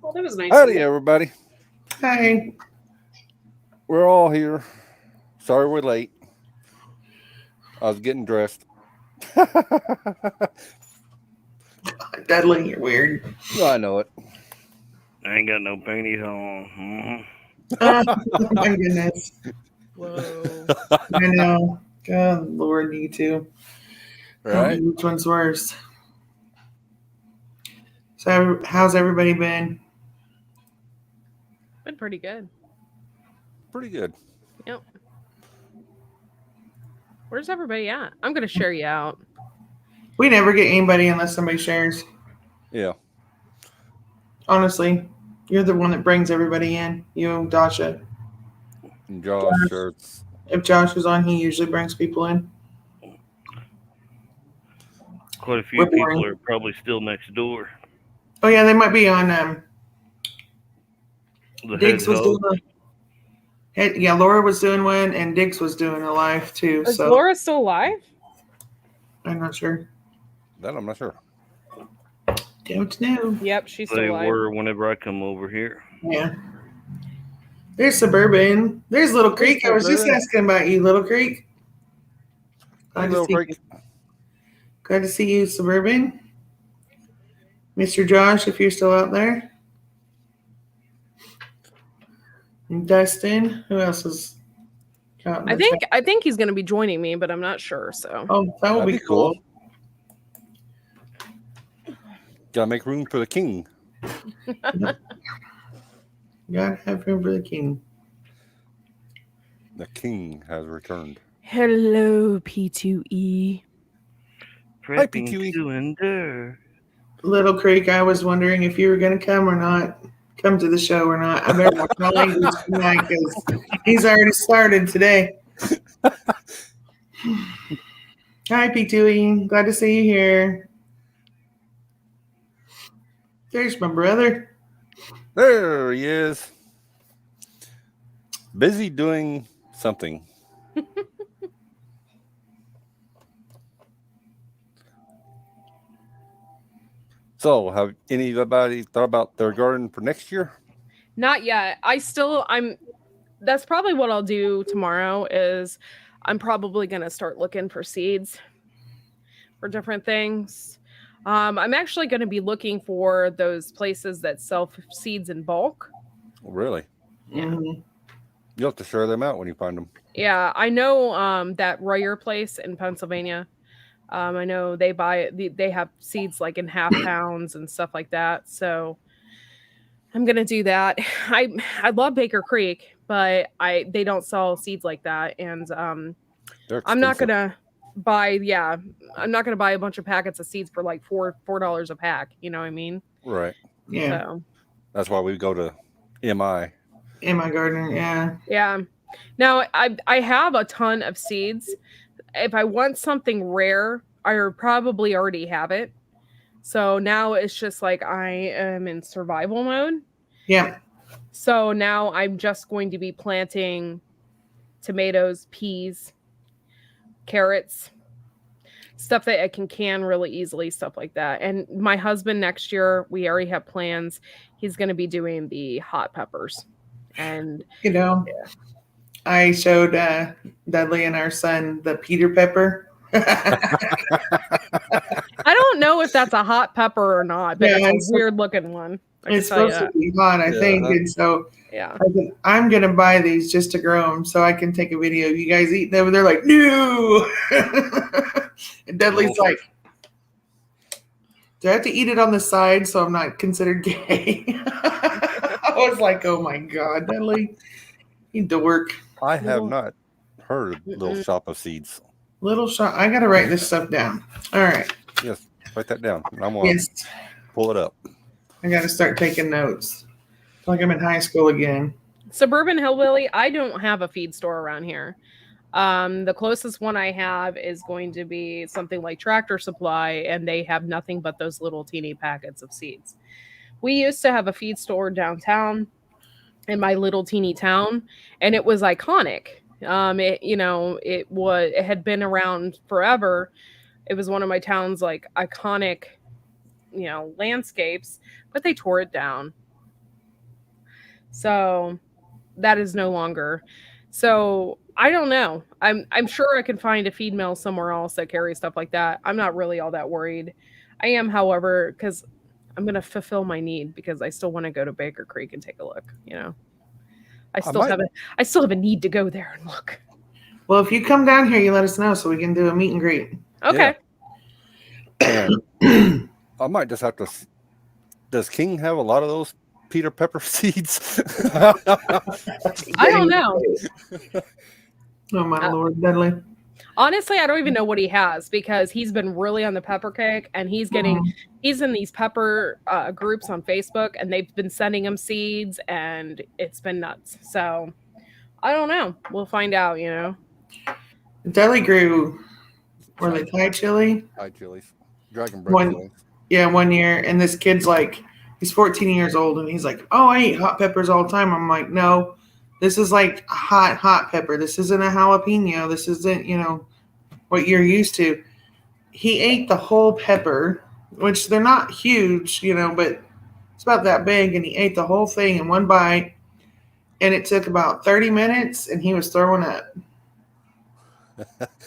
Well, that was nice. Howdy, everybody. Hi. We're all here. Sorry we're late. I was getting dressed. Dudley, you're weird. I know it. I ain't got no panties on. Oh, my goodness. Whoa. I know. God, Lord, you too. Right? Which one's worse? So, how's everybody been? Been pretty good. Pretty good. Yep. Where's everybody at? I'm gonna share you out. We never get anybody unless somebody shares. Yeah. Honestly, you're the one that brings everybody in. You, Dasha. And Josh, sure. If Josh is on, he usually brings people in. Quite a few We're people boring. are probably still next door. Oh yeah, they might be on. The Diggs head was host. doing yeah, Laura was doing one, and Diggs was doing a live too. Is So Laura still alive? I'm not sure. That I'm not sure. Don't know. Yep, she's They still alive. were whenever I come over here. Yeah. There's Suburban. There's Little There's Creek. I was just Suburban. asking about you, Little Creek. Hey, Little Creek. Glad to see you, Suburban. Mr. Josh, if you're still out there. And Dustin. Who else is out in I the think chat? I think he's gonna be joining me, but I'm not sure. So Oh, that would That'd be be cool. Gotta make room for the king. Gotta have room for the king. The king has returned. hello, P2E. Prepping Kiwi. to endure. Little Creek, I was wondering if you were going to come or not. Come to the show or not. I better watch my language tonight because he's already started today. Hi, P2E. Glad to see you here. There's my brother. There he is. Busy doing something. So, have anybody thought about their garden for next year? Not yet. I'm. That's probably what I'll do tomorrow. Is I'm probably gonna start looking for seeds for different things. I'm actually going to be looking for those places that sell seeds in bulk. Really? Yeah. Mhm. You'll have to share them out when you find them. Yeah, I know that Royer place in Pennsylvania. I know they have seeds like in half pounds and stuff like that. So I'm gonna do that. I love Baker Creek, but they don't sell seeds like that, and They're I'm not expensive. gonna I'm not gonna buy a bunch of packets of seeds for like $4 a pack. You know what I mean? Right. Yeah. So That's why we go to MI. In my garden, yeah. yeah. Now I have a ton of seeds. If I want something rare, I probably already have it. So now it's just like I am in survival mode. Yeah. So now I'm just going to be planting tomatoes, peas, carrots, stuff that I can really easily, stuff like that. And my husband next year, we already have plans. He's going to be doing the hot peppers. And You know, I showed Dudley and our son the Peter pepper. I don't know if that's a hot pepper or not, but Yeah, it's a weird looking one. It's supposed to be hot, I think. And so Yeah. I'm going to buy these just to grow them so I can take a video of you guys eating them. And they're like, no. And Dudley's like, do I have to eat it on the side so I'm not considered gay? I was like, oh my God, Dudley, you dork. I have not heard of Little Shop of Seeds. Little shot. I got to write this stuff down. All right. Yes, write that down. I'm going to pull it up. I got to start taking notes. Like I'm in high school again. Suburban Hillbilly, I don't have a feed store around here. The closest one I have is going to be something like Tractor Supply, and they have nothing but those little teeny packets of seeds. We used to have a feed store downtown in my little teeny town, and it was iconic. It had been around forever. It was one of my town's like iconic landscapes, but they tore it down. So that is no longer. So I don't know. I'm sure I can find a feed mill somewhere else that carries stuff like that. I'm not really all that worried. I am, however, because I'm gonna fulfill my need because I still want to go to Baker Creek and take a look. I still might- have a need to go there and look. Well, if you come down here, you let us know so we can do a meet and greet. Okay. And I might just have to. Does King have a lot of those Peter pepper seeds? I don't know. Oh my Lord, Dudley. Honestly, I don't even know what he has because he's been really on the pepper kick and he's in these pepper groups on Facebook and they've been sending him seeds and it's been nuts. So I don't know. We'll find out, Dudley grew, were they Thai chili? Thai chilies. Dragon bread chilies. Yeah, 1 year. And this kid's like, he's 14 years old and he's like, oh, I eat hot peppers all the time. I'm like, no, this is like a hot pepper. This isn't a jalapeno. This isn't, what you're used to. He ate the whole pepper, which they're not huge, but it's about that big. And he ate the whole thing in one bite. And it took about 30 minutes and he was throwing up.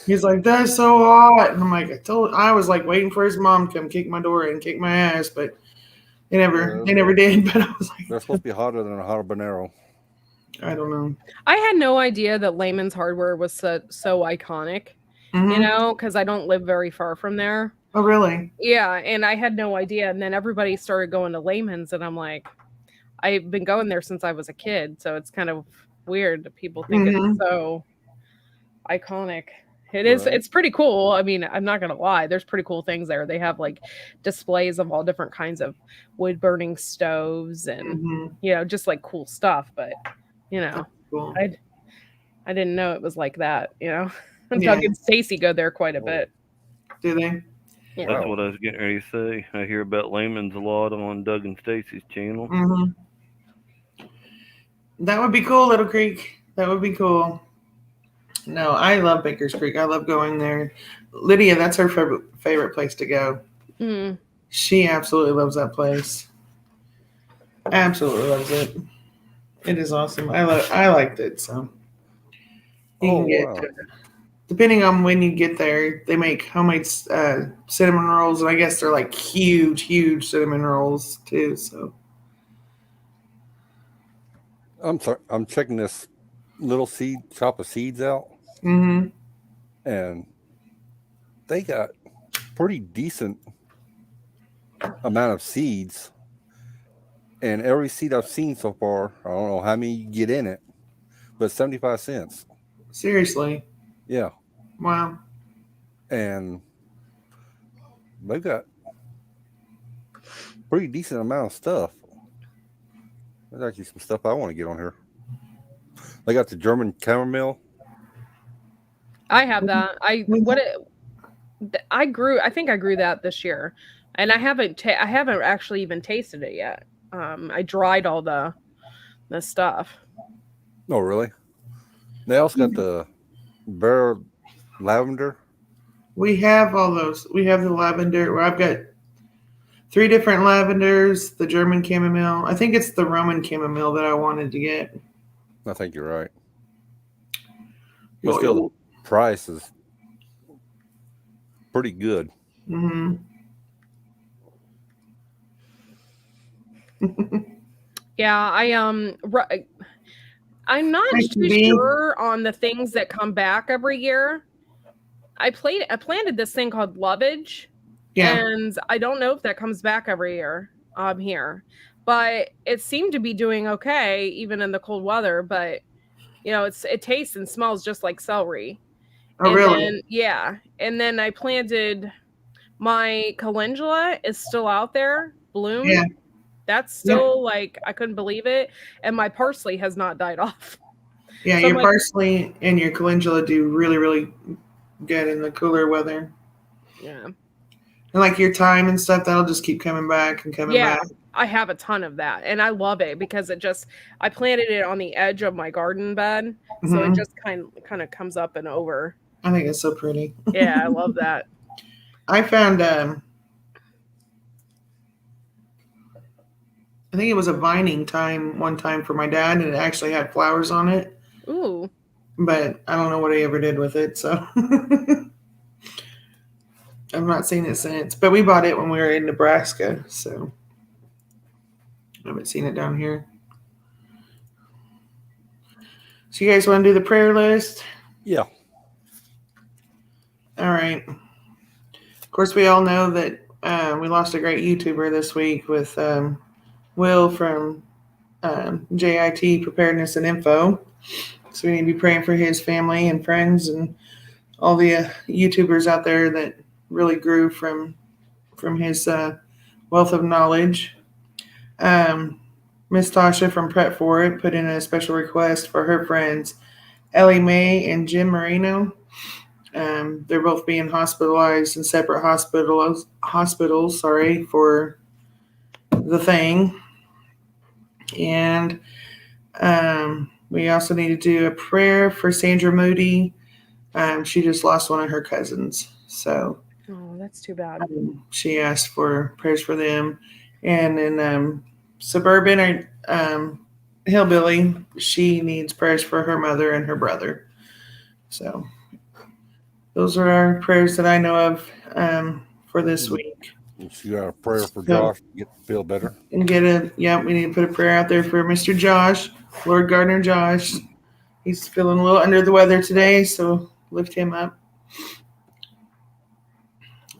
He's like, that's so hot. And I'm like, I was like waiting for his mom to come kick my door and kick my ass, but they never did. But I was like, They're supposed to be hotter than a habanero. I don't know. I had no idea that Layman's Hardware was so iconic, because I don't live very far from there. Oh, really? Yeah, and I had no idea. And then everybody started going to Layman's, and I'm like, I've been going there since I was a kid, so it's kind of weird that people think it's so iconic. It is. Right. It's pretty cool. I mean, I'm not gonna lie. There's pretty cool things there. They have like displays of all different kinds of wood burning stoves and just like cool stuff. But cool. I didn't know it was like that. Yeah. Doug and Stacy go there quite a bit. Do they? Yeah. That's what I was getting ready to say. I hear about Layman's a lot on Doug and Stacy's channel. That would be cool, Little Creek. That would be cool. No, I love Baker's Creek. I love going there. Lydia, that's her favorite place to go. She absolutely loves that place. Absolutely loves it. It is awesome. I liked it. So you can get, depending on when you get there, they make homemade cinnamon rolls, and I guess they're like huge cinnamon rolls too. So I'm sorry. I'm checking this little shop of seeds out. Mm-hmm. And they got pretty decent amount of seeds. And every seed I've seen so far, I don't know how many you get in it, but 75 cents. Seriously. Yeah. Wow. And they've got pretty decent amount of stuff. There's actually some stuff I want to get on here. They got the German chamomile. I have that. I think I grew that this year, and I haven't actually even tasted it yet. I dried all the stuff. Oh, really? They also got the bear lavender. We have all those. We have the lavender. Well, I've got 3 different lavenders. The German chamomile. I think it's the Roman chamomile that I wanted to get. I think you're right. But still, the price is pretty good. Mm-hmm. Yeah, I'm not too sure on the things that come back every year. I planted this thing called lovage, and I don't know if that comes back every year here, but it seemed to be doing okay even in the cold weather. But it tastes and smells just like celery. Oh, really? Then, yeah, and then I planted my calendula is still out there, bloom. Yeah. That's still like, I couldn't believe it. And my parsley has not died off. Yeah, so your parsley and your calendula do really, really good in the cooler weather. Yeah. And like your thyme and stuff, that'll just keep coming back and coming back. I have a ton of that. And I love it because I planted it on the edge of my garden bed. So it just kind of comes up and over. I think it's so pretty. Yeah, I love that. I found I think it was a vining time one time for my dad, and it actually had flowers on it. Ooh. But I don't know what he ever did with it, so I've not seen it since. But we bought it when we were in Nebraska, so I haven't seen it down here. So you guys want to do the prayer list? Yeah. All right. Of course, we all know that we lost a great YouTuber this week with Will from JIT Preparedness and Info. So we need to be praying for his family and friends and all the YouTubers out there that really grew from his wealth of knowledge. Miss Tasha from Prep For It put in a special request for her friends Ellie Mae and Jim Marino. They're both being hospitalized in separate hospitals. For the thing. And we also need to do a prayer for Sandra Moody. She just lost one of her cousins. So Oh, that's too bad. she asked for prayers for them. And then Suburban Hillbilly, she needs prayers for her mother and her brother. So those are our prayers that I know of for this week. You got a prayer for Josh to get to feel better. And we need to put a prayer out there for Mr. Josh, Lord Gardner Josh. He's feeling a little under the weather today, so lift him up.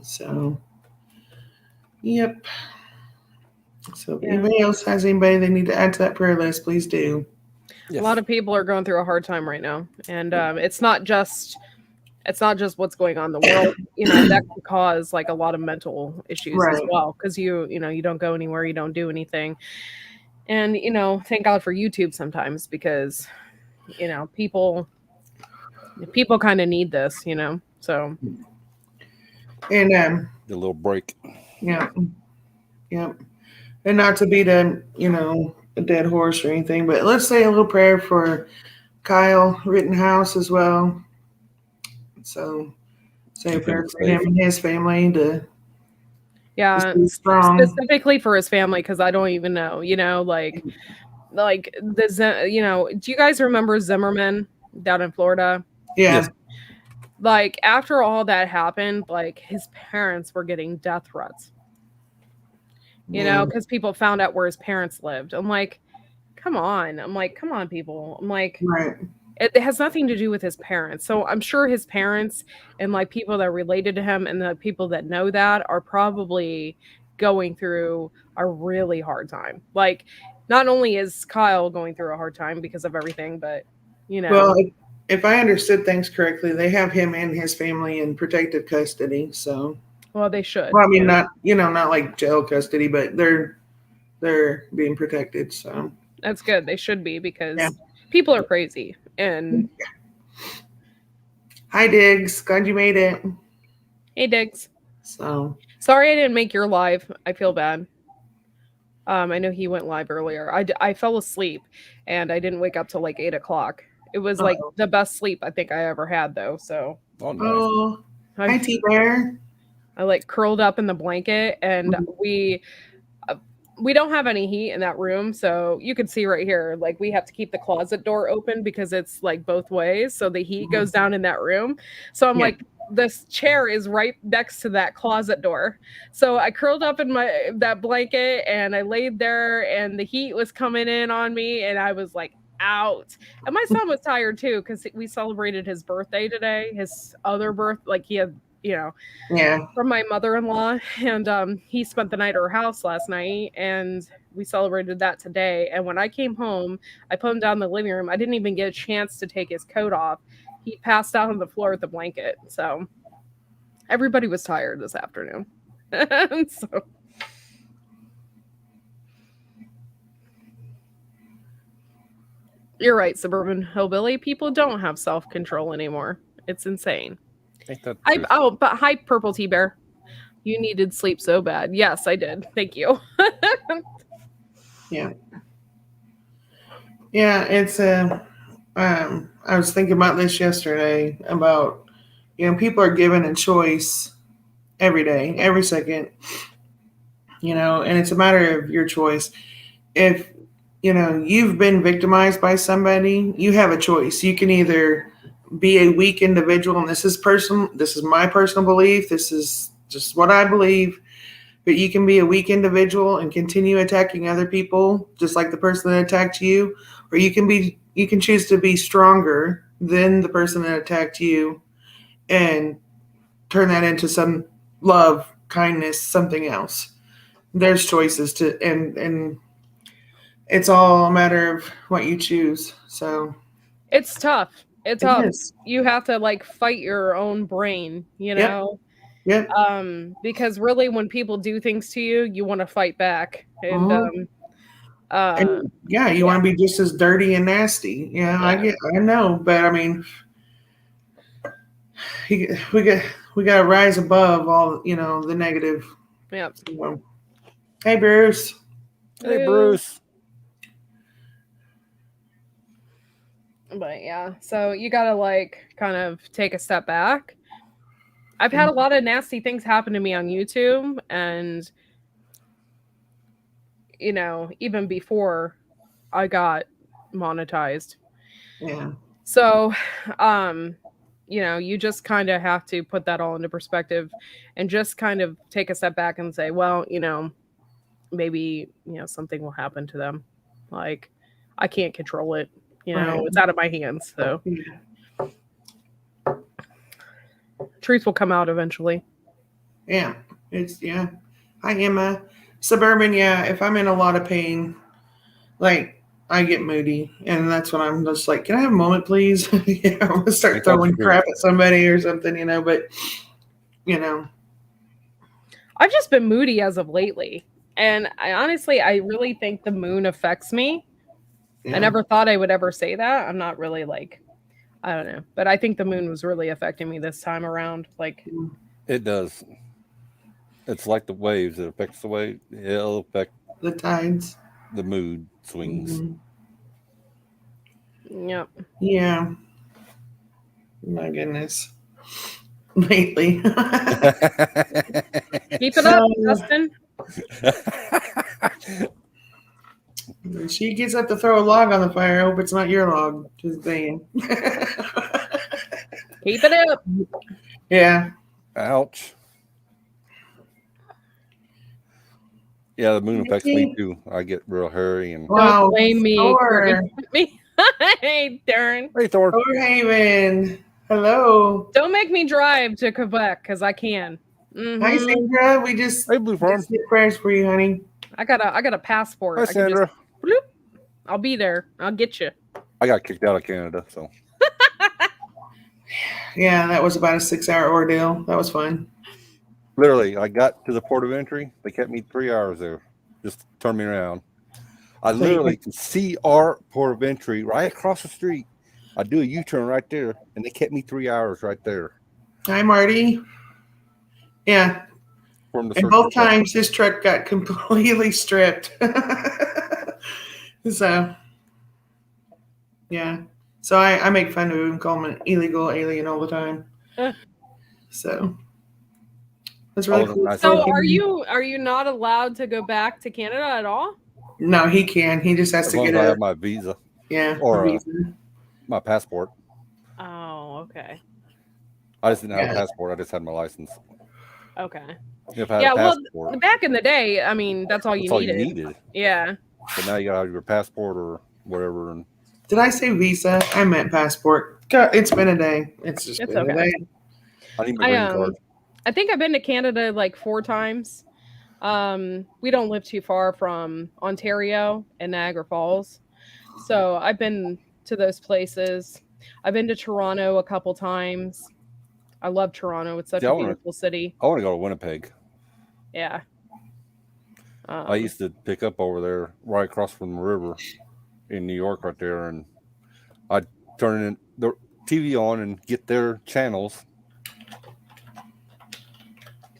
So, yep. So if anybody else has anybody they need to add to that prayer list, please do. Yes. A lot of people are going through a hard time right now, and it's not just what's going on in the world. That can cause like a lot of mental issues as well, because you don't go anywhere, you don't do anything, and thank God for YouTube sometimes, because people kind of need this, so. And the little break. Yeah. And not to beat a dead horse or anything, but let's say a little prayer for Kyle Rittenhouse as well. So say a prayer for him and his family to stay strong. Specifically for his family, because I don't even know, like do you guys remember Zimmerman down in Florida? Yeah. Yes. Like after all that happened, like his parents were getting death threats. Because people found out where his parents lived. I'm like, come on. People. I'm like, right. It has nothing to do with his parents. So I'm sure his parents and like people that are related to him and the people that know that are probably going through a really hard time. Like, not only is Kyle going through a hard time because of everything, but Well, if I understood things correctly, they have him and his family in protective custody. So. Well, they should. Well, I mean, not like jail custody, but they're being protected. So that's good. They should be, because people are crazy. And hi, Diggs. Glad you made it. Hey, Diggs. So sorry I didn't make your live. I feel bad. I know he went live earlier. I fell asleep and I didn't wake up till like 8 o'clock. It was like the best sleep I think I ever had, though. So hi, T-Bear. I like curled up in the blanket, and we don't have any heat in that room, so you can see right here, like we have to keep the closet door open because it's like both ways, so the heat goes down in that room. So I'm like, this chair is right next to that closet door, so I curled up in that blanket and I laid there, and the heat was coming in on me, and I was like out. And my son was tired too, because we celebrated his birthday today, his other birth, like he had from my mother-in-law, and he spent the night at her house last night, and we celebrated that today. And when I came home, I put him down in the living room. I didn't even get a chance to take his coat off. He passed out on the floor with the blanket. So everybody was tired this afternoon. So you're right, Suburban Hillbilly. People don't have self-control anymore. It's insane. But hi, Purple Tea Bear. You needed sleep so bad. Yes, I did. Thank you. Yeah, it's I was thinking about this yesterday about people are given a choice every day, every second, and it's a matter of your choice. if you've been victimized by somebody, you have a choice. You can either be a weak individual, and this is my personal belief, this is just what I believe, but you can be a weak individual and continue attacking other people just like the person that attacked you, or you can choose to be stronger than the person that attacked you and turn that into some love, kindness, something else. There's choices to, and it's all a matter of what you choose. So It's tough. It's it tough. is. You have to like fight your own brain, you Yep. know? Yep. Because really when people do things to you, you want to fight back. And Mhm. And you yeah. want to be just as dirty and nasty. Yeah. I know, but I mean, we got to rise above all, the negative. Yep. So, hey, Bruce. Hey, Bruce. But yeah, so you gotta like kind of take a step back. I've had a lot of nasty things happen to me on YouTube, and even before I got monetized. Yeah. So, you just kind of have to put that all into perspective and just kind of take a step back and say, well, maybe, something will happen to them. Like, I can't control it. Right. It's out of my hands. So, Yeah. truth will come out eventually. Yeah. Hi, Emma. Suburban, yeah. If I'm in a lot of pain, like I get moody, and that's when I'm just like, can I have a moment, please? I'm gonna start throwing crap at somebody or something, But I've just been moody as of lately, and I really think the moon affects me. Yeah. I never thought I would ever say that. I'm not really like, I don't know, but I think the moon was really affecting me this time around. Like, it does. It's like the waves. It affects the wave. It'll affect the tides, the mood swings. Yep. Yeah. My goodness. Lately. Keep it up, Justin. When she gets up to throw a log on the fire, I hope it's not your log. Just saying. Keep it up. Yeah. Ouch. Yeah, the moon affects me too. I get real hairy and. Wow. Don't blame me. Thor. Hey, Darren. Hey, Thor. Haven. Hello. Don't make me drive to Quebec because I can. Mm-hmm. Hi, Sandra. We just Hey, Blue Farm. did prayers for you, honey. I got a passport. Hi, Sandra. I'll be there. I'll get you. I got kicked out of Canada, so. Yeah, that was about a 6-hour ordeal. That was fun. Literally, I got to the port of entry. They kept me 3 hours there. Just turn me around. I literally could see our port of entry right across the street. I do a U-turn right there, and they kept me 3 hours right there. Hi, Marty. Yeah. From the and both times his truck got completely stripped. So, yeah. So I make fun of him, call him an illegal alien all the time. So that's really cool. Nice. So are you not allowed to go back to Canada at all? No, he can. He just has to get I have my visa. Yeah. Or my passport. Oh, okay. I just didn't have a passport. I just had my license. Okay. If I had a passport, well, back in the day, I mean, that's all you needed. Yeah. But now you gotta have your passport or whatever. And did I say visa? I meant passport. God, it's been a day. It's been a day. I need my green card. I think I've been to Canada like 4 times. We don't live too far from Ontario and Niagara Falls. So I've been to those places. I've been to Toronto a couple times. I love Toronto. It's such a beautiful city. I want to go to Winnipeg. Yeah. I used to pick up over there right across from the river in New York right there. And I'd turn the TV on and get their channels.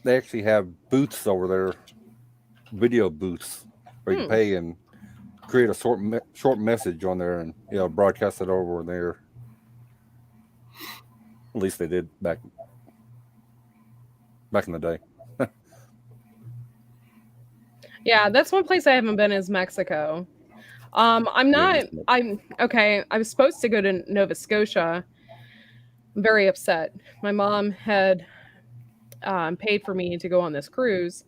They actually have booths over there, video booths, where you can pay and create a short message on there and broadcast it over there. At least they did back in the day. Yeah, that's one place I haven't been is Mexico. I'm not. I'm okay. I was supposed to go to Nova Scotia. I'm very upset. My mom had paid for me to go on this cruise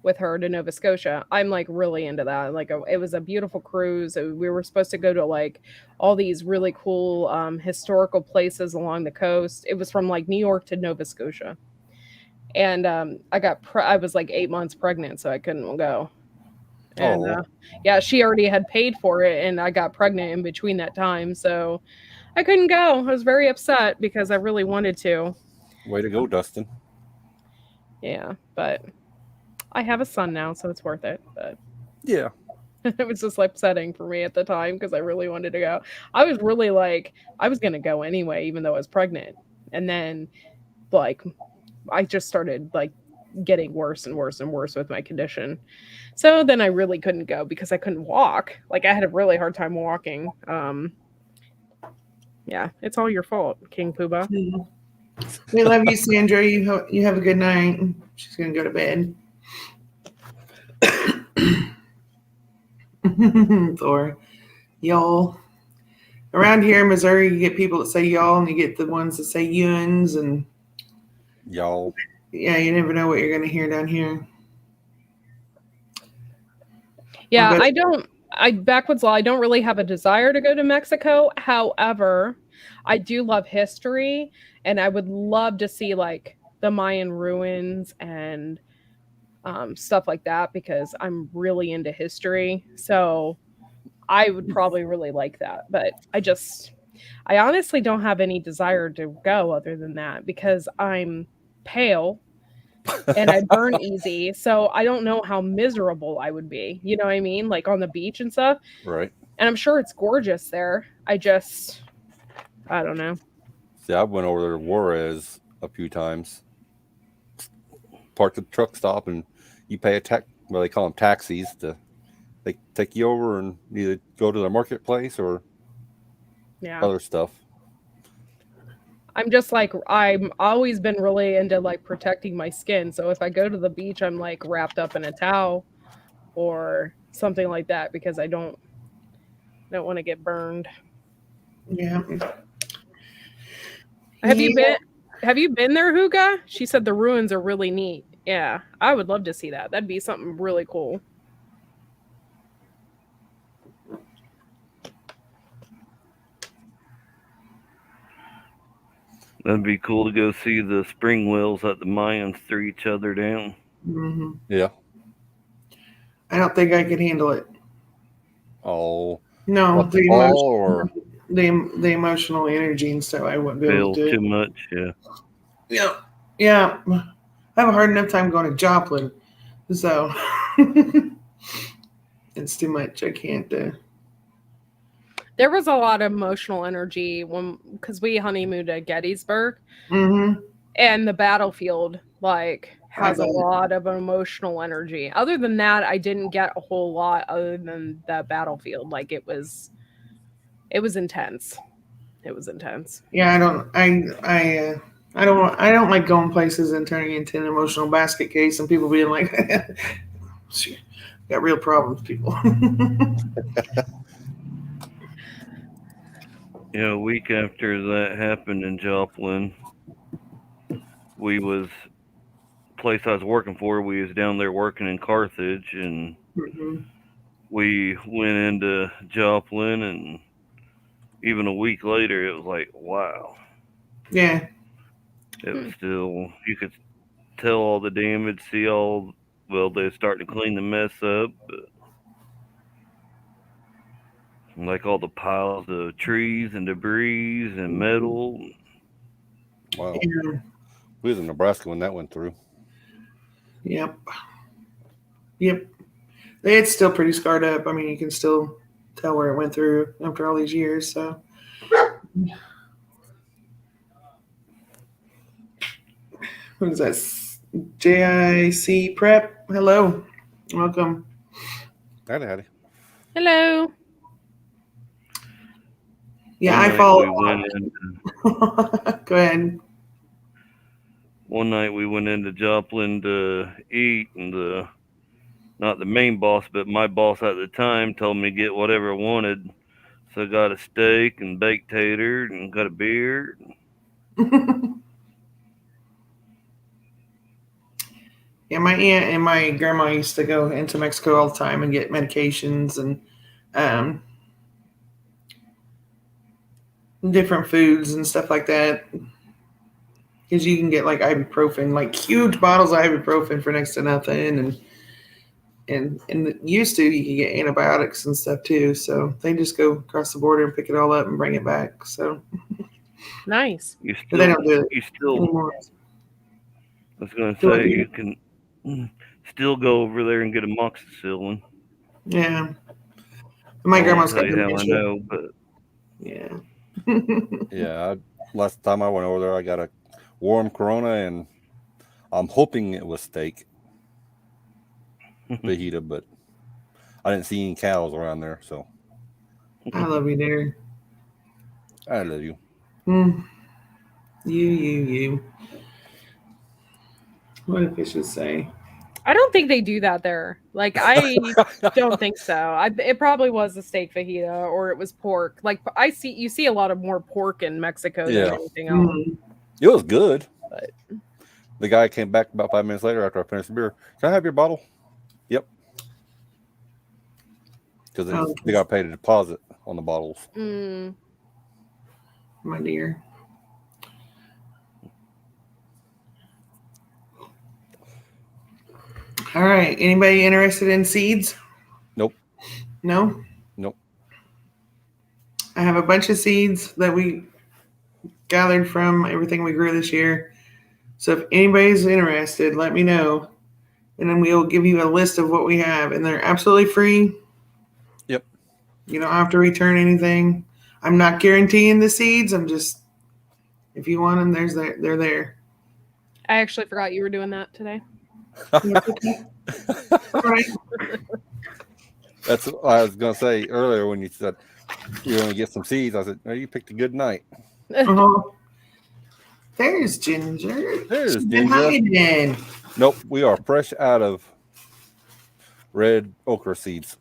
with her to Nova Scotia. I'm like really into that. Like it was a beautiful cruise. We were supposed to go to like all these really cool historical places along the coast. It was from like New York to Nova Scotia. And I was like 8 months pregnant, so I couldn't go. And Oh, yeah, she already had paid for it, and I got pregnant in between that time, so I couldn't go. I was very upset because I really wanted to. way to go, Dustin. Yeah, but I have a son now, so it's worth it. But Yeah. it was just like upsetting for me at the time because I really wanted to go. I was really like, I was gonna go anyway, even though I was pregnant. And then like I just started like getting worse and worse and worse with my condition. So then I really couldn't go because I couldn't walk. Like I had a really hard time walking. Yeah, it's all your fault, King Poobah. We love you, Sandra. You have a good night. She's gonna go to bed. Or y'all. Around here in Missouri, you get people that say y'all, and you get the ones that say yuns, and Y'all. yeah, you never know what you're gonna hear down here. Yeah, Backwoods Law, I don't really have a desire to go to Mexico. However, I do love history, and I would love to see like the Mayan ruins and stuff like that because I'm really into history. So I would probably really like that. But I honestly don't have any desire to go other than that because I'm pale and I burn easy. So I don't know how miserable I would be. You know what I mean? Like on the beach and stuff. Right. And I'm sure it's gorgeous there. I don't know. See, I went over there to Juarez a few times. Parked at the truck stop, and you pay well, they call them taxis. They take you over and either go to the marketplace or other stuff. I'm just like, I'm always been really into like protecting my skin. So if I go to the beach, I'm like wrapped up in a towel or something like that because I don't want to get burned. Yeah. Have you been there, Huga? She said the ruins are really neat. Yeah, I would love to see that. That'd be something really cool. That'd be cool to go see the spring wells that the Mayans threw each other down. Mm-hmm. Yeah. I don't think I could handle it. Oh. No, What, the emotional emotional energy and stuff. I wouldn't be able to do too much. Yeah. Yeah. I have a hard enough time going to Joplin, so it's too much. I can't do. There was a lot of emotional energy because we honeymooned at Gettysburg, and the battlefield has a lot of emotional energy. Other than that, I didn't get a whole lot other than that battlefield. Like it was intense. It was intense. Yeah, I don't like going places and turning into an emotional basket case and people being like, got real problems, people. Yeah, a week after that happened in Joplin, place I was working for, we was down there working in Carthage, and we went into Joplin, and even a week later, it was like, wow. Yeah. It was still, you could tell all the damage, they're starting to clean the mess up, but like all the piles of trees and debris and metal. Wow. Yeah. We was in Nebraska when that went through. Yep. It's still pretty scarred up. I mean, you can still tell where it went through after all these years. So, what is that? JIC Prep. Hello, welcome. Howdy. Hello. Yeah, I follow. Go ahead. One night we went into Joplin to eat, and the not the main boss, but my boss at the time told me to get whatever I wanted. So I got a steak and baked tater and got a beer. Yeah, my aunt and my grandma used to go into Mexico all the time and get medications and um, different foods and stuff like that. Because you can get like ibuprofen, like huge bottles of ibuprofen for next to nothing, and used to you could get antibiotics and stuff too. So they just go across the border and pick it all up and bring it back. So Nice. but they don't do it You still. anymore. I was gonna Do it say here. you can still go over there and get amoxicillin. Yeah. My I grandma's won't got tell you how I dementia. know, but Yeah. Yeah, last time I went over there, I got a warm Corona, and I'm hoping it was steak fajita, but I didn't see any cows around there, so I love you, dear. I love you. You. What did Fish say? I don't think they do that there. Like, I don't think so. It probably was a steak fajita or it was pork. Like, you see a lot of more pork in Mexico Yeah. than anything else. It was good. But The guy came back about 5 minutes later after I finished the beer. Can I have your bottle? Yep. Because they got to pay the deposit on the bottles. My dear. All right. Anybody interested in seeds? Nope. No? Nope. I have a bunch of seeds that we gathered from everything we grew this year. So if anybody's interested, let me know. And then we'll give you a list of what we have. And they're absolutely free. Yep. You don't have to return anything. I'm not guaranteeing the seeds. I'm just, if you want them, they're there. I actually forgot you were doing that today. All right. That's what I was going to say earlier when you said you're going to get some seeds. I said, oh, you picked a good night. Uh-huh. There's Ginger. There's She's been Ginger. hiding. Nope, we are fresh out of red okra seeds.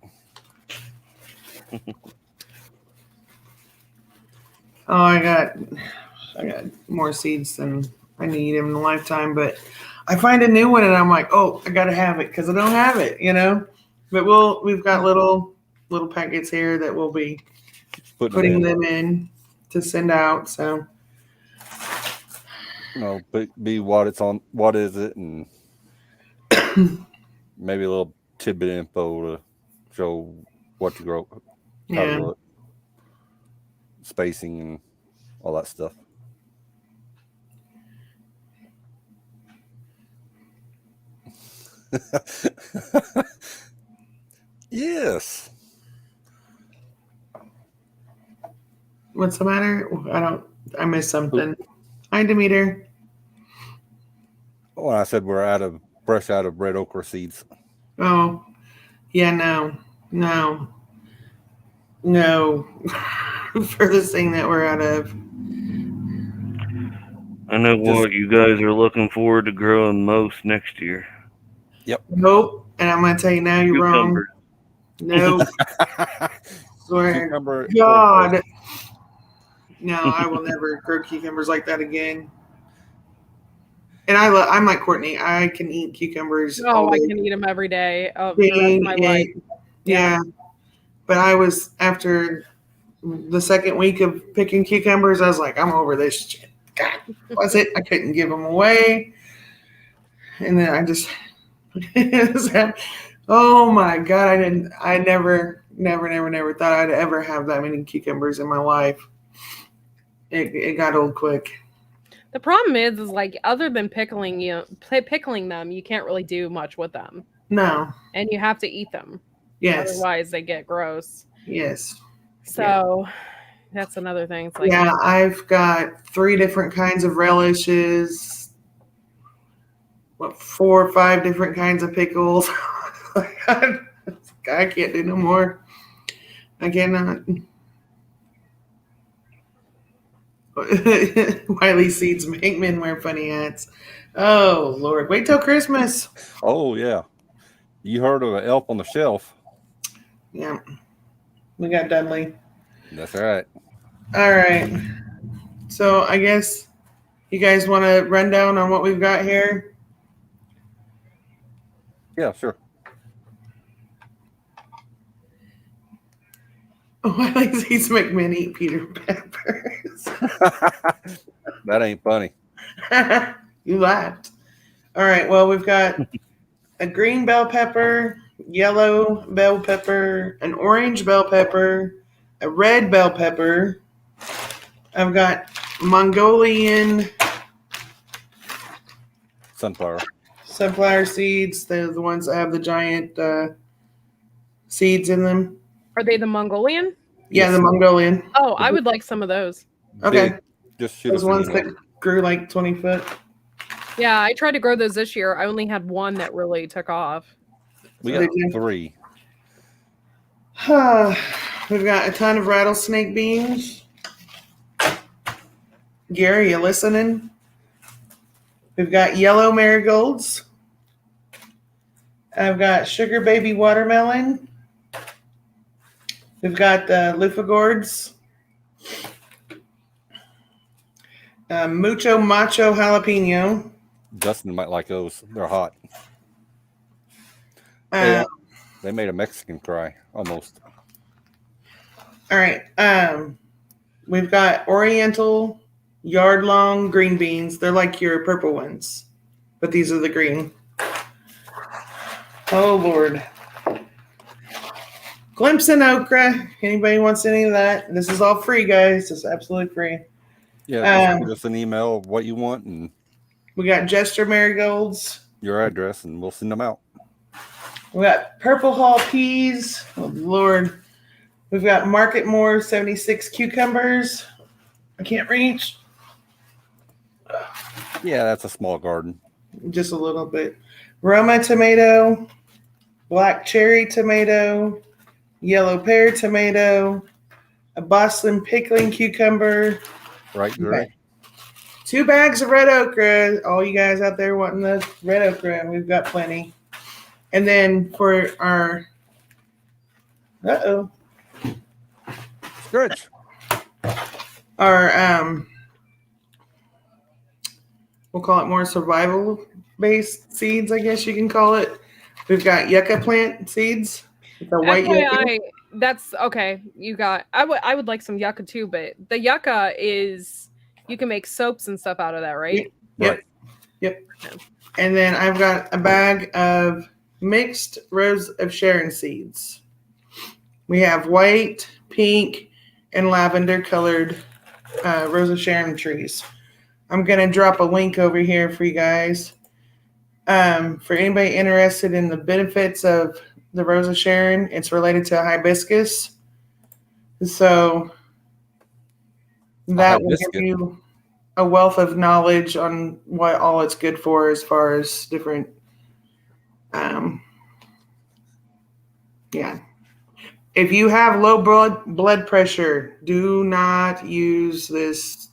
Oh, I got more seeds than I need in a lifetime, but I find a new one and I'm like, oh, I gotta have it because I don't have it, you know. But we've got little packets here that we'll be putting them in to send out. So be what it's on, what is it, and maybe a little tidbit info to show what to grow, how to grow it, spacing and all that stuff. Yes. what's the matter? I missed something. Hi, Demeter. When I said we're fresh out of red okra seeds. Oh, yeah, no. Furthest thing that we're out of. I know what you guys are looking forward to growing most next year. Yep. Nope. And I'm gonna tell you now, you're wrong. No. Swear to God. No, I will never grow cucumbers like that again. And I'm like Courtney. I can eat cucumbers. Oh, I can eat them every day of the rest of my life. Yeah. But I was, after the second week of picking cucumbers, I was like, I'm over this shit. God, was it? I couldn't give them away. And then I just, oh my God, I never thought I'd ever have that many cucumbers in my life. It got old quick. The problem is like, other than pickling them, you can't really do much with them. No. And you have to eat them. Yes. Otherwise, they get gross. Yes. So that's another thing. It's like, yeah, I've got 3 different kinds of relishes. 4 or 5 different kinds of pickles. I can't do no more. I cannot. Wiley seeds make men wear funny hats. Oh Lord! Wait till Christmas. Oh yeah, You heard of an elf on the shelf? Yeah. We got Dudley. That's right. All right. So I guess you guys want to run down on what we've got here? Yeah, sure. Why does these make men eat Peter Peppers? That ain't funny. You laughed. All right. Well, we've got a green bell pepper, yellow bell pepper, an orange bell pepper, a red bell pepper. I've got Mongolian sunflower seeds. They're the ones that have the giant seeds in them. Are they the Mongolian? Yeah, Yes. the Mongolian. Oh, I would like some of those. Okay. Big. Just shoot Those us an ones email. that grew like 20 foot. Yeah, I tried to grow those this year. I only had one that really took off. We So got they do. 3. We've got a ton of rattlesnake beans. Gary, you listening? We've got yellow marigolds. I've got sugar baby watermelon. We've got the Lufah gourds. Mucho macho jalapeno. Justin might like those. They're hot. Uh, They made a Mexican cry almost. All right. We've got Oriental yard-long green beans. They're like your purple ones, but these are the green. Oh, Lord. Clemson okra. Anybody wants any of that? This is all free, guys. It's absolutely free. Yeah, just give us an email of what you want and We got Jester marigolds. your address, and we'll send them out. We got Purple Hall peas. Oh, Lord. We've got Market Moore 76 cucumbers. I can't reach. Yeah, that's a small garden. Just a little bit. Roma tomato, black cherry tomato, yellow pear tomato, a Boston pickling cucumber. Right, Gary? Okay. 2 bags of red okra. All you guys out there wanting the red okra, we've got plenty. And then for our Stretch. our we'll call it more survival based seeds, I guess you can call it. We've got yucca plant seeds. The white yucca. FYI, that's okay. You got. I would like some yucca too, but the yucca is you can make soaps and stuff out of that, right? Yep. And then I've got a bag of mixed rows of sharon seeds. We have white, pink, and lavender colored rows of sharon trees. I'm going to drop a link over here for you guys. For anybody interested in the benefits of the rose of sharon, it's related to hibiscus. So that will give you a wealth of knowledge on what all it's good for as far as different if you have low blood pressure, do not use this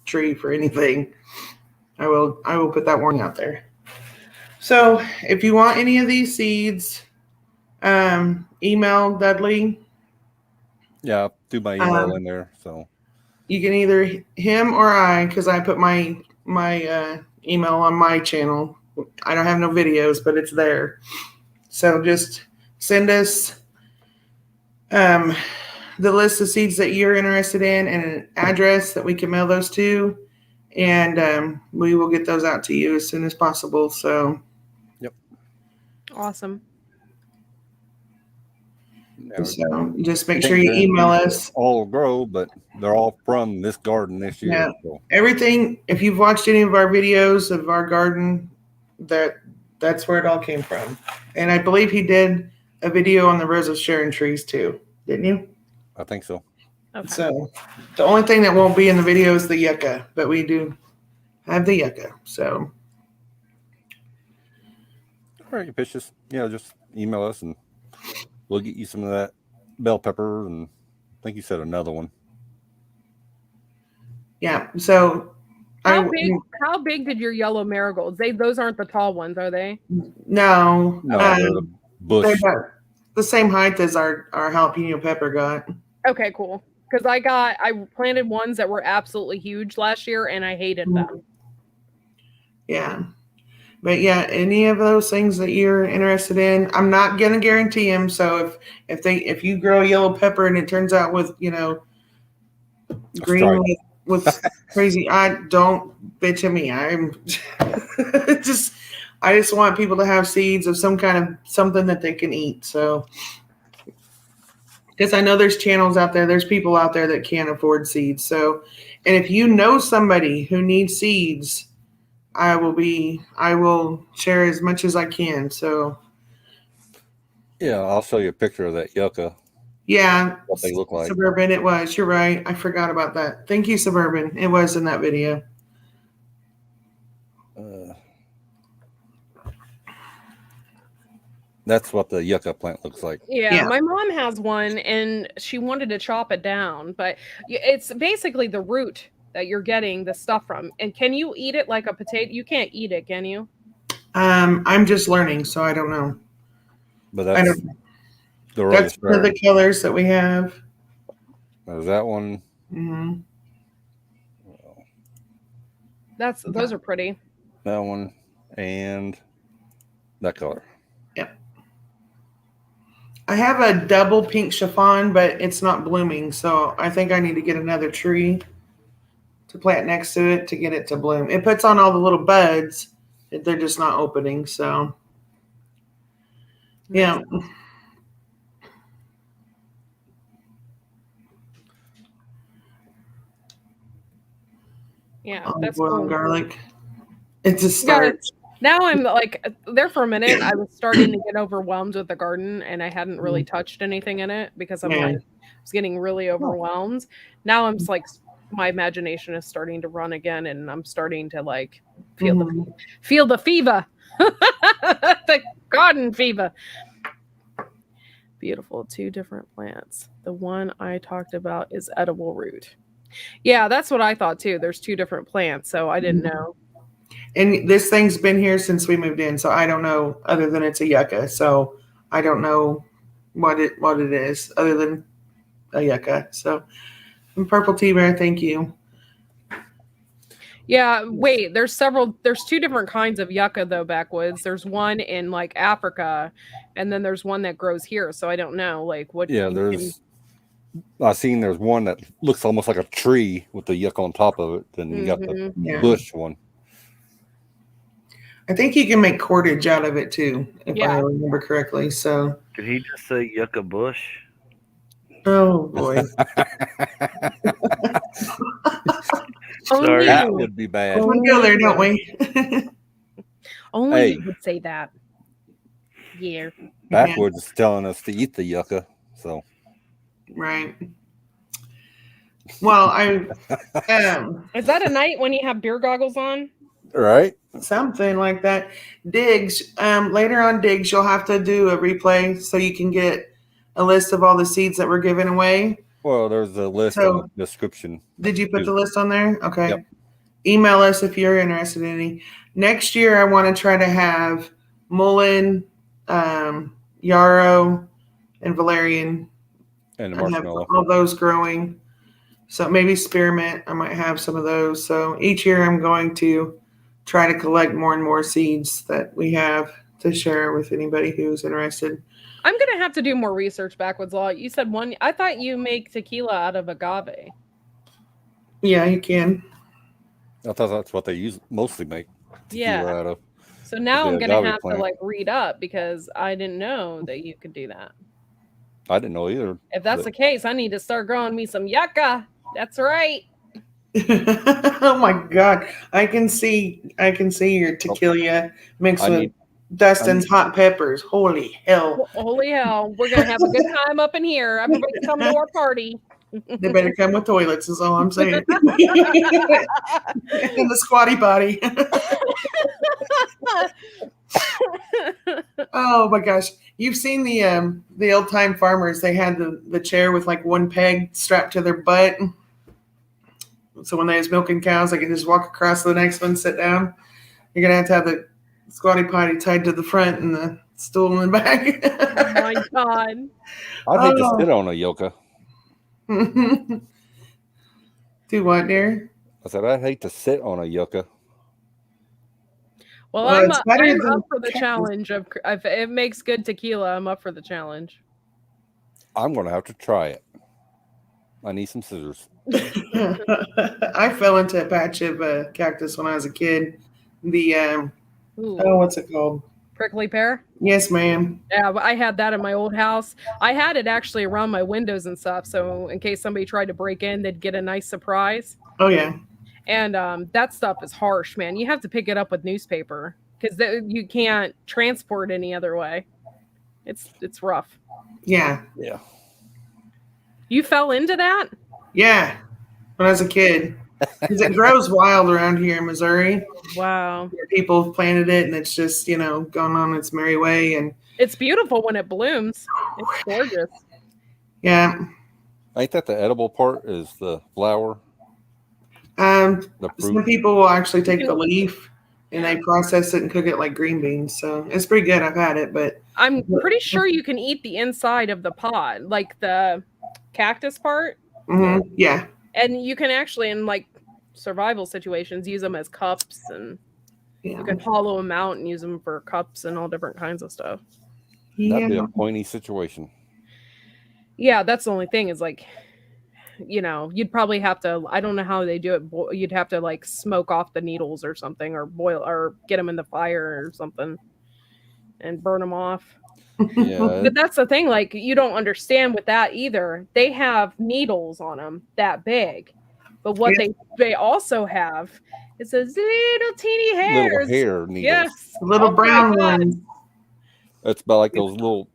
tree for anything. I will put that warning out there. So if you want any of these seeds, email Dudley. Yeah, I'll do my email in there. So you can either him or I, because I put my email on my channel. I don't have no videos, but it's there. So just send us the list of seeds that you're interested in and an address that we can mail those to, and we will get those out to you as soon as possible. So, yep, awesome. So just make sure you email us. All grow, but they're all from this garden this year. Yeah. So. Everything. If you've watched any of our videos of our garden, that's where it all came from. And I believe he did a video on the Rose of Sharon trees too, didn't you? I think so. Okay. So the only thing that won't be in the video is the yucca, but we do have the yucca. So all right, you pitches. Yeah, just email us and we'll get you some of that bell pepper, and I think you said another one. Yeah. So how big did your yellow marigolds? Those aren't the tall ones, are they? No. No, they're the bush. They're about the same height as our jalapeno pepper got. Okay, cool. Because I planted ones that were absolutely huge last year, and I hated them. Yeah. But yeah, any of those things that you're interested in, I'm not gonna guarantee them. So if you grow a yellow pepper and it turns out with green with crazy, I don't bitch at me. I'm I just want people to have seeds of some kind of something that they can eat. So because I know there's channels out there, there's people out there that can't afford seeds. So, and if you know somebody who needs seeds, I will share as much as I can. So Yeah, I'll show you a picture of that yucca. yeah, What they look like. Suburban, it was. You're right. I forgot about that. Thank you, Suburban. It was in that video. That's what the yucca plant looks like. Yeah, my mom has one, and she wanted to chop it down, but it's basically the root that you're getting the stuff from. And can you eat it like a potato? You can't eat it, can you? I'm just learning, so I don't know. But that's that's one of the colors that we have. There's that one. Mm-hmm. Those are pretty. That one and that color. Yep. I have a double pink chiffon, but it's not blooming, so I think I need to get another tree to plant next to it to get it to bloom. It puts on all the little buds, they're just not opening. So yeah. Yeah, that's cool. Boiled garlic. It's a start. Now I'm like there for a minute. I was starting to get overwhelmed with the garden, and I hadn't really touched anything in it because I was getting really overwhelmed. Now I'm just like my imagination is starting to run again, and I'm starting to like feel the fever, the garden fever. Beautiful, 2 different plants. The one I talked about is edible root. Yeah, that's what I thought too. There's 2 different plants, so I didn't know. And this thing's been here since we moved in, so I don't know other than it's a yucca. So I don't know what it is other than a yucca. So purple tea bear, thank you. Yeah, wait, there's 2 different kinds of yucca though, backwoods. There's one in like Africa, and then there's one that grows here. So I don't know like what. Yeah, I've seen there's one that looks almost like a tree with the yucca on top of it. Then you got the bush one. I think you can make cordage out of it too, if I remember correctly. So did he just say yucca bush? Oh boy. Sorry, that would be bad. We go there, don't we? Only you would say that. Yeah. Backwoods is telling us to eat the yucca, so. Right. Well, is that a night when you have beer goggles on? Right. Something like that. Digs. Later on Digs, you'll have to do a replay so you can get a list of all the seeds that were given away. Well, there's a list in the description. Did you put the list on there? Okay. Yep. Email us if you're interested in any. Next year, I want to try to have mullein, yarrow, and valerian. And the marshmallow. All those growing. So maybe spearmint. I might have some of those. So each year I'm going to try to collect more and more seeds that we have to share with anybody who's interested. I'm going to have to do more research, Backwoods Law. You said I thought you make tequila out of agave. Yeah, you can. I thought that's what they mostly make tequila out of. So now I'm going to have to like read up because I didn't know that you could do that. I didn't know either. If that's the case, I need to start growing me some yucca. That's right. Oh my God. I can see your tequila mixed with Dustin's hot peppers. Holy hell. Holy hell. We're going to have a good time up in here. Everybody come to our party. They better come with toilets is all I'm saying. In the squatty potty. Oh my gosh. You've seen the old time farmers, they had the chair with like one peg strapped to their butt. So when they was milking cows, they could just walk across to the next one, sit down. You're gonna have the squatty potty tied to the front and stool in the back. Oh my god. I'd hate to Oh. sit on a yucca. Do what, dear? I said I'd hate to sit on a yucca. Well, Well, I'm it's better I'm than up for the cactus. challenge of if it makes good tequila. I'm up for the challenge. I'm gonna have to try it. I need some scissors. I fell into a patch of cactus when I was a kid. The Ooh, what's it called? prickly pear. Yes, ma'am. Yeah, I had that in my old house. I had it actually around my windows and stuff, so in case somebody tried to break in, they'd get a nice surprise. Oh yeah. And that stuff is harsh, man. You have to pick it up with newspaper because you can't transport any other way. It's rough. Yeah. Yeah. You fell into that? Yeah. When I was a kid. Because it grows wild around here in Missouri. Wow. People planted it and it's just, going on its merry way. And It's beautiful when it blooms. It's gorgeous. yeah. Ain't that the edible part? Is the flower? The fruit? some people will actually take the leaf and they process it and cook it like green beans. So it's pretty good. I've had it, but I'm pretty sure you can eat the inside of the pod, like the cactus part. Yeah. And you can actually, in like survival situations, use them as cups, and you can hollow them out and use them for cups and all different kinds of stuff. That'd be a pointy situation. Yeah, that's the only thing is like, you'd probably have to, I don't know how they do it. You'd have to like smoke off the needles or something, or boil or get them in the fire or something and burn them off. Yeah. But that's the thing, like, you don't understand with that either. They have needles on them that big, but what they also have is those little teeny hairs. Little hair needles. Yes. Little brown ones. It's about like those little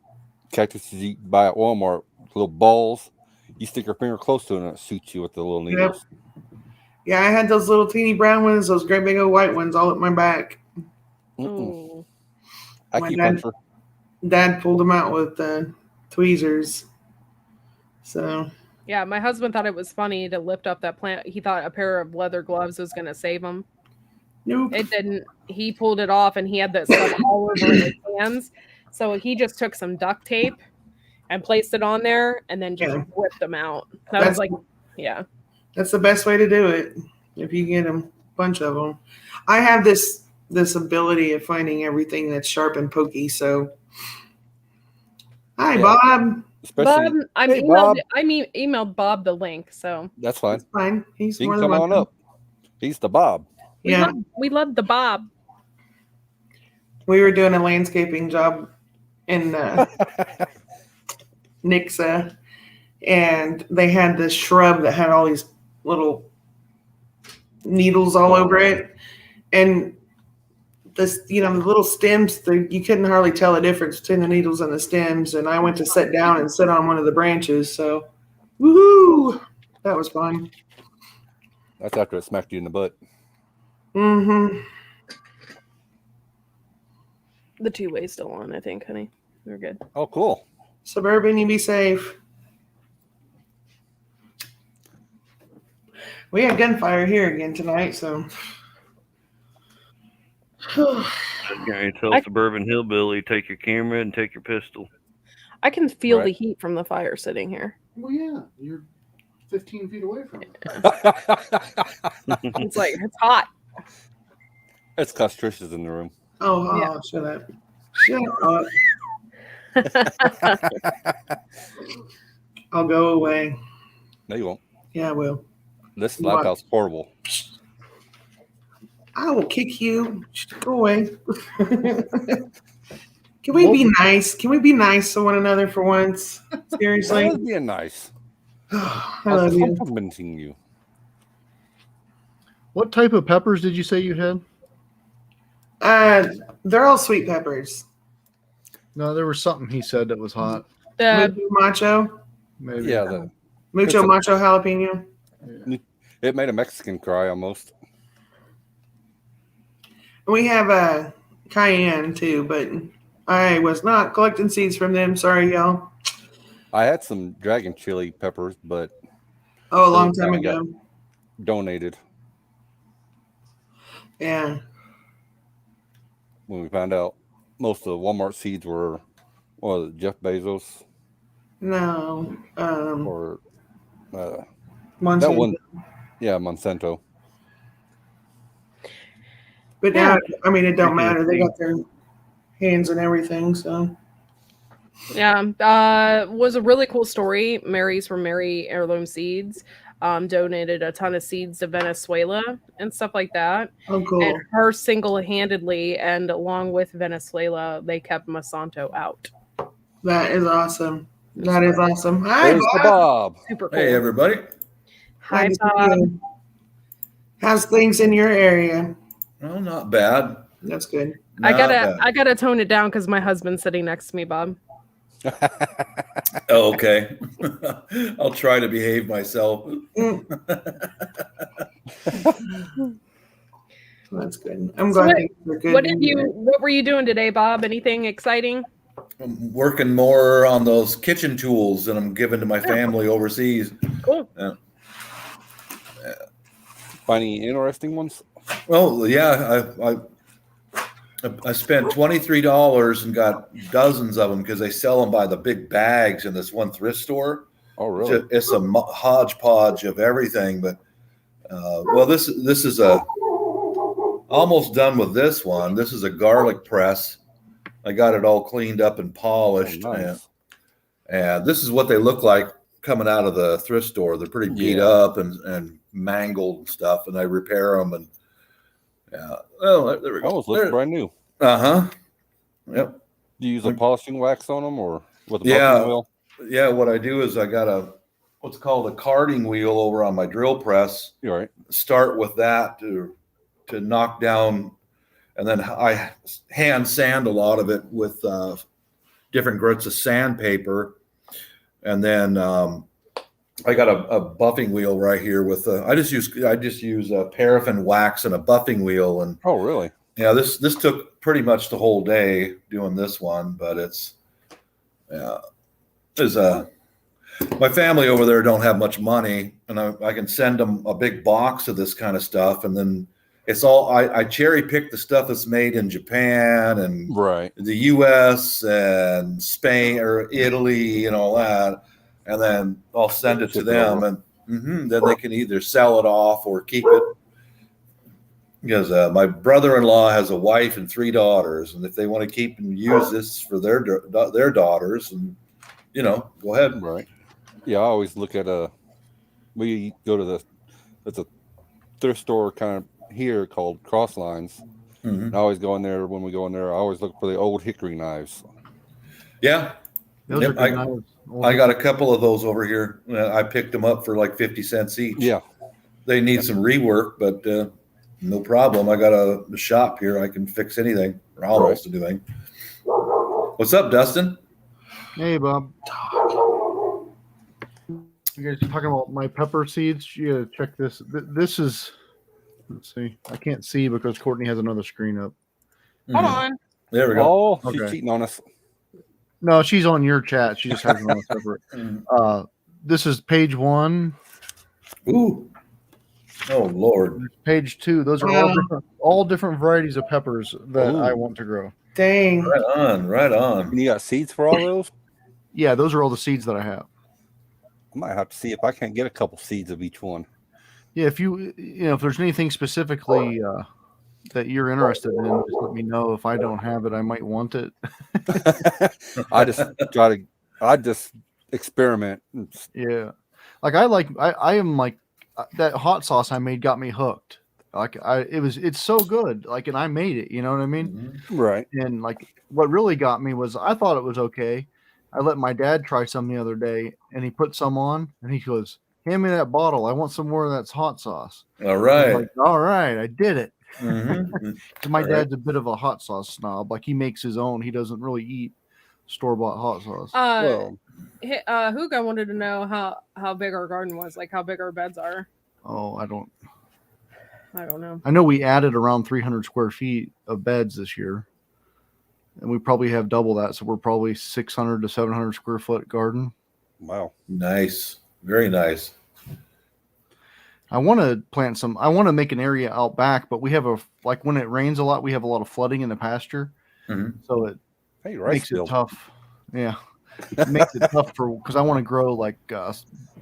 cactuses you buy at Walmart, little balls. You stick your finger close to it and it shoots you with the little needles. Yeah, I had those little teeny brown ones, those great big old white ones all up my back. Ooh. Acupuncture. Dad pulled them out with tweezers. So Yeah, my husband thought it was funny to lift up that plant. He thought a pair of leather gloves was going to save him. nope. It didn't. He pulled it off and he had that stuff all over his hands. So he just took some duct tape and placed it on there and then just whipped them out. That was like, yeah. That's the best way to do it. If you get a bunch of them. I have this ability of finding everything that's sharp and pokey. So, hi, Bob. Especially, Bob, I emailed Bob the link, so that's fine. That's fine. He's He more can than come on welcome. up. He's the Bob. we love the Bob. We were doing a landscaping job in Nixa, and they had this shrub that had all these little needles all over it, and this, the little stems, you couldn't hardly tell the difference between the needles and the stems. And I went to sit down and sit on one of the branches. So, woohoo! That was fun. That's after it smacked you in the butt. Mm-hmm. The two-way's still on, I think, honey. We're good. Oh, cool. Suburban, you be safe. We had gunfire here again tonight, so. I tell Suburban Hillbilly, take your camera and take your pistol. I can feel the heat from the fire sitting here. Well, yeah, you're 15 feet away from it. It's like, it's hot. It's because Trish is in the room. Oh, shut up. Shut up. I'll go away. No, you won't. Yeah, I will. This live house is horrible. I will kick you. Go away. Can we be nice? Can we be nice to one another for once? Seriously? I was being nice. I love you. Complimenting you. What type of peppers did you say you had? They're all sweet peppers. No, there was something he said that was hot. Macho. Maybe. Yeah, Mucho macho jalapeno. it made a Mexican cry almost. We have cayenne too, but I was not collecting seeds from them. Sorry, y'all. I had some dragon chili peppers, but a long time ago. Donated. Yeah. When we found out most of the Walmart seeds were, what was it, Jeff Bezos No, or that Monsanto. one? Yeah, Monsanto. But Yeah. now, I mean, it don't Speaking of matter. They seeds. got their hands and everything. So Yeah, was a really cool story. Mary's from Mary Heirloom Seeds donated a ton of seeds to Venezuela and stuff like that. oh, cool. And her single-handedly and along with Venezuela, they kept Monsanto out. That is awesome. That is awesome. Hi, There's the Bob. Bob. Super cool. Hey, everybody. Hi, Glad to see Bob. you. How's things in your area? Well, not bad. That's good. I Not bad. gotta tone it down because my husband's sitting next to me, Bob. Oh, okay. I'll try to behave myself. That's good. I'm So glad things are good. What were you doing today, Bob? Anything exciting? I'm working more on those kitchen tools that I'm giving to my family overseas. Cool. Find any interesting ones? Well, yeah, I spent $23 and got dozens of them because they sell them by the big bags in this one thrift store. Oh, really? It's a hodgepodge of everything, but well, this is almost done with this one. This is a garlic press. I got it all cleaned up and polished, Oh, nice. and this is what they look like coming out of the thrift store. They're pretty beat up and mangled and stuff, and I repair them and well, there we go. Almost looks brand new. Uh-huh. Yep. Do you use a polishing wax on them or with a Yeah. buffing wheel? Yeah, what I do is I got what's called a carding wheel over on my drill press. You're right. Start with that to knock down, and then I hand sand a lot of it with different grits of sandpaper, and then I got a buffing wheel right here with I just use paraffin wax and a buffing wheel, and Oh, really? yeah, this took pretty much the whole day doing this one, but it's my family over there don't have much money, and I can send them a big box of this kind of stuff, and then it's all I cherry pick the stuff that's made in Japan and Right. the U.S. and Spain or Italy and all that, and then I'll send it to Ship it them, over. and then they can either sell it off or keep it. Because my brother-in-law has a wife and 3 daughters, and if they want to keep and use this for their daughters, and go ahead. Right. Yeah, I always look at we go to it's a thrift store kind of here called Crosslines. Mhm. I always go in there. When we go in there, I always look for the old hickory knives. Yeah, Those Yep, are good knives. I got a couple of those over here. I picked them up for like 50 cents each. Yeah. They need some rework, but no problem. I got a shop here. I can fix anything or almost anything. What's up, Dustin? Hey, Bob. You guys talking about my pepper seeds? You gotta check this. This is, let's see. I can't see because Courtney has another screen up. Hold Mhm. on. There we go. Oh, she's Okay. cheating on us. No, she's on your chat. She just has it on a separate. Mhm. This is page 1. Ooh. Oh, Lord. Page 2. Those are all different varieties of peppers that I Ooh. want to grow. Dang. Right on. Right on. And you got seeds for all those? Yeah, those are all the seeds that I have. I might have to see if I can't get a couple seeds of each one. Yeah, if if there's anything specifically that you're interested in, just let me know. If I don't have it, I might want it. I just experiment. Yeah, like I am like that hot sauce I made got me hooked. Like it's so good. Like, and I made it. You know what I mean? Mhm. Right. And like what really got me was I thought it was okay. I let my dad try some the other day, and he put some on, and he goes, "Hand me that bottle. I want some more of that hot sauce." All I was right. like, all right, I did it. Mhm. 'Cause my All right. dad's a bit of a hot sauce snob. Like, he makes his own. He doesn't really eat store-bought hot sauce. Well, Hugo wanted to know how big our garden was, like how big our beds are. Oh, I don't know. I know we added around 300 square feet of beds this year, and we probably have double that, so we're probably 600 to 700 square foot garden. wow. Nice. Very nice. I want to plant I want to make an area out back, but we have like when it rains a lot, we have a lot of flooding in the pasture. So it Hey, rice makes field. it tough. Yeah, it makes it tough because I want to grow like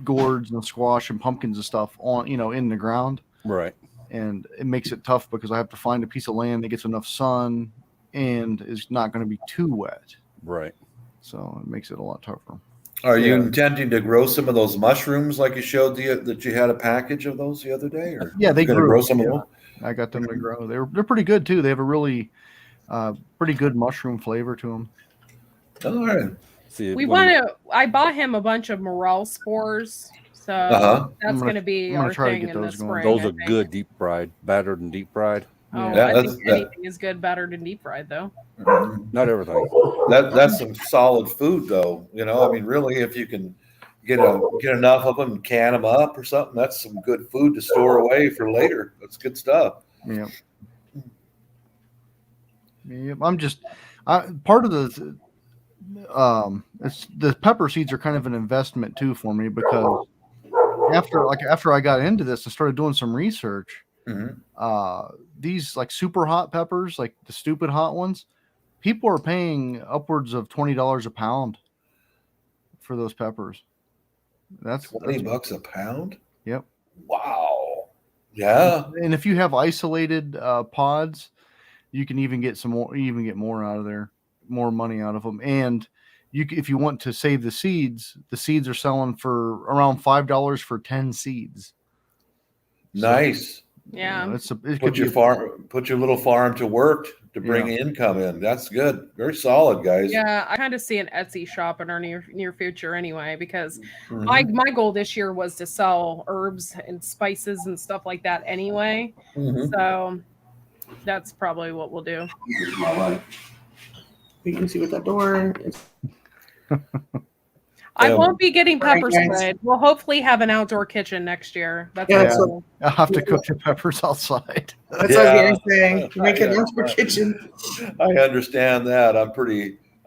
gourds and squash and pumpkins and stuff on in the ground, Right. and it makes it tough because I have to find a piece of land that gets enough sun and is not going to be too wet. Right. So it makes it a lot tougher. Are you Yeah. intending to grow some of those mushrooms like you showed that you had a package of those the other day? Or Yeah, they gonna grew. grow some Yeah. of them. I got them to grow. They're pretty good too. They have a really pretty good mushroom flavor to them. All right. See, We want to. I bought him a bunch of morel spores, so that's going to be I'm gonna our try to thing get in the those going. spring. those I are think. good deep fried, battered and deep fried. Oh, Yeah, I think anything is good battered and deep fried, though. Not everything. That's some solid food, though. I mean, really, if you can get enough of them and can them up or something, that's some good food to store away for later. That's good stuff. Yeah. Yeah, I'm just part of the pepper seeds are kind of an investment too for me because after I got into this and started doing some research, these like super hot peppers, like the stupid hot ones, people are paying upwards of $20 a pound for those peppers. That's $20 a pound. Yep. Wow. Yeah. And if you have isolated pods, you can even get more out of there, more money out of them. And if you want to save the seeds are selling for around $5 for 10 seeds. Nice. Yeah. Put your little farm to work to bring income in. That's good. Very solid, guys. Yeah, I kind of see an Etsy shop in our near future anyway, because my goal this year was to sell herbs and spices and stuff like that anyway. So that's probably what we'll do. We can see what that door is. I won't be getting pepper Right, guys. sprayed. We'll hopefully have an outdoor kitchen next year. That's I'll have to cook the peppers outside. That's what I was saying. Make an outdoor kitchen. I understand that.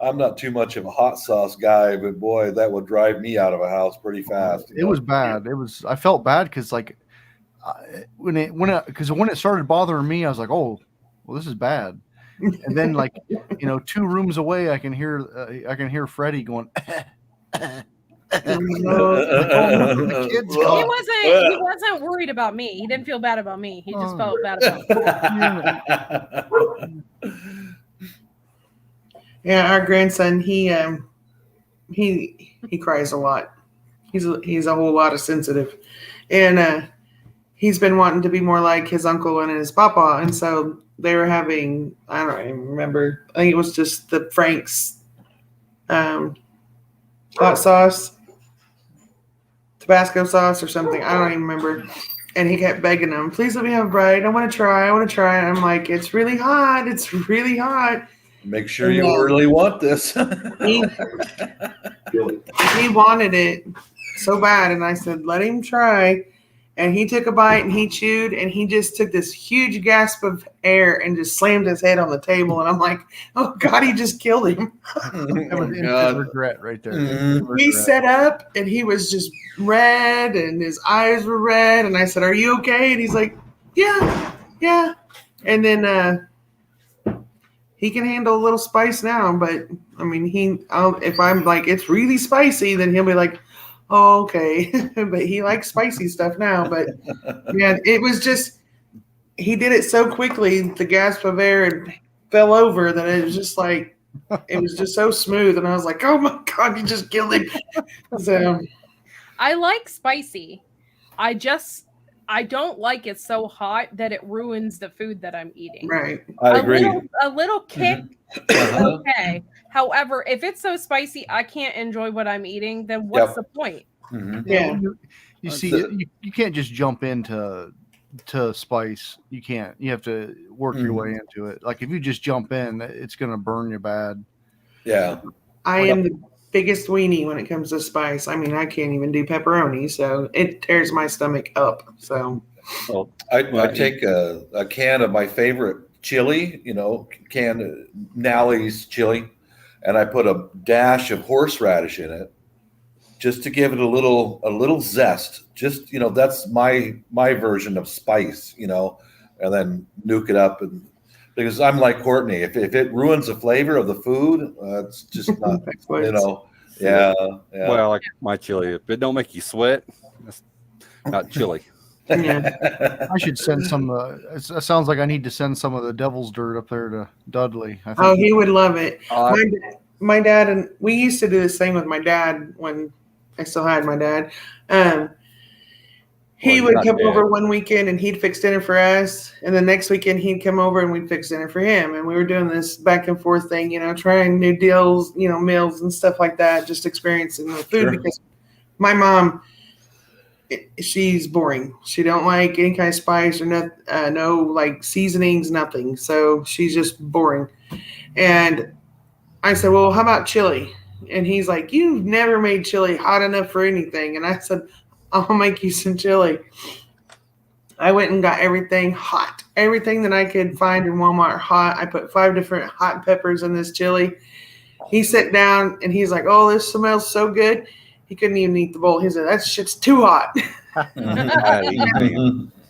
I'm not too much of a hot sauce guy, but boy, that would drive me out of a house pretty fast. It was bad. I felt bad because like when it started bothering me, I was like, oh, well, this is bad. And then like 2 rooms away, I can hear Freddie going. He wasn't worried about me. He didn't feel bad about me. He just felt bad about me. Yeah, our grandson, he cries a lot. He's a whole lot of sensitive, and he's been wanting to be more like his uncle and his papa, and so they were having, I don't even remember. I think it was just the Frank's hot sauce, Tabasco sauce or something. I don't even remember. And he kept begging him, please let me have a bite. I want to try. And I'm like, it's really hot. It's really hot. Make sure you really want this. He wanted it so bad. And I said, let him try. And he took a bite and he chewed and he just took this huge gasp of air and just slammed his head on the table. And I'm like, oh God, he just killed him. That was instant regret right there. He sat up and he was just red and his eyes were red. And I said, are you okay? And he's like, yeah. And then he can handle a little spice now. But I mean, if I'm like, it's really spicy, then he'll be like, oh, okay. But he likes spicy stuff now. But yeah, it was just, he did it so quickly, the gasp of air and fell over that it was just like, it was just so smooth. And I was like, oh my God, you just killed him. So I like spicy. I don't like it so hot that it ruins the food that I'm eating. right. I agree. A little kick, okay. However, if it's so spicy I can't enjoy what I'm eating, then what's the point? Yeah. You see, you can't just jump into spice. You can't. You have to work your way into it. Like if you just jump in, it's going to burn you bad. Yeah. I am the biggest weenie when it comes to spice. I mean, I can't even do pepperoni, so it tears my stomach up. So I take a can of my favorite chili, canned Nally's chili, and I put a dash of horseradish in it just to give it a little zest. Just, that's my version of spice, and then nuke it up. And Because I'm like Courtney. If it ruins the flavor of the food, it's just not. Yeah. Well, like my chili, if it don't make you sweat, that's not chili. Yeah. I should send some. It sounds like I need to send some of the devil's dirt up there to Dudley. I think Oh, he would love it. My dad, and we used to do the same with my dad when I still had my dad. He would come over one weekend and he'd fix dinner for us, and the next weekend he'd come over and we'd fix dinner for him. And we were doing this back and forth thing, trying new deals, meals and stuff like that, just experiencing the food because my mom, she's boring. She don't like any kind of spice or no like seasonings, nothing. So she's just boring. And I said, well, how about chili? And he's like, you've never made chili hot enough for anything. And I said, I'll make you some chili. I went and got everything hot. Everything that I could find in Walmart hot. I put 5 different hot peppers in this chili. He sat down and he's like, oh, this smells so good. He couldn't even eat the bowl. He said, that shit's too hot.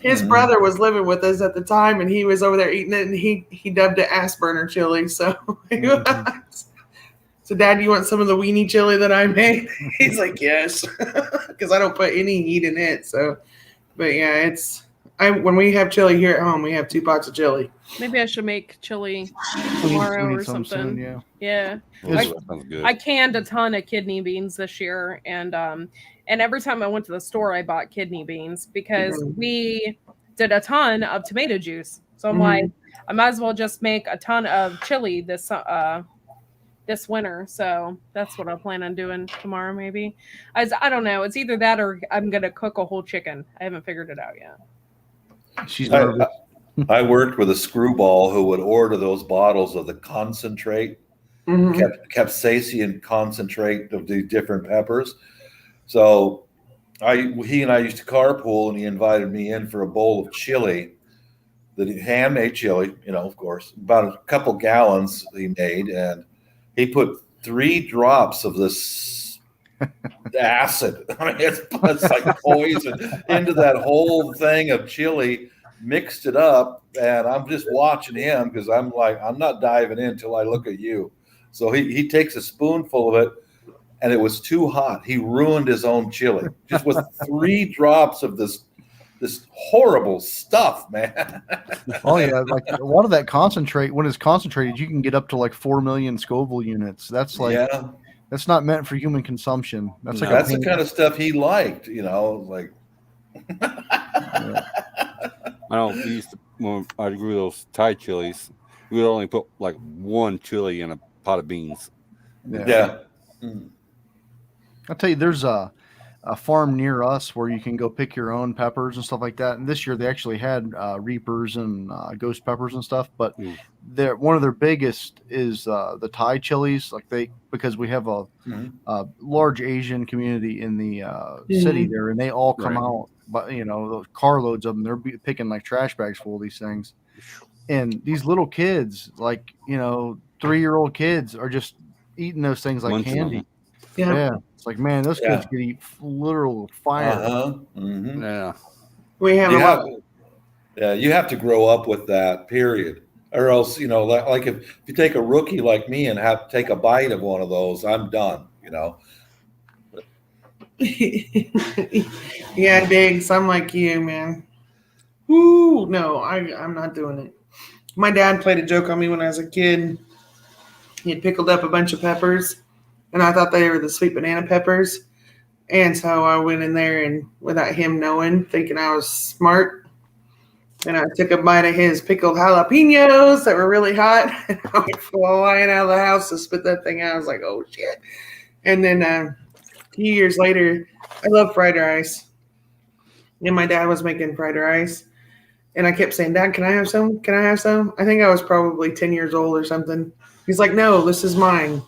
His brother was living with us at the time, and he was over there eating it, and he dubbed it ass burner chili. So, so Dad, you want some of the weenie chili that I made? He's like, yes, because I don't put any heat in it. So, but yeah, when we have chili here at home, we have 2 pots of chili. Maybe I should make chili tomorrow or something. Soon, yeah. That sounds good. I canned a ton of kidney beans this year, and every time I went to the store, I bought kidney beans because we did a ton of tomato juice. So I'm like, I might as well just make a ton of chili this winter. So that's what I plan on doing tomorrow. Maybe I don't know. It's either that or I'm gonna cook a whole chicken. I haven't figured it out yet. I worked with a screwball who would order those bottles of the concentrate, capsaicin concentrate of the different peppers. So he and I used to carpool, and he invited me in for a bowl of chili, handmade chili, of course, about a couple gallons he made, and he put 3 drops of this acid. I mean, it's like poison into that whole thing of chili, mixed it up, and I'm just watching him because I'm like, I'm not diving in until I look at you. So he takes a spoonful of it, and it was too hot. He ruined his own chili just with 3 drops of this horrible stuff, man. Oh yeah, like a lot of that concentrate, when it's concentrated, you can get up to like 4 million Scoville units. That's like that's not meant for human consumption. That's the kind of stuff he liked, like. I know we used to, when I grew those Thai chilies, we would only put like 1 chili in a pot of beans. Yeah. I'll tell you, there's a farm near us where you can go pick your own peppers and stuff like that. And this year they actually had reapers and ghost peppers and stuff. But one of their biggest is the Thai chilies, because we have a large Asian community in the city there, and they all come out. But those carloads of them, they're picking like trash bags full of these things. And these little kids, 3-year-old kids, are just eating those things like candy. Yeah. It's like, man, those kids could eat literal fire. Yeah. We have you have to grow up with that, period. Or else, like if you take a rookie like me and have to take a bite of one of those, I'm done, Yeah, Diggs, I'm like you, man. Woo, no, I'm not doing it. My dad played a joke on me when I was a kid. He had pickled up a bunch of peppers, and I thought they were the sweet banana peppers. And so I went in there, and without him knowing, thinking I was smart, and I took a bite of his pickled jalapenos that were really hot. And I went flying out of the house to spit that thing out. I was like, oh, shit. And then a few years later, I love fried rice. And my dad was making fried rice. And I kept saying, Dad, can I have some? Can I have some? I think I was probably 10 years old or something. He's like, no, this is mine. I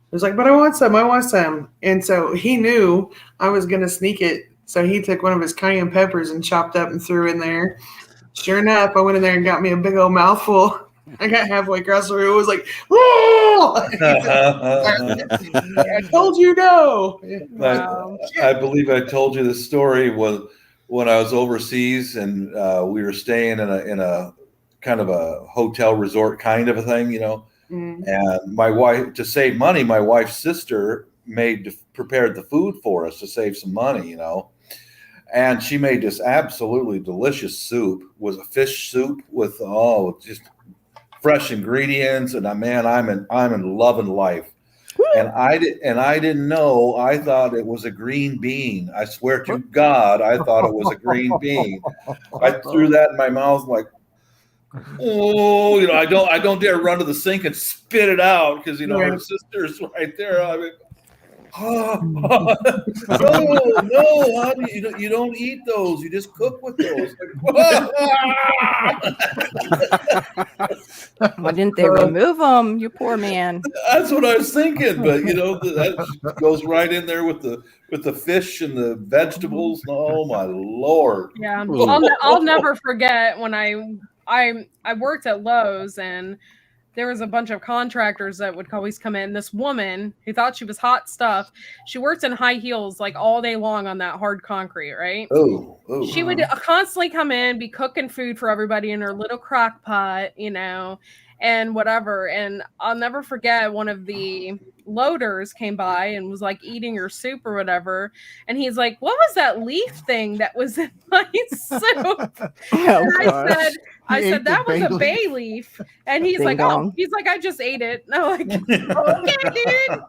was like, but I want some. I want some. And so he knew I was going to sneak it. So he took one of his cayenne peppers and chopped up and threw in there. Sure enough, I went in there and got me a big old mouthful. I got halfway across the room. It was like, whoa! I told you no. I believe I told you the story was when I was overseas and we were staying in a kind of a hotel resort kind of a thing, you know. Mm. And my wife, to save money, my wife's sister prepared the food for us to save some money, you know. And she made this absolutely delicious soup. It was a fish soup with just fresh ingredients. And man, I'm in love and life. And I didn't know. I thought it was a green bean. I swear to God, I thought it was a green bean. I threw that in my mouth like, oh, you know, I don't dare run to the sink and spit it out because you know her sister's right there. I mean, no, honey, you don't eat those. You just cook with those. Why didn't they remove them? You poor man. That's what I was thinking, but you know that goes right in there with the fish and the vegetables. Oh my Lord! Yeah, I'll never forget when I worked at Lowe's and there was a bunch of contractors that would always come in. This woman who thought she was hot stuff, she worked in high heels like all day long on that hard concrete, right? Oh. She would constantly come in, be cooking food for everybody in her little crock pot, you know, and whatever. And I'll never forget one of the loaders came by and was like eating her soup or whatever. And he's like, what was that leaf thing that was in my soup? And I said that was a bay leaf. And he's like, I just ate it. And I'm like,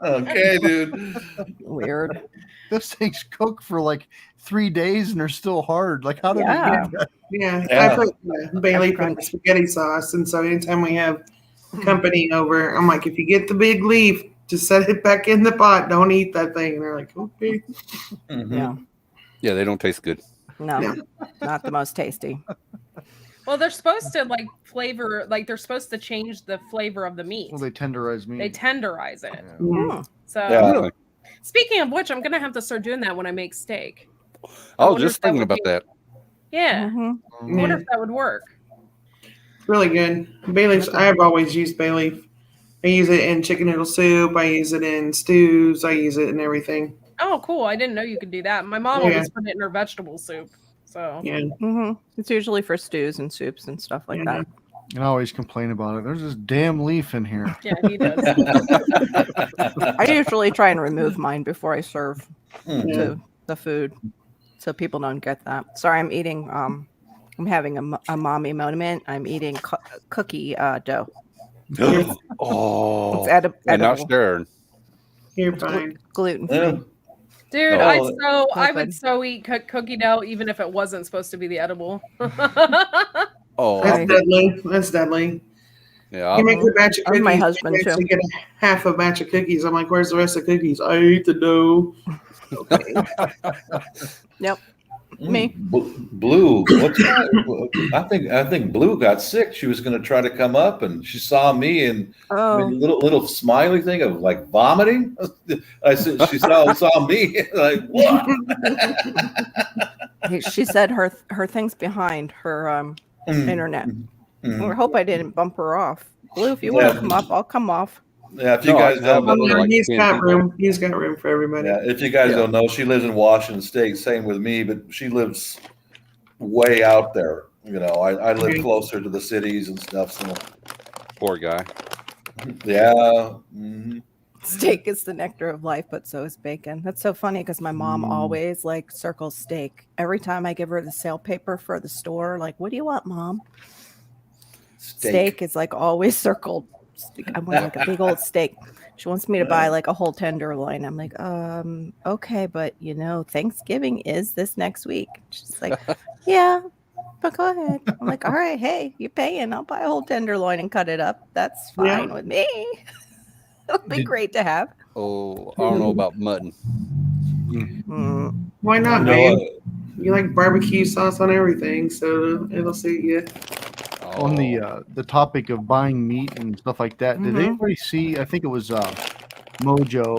okay, dude. Weird. Those things cook for like 3 days and they're still hard. Like, how did they get that? Yeah, I put bay leaf in spaghetti sauce. And so anytime we have company over, I'm like, if you get the big leaf, just set it back in the pot. Don't eat that thing. And they're like, okay. Yeah. Yeah, they don't taste good. No, not the most tasty. Well, they're supposed to like flavor, like they're supposed to change the flavor of the meat. Well, they tenderize meat. They tenderize it. Yeah. So, speaking of which, I'm gonna have to start doing that when I make steak. I was just thinking about that. Yeah, I wonder if that would work. It's really good. Bay leaf. I've always used bay leaf. I use it in chicken noodle soup. I use it in stews. I use it in everything. Oh, cool! I didn't know you could do that. My mom always put it in her vegetable soup. So It's usually for stews and soups and stuff like that. And I always complain about it. There's this damn leaf in here. Yeah, he does. I usually try and remove mine before I serve to the food, so people don't get that. Sorry, I'm eating. I'm having a mommy moment. I'm eating cookie dough. Oh, it's edible. Not sharon. You're fine. Gluten free. Yeah. Dude, I would so eat cookie dough even if it wasn't supposed to be the edible. That's deadly. That's deadly. Yeah, you make a batch of cookies. My husband too. Get half a batch of cookies. I'm like, where's the rest of the cookies? I ate the dough. Okay. Yep. Me. Blue. What's that? I think Blue got sick. She was going to try to come up, and she saw me and little smiley thing of like vomiting. I said she saw me like what? She said her thing's behind her internet. I hope I didn't bump her off. Blue, if you want to come up, I'll come off. Yeah, if you guys don't know, he's got room. He's got room for everybody. Yeah, if you guys don't know, she lives in Washington State. Same with me, but she lives way out there. You know, I live closer to the cities and stuff. So, poor guy. Yeah. Steak is the nectar of life, but so is bacon. That's so funny because my mom always like circles steak. Every time I give her the sale paper for the store, like, what do you want, Mom? Steak is like always circled. I want like a big old steak. She wants me to buy like a whole tenderloin. I'm like, okay, but you know, Thanksgiving is this next week. She's like, yeah, but go ahead. I'm like, all right, hey, you're paying. I'll buy a whole tenderloin and cut it up. That's fine with me. It'll be great to have. Oh, I don't know about mutton. Why not, babe? You like barbecue sauce on everything, so it'll suit you. On the topic of buying meat and stuff like that, did anybody see? I think it was Mojo,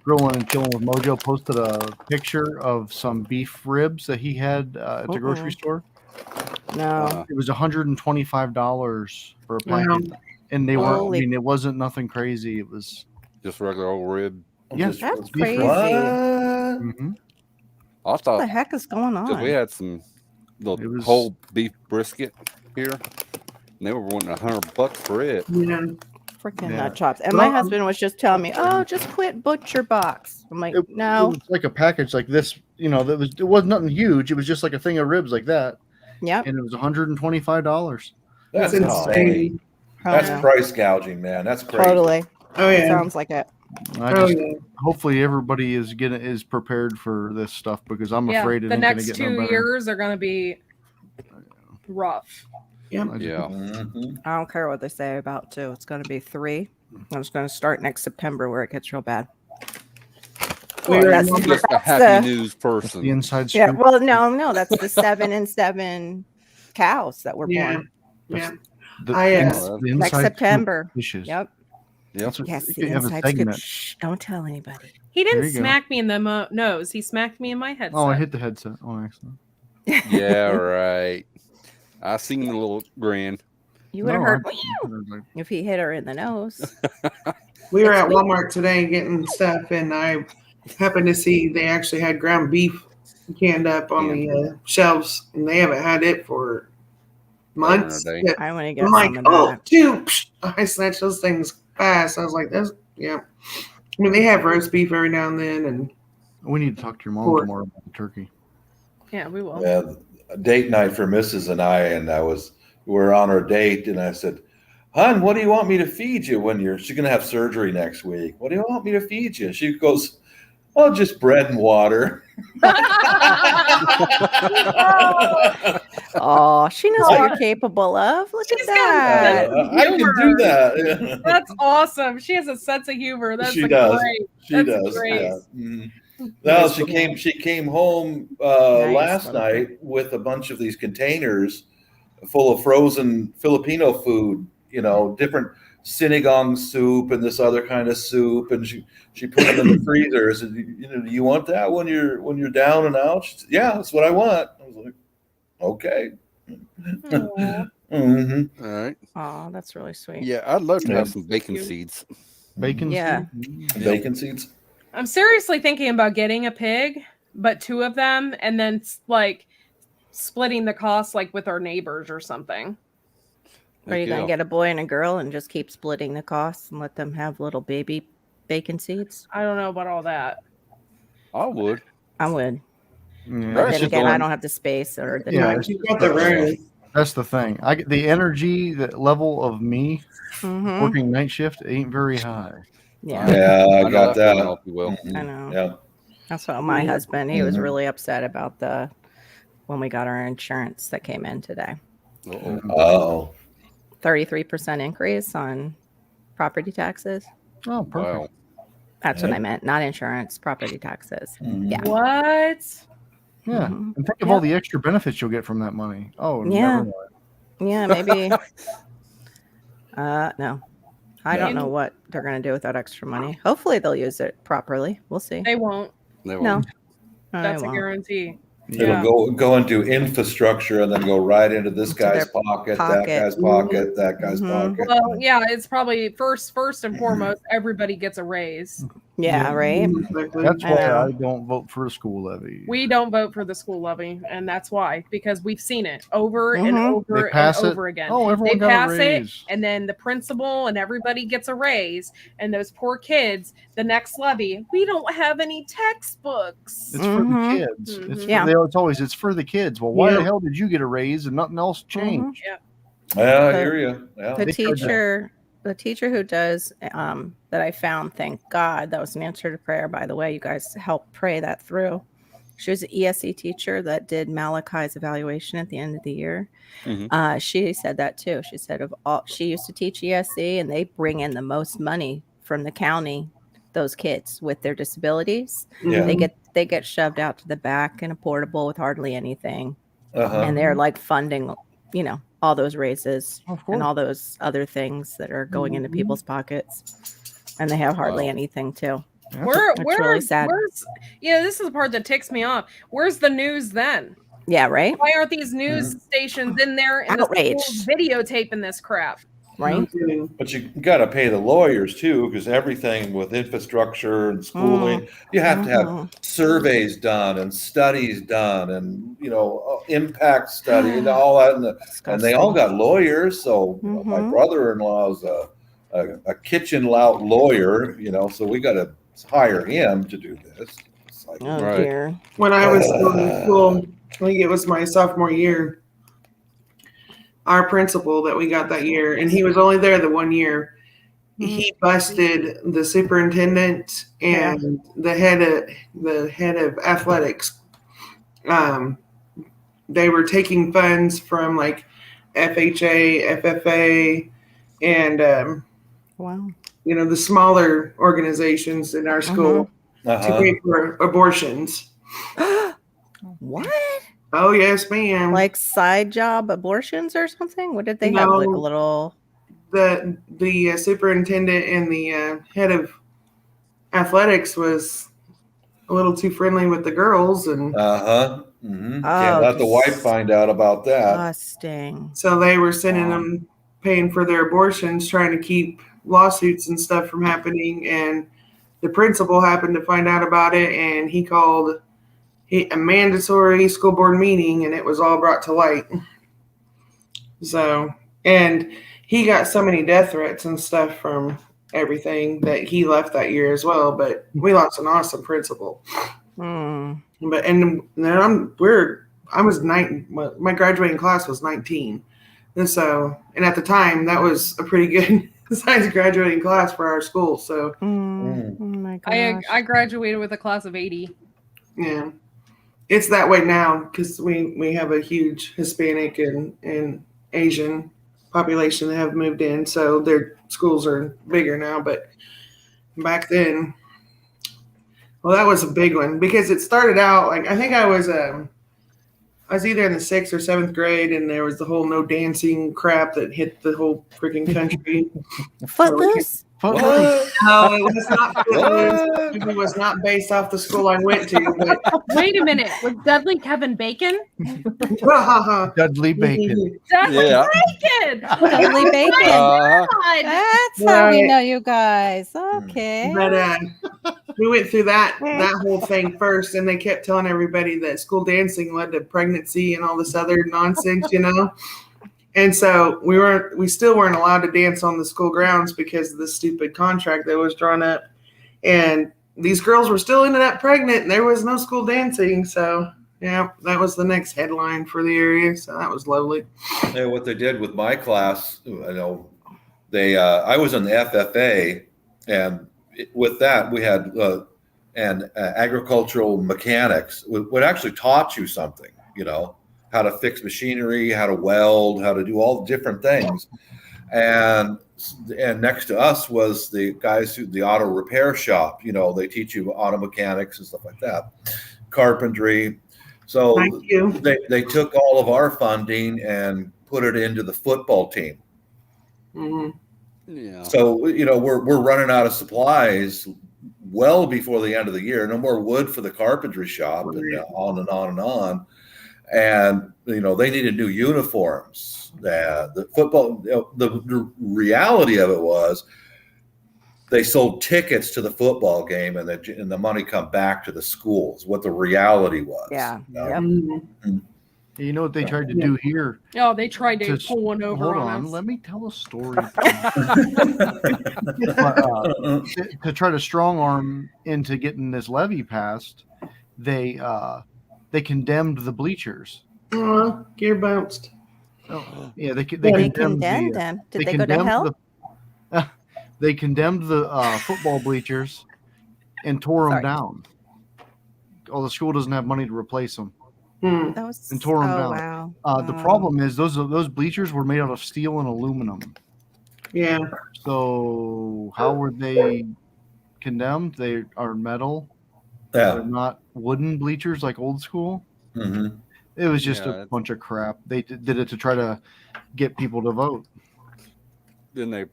Grilling and Killing with Mojo posted a picture of some beef ribs that he had at the grocery store. No, it was $125 for a package, and they were. I mean, it wasn't nothing crazy. It was just regular old rib. Yes, that's crazy. I thought, what the heck is going on? We had some whole beef brisket here. They were wanting $100 for it. Yeah. Freaking Yeah. nut chops. And Well, my husband was just telling me, "Oh, just quit butcher box." I'm like, It "No." was like a package like this, it was nothing huge. It was just like a thing of ribs like that, Yep. and it was $125. That's It's insane. insane. That's Oh, no. price gouging, man. That's crazy. Totally. Oh It yeah. sounds like it. Hopefully everybody is prepared for this stuff because I'm Yeah, afraid it the ain't gonna next get 2 no better. years are going to be rough. Yeah. Yeah. Mhm. I don't care what they say about 2. It's going to be 3. I'm just going to start next September where it gets real bad. We Well, were that's in Walmart. just a that's happy the- news The person. inside Yeah. scoop. Well, no, that's the 7 and 7 cows that were Yeah. born Yeah. The, I, the next inside scoop September. dishes. Yep. Yep. Yes, You the could have a inside scoop. segment. Shh, don't tell anybody. He There didn't you go. smack me in the nose. He smacked me in my headset. Oh, I hit the headset. Oh, excellent. Yeah, right. I seen the little grin. You would have No, heard I- if he hit her in the nose. we were It's at weak. Walmart today getting stuff, and I happened to see they actually had ground beef canned up on the shelves, and they haven't had it for months. day. But I want to get I'm like, some of oh, that. dude, I snatched those things fast. I was like, that's yeah. I mean, they have roast beef every now and then, and We need to talk to your mom Pork. tomorrow about the turkey. Yeah, we will. Yeah, date night for Mrs. and I, and we're on our date, and I said, "Hon, what do you want me to feed you when she's gonna have surgery next week? What do you want me to feed you?" She goes, "Oh, just bread and water." Oh, she knows what you're capable of. Look She's at got that. I can do that. That's awesome. She has a sense of humor. That's She does. great. She That's does. great. Yeah. Mhm. No, she came home last little night with a bunch of these containers full of frozen Filipino food, different sinigang soup and this other kind of soup, and she put them in the freezers. And do you want that when you're down and out? She said, yeah, that's what I want. I was like, okay. Aw. hmm All right. Oh, that's really sweet. Yeah, I'd love to have Yeah. some bacon Cute. seeds. Bacon. Yeah. soup? Bacon seeds. I'm seriously thinking about getting a pig, but 2 of them, and then like splitting the cost like with our neighbors or something. Are you Heck going yeah. to get a boy and a girl and just keep splitting the costs and let them have little baby bacon seeds? I don't know about all that. I would. I would. Yeah, But That's then just again, I going- don't have the space or the Yeah, time. she's got the room. that's the thing. I get the energy, the level of me Mhm. working night shift ain't very high. Yeah, Yeah, I know got feeling that. all too well. I know. Yeah. That's what my husband, he was Mhm. really upset about when we got our insurance that came in today. Uh-oh. Oh. 33% increase on property taxes. Oh, perfect. Wow. That's what I meant, not insurance, property taxes. Mhm. Yeah. What? Yeah. Mhm. And think of all the extra benefits you'll get from that money. Oh, Yeah. never mind. Yeah, maybe. No. I don't No. know what they're going to do with that extra money. Hopefully they'll use it properly. We'll see. They won't. They No. won't. No, That's they a won't. guarantee. Yeah. It'll go into infrastructure and then go right into this Into guy's their pocket, that pocket. guy's pocket, that guy's Mhm. pocket. Well, yeah, it's probably first and foremost, everybody gets a raise. Yeah, right? That's I why know. I don't vote for a school levy. We don't vote for the school levy, and that's why, because we've seen it over and Mhm. over They pass and it. over again. Oh, They everyone got a pass it, raise. and then the principal and everybody gets a raise, and those poor kids, the next levy, we don't have any textbooks. It's for the Mhm. kids. It's, Mhm. Yeah. it's always it's for the kids. Well, why Yeah. the hell did you get a raise and nothing else changed? Yeah, I The- hear you. Yeah. The They charge teacher who does that I found, thank God, that was an answer to prayer, by the way. You guys helped pray that through. She was an ESE teacher that did Malachi's evaluation at the end of the year. Mhm. She said that too. She said she used to teach ESE, and they bring in the most money from the county. Those kids with their disabilities, Yeah. they get shoved out to the back in a portable with hardly anything, Uh-huh. and they're like funding, all those raises Of course. and all those other things that are going into people's pockets, and they have hardly Wow. anything too. Where, It's really sad. this is the part that ticks me off. Where's the news then? Yeah, right. Why aren't these news stations in there and the Outrage. schools videotaping this crap? right? No kidding. But you got to pay the lawyers too, because everything with infrastructure and schooling, you have to have surveys done and studies done, and impact study and all that, and they all got lawyers. So my brother-in-law is a kitchen lout lawyer, so we got to hire him to do this. It's like, Oh dear. When I was still in school, I think it was my sophomore year, our principal that we got that year, and he was only there the 1 year, he busted the superintendent and the head of athletics. They were taking funds from like FHA, FFA, and the smaller organizations in our school to pay for abortions. What? Oh yes, ma'am. Like side job abortions or something? What did they have? Like a little. The superintendent and the head of athletics was a little too friendly with the girls, and can't let the wife find out about that. Disgusting. So they were sending them, paying for their abortions, trying to keep lawsuits and stuff from happening. And the principal happened to find out about it, and he called a mandatory school board meeting, and it was all brought to light. So, and he got so many death threats and stuff from everything that he left that year as well. But we lost an awesome principal. But and I was 9. My graduating class was 19, and so at the time that was a pretty good size graduating class for our school. So, oh my gosh. I graduated with a class of 80. Yeah. It's that way now because we have a huge Hispanic and Asian population that have moved in, so their schools are bigger now. But back then, well, that was a big one because it started out like I think I was either in the 6th or 7th grade, and there was the whole no dancing crap that hit the whole freaking country. Footloose? Footloose? No, it was not Footloose. It was not based off the school I went to. But Wait a minute. Was Dudley Kevin Bacon? Dudley Bacon. Dudley Yeah. Bacon. Dudley Bacon. God. That's how we know you guys. Okay. But we went through that whole thing first, and they kept telling everybody that school dancing led to pregnancy and all this other nonsense, And so we still weren't allowed to dance on the school grounds because of the stupid contract that was drawn up. And these girls were still ended up pregnant, and there was no school dancing. So yeah, that was the next headline for the area. So that was lovely. Yeah, what they did with my class, I was in the FFA, and with that we had agricultural mechanics, what actually taught you something, how to fix machinery, how to weld, how to do all the different things. And next to us was the guys the auto repair shop, they teach you auto mechanics and stuff like that, carpentry. So they took all of our funding and put it into the football team. Yeah. So, we're running out of supplies well before the end of the year. No more wood for the carpentry shop, and on and on and on. And they needed new uniforms. The football, the reality of it was they sold tickets to the football game, and the money come back to the schools. What the reality was. Yeah. You know what they tried to do here? Oh, they tried to pull one over Hold on on, us. let me tell a story. To try to strong arm into getting this levy passed, they condemned the bleachers. Gear bounced. Oh, yeah, they They condemned condemned them. Did they go to hell? They condemned the football bleachers and tore them down. Oh, the school doesn't have money to replace them. And tore them down. Wow. The problem is those bleachers were made out of steel and aluminum. Yeah. So how were they condemned? They are metal. Yeah. They're not wooden bleachers like old school. Mm-hmm. It was just a bunch of crap. They did it to try to get people to vote. Then they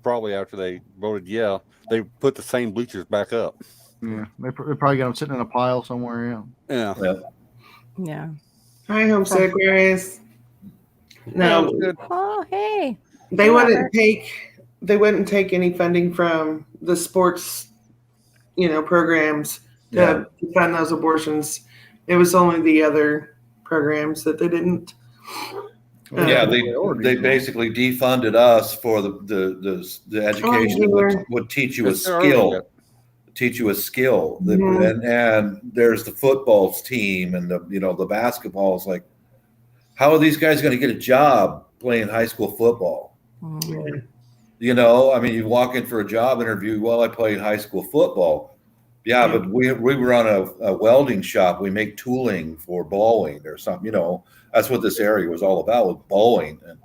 probably, after they voted they put the same bleachers back up. Yeah, they probably got them sitting in a pile somewhere. Yeah. Hi, homesick Aquarius. No. Oh, hey. They wouldn't take any funding from the sports, programs to fund those abortions. It was only the other programs that they didn't. Yeah, they basically defunded us for the education that would teach you a skill. And there's the football team and the basketball is like, how are these guys going to get a job playing high school football? I mean, you walk in for a job interview. Well, I played high school football. Yeah, but we run a welding shop. We make tooling for Boeing or something. That's what this area was all about, with Boeing. And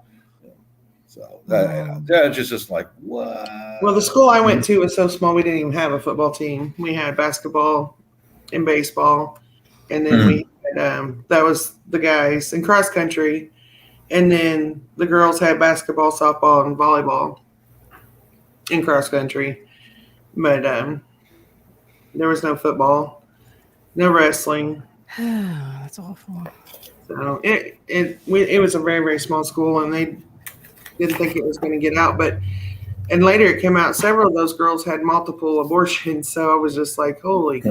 so that's just like, what? Well, the school I went to was so small we didn't even have a football team. We had basketball and baseball, and then we had, that was the guys, and cross country, and then the girls had basketball, softball, and volleyball in cross country, but there was no football, no wrestling. That's awful. So it was a very, very small school, and they didn't think it was going to get out. And later it came out several of those girls had multiple abortions. So I was just like, holy.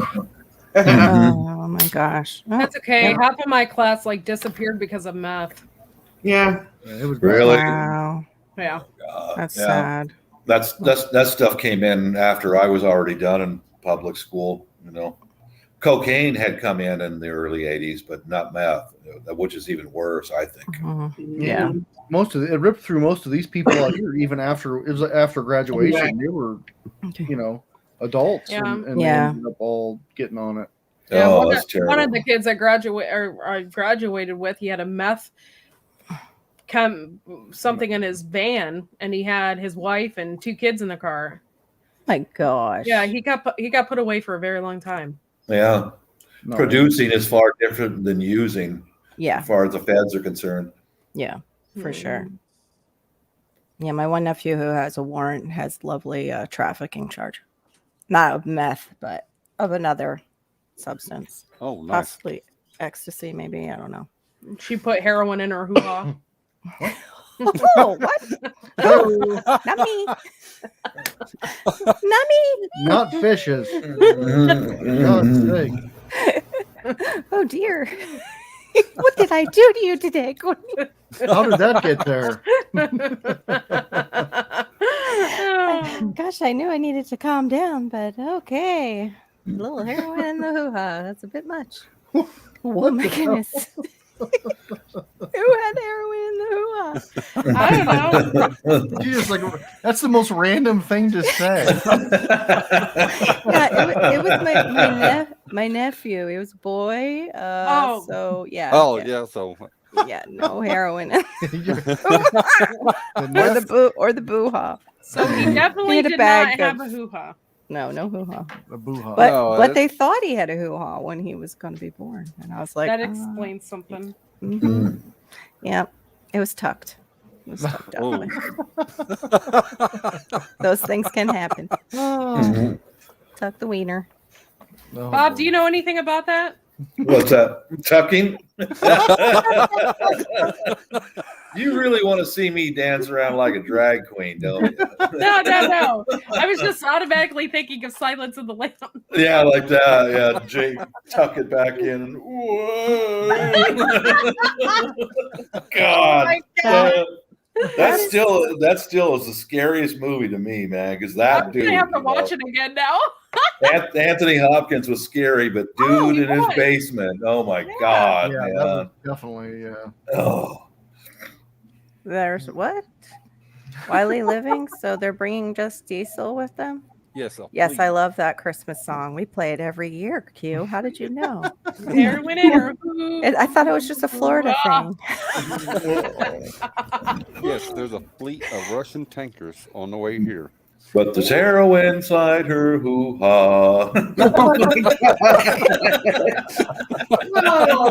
Oh my gosh. That's okay. Half of my class disappeared because of meth. Yeah. It was Really? Wow. Yeah. That's sad. That stuff came in after I was already done in public school. Cocaine had come in the early 80s, but not meth, which is even worse, I think. Yeah. It ripped through most of these people out here, even after graduation. They were, adults, and they ended up all getting on it. Yeah, that's terrible. One of the kids I graduated with, he had a meth something in his van, and he had his wife and 2 kids in the car. My gosh. Yeah, he got put away for a very long time. Yeah. No. Producing is far different than using. Yeah. As far as the feds are concerned. Yeah, for sure. Yeah, my one nephew who has a warrant has lovely trafficking charge. Not of meth, but of another substance. Oh, nice. Possibly ecstasy, maybe. I don't know. She put heroin in her hoo-ha. Oh, what? Oh, not me. Not me. Not fishes. God's sake. Oh dear. What did I do to you today? How did that get there? Gosh, I knew I needed to calm down, but okay. A little heroin in the hoo-ha. That's a bit much. What oh my goodness. Who had heroin in the hoo-ha? I don't know. She's just that's the most random thing to say. Yeah, it was my nephew. He was a boy. So yeah. Oh yeah. So yeah, no heroin. or the boo-ha. So he definitely did not have a hoo-ha. No hoo-ha. A boo-ha. But they thought he had a hoo-ha when he was going to be born, and I was like, that explains something. Mm-hmm. Yeah, it was tucked. It was tucked up. Those things can happen. Tuck the wiener. Bob, do you know anything about that? What's that? Tucking? You really want to see me dance around like a drag queen, don't you? No. I was just automatically thinking of Silence of the Lambs. Yeah, like that. Yeah, Jake, tuck it back in. God. Oh my God. That still is the scariest movie to me, man. Because that dude. I have to watch it again now. Anthony Hopkins was scary, but dude in his basement. Oh my God. Yeah, man. that was definitely. Oh. There's what? Wiley Living. So they're bringing Just Diesel with them. yes. Yes, I love that Christmas song. We play it every year. Q, how did you know? Heroin in her I thought it was just a Florida thing. Yes, there's a fleet of Russian tankers on the way here. But there's heroin inside her hoo-ha.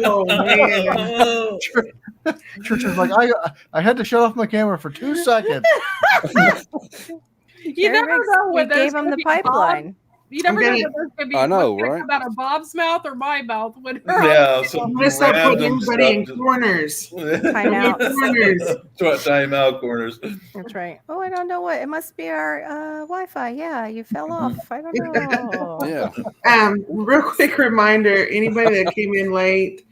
Oh, man. Church was like, I had to shut off my camera for 2 seconds. You never know We when gave him the pipeline. You never know gonna- what there's gonna be. I know, what's gonna right? come out of Bob's mouth or my mouth. Yeah, I'm some gonna start putting random everybody in stuff. corners. Timeouts. Corners. Timeout corners. That's right. Oh, I don't know what. It must be our Wi-Fi. Yeah, you fell off. I don't know. Yeah. Real quick reminder: anybody that came in late,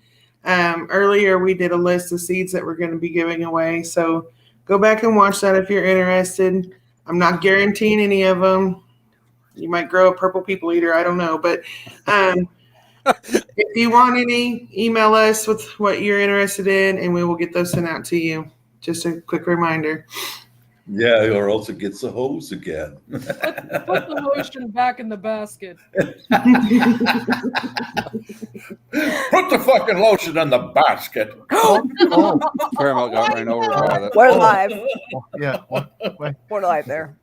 earlier we did a list of seeds that we're going to be giving away. So go back and watch that if you're interested. I'm not guaranteeing any of them. You might grow a purple people eater. I don't know, but if you want any, email us with what you're interested in, and we will get those sent out to you. Just a quick reminder. Yeah, or else it gets the hose again. Put the lotion back in the basket. Put the fucking lotion in the basket. Paramount got ran over by that. We're live. Yeah. We're live there.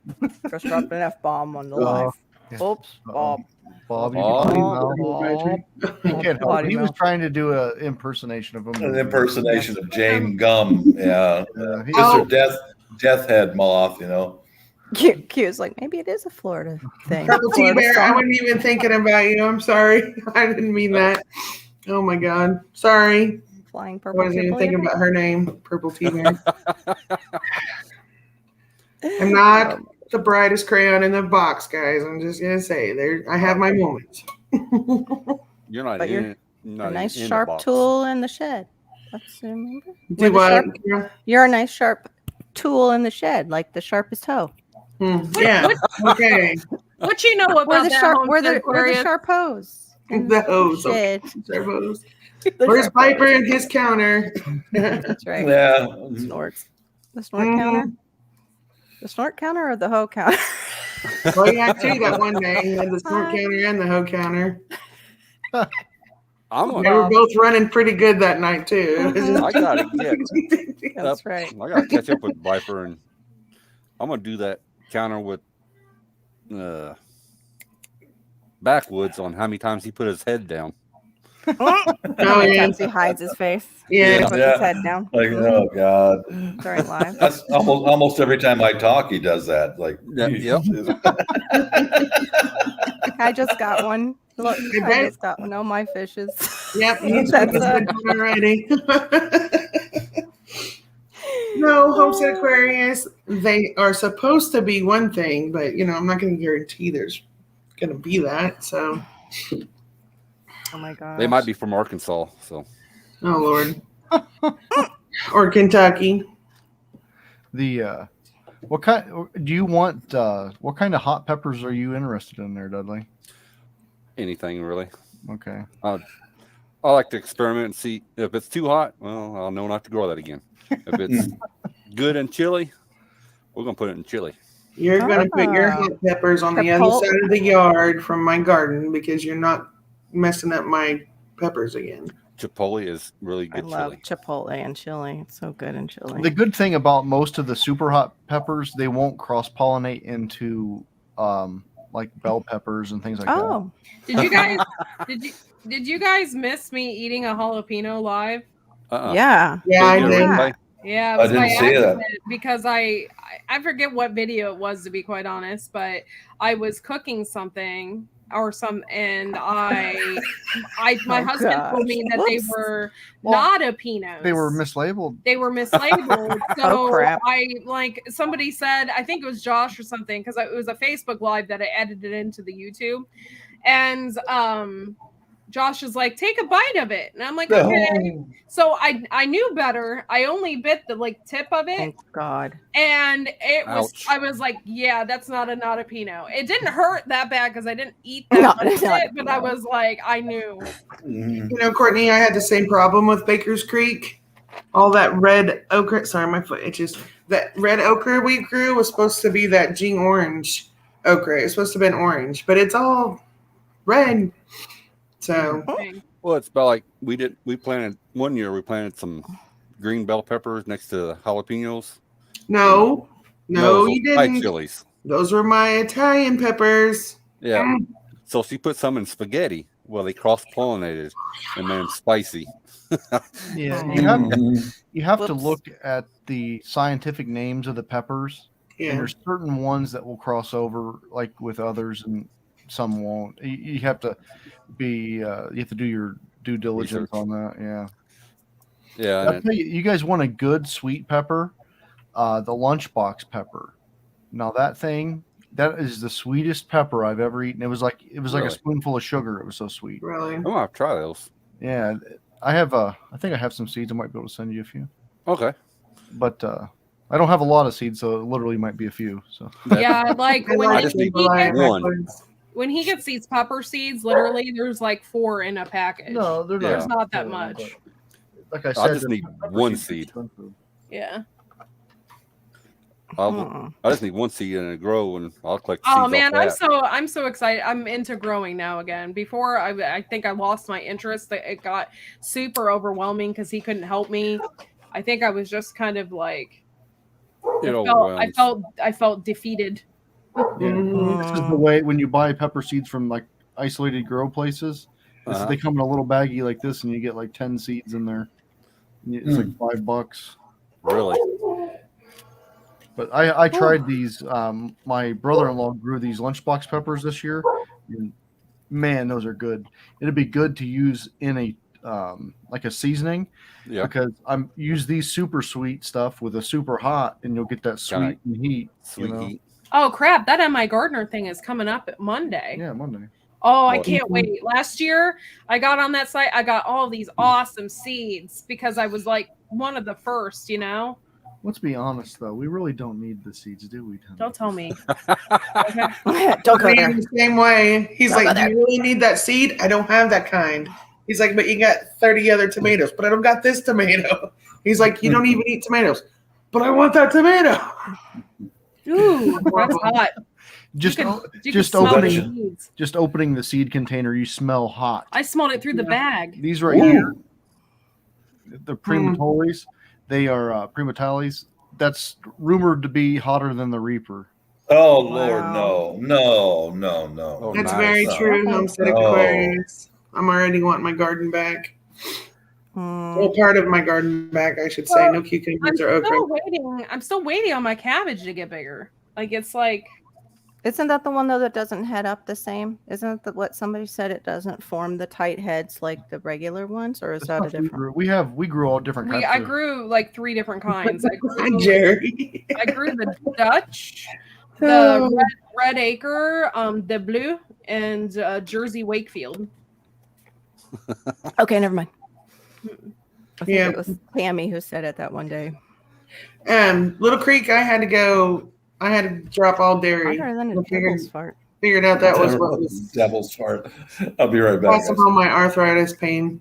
Just dropped an F-bomb on the live. Yeah. Oops, Bob. Bob, you Oh. potty mouth. Bob. You can't help it. Potty He was mouth. trying to do an impersonation of him. An impersonation of Jane Gum. Yeah. Yeah, he- Just her death head moth, you know. Q's like, maybe it is a Florida thing. Purple tea Florida bear, I song. wasn't even thinking about you. I'm sorry. I didn't mean that. Oh my God. Sorry. Flying I purple. wasn't even people thinking eater. about her name. Purple tea bear. I'm not the brightest crayon in the box, guys. I'm just gonna say there. I have my moments. You're not But in you're it. Not A nice in the sharp box. tool in the shed. Let's remember. Do With what? the You're a nice sharp tool in the shed, like the sharpest hoe. Yeah. Okay. What you know about We're the that sharp. homestead We're the Aquarius? sharp hose. in The hose. shed. Sharp hose. The Where's sharp Piper hose. and his counter? That's right. Yeah. Snorts. The snort Mhm. counter. The snort counter or the hoe counter? Well, you had two that one day. You had the snort counter and the hoe counter. I'm They gonna, were both running pretty good that night too. It was I gotta get. That's right. I gotta catch up with Viper, and I'm gonna do that counter with backwoods on how many times he put his head down. Oh, How many yeah. times he hides his face? Yeah. Puts Yeah. his head down Like, oh God. during live. That's almost every time I talk, he does that. Like, Yep. I just got one. Look, I I bet. just got one. Oh, my fishes. Yep, he's That's put his head down already. No, Homestead Aquarius, they are supposed to be one thing, but I'm not going to guarantee there's going to be that. So, Oh my god. They might be from Arkansas, so oh Lord, or Kentucky. The what kind do you want? What kind of hot peppers are you interested in there, Dudley? anything really. Okay. I like to experiment and see if it's too hot. Well, I'll know not to grow that again. If it's good and chili, we're gonna put it in chili. You're going to put your hot peppers on the other side of the yard from my garden because you're not messing up my peppers again. Chipotle is really I good love chili. chipotle and chili. It's so good in chili. The good thing about most of the super hot peppers, they won't cross pollinate into like bell peppers and things like that. Oh, Did you guys did you guys miss me eating a jalapeno live? yeah. Yeah, I Did you did. really? Yeah, it I was by didn't see that. accident because I forget what video it was, to be quite honest, but I was cooking something and my Oh, husband told me that they Whoops. were Well, not a Pinots. They were mislabeled. They were mislabeled. So Oh, crap. somebody said, I think it was Josh or something, because it was a Facebook Live that I edited into the YouTube. And Josh is like, take a bite of it. And I'm like, okay. So I knew better. I only bit the tip of it. Thank God. And Ouch. I was like, yeah, that's not a Pinot. It didn't hurt that bad because I didn't eat that much of it, but I was like, I knew. Courtney, I had the same problem with Baker's Creek. All that red okra, sorry, my foot itches. That red okra we grew was supposed to be that Jing orange okra. It's supposed to have been orange, but it's all red. So, Well, it's about like we planted one year. We planted some green bell peppers next to the jalapenos. no, those you are white didn't. chilies. Those were my Italian peppers. Yeah. So she put some in spaghetti. Well, they cross pollinated and made them spicy. Yeah, Oh. you have to Whoops. look at the scientific names of the peppers. And Yeah. there's certain ones that will cross over like with others, and some won't. You have to be you have to do your due diligence on that. Yeah. Yeah. I'll tell you, you guys want a good sweet pepper? The lunchbox pepper. Now that is the sweetest pepper I've ever eaten. It was like Really? a spoonful of sugar. It was so sweet. Really? I'm gonna have to try those. Yeah, I think I have some seeds. I might be able to send you a few. Okay. But I don't have a lot of seeds, so it literally might be a few. So Yeah, like I when, like just he need gets, one. when he gets these pepper seeds, literally there's like 4 in a package. no, they're not. There's not that Yeah, much. but like I said, I just need one seed. Yeah. I just need one seed and it grow, and I'll collect seeds. Oh man, off that. I'm so excited. I'm into growing now again. Before I think I lost my interest. It got super overwhelming because he couldn't help me. I think I was just kind of like I felt defeated. This is the way when you buy pepper seeds from like isolated grow places. They come in a little baggie like this, and you get like 10 seeds in there. It's like $5. Really? But I tried these. My brother-in-law grew these lunchbox peppers this year. And man, those are good. It'd be good to use in a like a seasoning. Yeah. Because I'm use these super sweet stuff with a super hot, and you'll get that sweet and heat. Sweet heat. Oh crap! That MI Gardener thing is coming up Monday. Yeah, Monday. Oh, I can't wait. Last year, I got on that site. I got all these awesome seeds because I was like one of the first, you know? Let's be honest, though. We really don't need the seeds, do we? Don't tell me. Don't go Me there. the same way. He's Don't like, go do you really need that seed? I don't have that kind. He's like, but you got 30 other tomatoes, but I don't got this tomato. He's like, you don't even eat tomatoes, but I want that tomato. Ooh, that's hot. Just You can smell the seeds. just opening the seed container, you smell hot. I smelled it through the bag. These right here, the primatoles, they are primatales. That's rumored to be hotter than the Reaper. Oh Lord, no. Oh, That's nice. very true. Homestead Aquarius. I'm already wanting my garden back. Well, part of my garden back, I should say. No cucumbers or okra. I'm still waiting on my cabbage to get bigger. Like it's like. Isn't that the one though that doesn't head up the same? Isn't that what somebody said? It doesn't form the tight heads like the regular ones, or is that a different? We grew all different kinds. I grew like 3 different kinds. I grew, Jerry. I grew the Dutch, the red acre, the blue, and Jersey Wakefield. Okay, never mind. I think it was Yeah. Pammy who said it that one day. Little Creek, I had to drop all dairy. Hotter than a devil's fart. Figured out that was what was devil's fart. I'll be right back. causing all my arthritis pain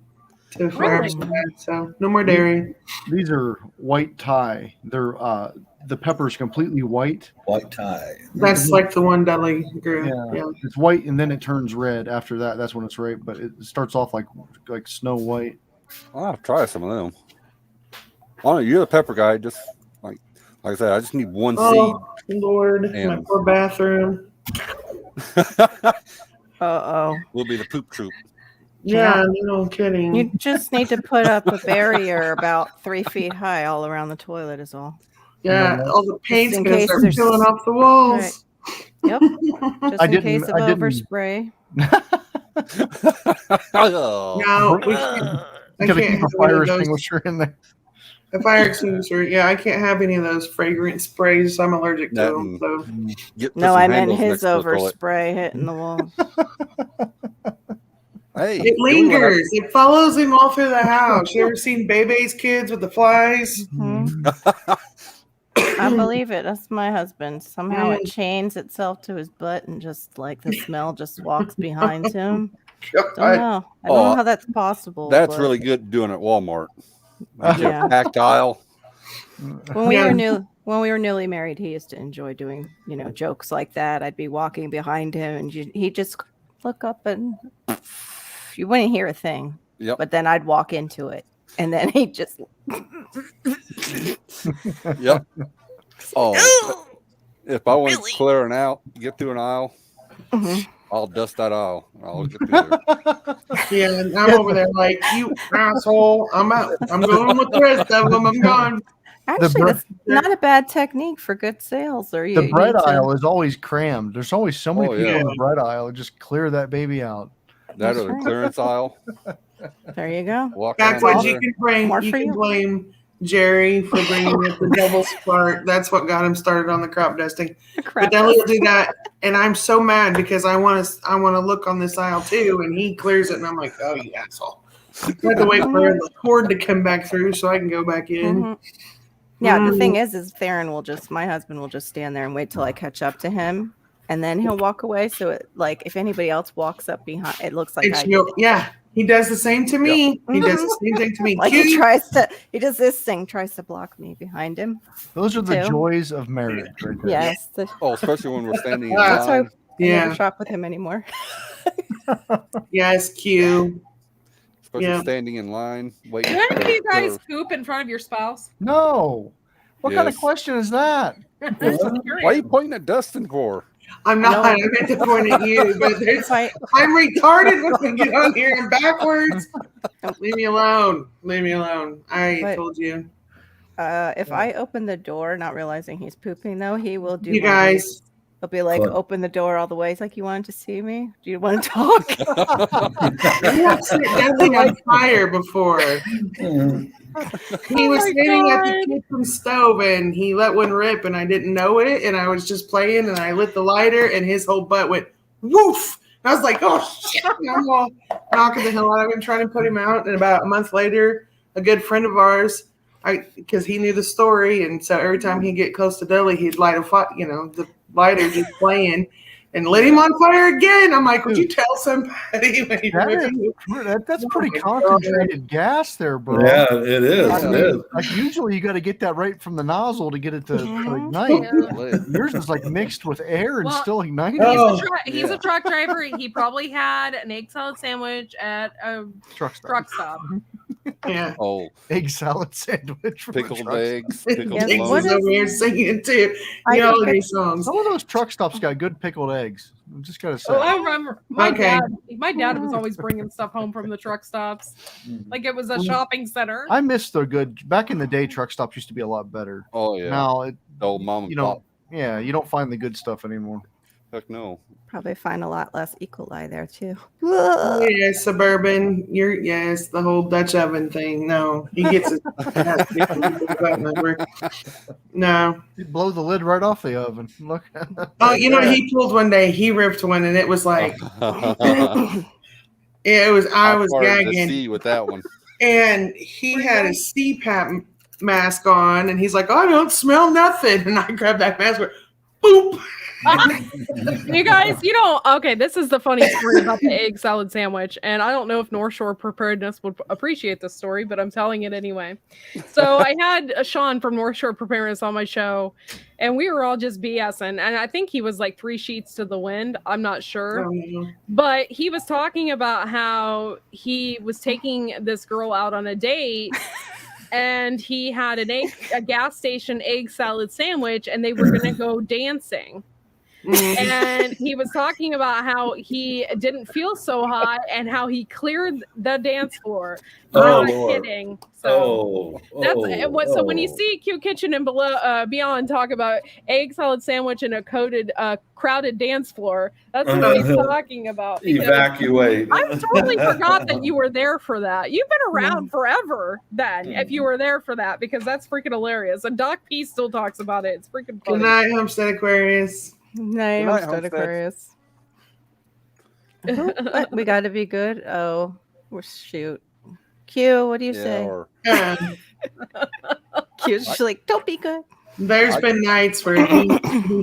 to flare up so bad. So no more dairy. These are white Thai. They're the pepper is completely white. White Thai. That's like the one Dudley grew. Yeah, it's white and then it turns red. After that, that's when it's ripe. But it starts off like snow white. I'll try some of them. Oh, you're the pepper guy. Just like I said, I just need one seed. Lord, my poor bathroom. We'll be the poop troop. Yeah, no kidding. You just need to put up a barrier about 3 feet high all around the toilet is all. Yeah, all the paint's in gonna case start there's- peeling off the walls. Right. Yep. Just in case of overspray. No, I Gotta can't keep a have fire one of those. extinguisher in there. A fire extinguisher. Yeah, I can't have any of those fragrant sprays. I'm allergic to them. So. No, I meant his overspray hitting the wall. Hey, It lingers. It follows him all through the house. You ever seen Bebe's kids with the flies? I believe it. That's my husband. Somehow it chains itself to his butt and just like the smell just walks behind him. Don't know. I don't know how that's possible. That's really good doing at Walmart. Yeah. Packed aisle. When we were newly married, he used to enjoy doing, jokes like that. I'd be walking behind him and he'd just look up and you wouldn't hear a thing. Yep. But then I'd walk into it and then he'd just Yep. Oh, if I want to clear an out, get through an aisle, I'll dust that aisle. I'll get through there. Yeah, and I'm over there like, you asshole. I'm out. I'm going with the rest of them. I'm gone. Actually, that's not a bad technique for good sales. Or The bread aisle is always crammed. There's always so many people yeah. in the bread aisle. Just clear that baby out. That or the clearance aisle. There you go. Backwoods, you can blame Jerry for bringing up the devil's part. That's what got him started on the crop dusting. But then he'll do that, and I'm so mad because I want to look on this aisle too, and he clears it, and I'm like, oh, you asshole! I have to wait for the cord to come back through so I can go back in. Mm-hmm. Yeah, the thing is Theron my husband will just stand there and wait till I catch up to him, and then he'll walk away. So if anybody else walks up behind, it looks like he does the same to me. He does the same thing to me. Like he does this thing, tries to block me behind him. Those are the joys of marriage, right there. Yes. Especially when we're standing in That's line. why I never shop with him anymore. Yes, Q. Especially standing in line, waiting. None of you guys poop in front of your spouse? No. What kind of question is that? Why are you pointing at Dustin for? I'm not. I meant to point at you, but I'm retarded when we get on here and backwards. Leave me alone. Leave me alone. I told you. If I open the door, not realizing he's pooping, though, he will do. You guys. He'll be like, open the door all the way. He's like, you wanted to see me? Do you want to talk? I've set Dudley on fire before. He was standing at the kitchen stove and he let one rip and I didn't know it. And I was just playing and I lit the lighter and his whole butt went woof. I was like, oh shit. And I'm all knocking the hell out of him, trying to put him out. And about a month later, a good friend of ours, because he knew the story. And so every time he'd get close to Dudley, he'd light a fire, the lighter just playing and lit him on fire again. I'm like, would you tell somebody when that's pretty concentrated gas there, bro. Yeah, it is. Like usually you got to get that right from the nozzle to get it to ignite. Yours is like mixed with air and still igniting. He's a truck driver. He probably had an egg salad sandwich at a truck stop. Yeah. Oh, egg salad sandwich. Pickled eggs. Pickled eggs over here singing too. These songs. Some of those truck stops got good pickled eggs. I'm just gotta say. Oh, I remember my dad was always bringing stuff home from the truck stops, like it was a shopping center. I miss the good. Back in the day, truck stops used to be a lot better. Oh yeah. Now old mom and pop. Yeah, you don't find the good stuff anymore. Heck no. Probably find a lot less E. coli there too. Oh, yeah, suburban. The whole Dutch oven thing. No, he gets it. No. You blow the lid right off the oven. Look. Oh, he pulled one day. He ripped one, and it was like, it was. I was gagging with that one. And he had a CPAP mask on, and he's like, "I don't smell nothing." And I grabbed that mask. Boop. You guys, okay, this is the funny story about the egg salad sandwich, and I don't know if North Shore Preparedness would appreciate this story, but I'm telling it anyway. So I had Sean from North Shore Preparedness on my show, and we were all just BSing, and I think he was like 3 sheets to the wind. I'm not sure. But he was talking about how he was taking this girl out on a date and he had a gas station egg salad sandwich, and they were going to go dancing. And he was talking about how he didn't feel so hot and how he cleared the dance floor. Not kidding. So so when you see Q Kitchen and Beyond talk about egg salad sandwich and a crowded dance floor, that's what he's talking about. Evacuate. I totally forgot that you were there for that. You've been around forever then, if you were there for that, because that's freaking hilarious. And Doc P still talks about it. It's freaking funny. Good night, Homestead Aquarius. Night, Homestead Aquarius. We got to be good. Oh, shoot. Q, what do you say? Q's like, don't be good. There's been nights where he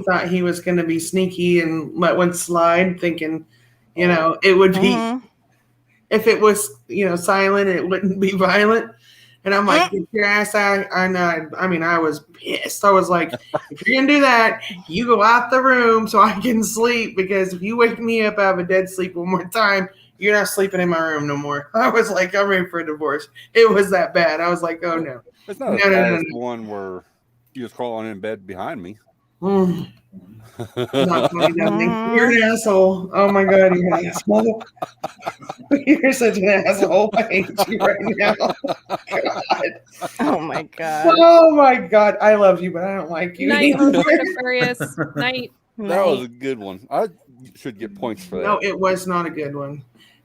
thought he was going to be sneaky and let one slide, thinking, it would be, if it was, silent, it wouldn't be violent. And I'm like, get your ass out. I was pissed. I was like, if you're going to do that, you go out the room so I can sleep, because if you wake me up out of a dead sleep one more time, you're not sleeping in my room no more. I was like, I'm ready for a divorce. It was that bad. I was like, oh no. It's not as bad as the one where he was crawling in bed behind me. Not funny, Dudley. You're an asshole. Oh my god, you're an asshole. You're such an asshole. I hate you right now. God. Oh my god. Oh my god. I love you, but I don't like you. Night, Aquarius. Night. That was a good one. I should get points for that. No, it was not a good one.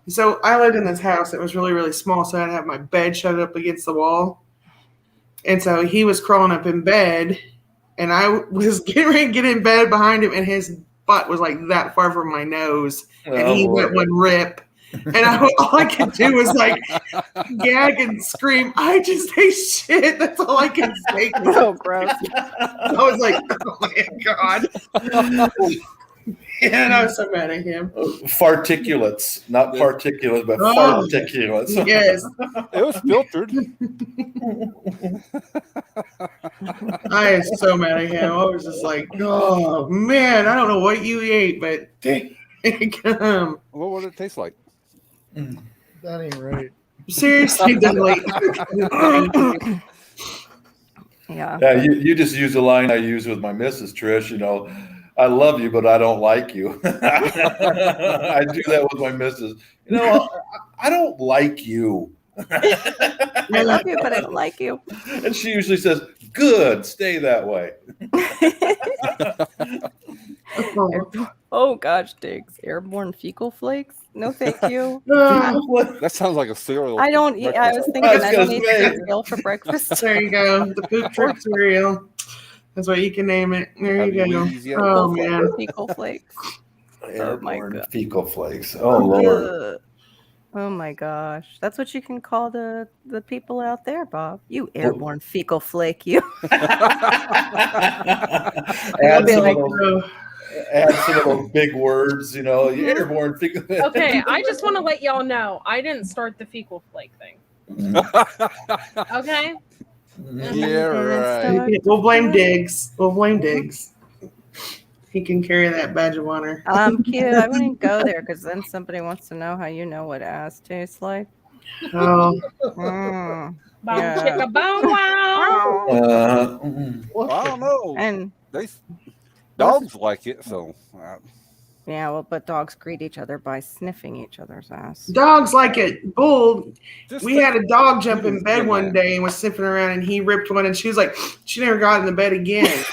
So I lived in this house that was really, really small, so I had to have my bed shut up against the wall. And so he was crawling up in bed, and I was getting ready to get in bed behind him, and his butt was like that far from my nose, and he let one rip. And all I could do was like gag and scream. I just hate shit. That's all I can say. So gross. I was like, oh my god. And I was so mad at him. Farticulates, not particulates, but farticulates. Yes. It was filtered. I am so mad at him. I was just like, oh man, I don't know what you ate, but What would it taste like? That ain't right. seriously, Dudley. Yeah. Yeah, you just use the line I use with my missus, Trish. You know, I love you, but I don't like you. I do that with my missus. You know, I don't like you. I love you, but I don't like you. And she usually says, "Good, stay that way." Oh gosh, Diggs. Airborne fecal flakes? No, thank you. That sounds like a cereal. I don't eat. I was thinking I don't eat cereal for breakfast. There you go. The poop trick cereal. That's what you can name it. There you go. Oh man. Fecal flakes. Oh my Airborne god. fecal flakes. Oh Lord. Oh my gosh. That's what you can call the people out there, Bob. You airborne fecal flake, you. Add some of those big words, you know. Airborne fecal. Okay, I just want to let y'all know I didn't start the fecal flake thing. Okay? Yeah, right. We'll blame Diggs. We'll blame Diggs. He can carry that badge of honor. Cute. I wouldn't go there because then somebody wants to know how you know what ass tastes like. Oh. Mm, Bow Yeah. chicka bow wow. I don't know. and Dogs like it, so. yeah, well, but dogs greet each other by sniffing each other's ass. Dogs like it. Bull. We had a dog jump in bed Yeah. one day and was sniffing around, and he ripped one, and she was like, she never got in the bed again.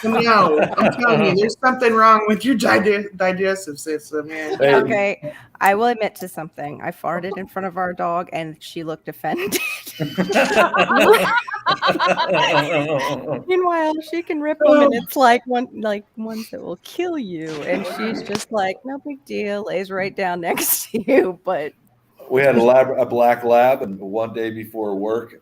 No, I'm telling you, there's something wrong with your digestive system, man. Hey, Okay, I will admit to something. I farted in front of our dog, and she looked offended. Meanwhile, she can rip them, and it's like ones that will kill you, and she's just like, no big deal, lays right down next to you. But we had a black lab, and one day before work,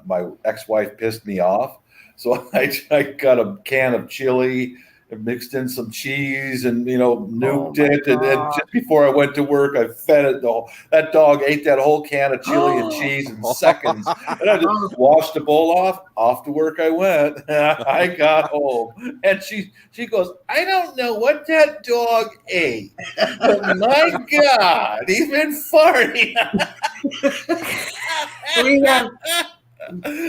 my ex-wife pissed me off. So I got a can of chili and mixed in some cheese and, nuked it. And then just before I went to work, I fed it. That dog ate that whole can of chili and cheese in seconds. And I just washed the bowl off to work I went. I got home. And she goes, I don't know what that dog ate. But my God, he's been farting.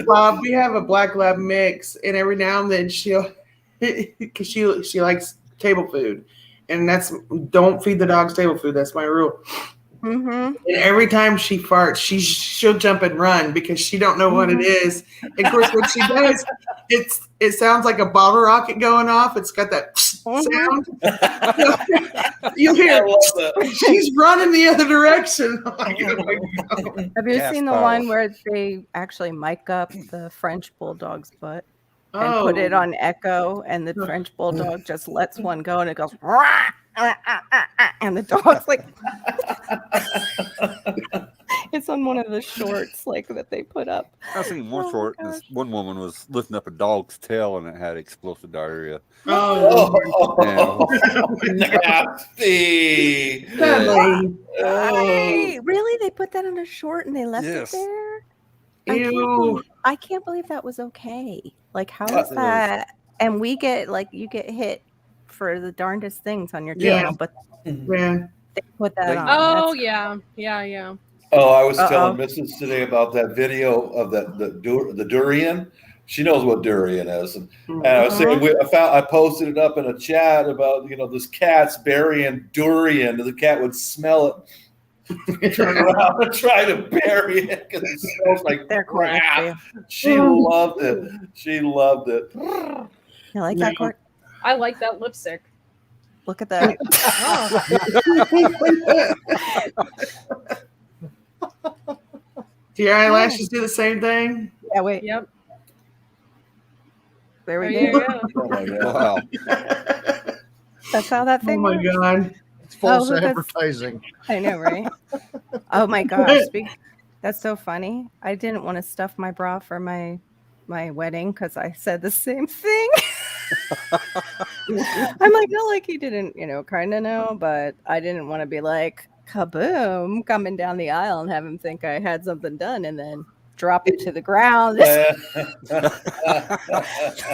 Bob, we have a black lab mix, and every now and then because she likes table food, and don't feed the dogs table food. That's my rule. mm-hmm. And every time she farts, she'll jump and run because she don't know what it is. And of course, what she does, it sounds like a bottle rocket going off. It's got that sound. You hear she's running the other direction. I'm like, oh my God. Have you Gas seen the bottles. one where they actually mic up the French bulldog's butt and put it on echo, and the French bulldog just lets one go, and it goes, "Rah, rah, ah, ah, ah," and the dog's like, it's on one of the shorts that they put up. I've seen one Oh, short. gosh. This one woman was lifting up a dog's tail and it had explosive diarrhea. Nasty. Dudley. Hey, really? They put that on a short and they left Yes. it there? Ew. I can't believe that was okay. How Yes, is it that? And we get you get hit for the darndest things on your Yeah. channel, but Yeah. they put that on. Oh That's- yeah. Oh, I was Uh-oh. telling Mrs. today about that video of the durian. She knows what durian is. And I was saying, I posted it up in a chat about, this cat's burying durian. The cat would smell it, turn around and try to bury it because it smells like crap. She loved it. She loved it. You like that, Court? I like that lipstick. Look at that. Do your eyelashes do the same thing? Yeah, wait. Yep. There we There go. you go. Oh my God. Wow. That's how that Oh thing my works. God. It's false Lucas. advertising. I know, right? Oh my gosh. That's so funny. I didn't want to stuff my bra for my wedding because I said the same thing. I'm like, no, like he didn't, kind of know, but I didn't want to be like, kaboom, coming down the aisle and have him think I had something done and then drop it to the ground.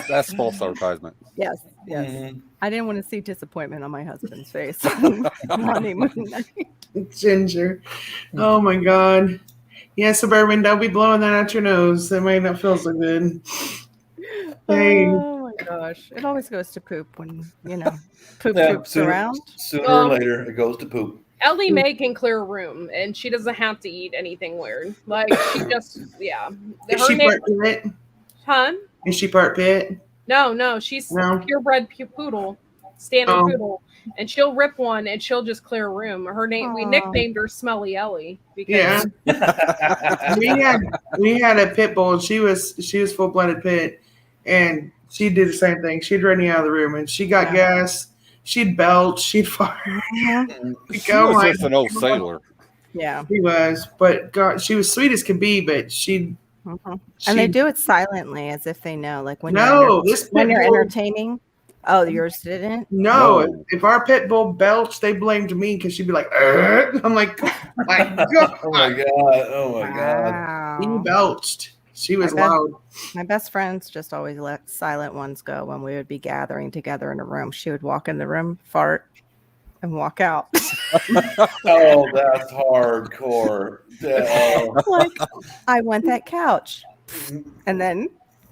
That's false advertisement. Yes. Mhm. I didn't want to see disappointment on my husband's face on honeymoon night. Ginger. Oh my God. Yeah, Suburban, don't be blowing that out your nose. That might not feel so good. Dang. Oh my gosh. It always goes to poop when, poop Yeah, poops around. Sooner or later, it goes to poop. Ellie Mae can clear a room, and she doesn't have to eat anything weird. Like, she just, yeah. Is Her she name- part pit? Huh? Is she part pit? No, she's No? purebred poodle, standard Oh. poodle, and she'll rip one and she'll just clear a room. Her name, we Aw. nicknamed her Smelly Ellie because Yeah. we had a pit bull. She was full blooded pit, and she did the same thing. She'd run you out of the room, and she got gas. She'd belch. She'd fart. She was just an old sailor. Yeah. She was, but God, she was sweet as could be. But she And they do it silently as if they know. Like when no, you're, this when pit you're bull, entertaining. Oh, yours didn't? no. No. If our pit bull belched, they blamed me because she'd be like, I'm like, my God. Oh my God. Oh my God. He Wow. belched. She was I bet. loud. My best friends just always let silent ones go when we would be gathering together in a room. She would walk in the room, fart, and walk out. Oh, that's hardcore. Oh. Like, I want that couch. And then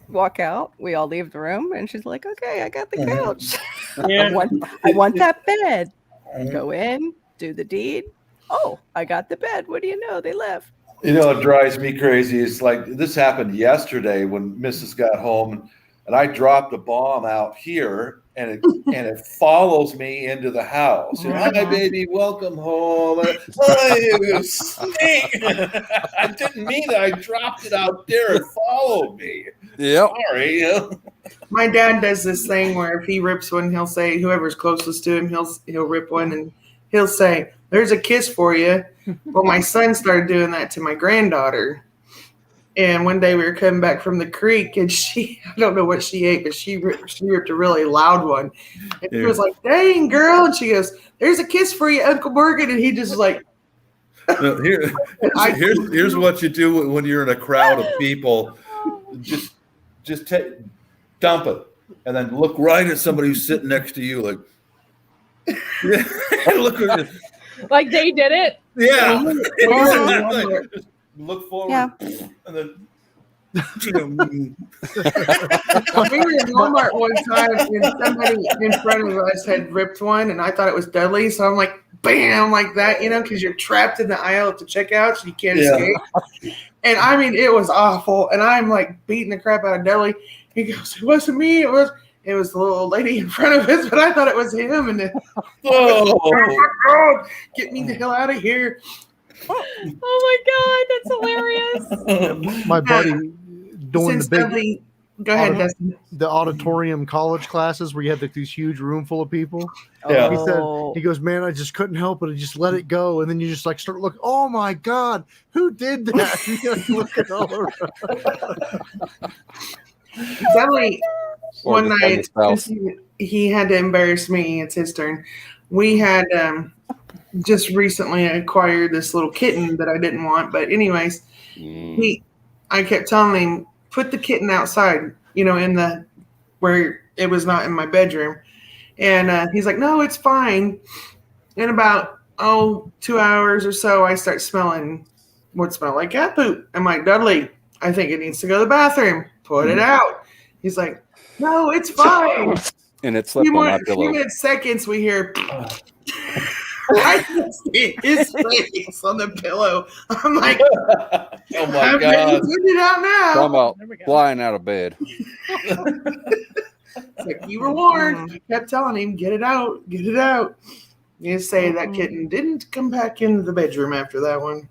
walk out. We all leave the room, and she's like, okay, I got the couch. Yeah. I want that bed. Go in, do the deed. Oh, I got the bed. What do you know? They left. It drives me crazy. It's like this happened yesterday when Mrs. got home, and I dropped a bomb out here, and it follows me into the house. Hi, baby, welcome home. Oh, you stink. I didn't mean that. I dropped it out there. It followed me. Yep. Sorry. My dad does this thing where if he rips one, he'll say whoever's closest to him, he'll rip one and he'll say, "There's a kiss for you." Well, my son started doing that to my granddaughter. And one day we were coming back from the creek, and I don't know what she ate, but she ripped a really loud one. And he was like, "Dang, girl." And she goes, "There's a kiss for you, Uncle Morgan." And he just was like, No, here's what you do when you're in a crowd of people. Just dump it, and then look right at somebody who's sitting next to you, like, look at it. like they did it. Yeah. Yeah. Just look forward, Yeah. and then. We were in Walmart one time, and somebody in front of us had ripped one, and I thought it was Dudley. So I'm like, bam, like that, because you're trapped in the aisle at the checkout, so you can't escape. And I mean, it was awful. And I'm like beating the crap out of Dudley. He goes, "It wasn't me. It was the little old lady in front of us." But I thought it was him. And then, oh, get me the hell out of here. Oh my God, that's hilarious. My buddy doing Since the big Dudley, go ahead, Dustin. the auditorium college classes where you have these huge room full of people. Yeah. He said, Oh. he goes, "Man, I just couldn't help it. I just let it go." And then you just like start looking, oh my God, who did that? You like, look at all around. Dudley, Or one just on night, the spouse. he had to embarrass me. It's his turn. We had just recently acquired this little kitten that I didn't want. But anyways, I kept telling him, put the kitten outside, in the where it was not in my bedroom. And he's like, "No, it's fine." In about 2 hours or so, I start smelling what smelled like cat poop. I'm like, "Dudley, I think it needs to go to the bathroom." put it out. He's like, no, it's fine. And it slept on my pillow. Few seconds, we hear. I can see his face on the pillow. I'm like, Oh my I'm God. putting it out now. Talking about There we go. flying out of bed. It's like, you were warned. I kept telling him, get it out, get it out. You say that kitten didn't come back into the bedroom after that one.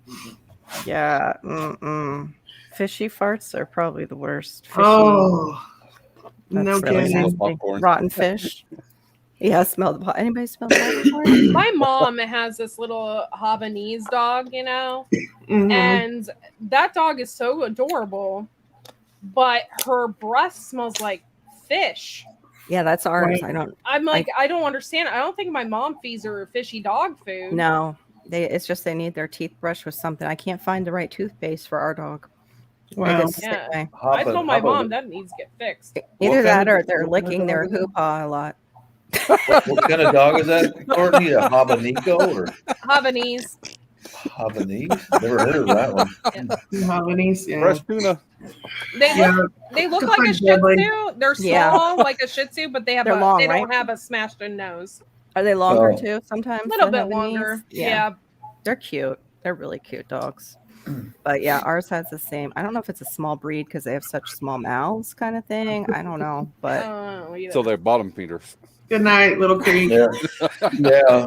Yeah. Fishy farts are probably the worst. Fishy, Oh, no that's really kidding. nasty. Popcorn. Rotten fish. Yeah, smell the pot. Anybody smell the popcorn? My mom has this little Havanese dog, you know, Mhm. and that dog is so adorable, but her breath smells like fish. Yeah, that's ours. Right. I'm like, I don't understand. I don't think my mom feeds her fishy dog food. No. It's just they need their teeth brushed with something. I can't find the right toothpaste for our dog. Wow. It is the same Yeah. way. I told my mom that needs to get fixed. Either What that kind or of- they're what kind of licking their dog is it? hoo-ha a lot. What kind of dog is that, Courtney? A Habanito or Havanese. Habanese? Never heard of that one. Havanese, yeah. Fresh tuna. They look Good like a point, Shih Dudley. Tzu. They're Yeah. small, like a Shih Tzu, but they have They're long, they don't right? have a smashed in nose. Are they longer Oh. too sometimes? A little the bit longer. Havanese? Yeah. They're cute. They're really cute dogs. But yeah, ours has the same. I don't know if it's a small breed because they have such small mouths kind of thing. I don't know. But Oh, yeah. So they're bottom feeders. Good night, little creek. Yeah. Yeah.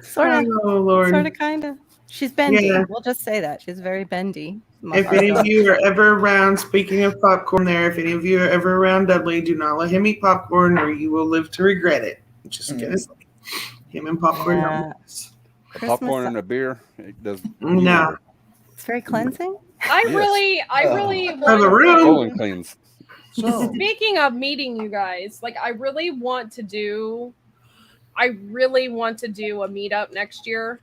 sort of, Oh, Lord. sort of, kind of. She's bendy. Yeah. We'll just say that. She's very bendy. If any of you are ever around, speaking of popcorn there, if any of you are ever around Dudley, do not let him eat popcorn or you will live to regret it. Just gonna say. Him and popcorn. Yeah. don't mix. The Christmas- popcorn and the beer, it does. No. It's very cleansing. I Yes. really Have a want room. Colon cleans. So, Speaking of meeting you guys, like I really want to do a meetup next year.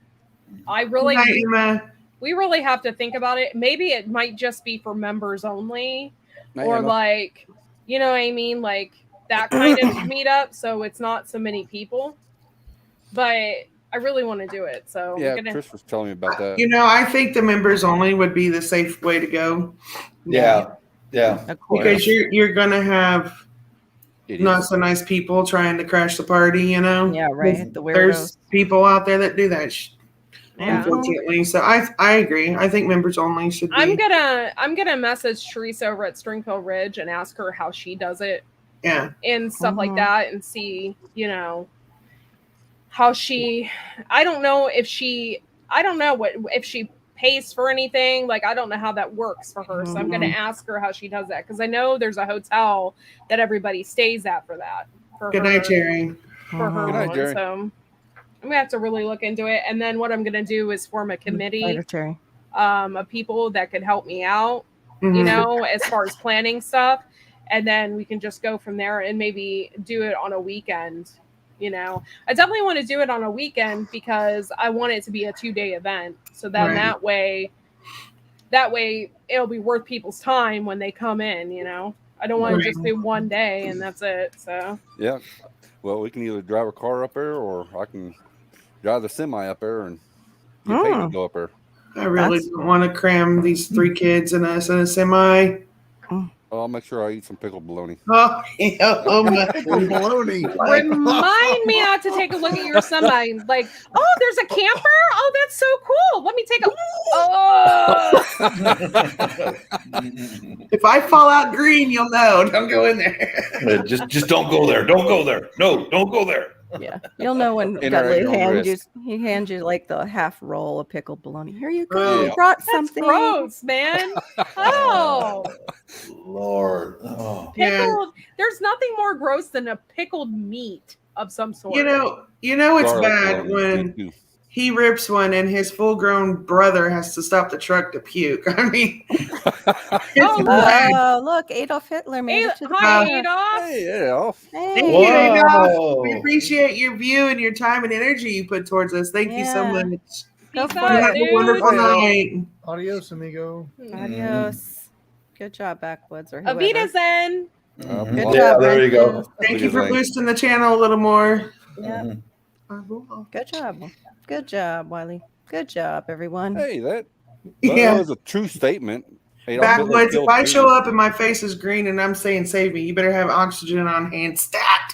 Good night, Emma. We really have to think about it. Maybe it might just be for members only, Hey, or Emma. like, you know what I mean, like that kind of meetup. So it's not so many people, but I really want to do it. So Yeah, we're gonna, Chris was telling me about that. You know, I think the members only would be the safe way to go. yeah. Yeah. Of course. Because you're gonna have Idiots. not so nice people trying to crash the party, you know? Yeah, right. The There's weirdos. people out there that do that. Yeah. Unfortunately, so I agree. I think members only should be. I'm gonna message Teresa over at Stringfield Ridge and ask her how she does it Yeah, and stuff like Mhm. that, and see, you know, how she. I don't know if she pays for anything. Like, I don't know how that works for her. So I'm gonna ask her how she does that, because I know there's a hotel that everybody stays at for that. For good her, night, Jerry. For her Good night, one. Jerry. So I'm gonna have to really look into it. And then what I'm gonna do is form a committee Later, Terry. of people that could help me out, you Mhm. know, as far as planning stuff. And then we can just go from there and maybe do it on a weekend. You know, I definitely want to do it on a weekend because I want it to be a 2-day event. So then Right. that way it'll be worth people's time when they come in, you know. I don't want Right. to just do one day and that's it. So Yeah. Well, we can either drive a car up there, or I can drive the semi up there and get paid to go up there. I really That's- don't want to cram these 3 kids and us in a semi. I'll make sure I eat some pickled bologna. Oh, yeah, oh my. Baloney. remind me not to take a look at your semi. Like, oh, there's a camper. Oh, that's so cool. Let me take a. Oh, If I fall out green, you'll know. Don't go in there. just don't go there. Don't go there. No, don't go there. Yeah, you'll know when Enter at Dudley your own hands you like the half roll of pickled bologna. Here you go. Yeah. I brought that's something. gross, man. Oh, Lord. Oh. Yeah. pickled. There's nothing more gross than a pickled meat of some sort. You know it's Garlic bad bologna, when too. he rips one and his full-grown brother has to stop the truck to puke. I mean, Oh, Oh, look, Adolf Hitler made it to the Hi, corner. Adolf. Hey, yeah. thank Hey. you, Adolf. Whoa. We appreciate your view and your time and energy you put towards us. Thank you so Yeah. much. Go Peace for You out, have it. a dude. wonderful Well. night. Adios, amigo. Adios. Good job, Backwoods or whoever. Avita Zen. Mhm. Good Yeah, job, there you go. Brendan. Thank you for Lane. boosting the channel a little more. Yeah. Mhm. Good job. Good job, Wiley. Good job, everyone. Hey, that But Yeah. it was a true statement. Adolf Hitler Backwoods, if killed I show babies. up and my face is green and I'm saying save me, you better have oxygen on hand. Stat.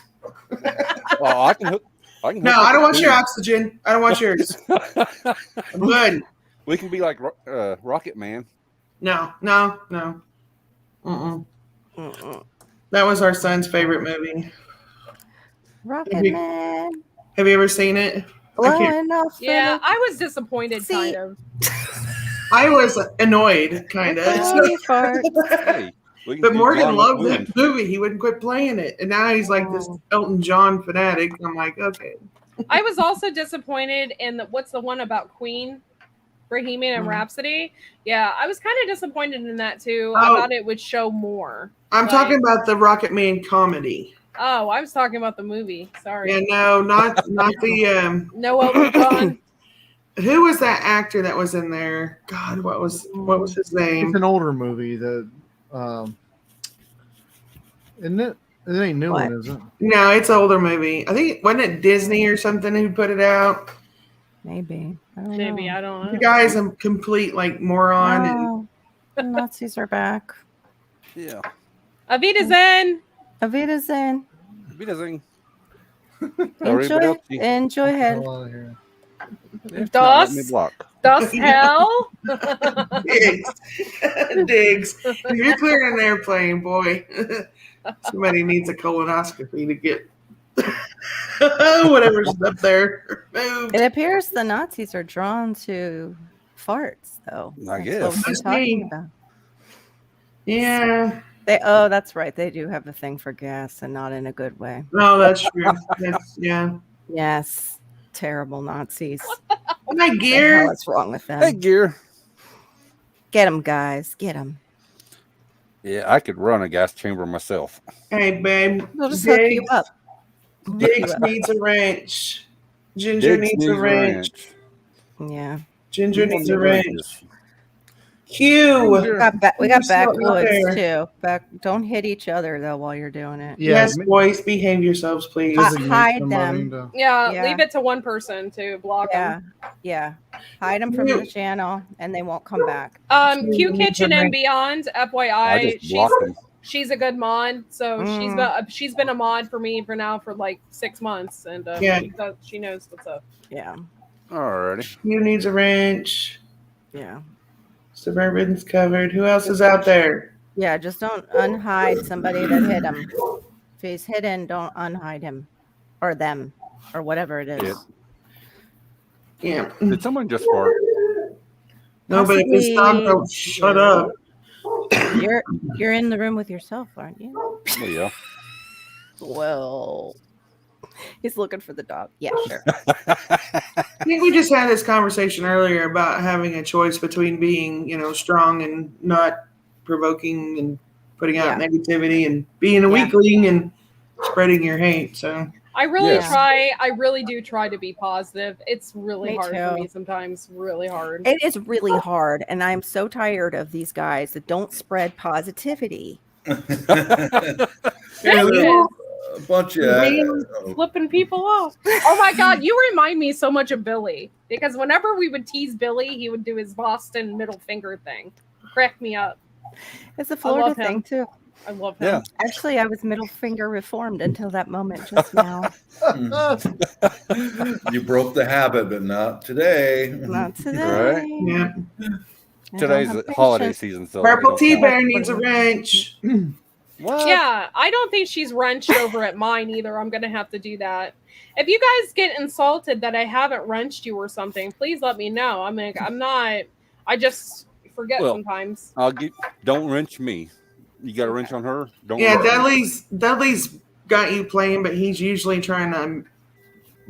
Oh, I can hook. No, I don't want your oxygen. I don't want yours. I'm good. We can be like Rocket Man. No. Mm-mm. Mm-mm. That was our son's favorite movie. Rocket Man. Have you ever seen it? Blowing off. Yeah, I was disappointed, kind of. I was annoyed, kind of. Hey, But Morgan loved that movie. He wouldn't quit playing it. And now he's like this Elton John fanatic. I'm like, okay. I was also disappointed in what's the one about Queen? Bohemian Rhapsody? Yeah, I was kind of disappointed in that too. I thought it would show more. I'm talking about the Rocket Man comedy. Oh, I was talking about the movie. Sorry. Yeah, no, not the No Elton John. Who was that actor that was in there? God, what was his name? It's an older movie that isn't it? It ain't new one, is it? No, it's an older movie. I think wasn't it Disney or something who put it out? Maybe. I don't know. The guy's a complete like moron. The Nazis are back. Yeah. Avita Zen. Avita Zen. Avita Zen. Enjoy head. Das hell. Diggs. If you're clearing an airplane, boy, somebody needs a colonoscopy to get whatever's up there moved. It appears the Nazis are drawn to farts, though. I guess. That's what we're talking about. Yeah. That's right. They do have a thing for gas, and not in a good way. No, that's true. Yeah. Yes. Terrible Nazis. Hi, Gear. What's wrong with them? Hey, Gear. Get them, guys. Get them. Yeah, I could run a gas chamber myself. Hey, babe. We'll just hook you up. Diggs needs a wrench. Ginger needs a wrench. Yeah. Ginger needs a wrench. Q. We got backwoods too. Don't hit each other though while you're doing it. Yes, boys, behave yourselves, please. Hide them. Yeah, leave it to one person to block them. Yeah. Hide them from the channel, and they won't come back. Q Kitchen and Beyond. FYI, she's a good mod. So she's been a mod for me for like 6 months, and she knows what's up. Yeah. Alrighty. Q needs a wrench. Yeah. Suburban's covered. Who else is out there? Yeah, just don't unhide somebody that hit him. If he's hidden, don't unhide him or them or whatever it is. Yeah. Did someone just fart? No, but if it's not, don't shut up. You're in the room with yourself, aren't you? Yeah. Well, he's looking for the dog. Yeah, sure. I think we just had this conversation earlier about having a choice between being, strong and not provoking and putting out negativity and being a weakling and spreading your hate. So I really do try to be positive. It's really hard for me sometimes. Really hard. It is really hard. And I'm so tired of these guys that don't spread positivity. A bunch of flipping people off. Oh my God, you remind me so much of Billy, because whenever we would tease Billy, he would do his Boston middle finger thing. Crack me up. It's a Florida thing too. I love him. Yeah. Actually, I was middle finger reformed until that moment just now. You broke the habit, but not today. Not today. Right? Yeah. Today's the holiday season, so Purple Tea Bear needs a wrench. What? Yeah, I don't think she's wrenched over at mine either. I'm gonna have to do that. If you guys get insulted that I haven't wrenched you or something, please let me know. I'm not. I just forget sometimes. Don't wrench me. You got a wrench on her. Don't. Yeah, Dudley's got you playing, but he's usually trying to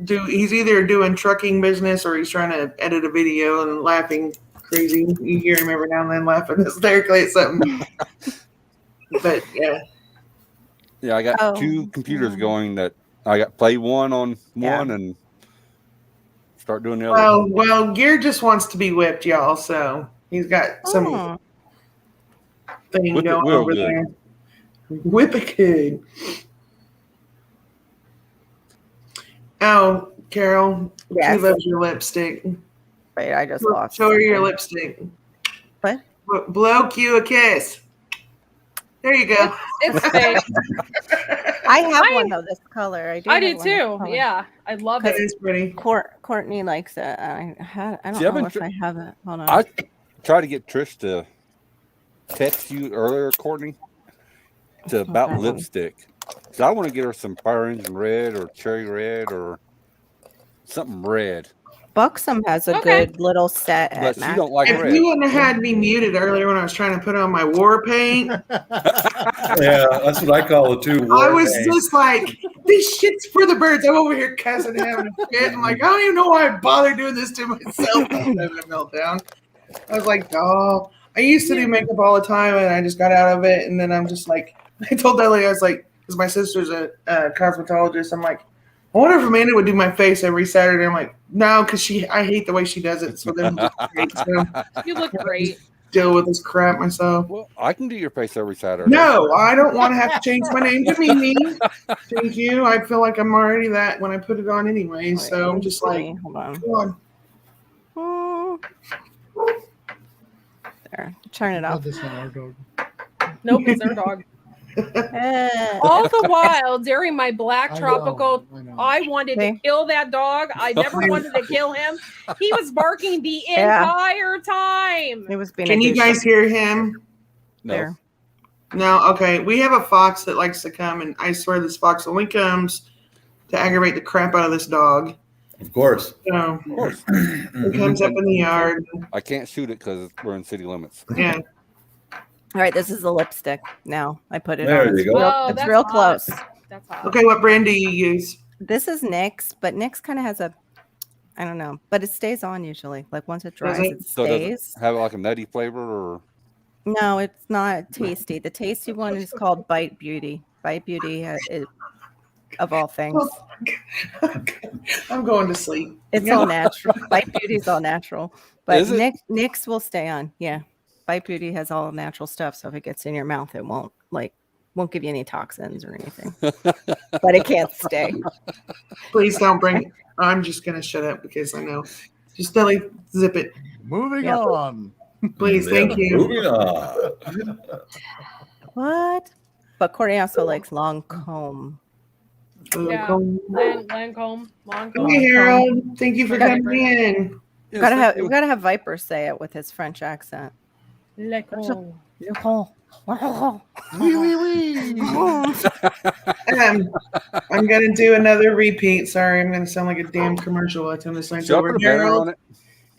He's either doing trucking business or he's trying to edit a video and laughing crazy. You hear him every now and then laughing hysterically at something. But yeah, I got 2 computers going that I got play one on one and start doing the other. Well, Gear just wants to be whipped, y'all. So he's got some thing going over there. Whip it good. Oh, Carol, she loves your lipstick. Wait, I just lost. Show her your lipstick. What? Blow Q a kiss. There you go. It's fake. I have one though. This color. I do. I have do one this too. color. Yeah, I love That it. is pretty. Courtney likes it. I don't See, I've know been if I have it. Hold on. I tried to get Trish to text you earlier, Courtney, about Okay. lipstick. So I want to get her some Fire Engine red or cherry red or something red. Buxom has a Okay. good little set But at she Mac. don't like If red. you wouldn't have had me muted earlier when I was trying to put on my war paint, Yeah, that's what I call it too. I war was paint. just like, this shit's for the birds. I'm over here cussing, having a fit. I'm like, I don't even know why I bother doing this to myself. I'm having a meltdown. I was like, oh, I used to do makeup all the time and I just got out of it. And then I'm just like, I told Ellie, I was like, because my sister's a cosmetologist. I'm like, I wonder if Amanda would do my face every Saturday. I'm like, no, because I hate the way she does it. So then just great. So You look great. deal with this crap myself. Well, I can do your face every Saturday. No, I don't want to have to change my name to Mimi. Thank you. I feel like I'm already that when I put it on anyway. So I'm just like, hold on. come on. There, turn it Oh, off. this one, our dog. Nope, it's their dog. Eh. All the while during my black I know, tropical, I know. I wanted to See? kill that dog. I never wanted to kill him. He was barking the Yeah. entire time. It was being Can a you douche. guys hear him? No. There. No. Okay. We have a fox that likes to come, and I swear this fox only comes to aggravate the crap out of this dog. Of course. So Of course. it comes up in the yard. I can't shoot it because we're in city limits. Yeah. All right, this is the lipstick. Now I put it There on. you It's go. real, Oh, it's that's real hot. close. That's hot. Okay. What brand do you use? This is NYX, but NYX kind of has a, I don't know, but it stays on usually. Like once it dries, it? it So does stays. it have like a nutty flavor or? No, it's not tasty. The tasty one is called Bite Beauty. Bite Beauty is, of all things. I'm going to sleep. It's all natural. Bite Beauty's all natural. But Is it? NYX will stay on. Yeah. Bite Beauty has all natural stuff. So if it gets in your mouth, it won't give you any toxins or anything. But it can't stay. Please don't bring. I'm just gonna shut up because I know. Just Ellie, zip it, Moving Yeah. on. please. Thank you. Moving on. What? But Courtney also likes long comb. Yeah. Lancome. Lancome. Hey Harold, thank you for coming in. We gotta have Viper say it with his French accent. Lancome. Wee, wee, wee. I'm gonna do another repeat. Sorry, I'm gonna sound like a damn commercial. I turn this lights Should I over. put a banner Harold, on it?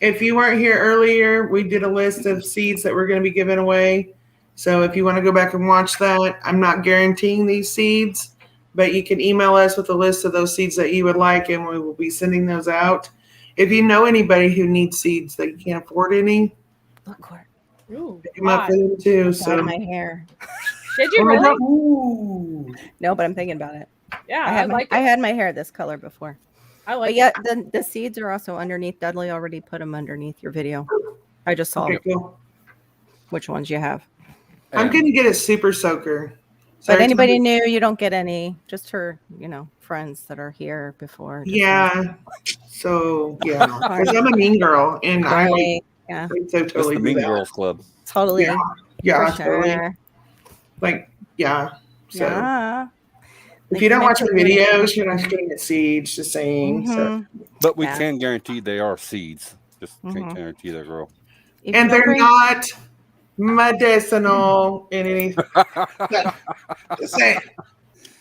if you weren't here earlier, we did a list of seeds that we're going to be giving away. So if you want to go back and watch that, I'm not guaranteeing these seeds, but you can email us with a list of those seeds that you would like, and we will be sending those out. If you know anybody who needs seeds that you can't afford any, Look, Court. Ooh, pick them up hot. for them too. Out So of my hair. Did you really? Ooh. No, but I'm thinking about it. Yeah, I I like it. had my hair this color before. I like But yeah, the seeds are also underneath. Dudley already put them underneath your video. I just saw Okay, cool. which ones you have. I'm And going to get a super soaker. But Sorry, anybody Tom. new, you don't get any. Just her, friends that are here before. just Yeah. So, yeah. Because I'm a mean girl, and I like, Right. Yeah, would so it's totally the do Mean that. Girls Club. totally. Yeah. Yeah, for totally. sure. Like, yeah. So Yeah. if you don't watch my videos, you're not getting the seeds, just saying. So. Mhm. But we Yeah. can guarantee they are seeds. Just Mhm. can't guarantee they grow. If And you they're bring- not medicinal in any. Just saying.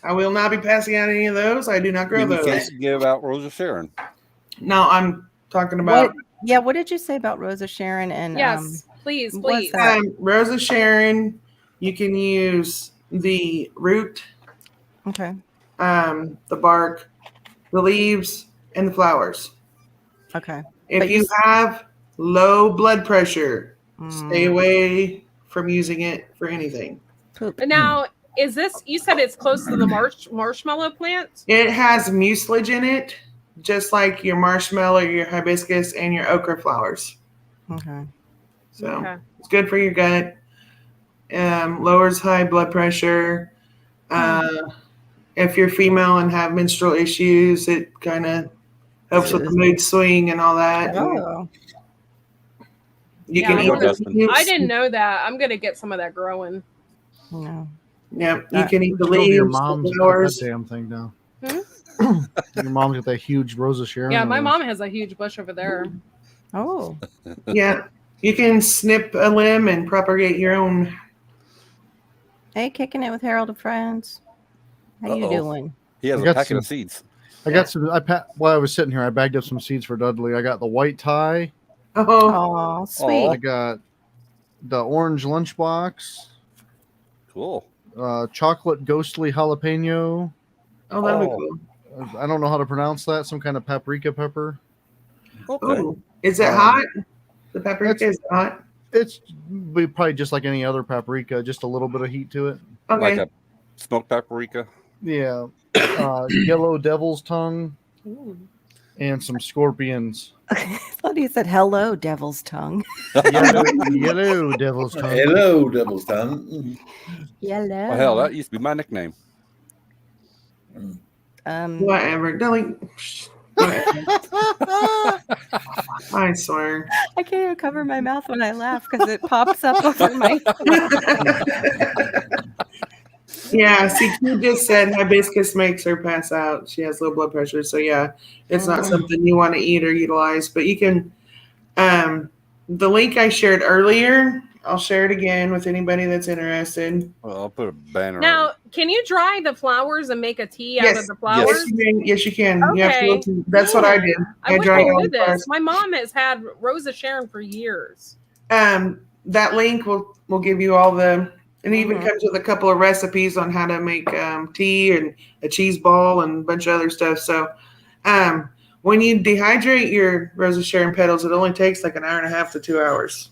I will not be passing out any of those. I do not grow And you those. can't give out Rose of Sharon. No, I'm talking about what did you say about Rosa Sharon and Yes, please, what's please. that? Rose of Sharon. You can use the root, Okay. the bark, the leaves, and the flowers. Okay. If But you have low blood pressure, stay Mm, away from using it for anything. poop. Now, is this? You said it's close to the marshmallow plant. It has mucilage in it, just like your marshmallow, your hibiscus, and your okra flowers. Okay. So Okay. it's good for your gut. Lowers high blood pressure. If you're female and have menstrual issues, it kind of helps with the mood swing and all that. Oh. You Yeah, can There eat you go, the Dustin. leaves. I didn't know that. I'm gonna get some of that growing. No. Yep, you can eat the Go to your leaves, mom's the and cut that flowers. damn thing down. Hmm? Your mom's got that huge Rosa Sharon. Yeah, my over mom has a huge bush over there. Oh. Yeah, you can snip a limb and propagate your own. Hey, kicking it with Harold and Friends. How you Uh-oh. doing? He has I a got packet some- of seeds. I got some. While I was sitting here, I bagged up some seeds for Dudley. I got the white tie. Oh, Oh, sweet. Aw. I got the orange lunchbox. Cool. Chocolate ghostly jalapeno. oh, that'd be Oh. cool. I don't know how to pronounce that. Some kind of paprika pepper. Okay. Oh, is it Um, hot? The paprika is hot. It's probably just like any other paprika, just a little bit of heat to it. Okay. Like a smoked paprika. Yeah. Yellow devil's tongue Ooh. and some scorpions. I thought he said hello, devil's tongue. Yellow devil's tongue. Hello, Devil's Tongue. Yellow. Well, hell, that used to be my nickname. Whatever. Delete. Whatever. I swear. I can't even cover my mouth when I laugh because it pops up over my. Yeah, see, Q just said hibiscus makes her pass out. She has low blood pressure. So, yeah, it's not something you want to eat or utilize. But you can, the link I shared earlier, I'll share it again with anybody that's interested. Well, I'll put a banner. Now, can you dry the flowers and make a tea out Yes. of the flowers? Yes, you can. Yes, you can. You have to Okay. go to, that's what I did. I wish dried I all knew the flowers. this. My mom has had Rosa Sharon for years. That link will give you all the, and it even Mhm. comes with a couple of recipes on how to make tea and a cheese ball and a bunch of other stuff. So, when you dehydrate your Rosa Sharon petals, it only takes like an hour and a half to 2 hours,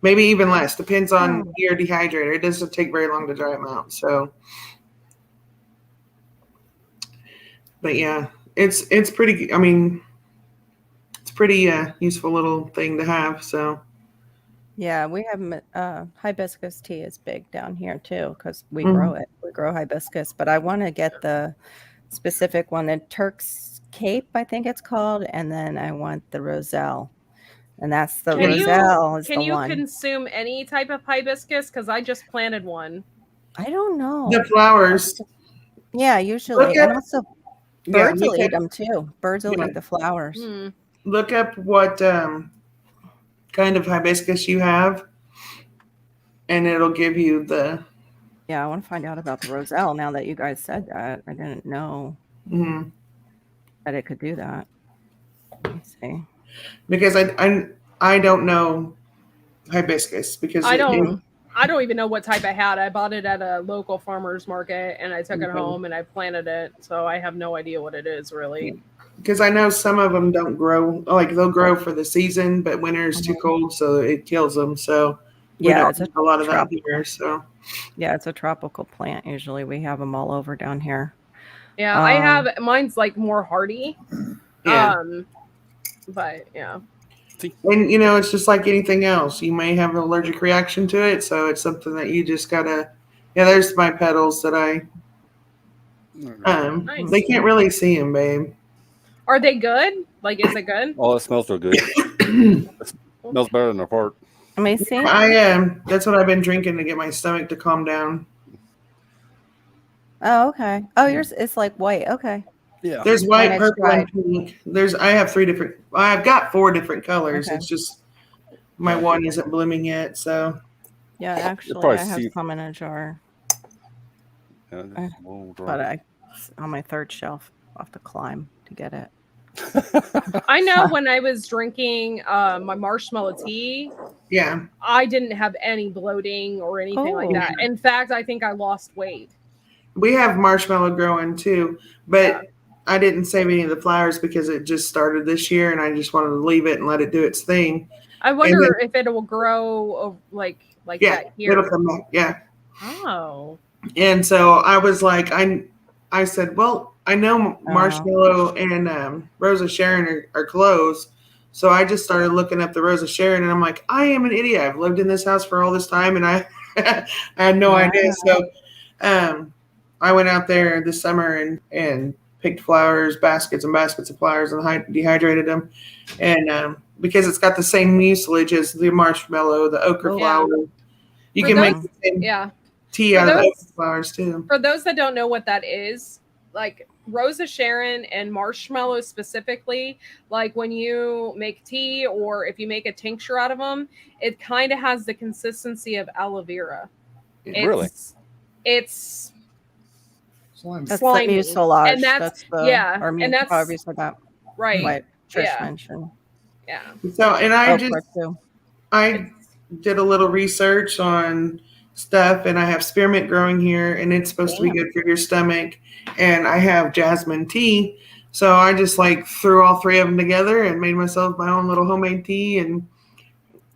maybe even less. Depends on your dehydrator. It doesn't take very long to dry them out. So, but yeah, it's pretty. I mean, it's pretty useful little thing to have. So. Yeah, we have hibiscus tea is big down here too because we Mhm. grow it. We grow hibiscus, but I want to get the specific one, the Turk's Cape, I think it's called, and then I want the Roselle, and that's the Can you- Roselle is Can the you one. consume any type of hibiscus? Because I just planted one. I don't know. The flowers. Yeah, usually, Look and up- also Yeah, birds will look eat up, them too. Birds will Yeah. eat the flowers. Hmm. look up what kind of hibiscus you have, and it'll give you the. Yeah, I want to find out about the Roselle now that you guys said that. I didn't know Mhm. that it could do that. Let me see. Because I don't know hibiscus because I don't even know what type I had. I bought it at a local farmer's market and I took it Okay. home and I planted it. So I have no idea what it is really. because I know some of them don't grow, like they'll grow for the season, but winter is too cold, so it kills them. So we Yeah, don't it's a have a lot of that tropical. here. So Yeah, it's a tropical plant. Usually we have them all over down here. Yeah, I have mine's like more hardy. yeah, But yeah. and it's just like anything else. You may have an allergic reaction to it, so it's something that you just gotta. Yeah, there's my petals that I. Nice. They can't really see them, babe. Are they good? Like, is it good? Oh, it smells so good. It smells better than a fart. Let me see. That's what I've been drinking to get my stomach to calm down. Oh, okay. Oh, yours it's like white. Okay. Yeah. There's white, it's purple, and dried. pink. I have 3 different. I've got 4 different colors. Okay. It's just my one isn't blooming yet. So Yeah, actually, probably I have see- some in a jar, Yeah, just a little dry. but it's on my 3rd shelf. I'll have to climb to get it. I know when I was drinking my marshmallow tea, yeah, I didn't have any bloating or anything like Oh. that. In fact, I think I lost weight. we have marshmallow growing too, but I didn't save any of the flowers because it just started this year, and I just wanted to leave it and let it do its thing. I wonder if it will grow like Yeah, that here. it'll come back. Yeah. Oh. And so I was like, I said, well, I know Marshmallow and Rosa Sharon are close. So I just started looking up the Rosa Sharon, and I'm like, I am an idiot. I've lived in this house for all this time, and I had no idea. So I went out there this summer and picked flowers, baskets and baskets of flowers, and dehydrated them. And because it's got the same mucilage as the marshmallow, the okra Oh, flower, you For can make those- the same Yeah. tea For out of the those- okra flowers too. For those that don't know what that is, like Rosa Sharon and marshmallows specifically, like when you make tea or if you make a tincture out of them, it kind of has the consistency of aloe vera. Really? It's That's slimy. the mucilage. And That's the yeah, or and that's however you said that. right. What Trish Yeah. mentioned. Yeah. So, and I Okra too. I did a little research on stuff, and I have spearmint growing here, and it's supposed to be good for your stomach. And I have jasmine tea, so I just like threw all three of them together and made myself my own little homemade tea. And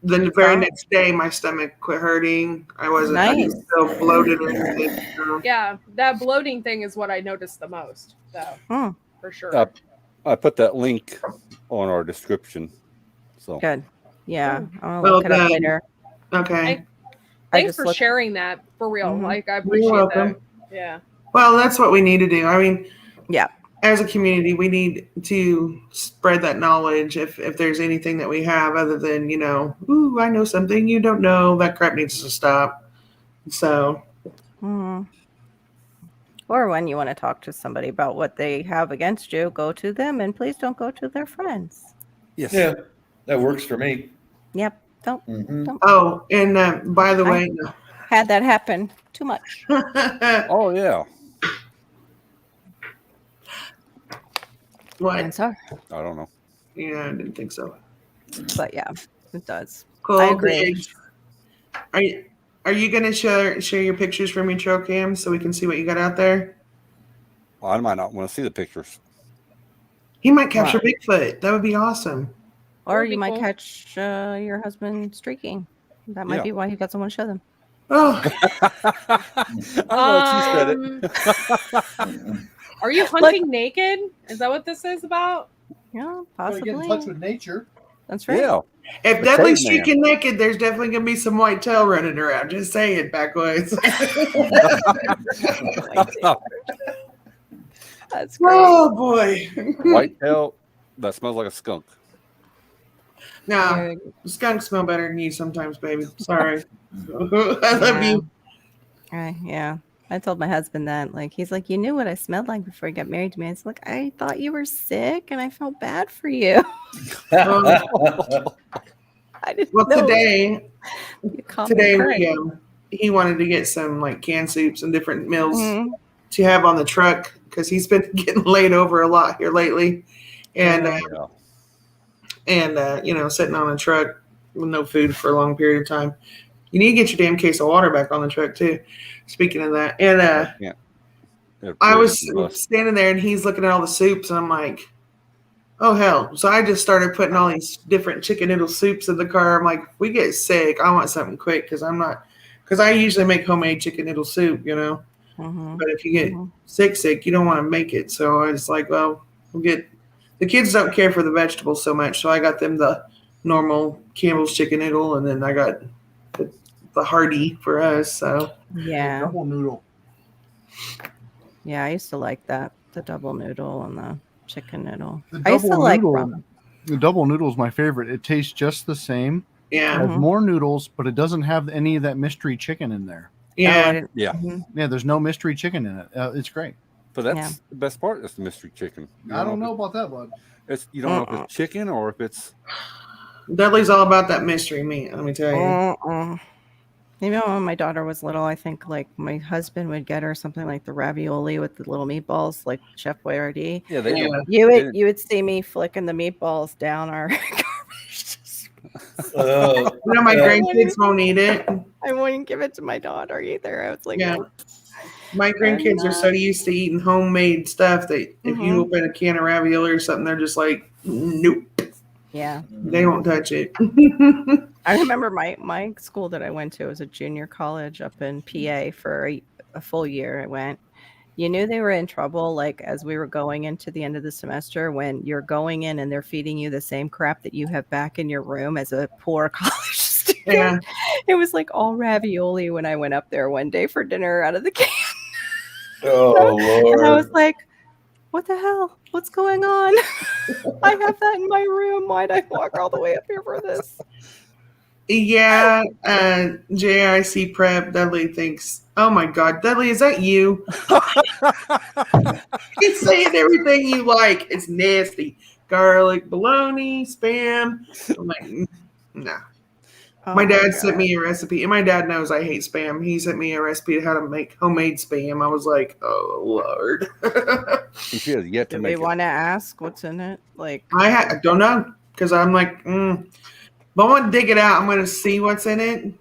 then the very next day, my stomach quit hurting. I wasn't still bloated or anything. So. Yeah, that bloating thing is what I noticed the most, though, for sure. I put that link on our description. So Good. Yeah, I'll Well look it up done. later. Okay. Thanks for sharing that, for real. Mhm. Like, I You're appreciate welcome. that. Yeah. Well, that's what we need to do. I mean, Yeah. as a community, we need to spread that knowledge. If there's anything that we have other than, ooh, I know something you don't know, that crap needs to stop. So, Or when you want to talk to somebody about what they have against you, go to them and please don't go to their friends. yes. Yeah, that works for me. Yep. Don't. oh, and by the way, Had that happen too much. Oh yeah. what? I'm sorry. I don't know. Yeah, I didn't think so. But yeah, it does. Cool. I agree. Good. Are you gonna share your pictures from your trail cam so we can see what you got out there? Well, I might not want to see the pictures. He might capture Bigfoot. That would be awesome. Or That'd be you might cool. catch your husband streaking. That might be why he doesn't want to show them. Oh, I know she said it. Are you hunting naked? Is that what this is about? Yeah, Gotta get in touch possibly. with nature. That's right. Yeah. if The Dudley's caveman. streaking naked, there's definitely gonna be some white tail running around. Just saying, backwoods. That's great. Oh boy. White tail that smells like a skunk. No, skunks smell better than you sometimes, baby. Sorry. I love you. Yeah. I told my husband that. Like, he's like, you knew what I smelled like before you got married to me. It's like, I thought you were sick and I felt bad for you. I didn't Well, know. today You called me crazy. he wanted to get some like canned soups and different meals Mhm. to have on the truck because he's been getting laid over a lot here lately, and sitting on a truck with no food for a long period of time. You need to get your damn case of water back on the truck too. Speaking of that, and I was standing there and he's looking at all the soups and I'm like, oh hell. So I just started putting all these different chicken noodle soups in the car. I'm like, if we get sick, I want something quick because I usually make homemade chicken noodle soup, Mhm. but if you get sick, you don't want to make it. So I was like, well, the kids don't care for the vegetables so much. So I got them the normal Campbell's chicken noodle, and then I got the hearty for us. So Yeah. Double noodle. Yeah, I used to like that. The double noodle and the chicken noodle. The I used to double like noodle. ramen. The double noodle is my favorite. It tastes just the same. yeah, It has more noodles, but it doesn't have any of that mystery chicken in there. yeah. Yeah. Yeah, there's no mystery chicken in it. It's great. But that's the best part is the mystery chicken. I don't know about that, bud. It's you don't know if it's chicken or if it's Dudley's all about that mystery meat. Let me tell you. Even when my daughter was little, I think like my husband would get her something like the ravioli with the little meatballs, like Chef Boyardee. yeah they Yeah. You would see me flicking the meatballs down our garbage. My grandkids won't eat it. I wouldn't give it to my daughter either. I was like, Yeah. My grandkids are so used to eating homemade stuff that if you open a can of ravioli or something, they're just like, nope, yeah. they won't touch it. I remember my school that I went to was a junior college up in PA for a full year. I went. You knew they were in trouble, like as we were going into the end of the semester, when you're going in and they're feeding you the same crap that you have back in your room as a poor college student. Yeah. It was like all ravioli when I went up there one day for dinner out of the can. Oh And I was Lord. like, what the hell? What's going on? I have that in my room. Why'd I walk all the way up here for this? Yeah, JIC prep. Dudley thinks, oh my God, Dudley, is that you? He's saying everything you like. It's nasty. Garlic, bologna, spam. I'm like, nah. Oh my dad God. sent me a recipe, and my dad knows I hate spam. He sent me a recipe of how to make homemade spam. I was like, oh Lord. She has yet to Do make we it. want to ask what's in it? Like, I don't know, because I'm like, but I want to dig it out. I'm going to see what's in it.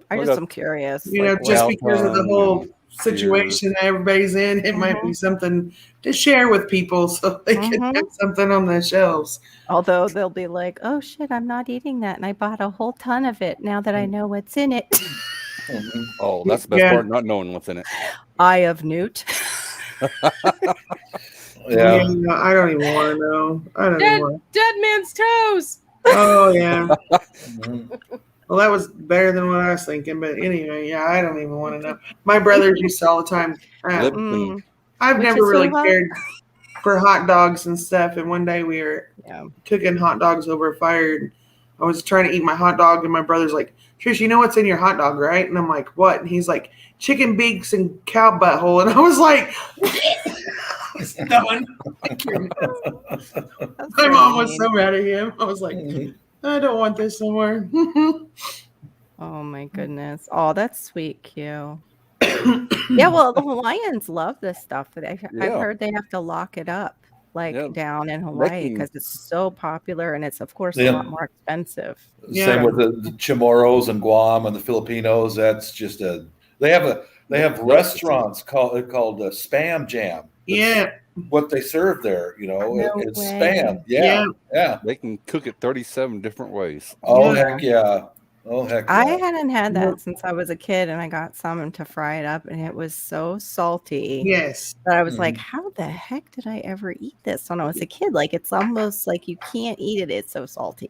I just am curious. You know, like, just what- because of the whole situation that everybody's in, it might be something to share with people so they can have something on their shelves. although they'll be like, oh shit, I'm not eating that. And I bought a whole ton of it now that I know what's in it. Oh, that's the best Yeah. part, not knowing what's in it. Eye of Newt. Yeah. I don't even want to know. I don't even want Dead man's toes. Oh, yeah. Mhm. Well, that was better than what I was thinking. But anyway, yeah, I don't even want to know. My brothers used to all the time. Lipton. I've Which never is really Lufah? cared for hot dogs and stuff. And one day we were cooking hot dogs over a fire. And I was trying to eat my hot dog, and my brother's like, Trish, you know what's in your hot dog, right? And I'm like, what? And he's like, chicken beaks and cow butthole. And I was like, I was done. My mom was so mad at him. I was like, I don't want this no more. Oh my goodness. Oh, that's sweet, Q. Yeah, well, the Hawaiians love this stuff. I've heard they have to lock it up, like down in Hawaii, because it's so popular, and it's of course a lot more expensive. Same with the Chamorros and Guam and the Filipinos. That's just they have restaurants called Spam Jam. Yeah. What they serve there, you know, No it's way. spam. Yeah. They can cook it 37 different ways. Oh heck yeah. Oh heck yeah. I hadn't had that since I was a kid, and I got some to fry it up, and it was so salty. Yes. But I was like, how the heck did I ever eat this when I was a kid? Like, it's almost like you can't eat it. It's so salty.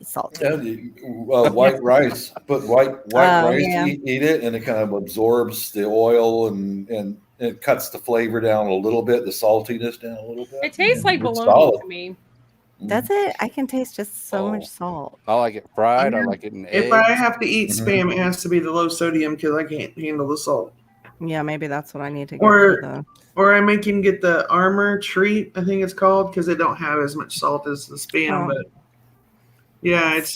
White rice. Put white rice, yeah. eat it, and it kind of absorbs the oil and it cuts the flavor down a little bit, the saltiness down a little bit. It tastes like It's bologna solid. to me. That's it. I can taste just so much salt. I like it fried. I like it in eggs. If I have to eat spam, it has to be the low sodium because I can't handle the salt. Yeah, maybe that's what I need to get. For Or I make him get the armor treat, I think it's called, because it don't have as much salt as the spam. But yeah, it's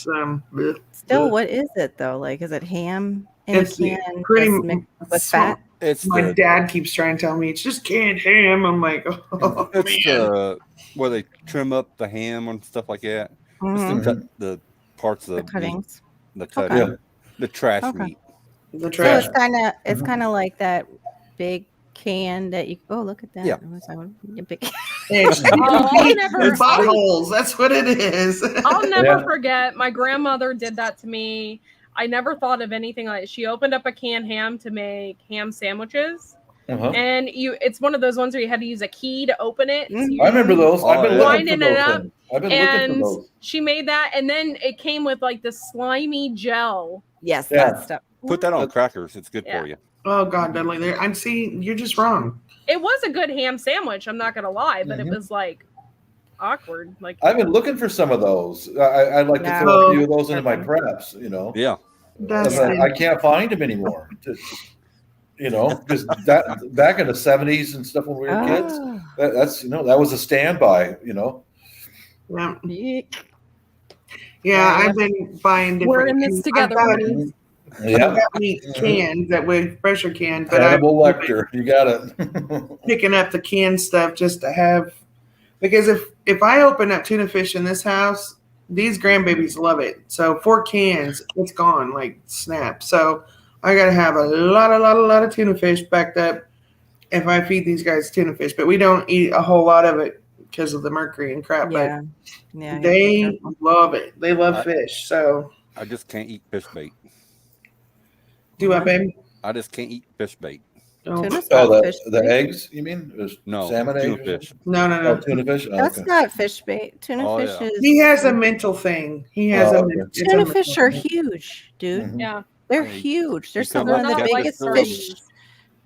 still. What is it though? Like, is it ham in it's a can pretty mixed with fat? It's my dad keeps trying to tell me it's just canned ham. I'm like, oh it's man. where they trim up the ham and stuff like that. Mhm. Just to cut the parts of The cuttings. the cutting, Okay. the trash Okay. meat. The So trash. it's kind of like that big can that you. Oh, look at that! Yeah. It was a big. It's I'll never- buttholes. That's what it is. I'll never forget. My grandmother did that to me. I never thought of anything like. She opened up a canned ham to make ham sandwiches. And it's one of those ones where you had to use a key to open it. So I remember those. I've been looking for winding it those up. things. I've been And looking for those. she made that, and then it came with like this slimy gel. Yes, Yeah. that stuff. Put that on crackers. It's good Yeah. for you. Oh God, Dudley, there. I'm seeing you're just wrong. It was a good ham sandwich. I'm not gonna lie, but it was like awkward. Like I've been looking for some of those. I'd like to throw a few of those into my preps, you know. Yeah. That's I can't find them anymore. You know, because that back in the 70s and stuff when we were kids, that's that was a standby, you know. Yeah. Yeah, I've been buying different. We're in this together. Yeah. I got meat canned that with pressure canned, but Hannibal Lecter, you got it. picking up the canned stuff just to have, because if I open up tuna fish in this house, these grandbabies love it. So 4 cans, it's gone like snap. So I gotta have a lot of tuna fish backed up if I feed these guys tuna fish. But we don't eat a whole lot of it because of the mercury and crap. Yeah. But they love it. They love fish. So I just can't eat fish bait. do I, baby? I just can't eat fish bait. Tuna's Oh, not fish the bait. eggs, you mean? There's No, salmon tuna eggs? fish. No. Oh, tuna fish? Oh, That's okay. not fish bait. Tuna fish is. He has a mental thing. He has Oh, a okay. it's a Tuna mental fish are thing. huge, dude. Mhm. Yeah. They're Hey, huge. They're you come some of up the and catch biggest us fish.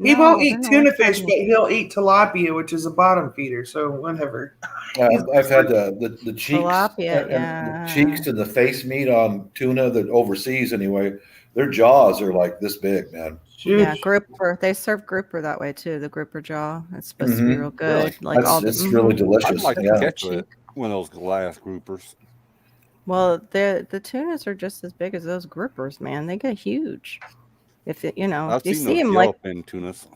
He won't eat they're not tuna like fish, that. but he'll eat tilapia, which is a bottom feeder. So whatever. I've had the cheeks Tilapia, and yeah. the cheeks and the face meat on tuna that overseas anyway. Their jaws are like this big, man. Yeah, grouper. They serve grouper that way too. The grouper jaw. It's supposed to be real good. Like It's really I'd delicious. like to Yeah. catch one of those glass groupers. Well, the tunas are just as big as those groupers, man. They get huge. If it, I've you seen see those them like yellowfin tunas.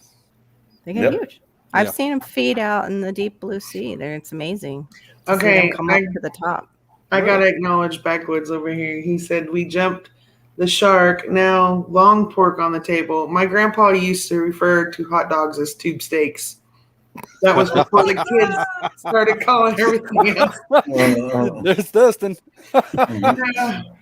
they get Yep. huge. I've Yeah. seen them feed out in the deep blue sea. It's amazing. To see Okay, them come up to the top. I gotta acknowledge Backwoods over here. He said we jumped the shark. Now long pork on the table. My grandpa used to refer to hot dogs as tube steaks. That was before the kids started calling everything else. There's Dustin.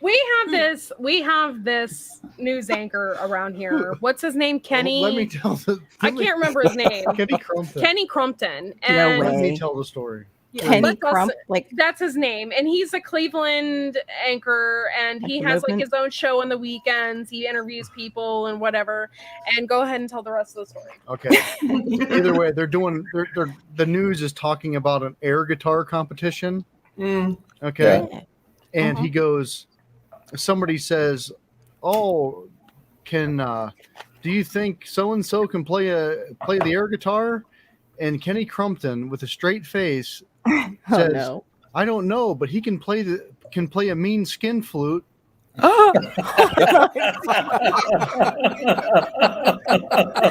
We have this news anchor around here. What's his name? Kenny. Let me tell I can't remember his name. Kenny Crumpton. Kenny Crumpton. No And Let way. me tell the story. Kenny let's also- Crump, like that's his name, and he's a Cleveland anchor, and he Like has like movement? his own show on the weekends. He interviews people and whatever. And go ahead and tell the rest of the story. Okay. Either way, they're the news is talking about an air guitar competition. Okay. Yeah. And he goes, somebody says, "Oh, can do you think so and so can play the air guitar?" And Kenny Crumpton, with a straight face, says, no. "I don't know, but he can play a mean skin flute." He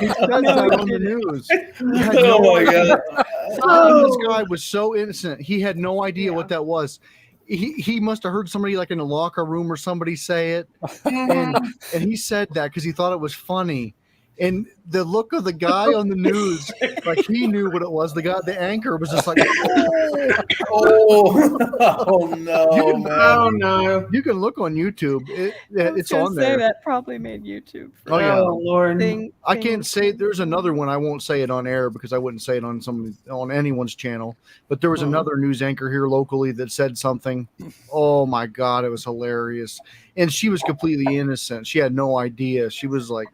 said that on the news. He had Oh my God. And this guy was so innocent. He had no idea what that was. He must have heard somebody like in a locker room or somebody say it, and he said that because he thought it was funny. And the look of the guy on the news, like he knew what it was. The anchor was just like, Oh no, Oh man. no. you can look on YouTube. It's on Say there. that probably made YouTube. Oh yeah. Oh Lord. I can't say there's another one. I won't say it on air because I wouldn't say it on anyone's channel. But there was another news anchor here locally that said something. Oh my God, it was hilarious. And she was completely innocent. She had no idea. She was like,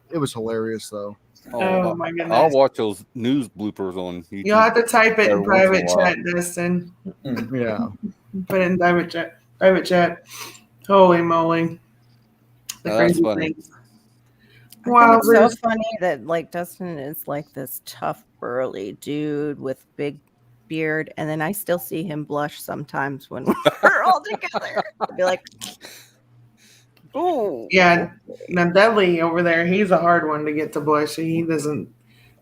it was hilarious though. Oh my goodness. I'll watch those news bloopers on YouTube. You'll have to type it in Every once in a private while. chat, Dustin. Yeah. Put it in private chat. Private chat. Holy moly. The That's crazy funny. things. I Wow, think it's so Bruce. funny that like Dustin is like this tough, burly dude with big beard, and then I still see him blush sometimes when we're all together. I'd be like, "Oh, Yeah, now Dudley over there, he's a hard one to get to blush. He doesn't,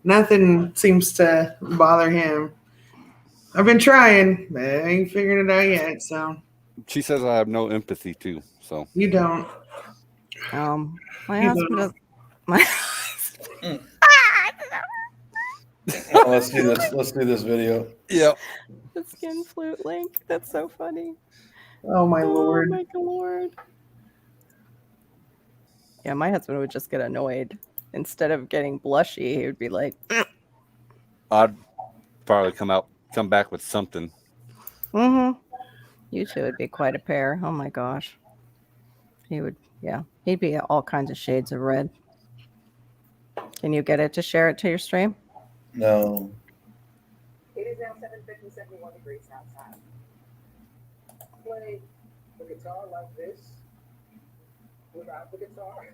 nothing seems to bother him. I've been trying, but I ain't figured it out yet. So She says I have no empathy too. So you don't. my You husband don't. does." My Let's do this. Let's do this video. yeah. the skin flute link. That's so funny. Oh my Lord. Oh my Lord. Yeah, my husband would just get annoyed. Instead of getting blushy, he would be like, I'd probably come back with something. "Mm-hmm." You two would be quite a pair. Oh my gosh. He would, yeah. He'd be all kinds of shades of red. Can you get it to share it to your stream? No. It is now 71 degrees outside. Play the guitar like this without the guitar.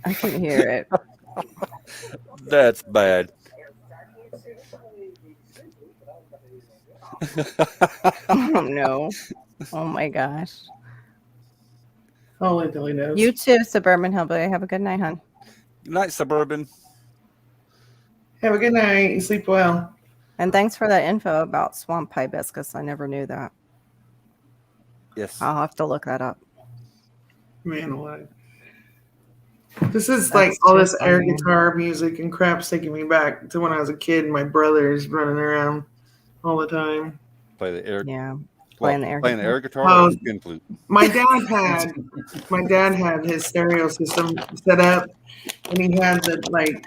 I can hear it. That's bad. Oh no. Oh my gosh. Holy Billy knows. You too, Suburban Hillbilly. Have a good night, hon. Good night, Suburban. Have a good night. You sleep well. And thanks for that info about swamp hibiscus. I never knew that. Yes. I'll have to look that up. Man alive. This is like all this air guitar music and crap's taking me back to when I was a kid and my brother's running around all the time. Play the air. Yeah. Well, Playing the air playing the guitar. air guitar or Oh. skin flute. My dad had his stereo system set up and he had the like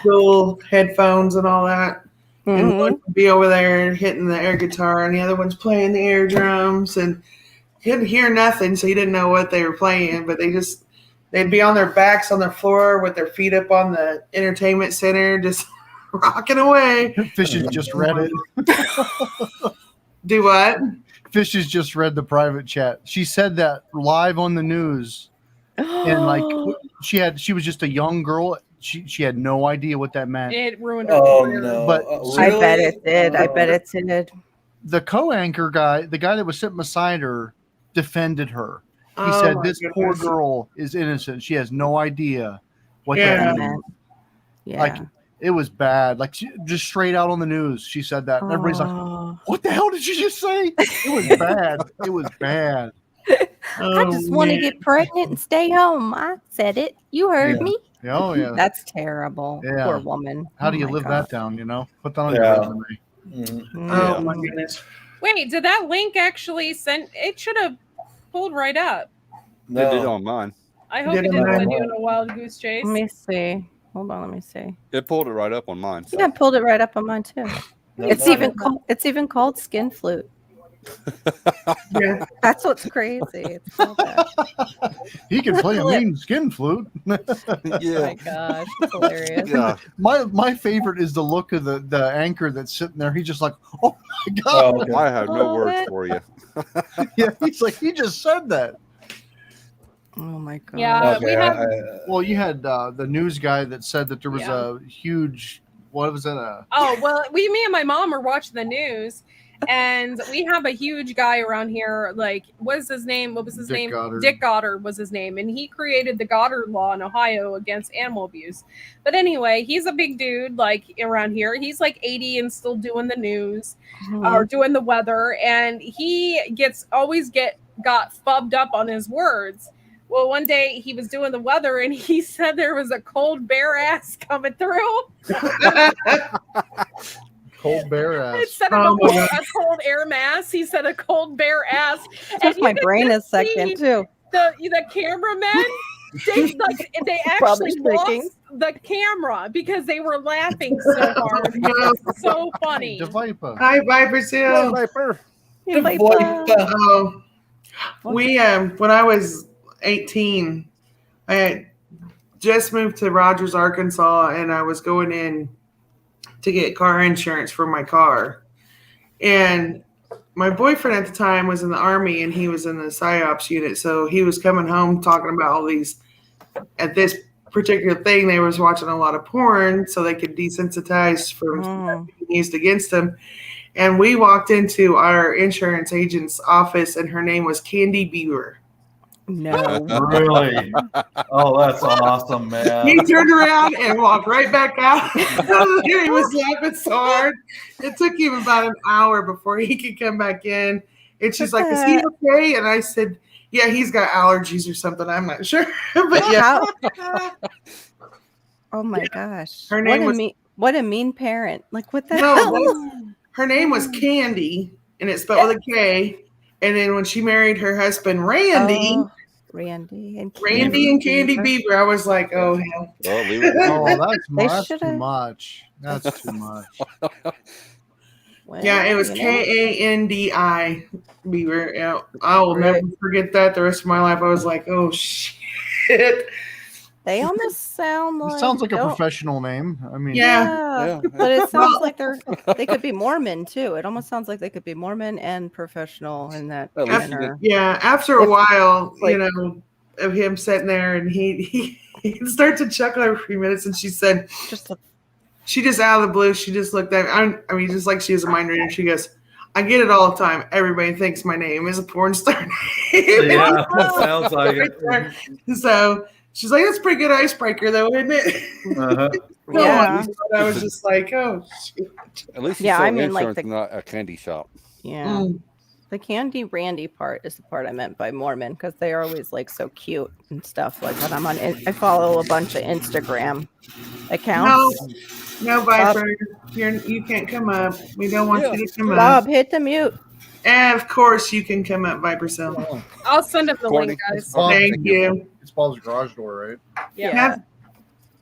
dual headphones and all that. And one would be over there hitting the air guitar and the other one's playing the air drums and couldn't hear nothing, so he didn't know what they were playing. But they'd be on their backs on the floor with their feet up on the entertainment center, just rocking away. Fish has just read it. Do what? Fish has just read the private chat. She said that live on the news, and like she was just a young girl. She had no idea what that meant. It ruined her Oh career. no! But I bet it did. I bet it did. The co-anchor guy, the guy that was sitting beside her, defended her. He Oh, said, my "This poor goodness. girl is innocent. She has no idea what Yeah. that means." Yeah. Like it was bad. Like just straight out on the news, she said that. And everybody's like, Oh. "What the hell did you just say?" It was bad. It was bad. I Oh, just want to man. get pregnant and stay home. I said it. You heard Yeah. me. Oh yeah. That's terrible. Yeah. Poor woman. How do Oh you my live God. that down? You know, put that on your Yeah. resume. Mhm. Oh Mm. my goodness. Wait, did that link actually send? It should have pulled right up. It did No. on mine. I hope Did it it didn't not? send you in a wild goose chase. Let me see. Hold on. Let me see. It pulled it right up on mine. So. Yeah, I pulled it right up on mine too. No, It's no. even called skin flute. Yeah. That's what's crazy. It's called that. He can play a mean skin flute. Oh Yeah. my gosh, it's hilarious. Yeah. My favorite is the look of the anchor that's sitting there. He's just like, "Oh my god!" Oh, okay. I have no Love words it. for you. Yeah, he's like, he just said that. Oh my god. Yeah. Okay, we have- Well, you had the news guy that said that there was Yeah. a huge, what was that? Oh well, me and my mom are watching the news, and we have a huge guy around here. Like, what is his name? What was his Dick name? Goddard. Dick Goddard was his name, and he created the Goddard Law in Ohio against animal abuse. But anyway, he's a big dude. Like around here, he's like 80 and still doing the news or doing the weather, and he got fubbed up on his words. Well, one day he was doing the weather and he said there was a cold bear ass coming through. Cold bear ass. Instead of Oh my a cold air mass, he said a cold bear ass. That's you my could brain just is second see too. The cameramen, they Probably actually lost shaking. the camera because they were laughing so hard. No. It's so funny. The Viper. Hi, Viper's Hill. Viper. Hey, The Viper. voice, Oh, we when I was 18, I had just moved to Rogers, Arkansas, and I was going in to get car insurance for my car. And my boyfriend at the time was in the Army, and he was in the PSYOPs unit, so he was coming home talking about all these. At this particular thing, they was watching a lot of porn, so they could desensitize from being used against them. And we walked into our insurance agent's office, and her name was Candy Beaver. No. Really? Oh, that's awesome, man. He turned around and walked right back out. He was laughing so hard. It took him about an hour before he could come back in. And she's like, "Is he okay?" And I said, "Yeah, he's got allergies or something. I'm not sure." But yeah. Oh my gosh. Her name was- what a mean parent. Like what the No, hell? her name was Candy, and it's spelled with a K. And then when she married her husband, Randy, Oh, Randy and Randy and Candy Beaver, I was like, "Oh hell." Well, leave it. Oh, They that's too should've- much. That's too much. Well, Yeah, it was you know. Kandi Beaver. Yeah, I will never forget that the rest of my life. I was like, "Oh shit." They almost sound like It sounds like a don't- professional name. I mean, Yeah. Yeah. But it sounds Well- like they could be Mormon too. It almost sounds like they could be Mormon and professional in that At least you manner. Yeah, after a It's while, like- you know, of him sitting there, and he started to chuckle every few minutes, and she said, Just a, she just out of the blue, she just looked at me. I mean, just like she was a mind reader, she goes, "I get it all the time. Everybody thinks my name is a porn star name." Yeah, that sounds like it. So she's like, "That's a pretty good icebreaker, though, isn't it?" Uh-huh. No, Yeah. I was just like, "Oh, shit." At least you Yeah, sell I mean, like insurance, the- not a candy shop. yeah. Mm. The Candy Randy part is the part I meant by Mormon because they are always like so cute and stuff. Like when I'm on, I follow a bunch of Instagram accounts. No, Viper, you can't come up. We don't want you to come up. Bob, hit the mute. And of course, you can come up, Viper Cell. I'll send up the Courtney. link, guys. Oh, Thank you. It's Paul's garage door, right? Yeah.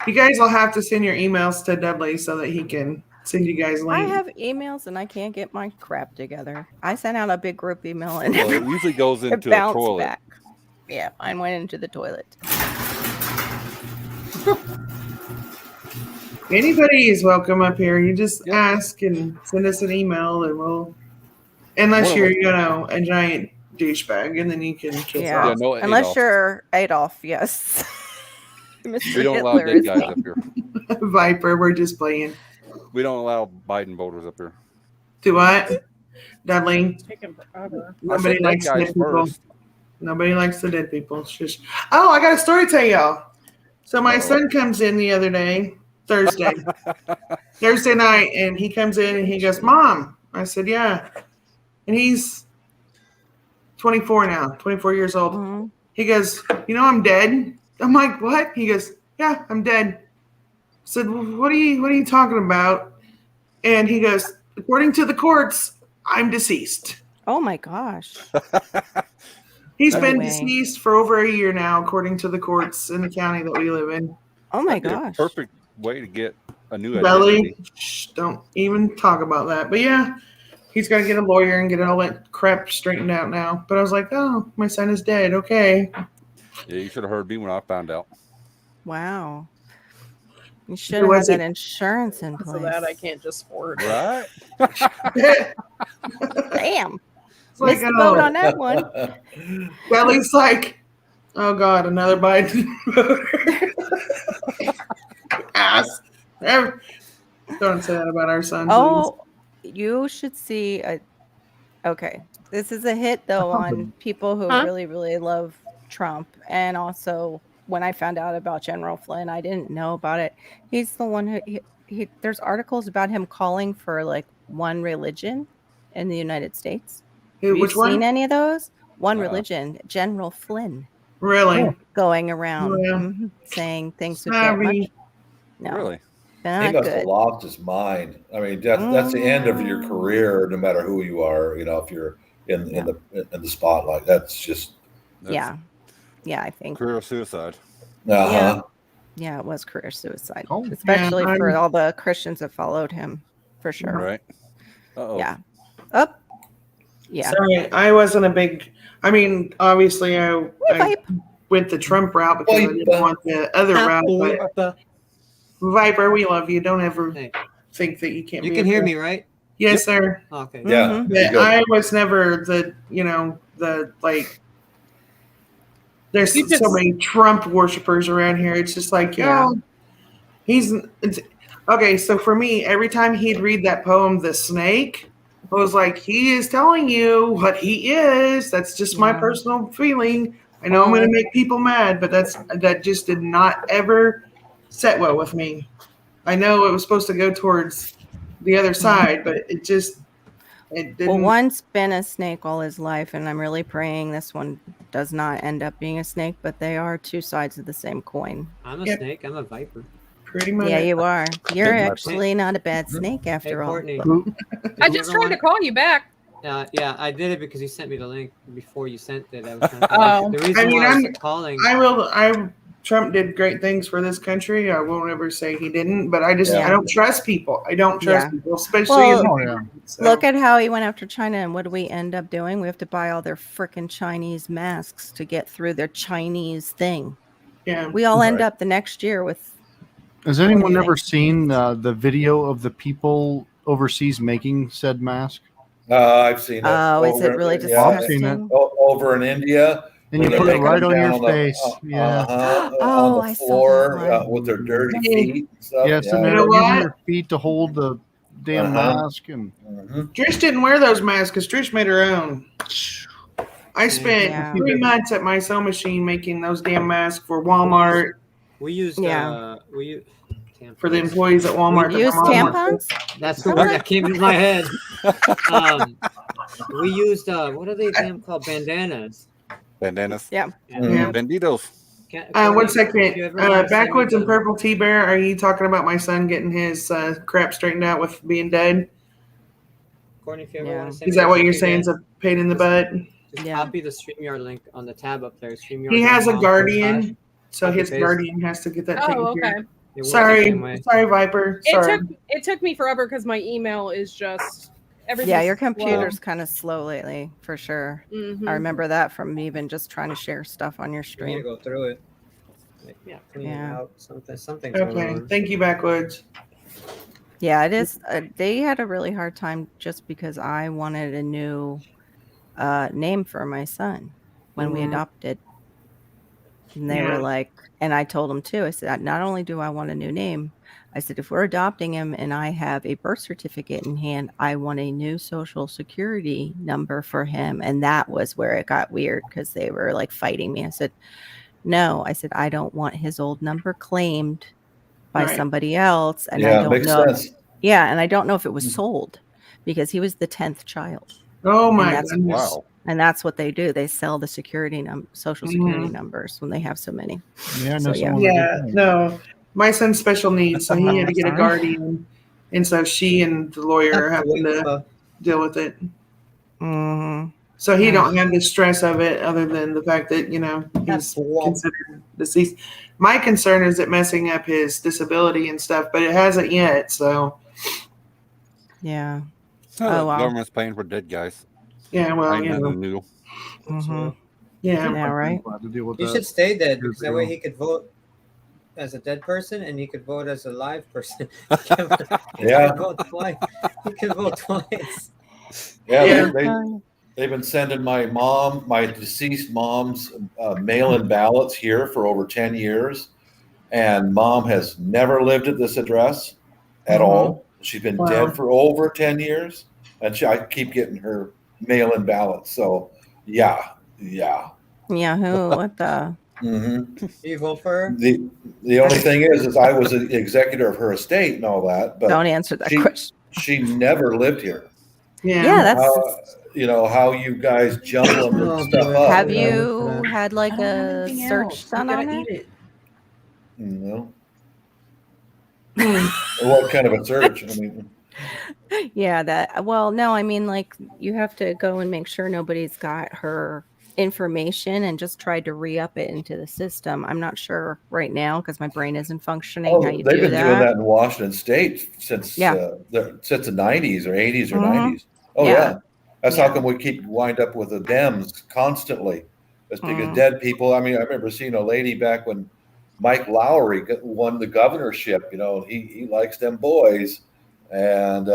You guys will have to send your emails to Dudley so that he can send you guys I links. have emails and I can't get my crap together. I sent out a big group email and Well, it usually goes it into a bounced toilet. back. Yeah, mine went into the toilet. Anybody is welcome up here. You just Yep. ask and send us an email, and we'll. Unless One of you're, us- a giant douchebag, and then you can kiss Yeah. Yeah, off. no Unless Adolf. you're Adolf, yes. Mr. We don't allow Hitler dead is guys up here. Viper, we're just playing. We don't allow Biden voters up here. Do what? Dudley. It's taking forever. I Nobody said likes dead dead guys people. first. Nobody likes the dead people. It's just. Oh, I got a story to tell y'all. So my Uh-oh. son comes in the other day, Thursday night, and he comes in and he goes, "Mom." I said, "Yeah," and he's 24 now, 24 years old. Mhm. He goes, "I'm dead." I'm like, "What?" He goes, "Yeah, I'm dead." I said, "Well, what are you talking about?" And he goes, "According to the courts, I'm deceased." Oh my gosh. He's No been way. deceased for over a year now, according to the courts in the county that we live in. Oh my That'd be a gosh. perfect way to get a new Belly, identity. don't even talk about that. But yeah, he's got to get a lawyer and get all that crap straightened out now. But I was like, oh, my son is dead. Okay. Yeah, you should have heard me when I found out. Wow. You should Who have had was that it? insurance in place. So that I can't just forward. Right? Damn. It's like, Missed the boat on that one. Belly's like, oh God, another Biden voter. Ass. Don't say that about our son. please. Oh, you should see okay. This is a hit though on people who Huh? really, really love Trump. And also when I found out about General Flynn, I didn't know about it. He's the one who there's articles about him calling for like one religion in the United States. Have you Which one? seen any of those? One Uh-uh. religion, General Flynn, Really? going around Yeah. saying things would get much. Savvy. No, Really? He not must have good. lost his mind. I mean, that's the end of your career, no matter who you are. If you're in the spotlight, that's just Yeah, I think. Career suicide. uh-huh. Yeah, it was career suicide, Oh. especially Yeah, for all the Christians that followed him, for sure. Right? Uh-oh. Yeah. Up. Yeah. Sorry, I wasn't a big. I mean, obviously, I Vipe. went the Trump route because I didn't want the other route. But Viper, we love you. Don't ever Hey, think that you can't. you be can a hear friend. me, right? Yes, sir. Okay. Yeah. Mhm. there you But go. I was never the like. There's You just- so many Trump worshipers around here. It's just like, it's okay. So for me, every time he'd read that poem, "The Snake," I was like, he is telling you what he is. That's just my Yeah. personal feeling. I know I'm going to make people mad, but that just did not ever set well with me. I know it was supposed to go towards the other side, but it didn't. Well, one's been a snake all his life, and I'm really praying this one does not end up being a snake, but they are two sides of the same coin. I'm a Yep. snake. I'm a viper. Pretty much. Yeah, you are. You're Big actually not a bad snake Hey, after all. Courtney. I just tried to call you back. Yeah, I did it because you sent me the link before you sent it. I was trying to Oh. the reason I mean, why I was calling. Trump did great things for this country. I won't ever say he didn't, but I Yeah. don't trust people. I don't trust Yeah. people, especially in Well, the so. Look at how he went after China, and what do we end up doing? We have to buy all their freaking Chinese masks to get through their Chinese thing. yeah. We all end Right. up the next year with. Has anyone What do you ever seen the video of the people overseas making said mask? I've seen it. Oh, is it over- really yeah, I've seen disgusting? Over in India. And you where put they're it right making on down your face. Yeah. Oh, on I the saw floor that one. with their dirty feet and stuff. Yes, and You they're know using what? their feet to hold the damn Uh-huh. mask. And Mhm. Trish didn't wear those masks because Trish made her own. I spent Yeah. 3 months at my sewing machine making those damn masks for Walmart, We used Yeah. for the tampons. employees at Walmart. that Use my mom worked tampons? That's the word that came to my head. We used what are they damn called? Bandanas. Bandanas. Yeah. Yeah. Banditos. One second. Backwoods and Purple Tea Bear, are you talking about my son getting his crap straightened out with being dead? Courtney, if you ever Yeah. want to send Is me that what you're something saying? It's a pain in the butt? just Yeah. copy the StreamYard link on the tab up there. StreamYard. He has a guardian, so his Copy-paste. guardian has to get that taken Oh, care okay. of. It works the same Sorry, way. sorry, Viper. Sorry. It took me forever because my email is just everything. Yeah, your computer's kind of slow lately, for sure. Mm-hmm. I remember that from even just trying to share stuff on your You need to stream. go through it. Like, Yeah. clean it Yeah. out. Something's going Okay, on. thank you, Backwoods. Yeah, it is. They had a really hard time just because I wanted a new name for my son when we Mhm. adopted. And they were Yeah. like, and I told them too, I said, not only do I want a new name, I said, if we're adopting him and I have a birth certificate in hand, I want a new social security number for him. And that was where it got weird because they were like fighting me. I said, no, I said, I don't want his old number claimed by Right. somebody else. And I Yeah, don't makes know. sense. Yeah. And I don't know if it was Mhm. sold because he was the 10th child. Oh my that's- goodness. Wow. And that's what they do. They sell the security social security Mhm. numbers when they have so many. Yeah, I know So, yeah. someone that Yeah, did that. no. My son's special needs, so he had to get a Sorry. guardian. And so she and the lawyer That's the having to Lufah. deal with it. Mm-hmm. So he Yeah. don't have the stress of it other than the fact that, That's he's womp. considered deceased. My concern is it messing up his disability and stuff, but it hasn't yet. So, Yeah. The Oh, wow. government's paying for dead guys. yeah, well, Ain't nothing new. Mhm. yeah. Yeah, right. To deal with You that. should stay dead Years because that way ago. he could vote as a dead person and he could vote as a live person. Yeah. He could vote twice. He could vote twice. Yeah, Yeah. they've been sending my deceased mom's mail-in ballots here for over 10 years. And mom has never lived at this address at Mhm. all. She's been Wow. dead for over 10 years. And I keep getting her mail-in ballots. So, yeah. Yeah, who? What the? hmm You vote for her? The only thing is I was an executor of her estate and all that, but Don't answer that she- question. she never lived here. Yeah. Yeah, that's. How you guys jumble Oh, stuff boy. up. Have Yeah. you had like I don't have a anything search else. done You on gotta it? eat it. No. Hmm. What kind of a search? I mean, Yeah, that. Well, no, I mean, like you have to go and make sure nobody's got her information and just tried to re-up it into the system. I'm not sure right now because my brain isn't functioning. How you they've do been that? doing that in Washington State since Yeah. since the 90s or 80s or Mhm. 90s. Oh Yeah. yeah. That's how Yeah. come we keep wind up with the Dems constantly. It's because Mhm. dead people. I mean, I remember seeing a lady back when Mike Lowry won the governorship. He likes them boys, and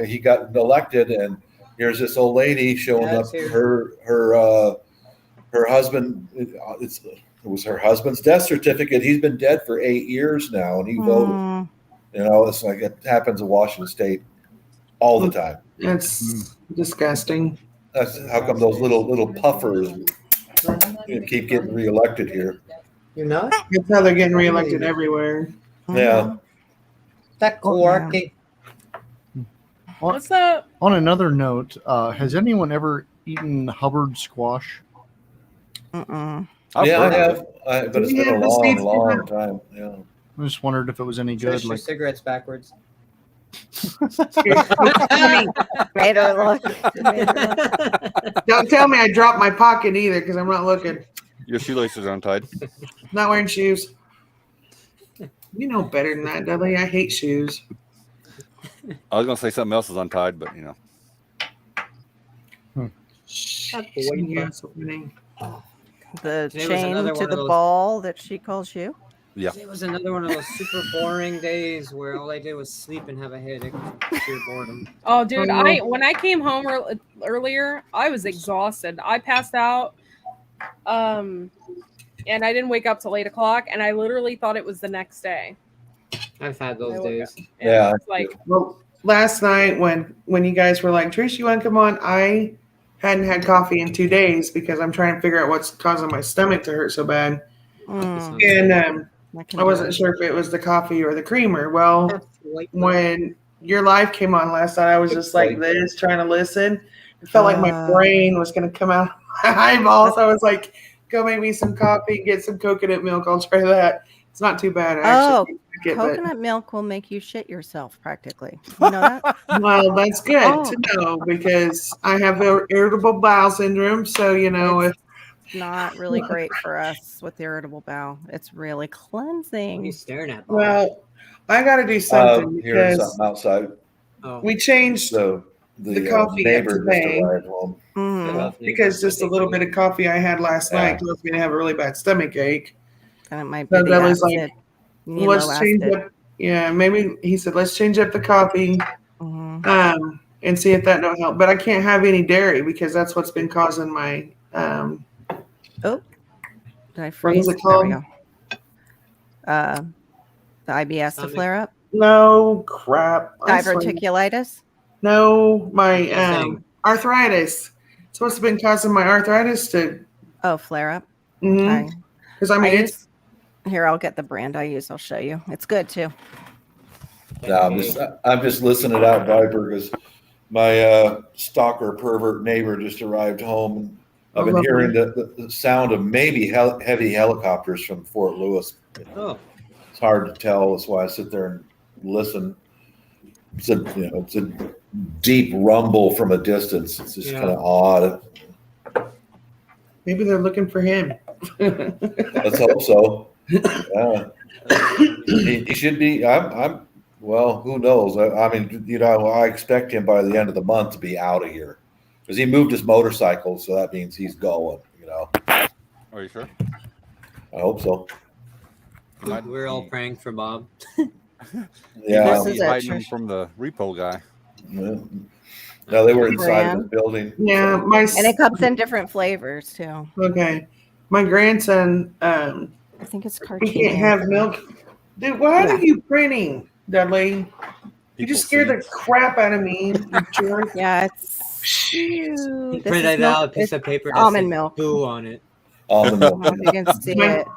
he got elected. And here's this old lady showing Yeah, up. too. Her husband. It was her husband's death certificate. He's been dead for 8 years now, and he voted. Mm, It's like it happens in Washington State all the time. It's disgusting. That's how come those little puffers keep getting reelected here. You're not? That's how they're getting reelected everywhere. Yeah. That Oh, yeah. quirky. What's up? On another note, has anyone ever eaten Hubbard squash? mm-mm. I've Yeah, I heard of have. it. But it's Do you been a have the long, seeds long for time. Yeah. I just wondered if it was any good. Finish your Like, cigarettes backwards. Better look. Better look. Don't tell me I dropped my pocket either because I'm not looking. Your shoelaces are untied. Not wearing shoes. You know better than that, Dudley. I hate shoes. I was gonna say something else is untied, but Yeah, so many. The Today was chain another to one of the those- ball that she calls you. yeah. It was another one of those super boring days where all I did was sleep and have a headache from sheer boredom. Oh, dude, Oh. when I came home earlier, I was exhausted. I passed out, and I didn't wake up till 8 o'clock, and I literally thought it was the next day. I've had those I woke days. Yeah. it's like Well, last night when you guys were like, Trish, you want to come on? I hadn't had coffee in 2 days because I'm trying to figure out what's causing my stomach to hurt so bad. Mm, And can I do wasn't it. sure if it was the coffee or the creamer. Well, when your live came on last night, I was just like this, trying to listen. It felt like my brain was going to come out of my eyeballs. I was like, go make me some coffee, get some coconut milk. I'll try that. It's not too bad. I actually like it, Coconut milk will make you shit yourself practically. You know that? well, that's good Oh. to know because I have irritable bowel syndrome. So, if not really great for us with irritable bowel. It's really What are you cleansing. staring at, Bob? Well, I got to do something Here's because something outside. Oh, we changed So the coffee neighbor just today. arrived home. Mhm. yeah, because just a little bit of coffee I had last night caused me to have a really bad stomach ache. And it might be So the that was acid. like, You need let's low change acid. up. Yeah, maybe he said let's change up the coffee, Mhm. and see if that don't help. But I can't have any dairy because that's what's been causing my Oh, did I what freeze? is it There we called? go. The IBS to Stomach. flare up. No crap. I swear. Diverticulitis. No, my You're saying- arthritis. It's what's been causing my arthritis to. Oh, flare up. Because I I mean, it's use, here, I'll get the brand I use. I'll show you. It's good too. No, I'm just listening it out, Viper, because my stalker pervert neighbor just arrived home. And I've been hearing the sound of maybe heavy helicopters from Fort Lewis. Oh, It's hard to tell. That's why I sit there and listen. It's a deep rumble from a distance. It's just kind of odd. maybe they're looking for him. Let's hope so. Yeah. He should be. Well, who knows? I mean, I expect him by the end of the month to be out of here because he moved his motorcycle, so that means he's going. Are you sure? I hope so. we're all praying for Bob. Yeah. This is He's it, hiding Trish. from the repo guy. No, they were inside of his building. Yeah, And it comes in different flavors too. Okay, my grandson. I think it's He cartoon. can't have milk. Dude, why are you printing, Dudley? You just scared the crap out of me. You jerk. Yeah, it's cute. This Printed is milk. out a piece It's of paper that almond said milk. boo on it. Almond I don't know if you milk. can see it.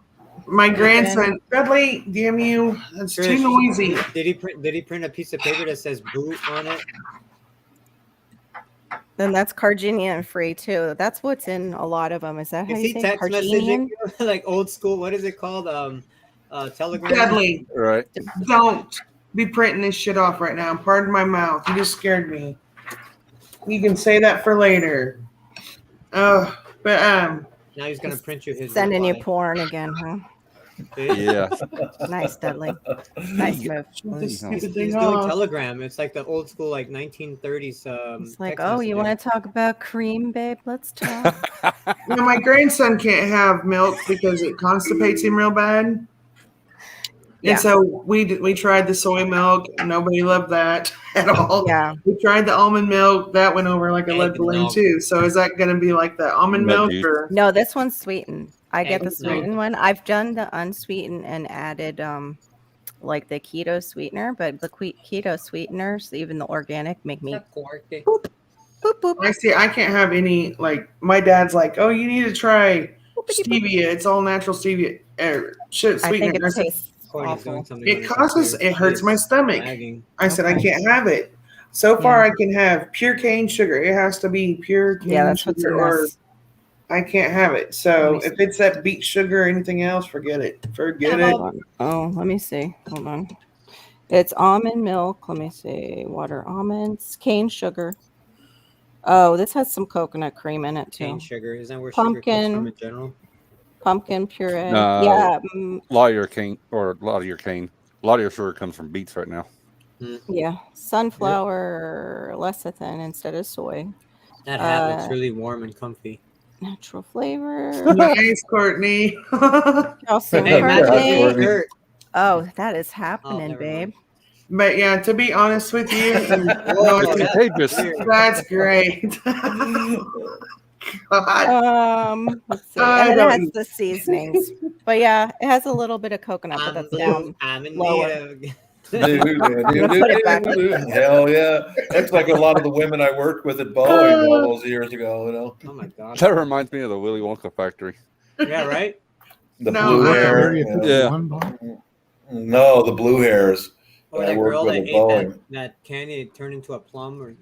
My grandson, Dudley, damn you, that's too Trish, noisy. Did he print a piece of paper that says boo on it? Then that's Carginian free too. That's what's in a lot of them. Is that how Is you he say text Carginian? messaging you? Like old school? What is it called? Telegram. Dudley, Right. don't be printing this shit off right now. Pardon my mouth. You just scared me. You can say that for later. But Now he's gonna print you his. Sending you reply. porn again, huh? Yeah. Nice, Dudley. Nice move. shut this He's stupid He's thing doing off. Telegram. It's like the old school, like 1930s. It's like, text oh, you messaging. want to talk about cream, babe? Let's talk. Now, my grandson can't have milk because it constipates him real bad. Yeah. And so we tried the soy milk. Nobody loved that at all. Yeah. We tried the almond milk. That went over like a lead Egg balloon milk. too. So is that going to be like the almond milk Juice. or? No, this one's sweetened. I get the Egg milk. sweetened one. I've done the unsweetened and added like the keto sweetener, but the keto sweeteners, even the organic, make me boop, boop. I see. I can't have any. Like my dad's like, oh, you need to try stevia. It's all natural stevia. Shit, I think sweetener. it tastes Corey's doing awful. something It on his causes. computer. It hurts my It's stomach. lagging. I said I Okay. can't have it. So far, I can have pure cane sugar. It has to be pure cane Yeah, that's what's sugar, in or this. I can't have it. So Let me if it's that beet sugar or anything else, forget it. Forget it. Hold on. Oh, let me see. Hold on. It's almond milk. Let me see. Water, almonds, cane sugar. Oh, this has some coconut cream in it too. Cane sugar. Isn't that where sugar comes Pumpkin. from in general? Pumpkin puree. No. Yeah. A lot of your sugar comes from beets right now. Yeah. Sunflower lecithin instead of soy. That hat looks really warm and comfy. Natural flavor. Nice, Courtney. Calcium Hey, Matt, carbonate. Courtney. shirt. Oh, that is happening, never babe. mind. But yeah, to be honest with you, Whoa, no, that's contagious. weird. that's great. God. Let's see. I And then it don't- has the seasonings. But yeah, it has a little bit of coconut, but that's down. I'm in lower. need of. gonna put it back. Hell yeah. That's like a lot of the women I worked with at Boeing all those years ago, Oh my god. That reminds me of the Willy Wonka factory. Yeah, right? The No, blue I- hair. Yeah. No, the blue hairs. Or I that worked girl with that a ate Boeing. that candy and turned into a plum. Or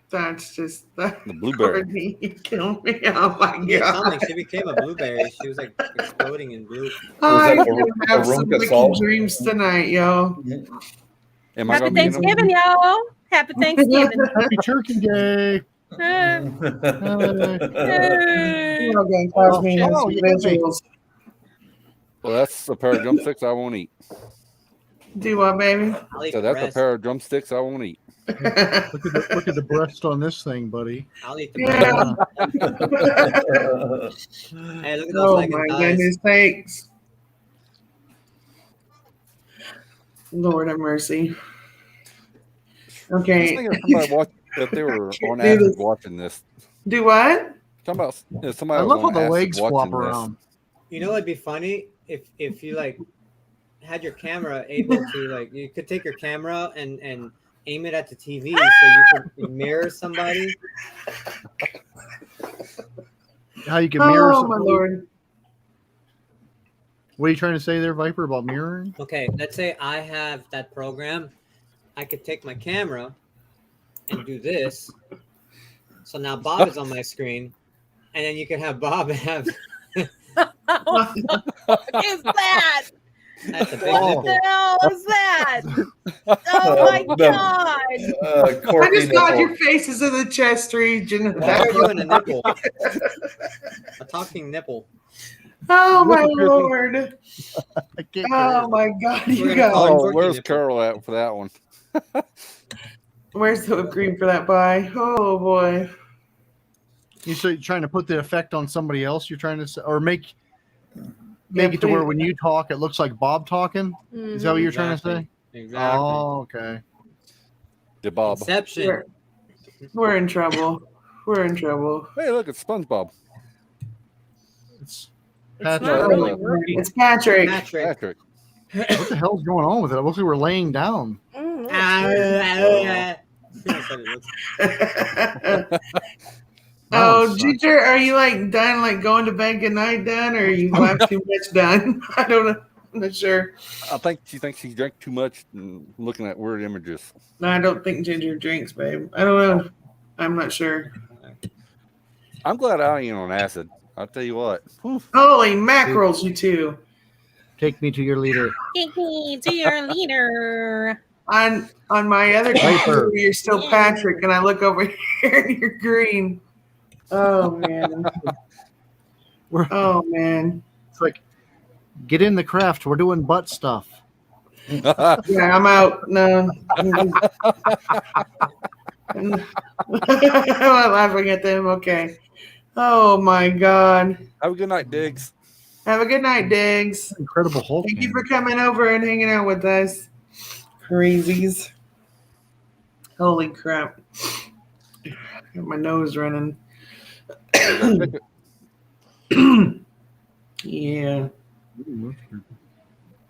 That's just that. The blueberry. Courtney, you kill me. Oh my yeah, god. something. She became a blueberry. She was like exploding in blue. I'm that gonna have some Arunca wicked salt? dreams tonight, yo. Am I Happy gonna be in them? Thanksgiving, y'all. Happy Thanksgiving. Happy Turkey Day. You're all going to cause me to have some visuals. Well, that's a pair of drumsticks I won't eat. Do what, baby? I'll eat So the that's a breast. pair of drumsticks I won't eat. Look at the breast on this thing, buddy. I'll eat the Yeah. breast. Hey, look at those Oh leg my and thighs. goodness sakes. Lord have mercy. Just Okay. thinking if somebody watched, if they were on do acid this. watching this. Do what? Talking about if somebody I was love how on the acid legs flop watching around. You know what'd be funny if you like had your camera able to like you could take your camera and aim it at the TV so you could mirror somebody. How you can mirror Oh somebody. my Lord. What are you trying to say there, Viper, about mirroring? Okay, let's say I have that program. I could take my camera and do this. So now Bob is on my screen, and then you can have Bob have. What the fuck is that? That's a big Oh. What nipple. the hell is that? Oh my god! I just got your faces in the chest region. Why are you in a nipple? A talking nipple. Oh my Look at Lord. I can't Oh my God. We're You gonna guys. call it Oh, Turkey where's nipple. Carol at for that one? Where's the whipped cream for that pie? Oh boy. You so you're trying to put the effect on somebody else? You're trying to say, or make Yeah, it to where please. when you talk, it looks like Bob talking. Is that what you're trying to say? Exactly. Oh, okay. The Bob. Inception. We're in trouble. We're in trouble. Hey, look, it's SpongeBob. It's It's Patrick. not No, really no. working. It's Patrick. Patrick. Patrick. What the hell's going on with it? It looks like we're laying down. Mm, that's weird. Oh, Ginger, are you like done, like going to bed good night done, or you have too much done? I don't know. I'm not sure. I think she thinks she drank too much and looking at weird images. No, I don't think Ginger drinks, babe. I don't know. I'm not sure. I'm glad I ain't on acid. I'll tell you what. Whew. Holy mackerels, you two. Take me to your leader. Take me to your leader. On my other Viper. computer, you're still Patrick, and I look over here and you're green. Oh man. We're- Oh man. It's like, get in the craft. We're doing butt stuff. Yeah, I'm out. No. I'm not laughing at them. Okay. Oh my God. Have a good night, Diggs. Have a good night, Diggs. Incredible Hulk. Thank you for coming over and hanging out with us. Crazies. Holy crap. Got my nose running. Yeah.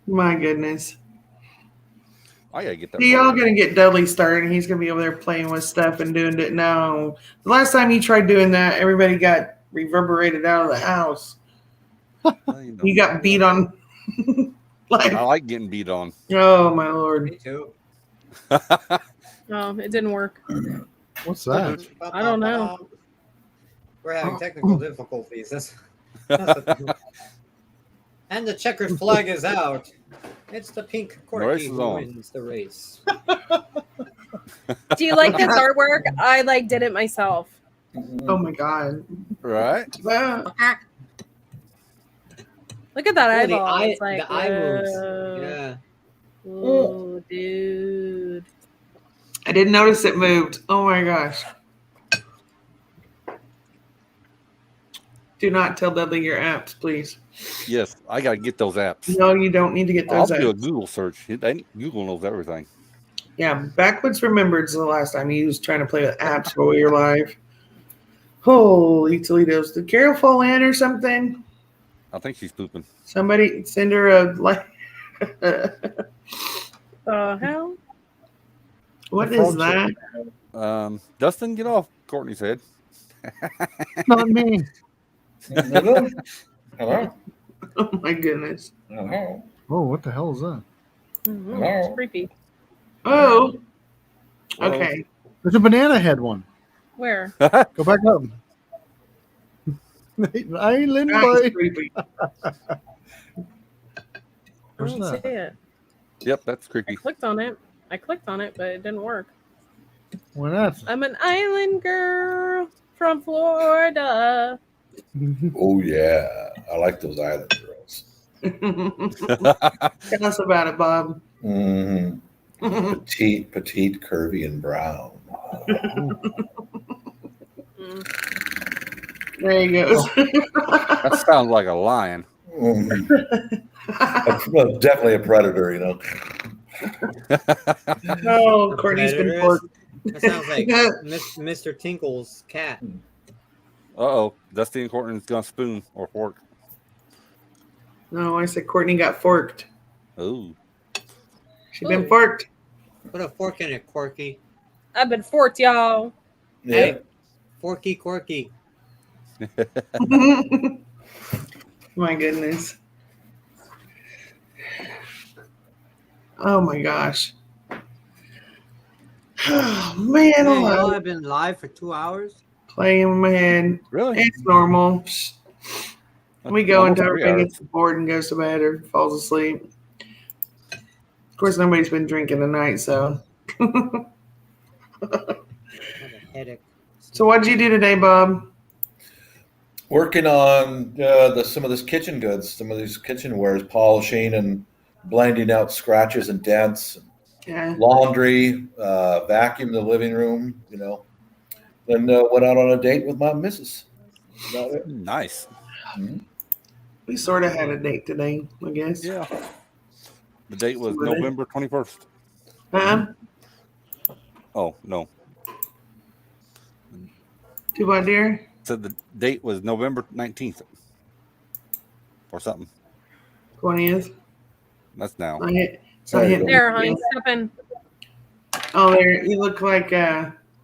My goodness. I gotta get that. Y'all gonna get Dudley started, and he's gonna be over there playing with stuff and doing it now. The last time he tried doing that, everybody got reverberated out of the house. You got beat on. I like getting beat on. Oh my Lord. Me too. No, it didn't work. What's that? I don't know. We're having technical difficulties. That's the thing. And the checkered flag is out. It's the pink race Corky is who on. wins the race. Do you like this artwork? I like did it myself. Oh my God. Right? Ah. Look at that Oh, the eyeball. eye- It's like, the eye moves. whoa. Yeah. Oh, dude. I didn't notice it moved. Oh my gosh. Do not tell Dudley your apps, please. Yes, I gotta get those apps. No, you don't need to get I'll those do a apps. Google search. Google knows everything. Yeah, backwards remembered is the last time you was trying to play with apps while you're live. Holy Toledo's. Did Carol fall in or something? I think she's pooping. Somebody send her a like. The hell? What is that? Dustin, get off Courtney's head. Not me. Hello? Hello? Oh my goodness. Hello? Oh, what the hell is that? Mhm, Hello? It's creepy. Oh. Okay. There's a banana head one. Where? Go back up. Island That's boy. creepy. I Where's don't that? see it. Yep, that's I creepy. clicked on it, but it didn't work. Why not? I'm an island girl from Florida. Oh yeah, I like those island girls. Tell us about it, Bob. Mhm. Petite, curvy, and brown. There he goes. That sounds like a lion. Mhm. Well, definitely a predator, you know. Oh, Courtney's been Predators? forked. That sounds like Mr. Tinkle's cat. Uh-oh. Dusty and Courtney's gonna spoon or fork. No, I said Courtney got forked. Ooh. She's been forked. Put a fork in it, Corky. I've been forked, y'all. Yeah. Hey, Forky Corky. My goodness. Oh my gosh. Oh, man, Hey, oh, y'all I'm have been live for 2 hours. playing with my head. Really? It's normal. Psst. We go Almost until 3 everybody hours. gets bored and goes to bed or falls asleep. Of course, nobody's been drinking tonight, so. I have a headache. So, what did you do today, Bob? Working on some of this kitchen goods, some of these kitchenwares, polishing and blending out scratches and dents, Yeah. laundry, vacuum the living room, you know. Then went out on a date with my missus. About it. Nice. We sort of had a date today, I guess. Yeah. The date was Sorta. November 21st. Huh? Oh, no. Do what, dear? Said the date was November 19th. Or something. 20th. That's now. I hit. There you hit go. There, honey. Step in. Oh, there. You look like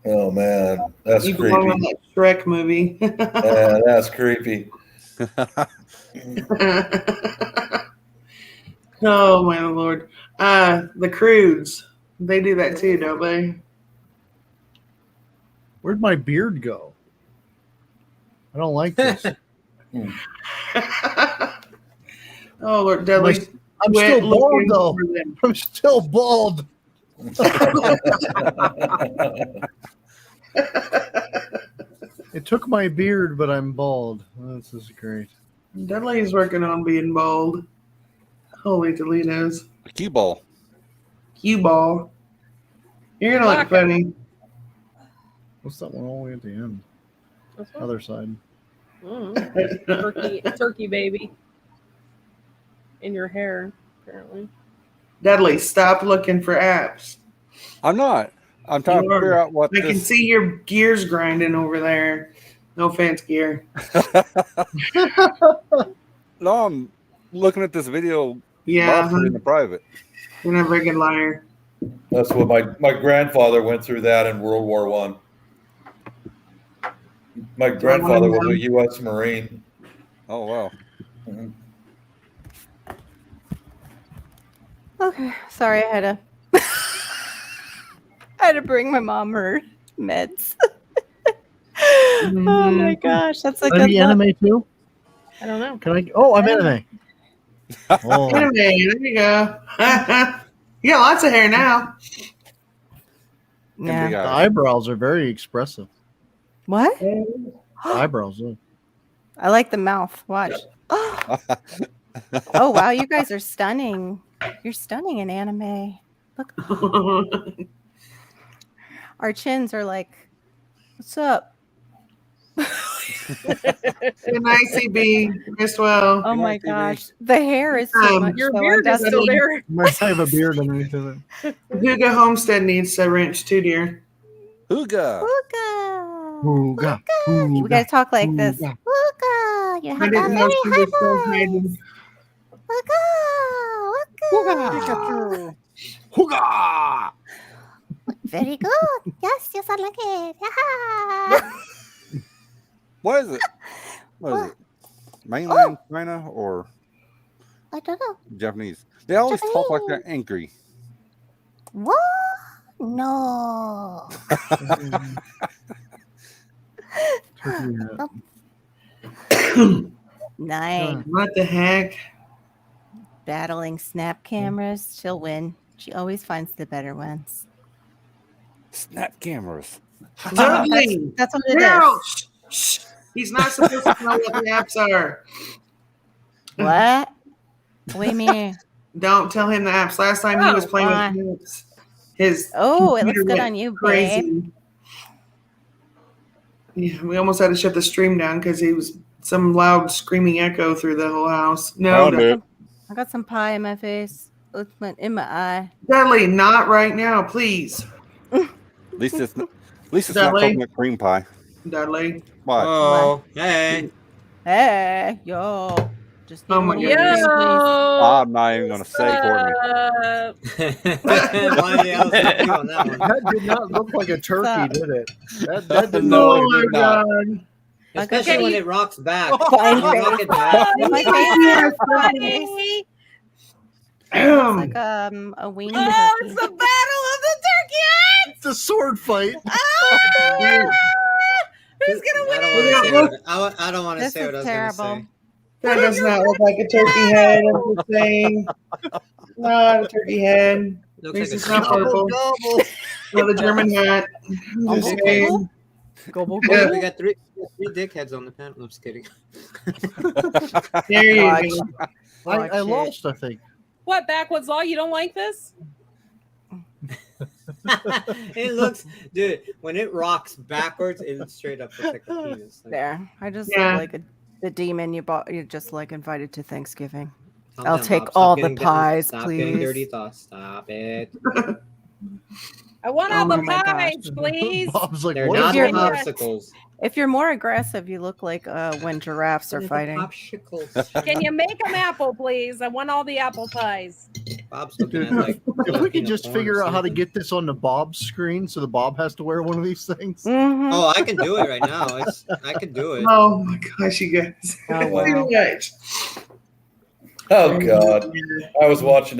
Oh man, that's you belong on creepy. that Shrek movie. Yeah, that's creepy. Oh my lord. The Crudes. They do that too, don't they? Where'd my beard go? I don't like this. Oh Lord, Dudley. I'm quit still bald looking though. for them. I'm still bald. It took my beard, but I'm bald. Oh, this is great. Dudley's working on being bald. Holy Toledo's. A cue ball. Cue ball. You're gonna look funny. What's that one all the way at the end? That's one. Other side. Turkey baby. In your hair, apparently. Dudley, stop looking for apps. I'm not. I'm trying to figure out what I can this. see your gears grinding over there. No offense, gear. No, I'm looking at this video. Yeah, Lobster in the private. you're not a very good liar. That's what my grandfather went through that in World War One. My grandfather was a U.S. Marine. Oh wow. Mhm. Okay, sorry, I had to bring my mom her meds. Oh my gosh, that's a Can I good be look. anime too? I don't know. Can I? Oh, I'm anime. Oh, Anime, there you go. You got lots of hair now. the Yeah. big eyes. eyebrows are very expressive. What? The eyebrows. Look. I like the mouth. Watch. Oh wow, you guys are stunning. You're stunning in anime. Look, our chins are like, what's up? Good night, CB. Rest well. Oh Good my night, TV. gosh, the hair is too much. Your though, beard is still Dudley. there. You might have a beard underneath of it. Hugo Homestead needs a wrench too, dear. Hooga. Hooga. Hooga, We hooga, gotta talk like this. hooga. Hooga. You I have that didn't know very she high was still voice. hiding. Hooga. Hooga. Very good. Yes, I like it. Yeah. What is it? What is it? Mainland China or I don't know. Japanese? They always talk like they're angry. What? No. Turkey hat. Nice. What the heck? Battling snap cameras. She'll win. She always finds the better ones. Snap cameras. Dudley, That's what it Carol, is. shh. He's not supposed to know what the apps are. What? What do you mean? Don't tell him the apps. Last time he was playing why? with apps, his Oh, it looks computer good went on you, babe. crazy. Yeah, we almost had to shut the stream down because he was some loud screaming echo through the whole house. No, Found it. I got some pie in my face. It's in my eye. Dudley, not right now, please. At least it's not Dudley? coconut cream pie. Dudley. Why? Oh, hey. Hey, yo. Just need Oh a my little goodness. Yo, I'm not even gonna say, Courtney. Why else not you on that one? That did not look like a turkey, Stop. did it? That did No, not. Oh it my did not. god. Especially Okay. when it rocks back. Fine You rock face. it back. My Yeah, face is funny. It looks like a weenie Oh, turkey. it's the battle of the turkey! It's a sword fight. Who's gonna win? I don't want to This say what I is was going to terrible. say. That does not look like a turkey head. I'm just saying. Not a turkey head. Looks This like is a not chicken. purple. Not the German hat. I'm just saying. Gobble, Yeah. We got three dickheads on the panel. I'm just kidding. There you Watch. go. I lost, I think. What, Backwoods Law? You don't like this? It looks, dude, when it rocks backwards, it straight up looks like a penis. Like, There. I just Yeah. look like the demon you bought. You just like invited to Thanksgiving. calm I'll down, take Bob. Stop all the getting dirty- pies, Stop getting please. dirty thoughts. Stop it. I want Oh all the my pies, please. Bob's like, They're what not is you're- that? popsicles. If you're more aggressive, you look like when giraffes are They're fighting. popsicles. Can you make them apple, please? I want all the apple pies. Bob's looking at like. If we could Filipino just porn or figure out how to something. get this on the Bob's screen so the Bob has to wear one of these things. Mhm. Oh, I can do it right now. I can do it. Oh my gosh, you guys. Oh, wow. Too much. Oh God! I was watching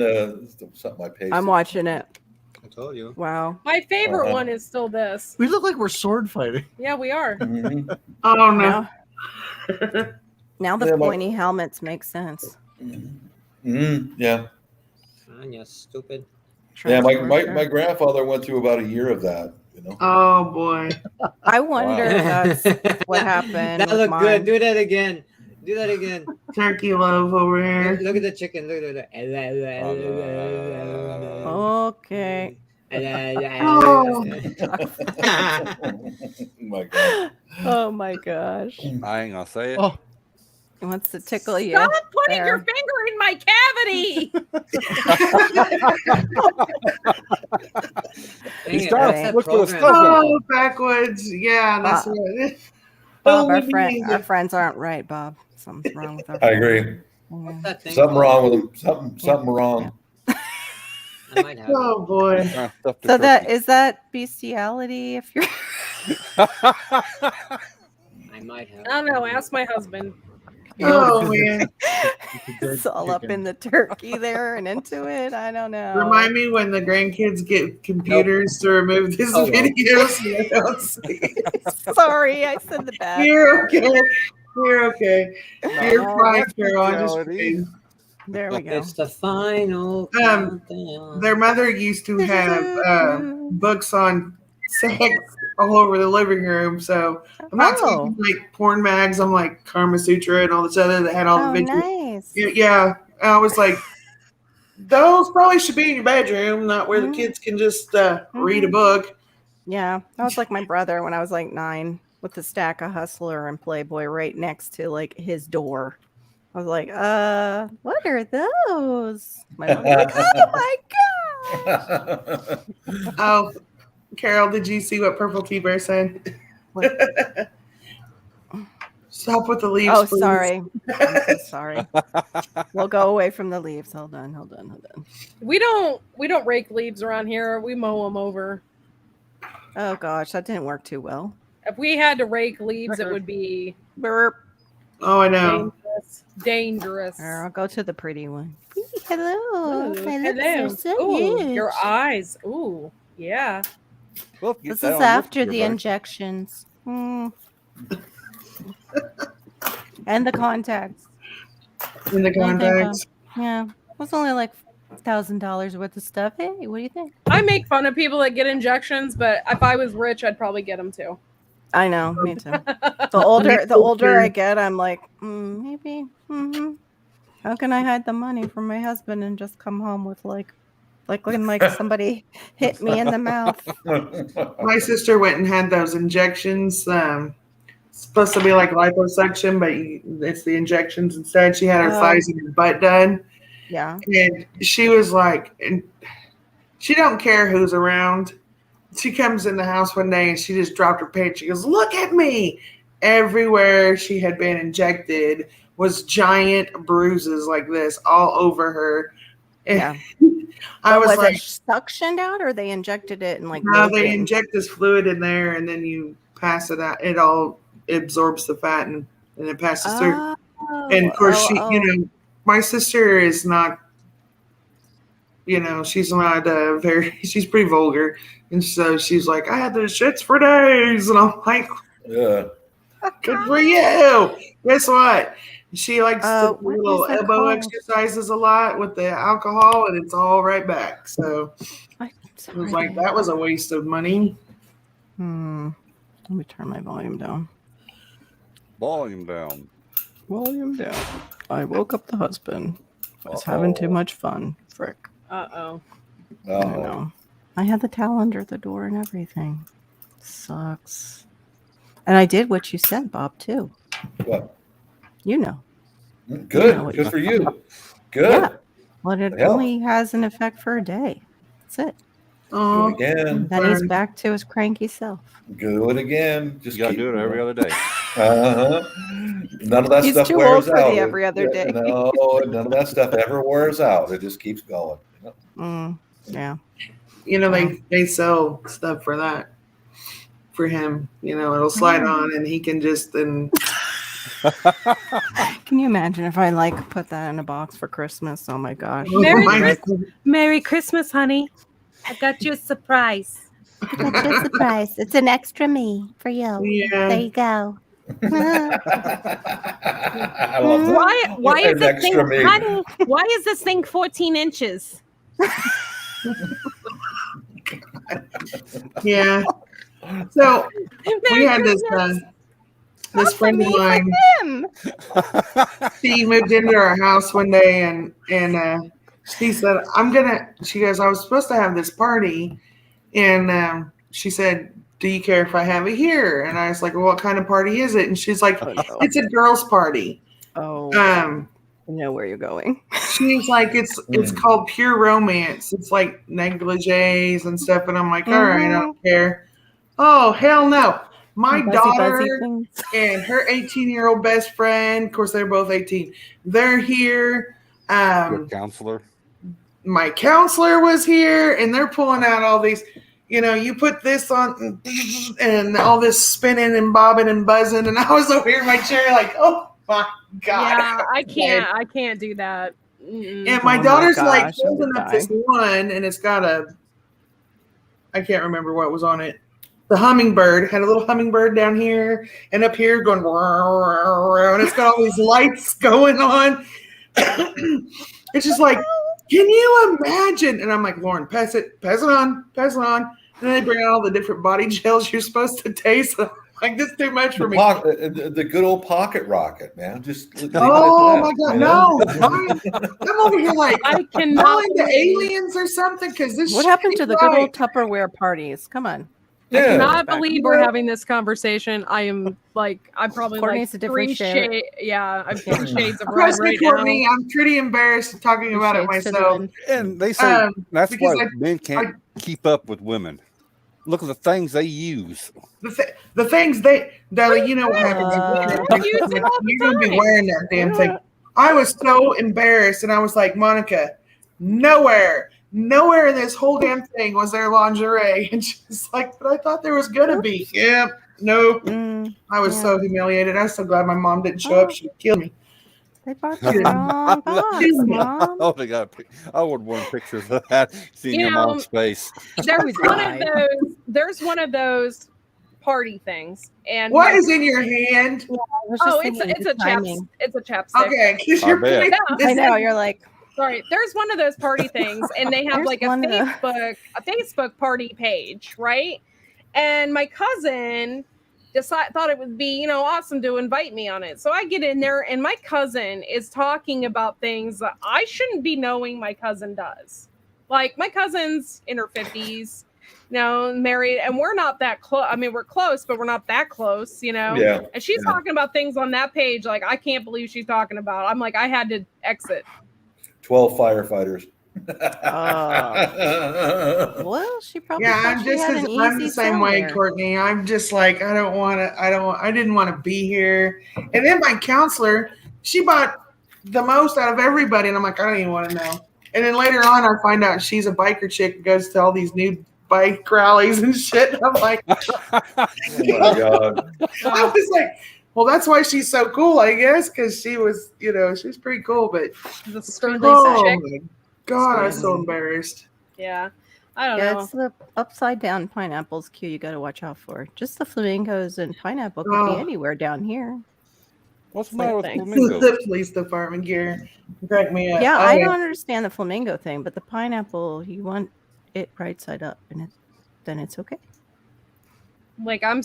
something I pasted. I'm watching it. I told you. Wow. My favorite Uh-huh. one is still this. We look like we're sword fighting. Yeah, we are. Mhm. Oh no. Now, now the Yeah, but- pointy helmets make sense. Mhm. Yeah, Anya, stupid. yeah. My Transformer. grandfather went through about a year of that. You know. Oh boy. I wonder Wow. if that's what happened. That with looked mine. good. Do that again. Do that again. Turkey love over here. Look at the chicken. Look at that. Okay. Oh. My God. Oh my gosh. I ain't gonna say it. Oh, He wants to tickle you. Stop putting There. your finger in my cavity. Dang He's it, trying what's to that look for the program? stuff. Oh, backwoods. Yeah, that's Bob. right. Bob, Only our me. friends aren't right, Bob. Something's wrong with our I friends. agree. Yeah. That thing Something called? wrong with them. Something wrong. I might have. it. Oh boy. Trying to stuff the So that turkey. is that bestiality if you're I might have. I don't know. Ask my husband. Oh man. it's all up in the turkey there and into it. I don't know. Remind me when the grandkids get computers to remove this Oh, well. video so you don't see. Sorry, I said the bad. You're okay. You're okay. You're No, fine, that's Carol. I'm just reality. kidding. There we go. It's the final countdown. Their mother used to have books on sex all over the living room. So I'm not talking like porn mags. I'm like Karma Sutra and all this other that had all Oh, the videos. nice. Yeah. And I was like, those probably should be in your bedroom, not where the Mhm. kids can just read a book. Yeah, I was like my brother when I was like 9 with the stack of Hustler and Playboy right next to like his door. I was like, what are those? My mom was like, oh my god. Oh, Carol, did you see what Purple T-Bear said? What? Stop with the leaves. Oh, please. sorry. I'm so sorry. We'll go away from the leaves. Hold on. We don't rake leaves around here. We mow them over. Oh gosh, that didn't work too well. If we had to rake leaves, it would be Burp. Oh, I know. dangerous. Here, I'll go to the pretty one. Hello. Ooh, My lips hello. are so Ooh, huge. your eyes. Ooh, yeah. Well, get This that is on your after the computer. injections. And the contacts. In the contacts. Yeah. It was only like $1,000 worth of stuff. Hey, what do you think? I make fun of people that get injections, but if I was rich, I'd probably get them too. I know, me too. The older I get, I'm like, maybe. How can I hide the money from my husband and just come home with like when somebody hit me in the mouth? My sister went and had those injections. Supposed to be like liposuction, but it's the injections instead. She had her thighs and her butt done. Yeah. And she was like, and she don't care who's around. She comes in the house one day and she just dropped her pants. She goes, "Look at me." Everywhere she had been injected was giant bruises like this all over her. And Yeah. I was like, it suctioned out, or they injected it and like? no, they inject this fluid in there and then you pass it out. It all absorbs the fat and it passes through. And of course, my sister is not, she's not she's pretty vulgar. And so she's like, "I had those shits for days." And I'm like, Yeah. "Good for you." Guess what? She likes to do what little is that elbow called? exercises a lot with the alcohol, and it's all right back. So I was like, that was a waste of money. Let me turn my volume down. Volume down. Volume down. I woke up the husband. I was having too much fun. Frick. Uh-oh. I know. I had the towel under the door and everything. Sucks. And I did what you said, Bob, too. What? You know. Good. Good for you. Good. Yeah. Well, it only has an effect for a day. That's it. Do it again. Then he's back to his cranky self. Do it again. Just you gotta do it every other day. None of that He's stuff too wears old for out. the every other day. No, none of that stuff ever wears out. It just keeps going. Yeah. They sell stuff for that. For him, it'll slide on and he can just then. Can you imagine if I put that in a box for Christmas? Oh my gosh. Merry Christmas, honey. I got you a surprise. I got you a surprise. It's an extra me for you. Yeah. There you go. I love that. Why is An this extra thing, me. honey? Why is this thing 14 inches? Yeah. So we had this friend of mine. She moved into our house one day and she said, she goes, "I was supposed to have this party." And she said, "Do you care if I have it here?" And I was like, "Well, what kind of party is it?" And she's like, "It's a girls' party." Oh, I know where you're going. She's like, it's called Pure Romance. It's like negligees and stuff. And I'm like, all right, I don't care. Oh, hell no. My daughter and her 18-year-old best friend, of course, they're both 18. They're here. Your counselor. My counselor was here, and they're pulling out all these, you put this on and all this spinning and bobbing and buzzing. And I was over here in my chair like, oh my God. Yeah, I can't do that. And my daughter's holding up this one, and it's got I can't remember what was on it. The hummingbird had a little hummingbird down here and up here going, and it's got all these lights going on. It's just like, can you imagine? And I'm like, "Lauren, pass it on. And then they bring out all the different body gels you're supposed to taste. Like, this is too much for me. The good old pocket rocket, man. Just oh my God, no! I'm over here like, I cannot into aliens or something because this. What happened to the good old Tupperware parties? Come on. I cannot believe we're having this conversation. I'm probably Courtney's a different shade. I'm 3 shades of red right Courtney, now. I'm pretty embarrassed talking about it myself. And they say that's why because men can't keep up with women. Look at the things they use. The things you know what happens. You're going to be wearing that damn thing. I was so embarrassed, and I was like, "Monica, nowhere in this whole damn thing was there lingerie." And she's like, "But I thought there was going to be." Yeah, no. I was so humiliated. I was so glad my mom didn't show up. She'd kill me. They bought the wrong box, Mom. Oh, they got. I would want pictures of that. Seeing your mom's face. There's one of those party things, and what is in your hand? It's a chapstick. Okay, because you're I know you're like. Sorry, there's one of those party things, and they have There's like a one of the- Facebook party page, right? And my cousin thought it would be, awesome to invite me on it. So I get in there, and my cousin is talking about things that I shouldn't be knowing my cousin does. Like, my cousin's in her 50s, married, and we're not that close. I mean, we're close, but we're not that close, Yeah. And she's talking about things on that page, like, I can't believe she's talking about. I'm like, I had to exit. 12 firefighters. Well, she probably Yeah, thought I'm she just had as an I'm easy the same sell way, there. Courtney. I'm just like, I didn't want to be here. And then my counselor, she bought the most out of everybody, and I'm like, I don't even want to know. And then later on, I find out she's a biker chick who goes to all these new bike rallies and shit. And I'm like, Oh my God. I was like, well, that's why she's so cool, I guess, because she was, she's pretty cool. But The sturdly oh chick. my God, I was so embarrassed. Yeah. I don't Yeah, know. it's the upside down pineapples cue you got to watch out for. Just the flamingos and pineapple could Oh. be anywhere down here. What's the matter with Thanks. flamingos? The police department gear cracked me up. Yeah, Oh, I don't understand the flamingo thing, but the pineapple, you want it right side up, and then it's okay. Like, I'm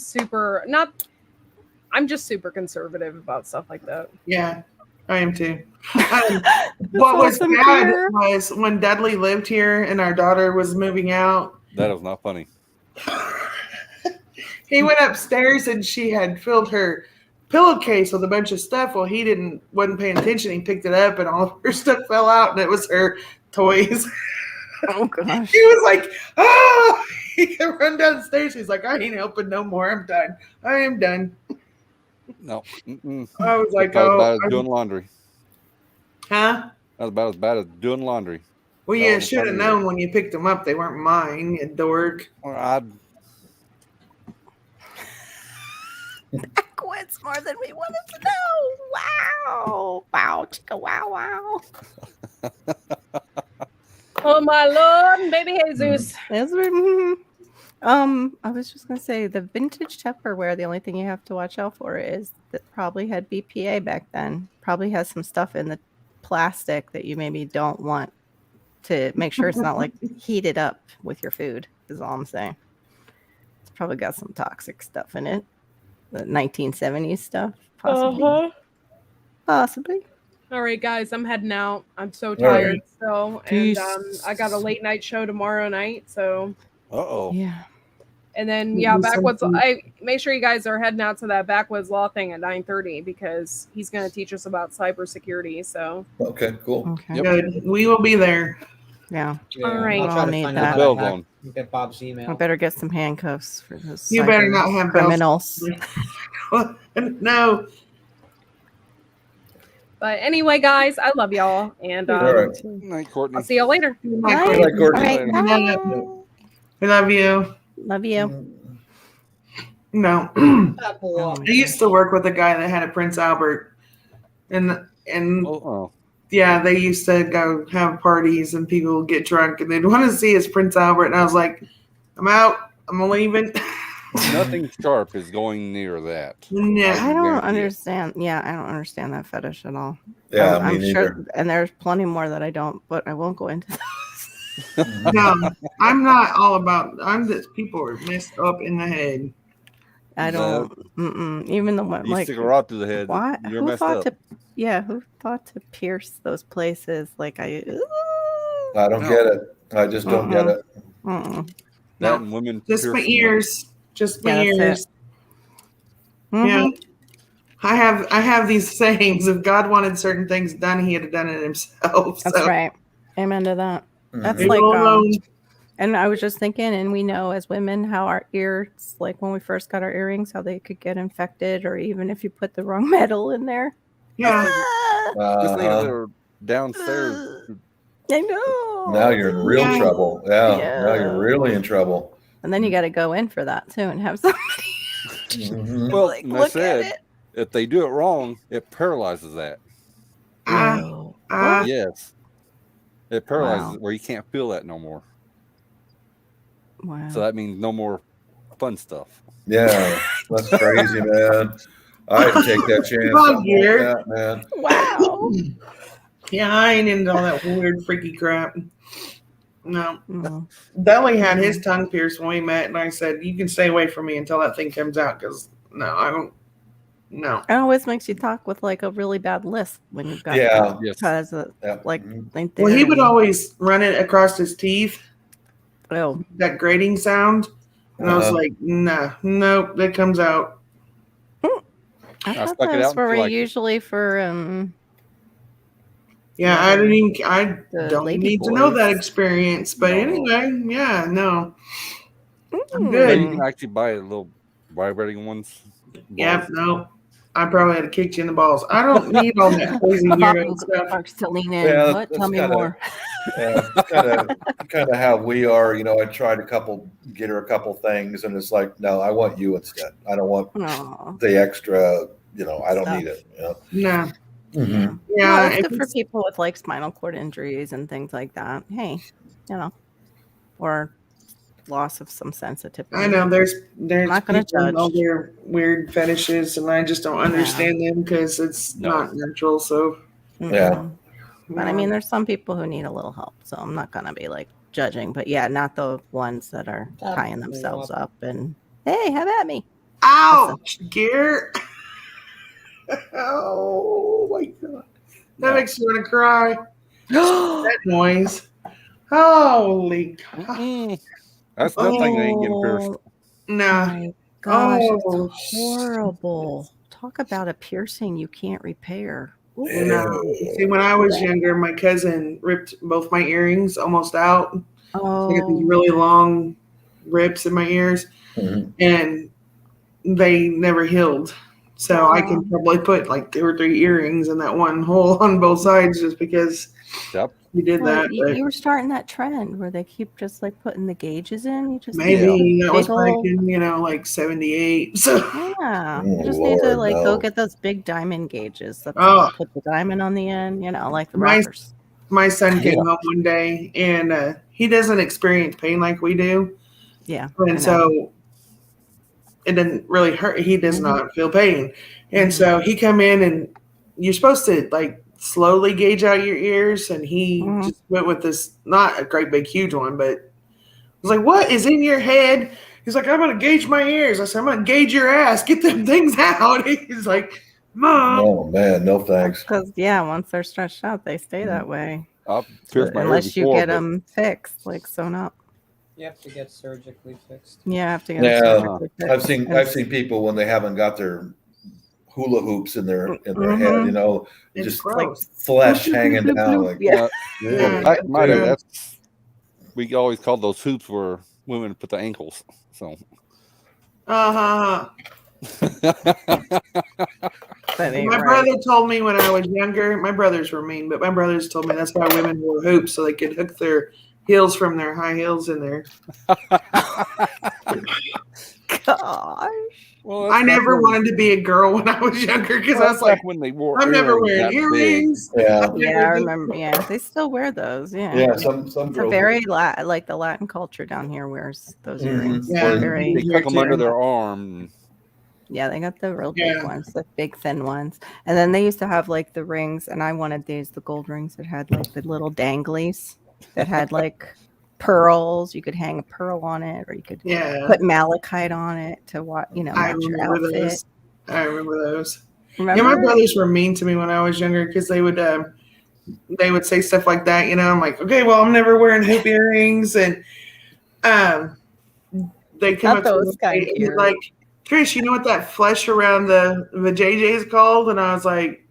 just super conservative about stuff like that. Yeah, I am too. What was awesome bad pear. was when Dudley lived here and our daughter was moving out. That is not funny. He went upstairs and she had filled her pillowcase with a bunch of stuff. Well, he wasn't paying attention. He picked it up and all of her stuff fell out, and it was her toys. Oh gosh. He was like, "Oh!" He could run downstairs. He's like, "I ain't helping no more. I'm done. I am done." No. Mm-mm. I was like, That's about "Oh, as bad as doing laundry. huh?" That's about as bad as doing laundry. Well, That you was should have funny. known when you picked them up. They weren't mine, you dork. Well, I Quits more than we wanted to know. Wow. Wow. Chicka wow wow. Oh my Lord, and baby Jesus. That's right. I was just gonna say the vintage Tupperware. The only thing you have to watch out for is that probably had BPA back then. Probably has some stuff in the plastic that you maybe don't want to make sure it's not like heated up with your food. Is all I'm saying. It's probably got some toxic stuff in it. The 1970s stuff, possibly. Possibly. All right, guys, I'm heading out. I'm so right. tired still, and Peace. I got a late night show tomorrow night. So, uh-oh. Yeah. and then You do backwoods. something. I make sure you guys are heading out to that backwoods law thing at 9:30 because he's going to teach us about cybersecurity. So, Okay, cool. Okay. Yep. Good. We will be there. Yeah. All right. I'll try I'll to need find that. out Bell's how to on. get Bob's email. I better get some handcuffs for those. You better cyber not have criminals. No. but anyway, guys, I love y'all, and All right. Good night, Courtney. I'll see you later. Bye. Good night, Courtney. All right, Later. bye. We love you. Love you. No. Apple. Oh, I used to work with a guy that had a Prince Albert, and Oh, yeah, they used to go have parties and people would get drunk and they'd want to see his Prince Albert, and I was like, I'm out. I'm leaving. nothing sharp is going near that. Yeah. I don't guarantee it. understand. Yeah, I don't understand that fetish at all. Yeah, I'm me sure, neither. and there's plenty more that I don't, but I won't go into. No, I'm not all about. I'm just people are messed up in the head. I don't. Even the one You like stick a rock to the head, why? you're Who messed thought up. to? Yeah, who thought to pierce those places? Like I don't No. get it. I just don't get it. Mm-mm. That No, and women just my piercing ears. Just my Yeah, that's ears. Mhm. Yeah. I have these sayings. If God wanted certain things done, He had done it Himself. That's so, right. Amen to that. That's leave like, it alone. and I was just thinking, and we know as women how our ears, like when we first got our earrings, how they could get infected, or even if you put the wrong metal in there. Yeah. This thing Uh-huh. are downstairs. I know. Now you're in real Yeah. trouble. Yeah, Yeah. now you're really in trouble. And then you got to go in for that too, and have somebody Mhm. Well, like and I look said, at it. if they do it wrong, it paralyzes that. Oh. Yes. It paralyzes Wow. it where you can't feel that no more. Wow. So that means no more fun stuff. Yeah, that's crazy, man. I'd take that chance. Come on, on Gear. that, man. Wow. Yeah, I ain't into all that weird, freaky crap. No. Mm. Dudley had his tongue pierced when we met, and I said, "You can stay away from me until that thing comes out, because no, I don't. No." It always makes you talk with like a really bad lisp when you've got Yeah. that, Yes. because Yeah. like Mhm. they Well, he would and- always run it across his teeth, oh, that grating sound, and I was Uh-huh. like, "Nah, nope, that comes out." I I thought stuck it those out were until I- usually for Yeah, I didn't even. I the don't lady need to know that boys. experience, but No. anyway, yeah, no, I'm But good. you can actually buy little vibrating ones. Yep, balls. no. I probably had to kick you in the balls. I don't need all that crazy weirdo stuff. Parks to lean in. Yeah, What? that's Tell me kinda- more. Yeah, kind of how we are. You know, I tried get her a couple things, and it's like, no, I want you instead. I don't want Aw. the extra. You know, I don't Stuff. need it. You know? No, Mhm. yeah, Well, it's if good for it's- people with like spinal cord injuries and things like that. Hey, or loss of some sensitivity. I know there's not gonna people with all judge. their weird fetishes, and I just don't understand them because it's No. not natural. So Yeah. Mm-mm. But I mean, there's some people who need a little help, so I'm not gonna be like judging. But yeah, not the ones that are tying themselves up and hey, have at me. ouch, Gear. Oh my god, that No. makes me want to cry. That noise. Holy god. Mm-mm. That's nothing they ain't getting pierced. Oh Nah. my gosh, Oh, it's horrible. Talk about a piercing you can't repair. Ooh. No. See, when I was younger, my cousin ripped both my earrings almost out. So I got these Oh, really long rips in my ears, Mhm. and they never healed. So I can probably put like 2 or 3 earrings in that one hole on both sides just because Yep. you did well, that. you But were starting that trend where they keep just like putting the gauges in. You just maybe that was big back ol'- in, like 78. So yeah, Oh, you just need to Lord, like no. go get those big diamond gauges. That's Oh. put the diamond on the end. Like the My- rappers. my son came Yeah. home one day, and he doesn't experience pain like we do. Yeah, I know. And so it didn't really hurt. He does not feel pain. And so he come in, and you're supposed to like slowly gauge out your ears. And he just went with this, not a great big huge one, but I was like, "What is in your head?" He's like, "I'm going to gauge my ears." I said, "I'm going to gauge your ass. Get them things out." He's like, "Mom." Oh man, no thanks. Because once they're stretched out, they stay that way. I've pierced my ear Unless you before, get but them fixed, like sewn up. You have to get surgically fixed. Yeah, I have to get Yeah, them surgically fixed. I've seen people when they haven't got their hula hoops in their head. Mhm. You know, It's just gross. flesh hanging down. Like, Yeah. Yeah. back in my day, Yeah. that's we always called those hoops where women put the ankles. So Uh-huh. That ain't My right. brother told me when I was younger, my brothers were mean, but my brothers told me that's why women wore hoops, so they could hook their heels from their high heels in there. Gosh. well, I never wanted to be a girl when I was younger because I was like, when they wore I'm never earrings wearing that earrings. yeah, I'm Yeah, never I doing- remember. Yeah, they still wear those. Yeah. yeah. Some It's a girls. very like the Latin culture down here wears those Mhm. earrings. Yeah. They're very They tuck them Here under too. their arm. yeah, they got the real big Yeah. ones, the big thin ones. And then they used to have like the rings, and I wanted these, the gold rings that had like the little danglies that had like pearls. You could hang a pearl on it, or you could Yeah, put malachite on it to I match your remember outfit. those. I remember those. Remember? Yeah, my brothers were mean to me when I was younger because they would say stuff like that. I'm like, okay, well, I'm never wearing hoop earrings, and they come Not up to those me kind and here. like, Trish, you know what that flesh around the JJ is called? And I was like,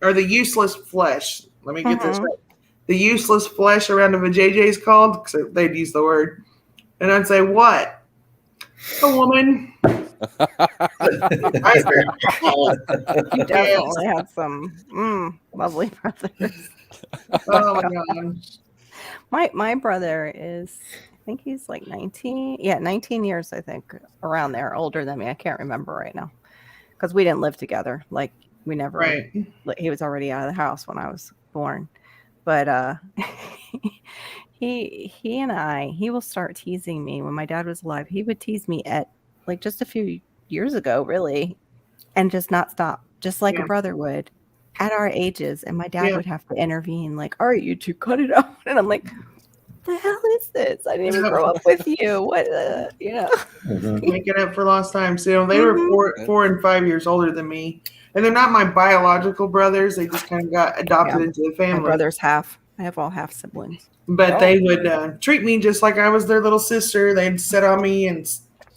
or the useless flesh. Let me get this Mhm. right. The useless flesh around the JJ is called, because they'd use the word, and I'd say, what? A woman. I said, You definitely had some lovely brothers. oh my god. My brother is, I think he's like 19. Yeah, 19 years, I think, around there, older than me. I can't remember right now because we didn't live together. Like we never. Right. Like, he was already out of the house when I was born, but he and he will start teasing me when my dad was alive. He would tease me at like just a few years ago, really, and just not stop, just like Yeah. a brother would. at our ages, and my dad Yeah. would have to intervene, like, all right, you two cut it out. And I'm like, the hell is this? I didn't even grow up with you. What, Making up for lost time. So they were Mhm. 4 and 5 years older than me, and they're not my biological brothers. They just kind of got adopted Yeah. into the My family. brother's half. I have all half siblings. But Oh. they would treat me just like I was their little sister. They'd sit on me and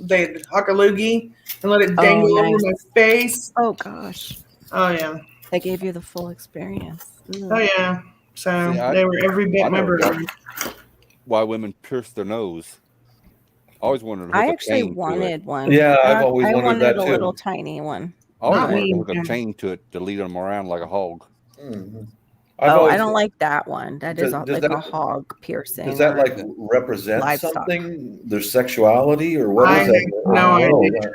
they'd huck a loogie and let it dangle over nice. my face. Oh gosh, Oh yeah, they gave you the full experience. oh yeah. So See, they were every bit I my never brother. got why women pierce their nose. I always wanted to hook I a actually chain to it. wanted one. Yeah, I've always I wondered wanted that a too. little tiny one. I always Not wanted me, to hook yeah. a chain to it to lead them around like a hog. Mhm. I don't like that one. That is Does like that- a hog piercing. Does that or- like represent livestock. something? Their sexuality or what I is that? have no idea.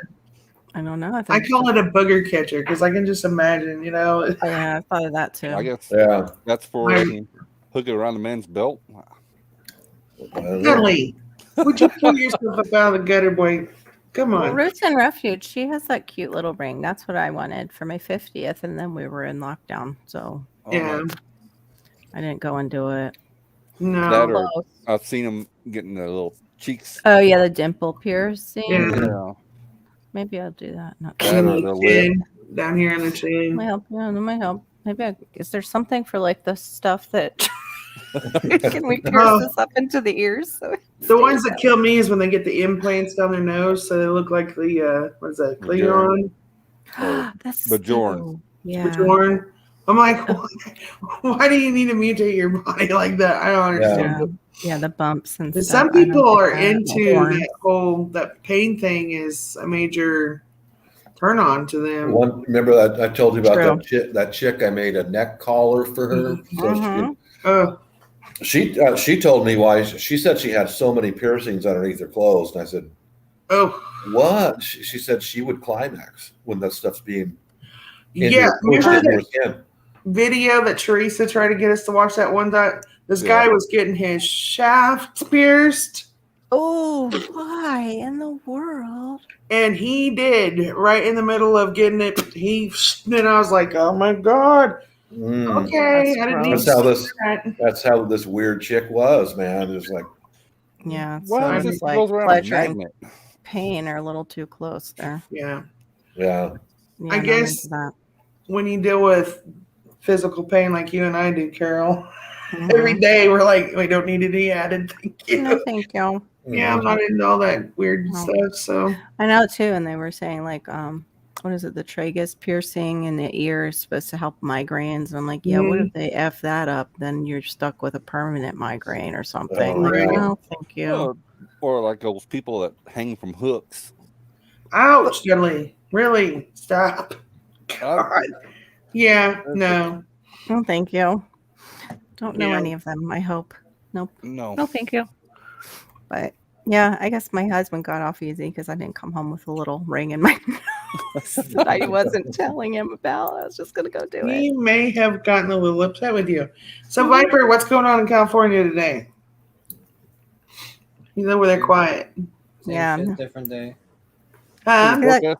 I don't know. I call it a booger catcher because I can just imagine, you know. Oh, yeah, I thought of that too. I guess Yeah. that's for hook it around the man's belt. Golly, would you pull yourself up out of the gutter, boy? Come Well, on. Roots and Refuge, she has that cute little ring. That's what I wanted for my 50th, and then we were in lockdown, so Oh, Yeah. my- I didn't go and do it. No. That or Close. I've seen them getting their little cheeks. Oh yeah, the dimple piercing. Yeah. Yeah. Maybe I'll do that. Not That or their lip. Chin, down here on the chin. might help. Yeah, that might help. Maybe is there something for like the stuff that can we pierce Oh. this up into the ears? So it The ones stays that kill me is when they get the implants down their nose, so they look like the what is that? Cleon, out. That's Bajorn. so- Yeah. Bajorn. I'm like, why do you need to mutate your body like that? I don't understand. Yeah, the bumps and But stuff. some I don't people get are that. into Horns. that pain thing is a major turn on to them. Remember that I told you about True. that chick I made a neck collar for her. So Mhm. Oh, she told me why. She said she had so many piercings underneath her clothes, and I said, oh, "What?" She said she would climax when that stuff's being yeah. pushed Remember into her that skin. video that Teresa tried to get us to watch that one time? This Yeah. guy was getting his shaft pierced. Oh, why in the world? And he did right in the middle of getting it. And I was like, "Oh my god, Mm. okay." That's I didn't need gross. to That's how see this- that. That's how this weird chick was, man. It's like, Yeah, Why so is it's this like goes around a pleasure and magnet? pain are a little too close there. Yeah, yeah. Yeah, I not guess- into that. when you deal with physical pain like you and I do, Carol, Mhm. every day we're like, we don't need any added. Thank you. No, thank you. Yeah, I'm not into all that weird No. stuff. So I know too, and they were saying like, what is it? The tragus piercing in the ear is supposed to help migraines. And I'm like, yeah, what if they f that up? Then you're stuck with a permanent migraine or something. Oh, like, right. no, thank you. Or like those people that hang from hooks. ouch, Dudley. Really? Stop. God. Yeah, no. No, thank you. Don't know Yeah. any of them. I hope. Nope. No. No, thank you. But yeah, I guess my husband got off easy because I didn't come home with a little ring in my nose that I wasn't telling him about. I was just gonna go do it. He may have gotten a little upset with you. So Mhm. Viper, what's going on in California today? He's over there quiet. Same Yeah. shit, different day. Huh?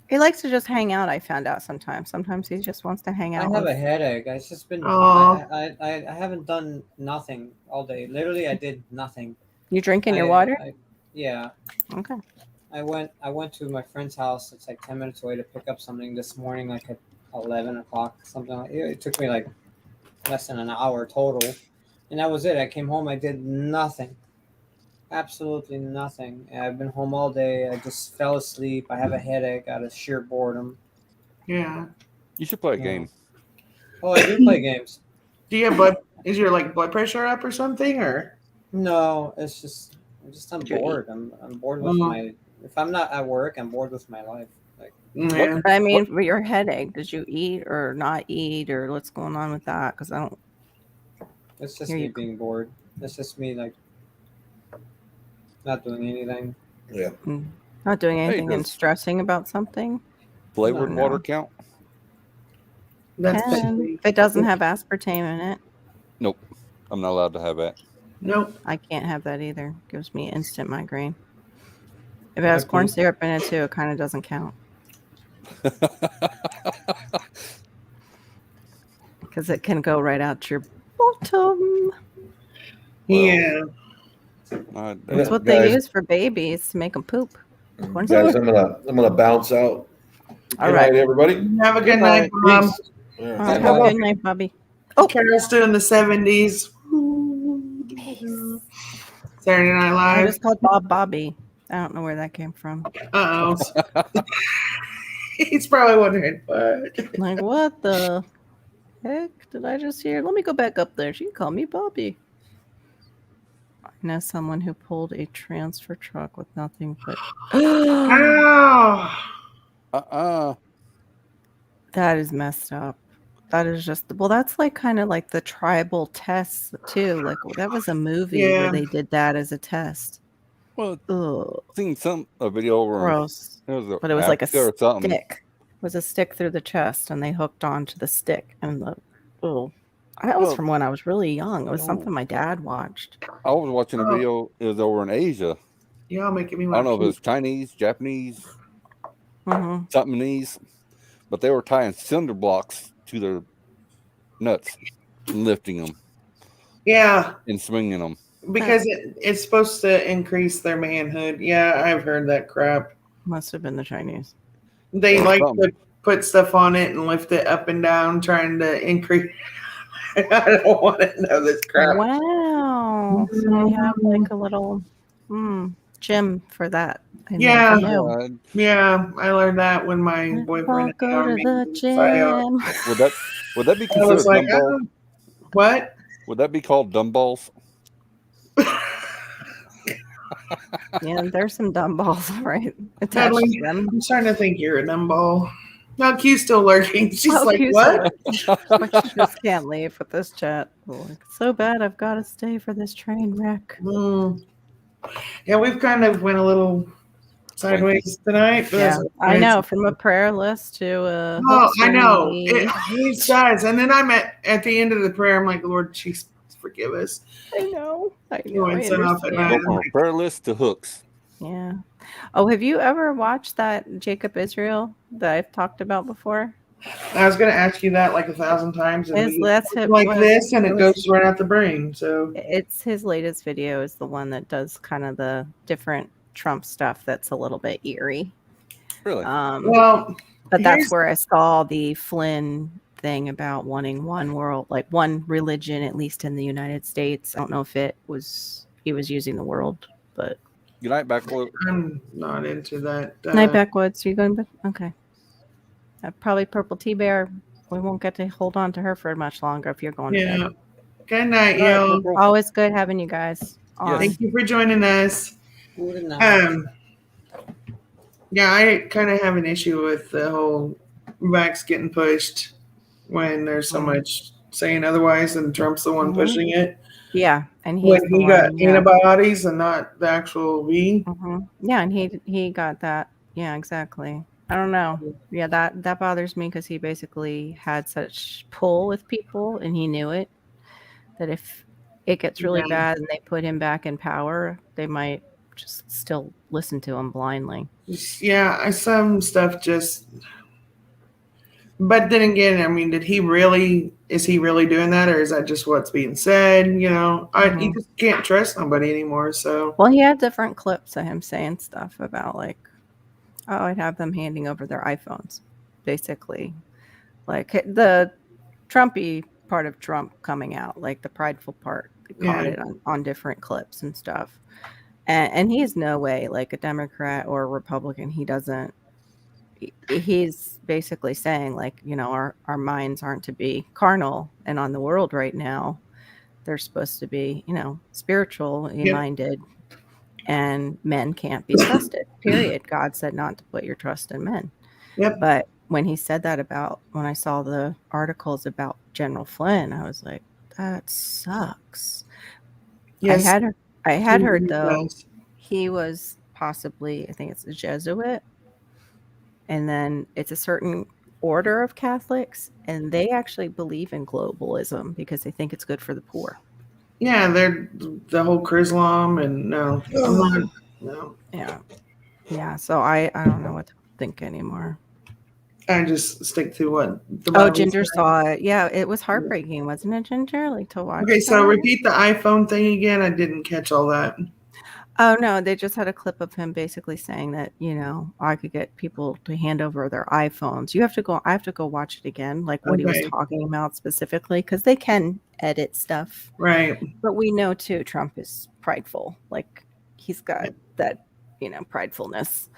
He likes to just hang out. I found out sometimes. Sometimes he just wants to hang I out. have with- a headache. It's just been. Aw. I haven't done nothing all day. Literally, I did nothing. You drinking your I- water? Yeah. Okay. I went to my friend's house. It's like 10 minutes away to pick up something this morning, like at 11 o'clock, something like it. It took me like less than an hour total. And that was it. I came home. I did nothing. Absolutely nothing. And I've been home all day. I just fell asleep. I have a headache out of sheer boredom. Yeah. You should play a Yeah. game. Oh, I do play games. Do you have blood? Is your like blood pressure up or something? Or No, it's just I'm Did you eat? bored. I'm bored with Mhm. my. If I'm not at work, I'm bored with my life. Like yeah. I mean, for your headache, did you eat or not eat, or what's going on with that? Because I don't. it's just Here me you go. being bored. It's just me like not doing anything. Yeah. Not doing Hey, anything and does- stressing about something. Flavored No. water count? That's And basically- if it doesn't have aspartame in it, Nope. I'm not allowed to have that. Nope. I can't have that either. Gives me instant migraine. If it has corn syrup in it too, it kind of doesn't count. because it can go right out your bottom. Yeah. That's what they use for babies to make them poop. Guys, I'm gonna bounce out. All Good right. night, everybody. Have a good night, Mom. Peace. Yeah. All right, have a good night, Bobby. Oh, Carol's doing the 70s. Saturday Night I Live. just called Bob Bobby. I don't know where that came from. Uh-oh. He's probably wondering, what? Like, what the heck did I just hear? Let me go back up there. She can call me Bobby. I know someone who pulled a transfer truck with nothing but. Oh. That is messed up. That is just well. That's like kind of like the tribal tests too. Like that was a movie where they did that as a test. Well, ugh. Seen a video over. Gross. But it was like a or something. stick. It was a stick through the chest, and they hooked onto the stick. And that was from when I was really young. It was something my dad watched. I was watching a video. It was over in Asia. Y'all making me. I don't know if it was Chinese, Japanese, somethingese, but they were tying cinder blocks to their nuts and lifting them. Yeah. And swinging them. Because it's supposed to increase their manhood. Yeah, I've heard that crap. Must have been the Chinese. They like to put stuff on it and lift it up and down, trying to increase. I don't want to know this crap. Wow. So they have like a little gym for that. Yeah. I learned that when my boyfriend go to the gym. Would that be considered like, dumbbell? What? Would that be called dumbbells? Yeah, there's some dumbbells right attached to them. I'm starting to think you're a dumbbell. No, Q's still lurking. She's like, Q's what? She just can't leave with this chat. Like, so bad I've got to stay for this train wreck. Yeah, we've kind of went a little sideways tonight. Yeah, I know. From a prayer list to a. I know. It does. And then I'm at the end of the prayer. I'm like, Lord, Jesus, forgive us. I know. Go from a prayer list to hooks. Yeah. Oh, have you ever watched that Jacob Israel that I've talked about before? I was going to ask you that like 1,000 times. And That's like this, and it goes right out the brain. So it's his latest video is the one that does kind of the different Trump stuff that's a little bit eerie. Really? But that's where I saw the Flynn thing about wanting one world, like one religion, at least in the United States. I don't know if he was using the world, but. Good night, Backwoods. I'm not into that. Night, Backwoods. Are you going back? Okay. Probably Purple Tea Bear. We won't get to hold on to her for much longer if you're going to bed. Good night, y'all. Always good having you guys on. Thank you for joining us. Good night. Yeah, I kind of have an issue with the whole vax getting pushed when there's so much saying otherwise, and Trump's the one pushing it. Yeah, and he got antibodies and not the actual V. Yeah, and he got that. Yeah, exactly. I don't know. Yeah, that bothers me because he basically had such pull with people, and he knew it. That if it gets really bad and they put him back in power, they might just still listen to him blindly. Yeah, some stuff just. But then again, I mean, is he really doing that, or is that just what's being said? You know, you just can't trust somebody anymore. So, well, he had different clips of him saying stuff about like, I'd have them handing over their iPhones, basically, like the Trumpy part of Trump coming out, like the prideful part. They caught it on different clips and stuff, and he's no way like a Democrat or a Republican. He doesn't. He's basically saying like, you know, our minds aren't to be carnal, and on the world right now they're supposed to be, you know, spiritually minded, and men can't be trusted, period. God said not to put your trust in men. But when he said that when I saw the articles about General Flynn, I was like, that sucks. I had heard though he was possibly, I think it's a Jesuit. And then it's a certain order of Catholics, and they actually believe in globalism because they think it's good for the poor. Yeah, they're the whole Chrislam, and no. Yeah. So I don't know what to think anymore. I just stick to what the Oh, Bible Ginger says. saw it. Yeah, it was heartbreaking, wasn't it, Ginger? Like to watch. Okay, so that? repeat the iPhone thing again. I didn't catch all that. Oh no, they just had a clip of him basically saying that, I could get people to hand over their iPhones. I have to go watch it again, like what he was Okay. talking about specifically, because they can edit stuff. Right. But we know too, Trump is prideful. Like he's got that, pridefulness.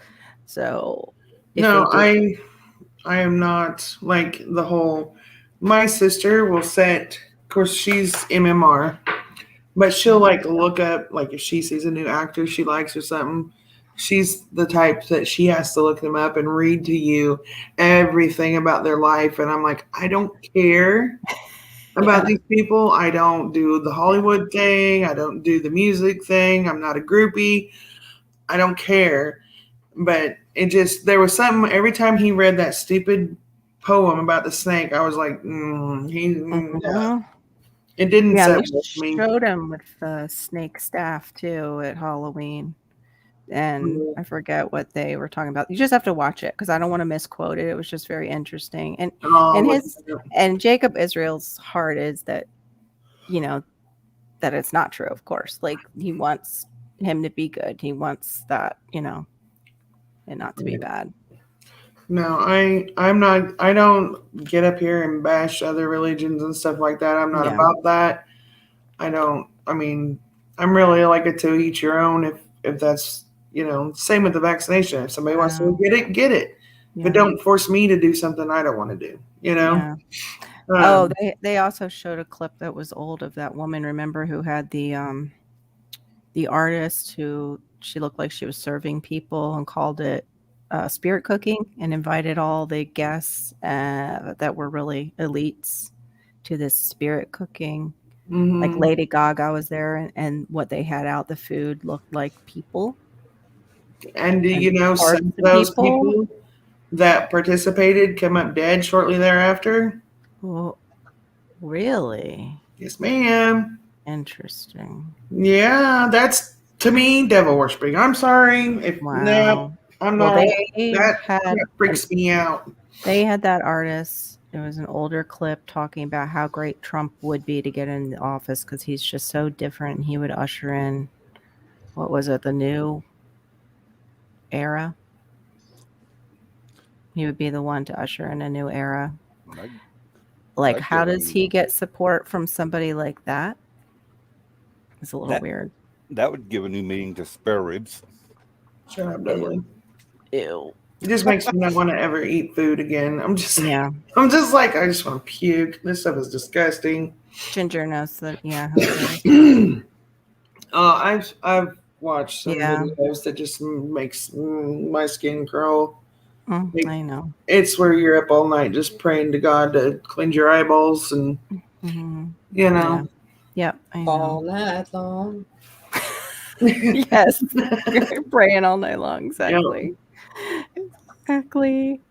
So No, they I am not like the whole. My sister will set. Of course, she's MMR, but she'll like look up like if she sees a new actor she likes or something. She's the type that she has to look them up and read to you everything about their life, and I'm like, I don't care about these people. I don't do the Hollywood thing. I don't do the music thing. I'm not a groupie. I don't care. But there was something every time he read that stupid poem about the snake, I was like, it didn't Yeah, sit they with me. showed him with the snake staff too at Halloween. And I forget what they were talking about. You just have to watch it because I don't want to misquote it. It was just very interesting. And Jacob Israel's heart is that, that it's not true, of course. Like he wants him to be good. He wants that, and not to be bad. No, I'm not. I don't get up here and bash other religions and stuff like that. I'm not about that. I don't. I mean, I'm really like a to each your own. If that's same with the vaccination. If somebody wants to get it, get it. Yeah. But don't force me to do something I don't want to do. Yeah. They also showed a clip that was old of that woman. Remember who had the artist who she looked like she was serving people and called it spirit cooking and invited all the guests that were really elites to this spirit cooking. Mm-hmm. Like Lady Gaga was there, and what they had out, the food looked like people. And some of those people that participated come up dead shortly thereafter? Well, really? Yes, ma'am. Interesting. Yeah, that's to me devil worshiping. I'm sorry if I'm not. That freaks me out. They had that artist. It was an older clip talking about how great Trump would be to get in the office because he's just so different. He would usher in, what was it, the new era? He would be the one to usher in a new era. Like, how does he get support from somebody like that? It's a little weird. That would give a new meaning to spare ribs. Shut up, Beverly. Ew. It just makes me not want to ever eat food again. I'm just like, I just want to puke. This stuff is disgusting. Ginger knows that, yeah. I've watched some videos that just makes my skin crawl. I know. It's where you're up all night just praying to God to cleanse your eyeballs and, Yeah. Yep. All night long. Yes. You're praying all night long. Exactly. Yep. Exactly.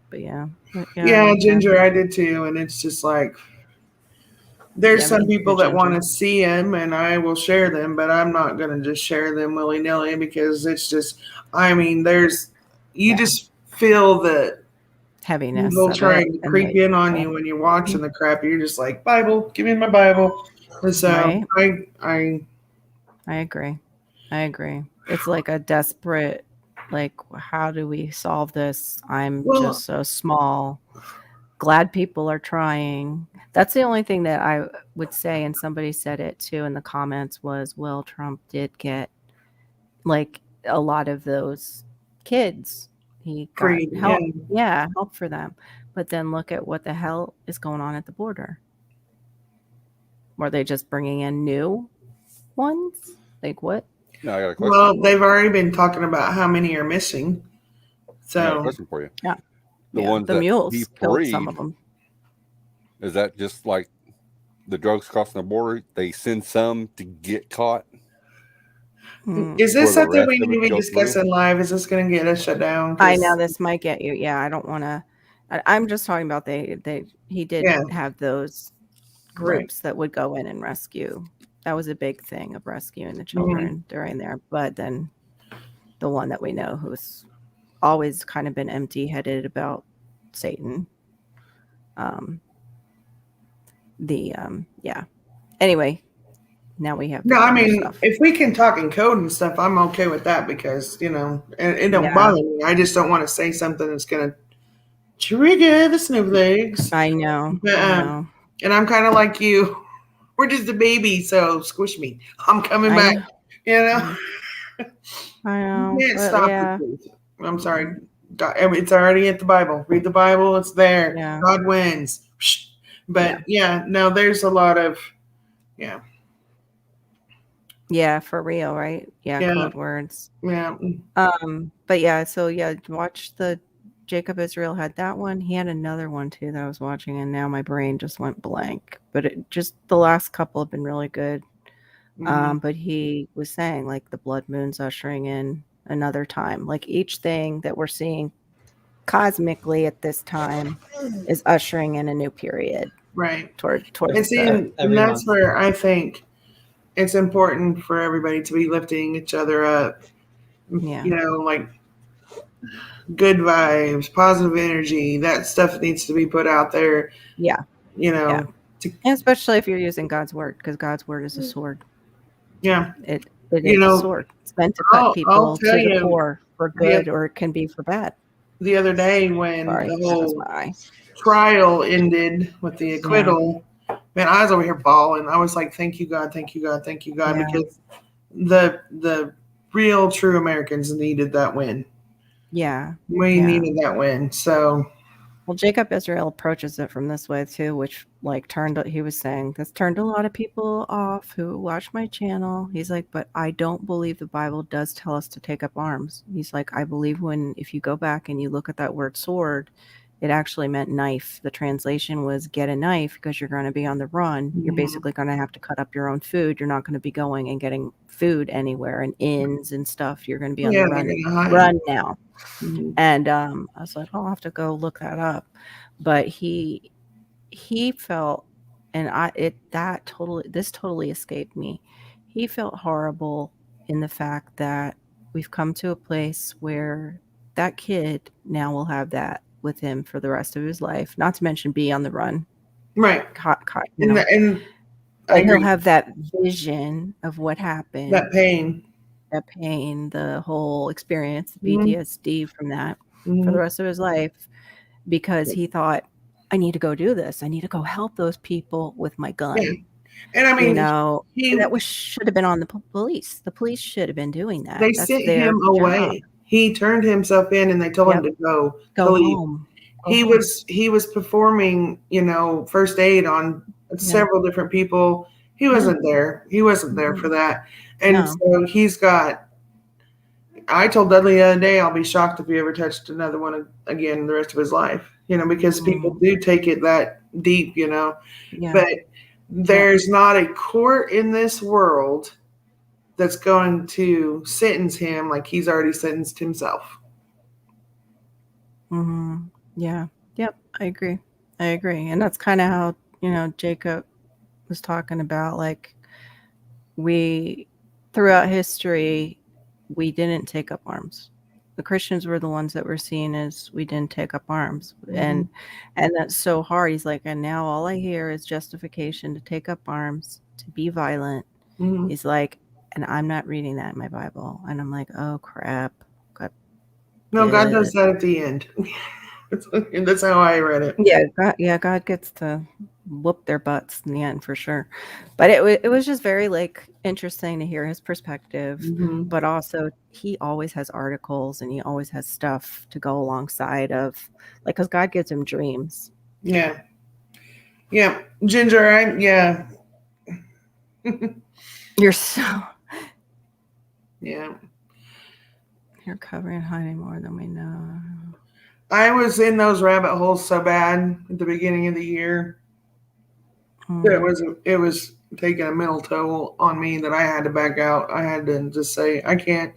But yeah. Ginger, I did too. And it's just like, there's some people that want to see them and I will share them, but I'm not going to just share them willy-nilly because it's just, just feel the heaviness. People trying to creep in on you when you're watching the crap. You're just like, Bible, give me my Bible. And so I agree. It's like a desperate, like, how do we solve this? I'm just so small. Glad people are trying. That's the only thing that I would say. And somebody said it too in the comments was, well, Trump did get like a lot of those kids. He got help. Yeah, help for them. But then look at what the hell is going on at the border. Were they just bringing in new ones? Like what? No, I got a question. Well, they've already been talking about how many are missing. So, I got a question for you. Yeah. The ones the that mules he killed freed, some of them. Is that just like the drugs crossing the border? They send some to get caught? Is this something we need to be discussing live? Is this going to get us shut down? I know this might get you. Yeah, I don't want to. I'm just talking about he did have those groups that would go in and rescue. That was a big thing of rescuing the children during there. But then the one that we know who's always kind of been empty-headed about Satan. Yeah. Anyway, now we have No, I other mean, stuff. if we can talk in code and stuff, I'm okay with that because, you know, it don't Yeah. bother me. I just don't want to say something that's going to trigger the snowflakes. I know. But, I know. and I'm kind of like you. We're just a baby, so squish me. I'm coming back. know. You know? I know. You can't But stop yeah. the truth. I'm sorry. God, it's already at the Bible. Read the Bible. It's there. Yeah. God wins. But yeah, no, there's a lot of, yeah. Yeah, for real, right? Yeah, Yeah. code words. Yeah. But yeah, so yeah, watch the Jacob Israel had that one. He had another one too that I was watching, and now my brain just went blank. But it just the last couple have been really good. But he was saying like the blood moon's ushering in another time. Like each thing that we're seeing cosmically at this time is ushering in a new period. Right. Towards And see, the, and that's where I think it's important for everybody to be lifting each other up. Yeah. You know, like good vibes, positive energy, that stuff needs to be put out there. Yeah. You know, yeah. And especially if you're using God's word, because God's word is a sword. Yeah. It is a sword. It's meant to cut people to the core for good, or it can be for bad. The other day when the whole trial ended with the acquittal, man, I was over here bawling. I was like, thank you, God, thank you, God, thank you, God, because the real true Americans needed that win. Yeah. We needed that win. So well, Jacob Israel approaches it from this way too, which like he was saying this turned a lot of people off who watch my channel. He's like, but I don't believe the Bible does tell us to take up arms. He's like, I believe if you go back and you look at that word sword, it actually meant knife. The translation was get a knife because you're going to be on the run. You're basically going to have to cut up your own food. You're not going to be going and getting food anywhere and inns and stuff. You're going to be on the run now. And I was like, I'll have to go look that up. But he felt, and this totally escaped me. He felt horrible in the fact that we've come to a place where that kid now will have that with him for the rest of his life. Not to mention be on the run. Right. And he'll have that vision of what happened. That pain, the whole experience, the PTSD from that for the rest of his life, because he thought, I need to go do this. I need to go help those people with my gun. Yeah. And I mean, that should have been on the police. The police should have been doing that. They sent him away. He turned himself in, and they told him to go home. He was performing, first aid on several different people. He wasn't there. He wasn't there for that. And so he's got. I told Dudley the other day, I'll be shocked if he ever touched another one again the rest of his life. Because people do take it that deep. But there's not a court in this world that's going to sentence him like he's already sentenced himself. Yeah. Yep. I agree. And that's kind of how, Jacob was talking about, like, throughout history, we didn't take up arms. The Christians were the ones that were seen as we didn't take up arms. And that's so hard. He's like, and now all I hear is justification to take up arms, to be violent. He's like, and I'm not reading that in my Bible. And I'm like, oh crap. God does that at the end. That's how I read it. God gets to whoop their butts in the end for sure. But it was just very interesting to hear his perspective. But also he always has articles and he always has stuff to go alongside of, because God gives him dreams. Yeah. Ginger, You're so you're covering and hiding more than we know. I was in those rabbit holes so bad at the beginning of the year that it was taking a mental toll on me that I had to back out. I had to just say, I can't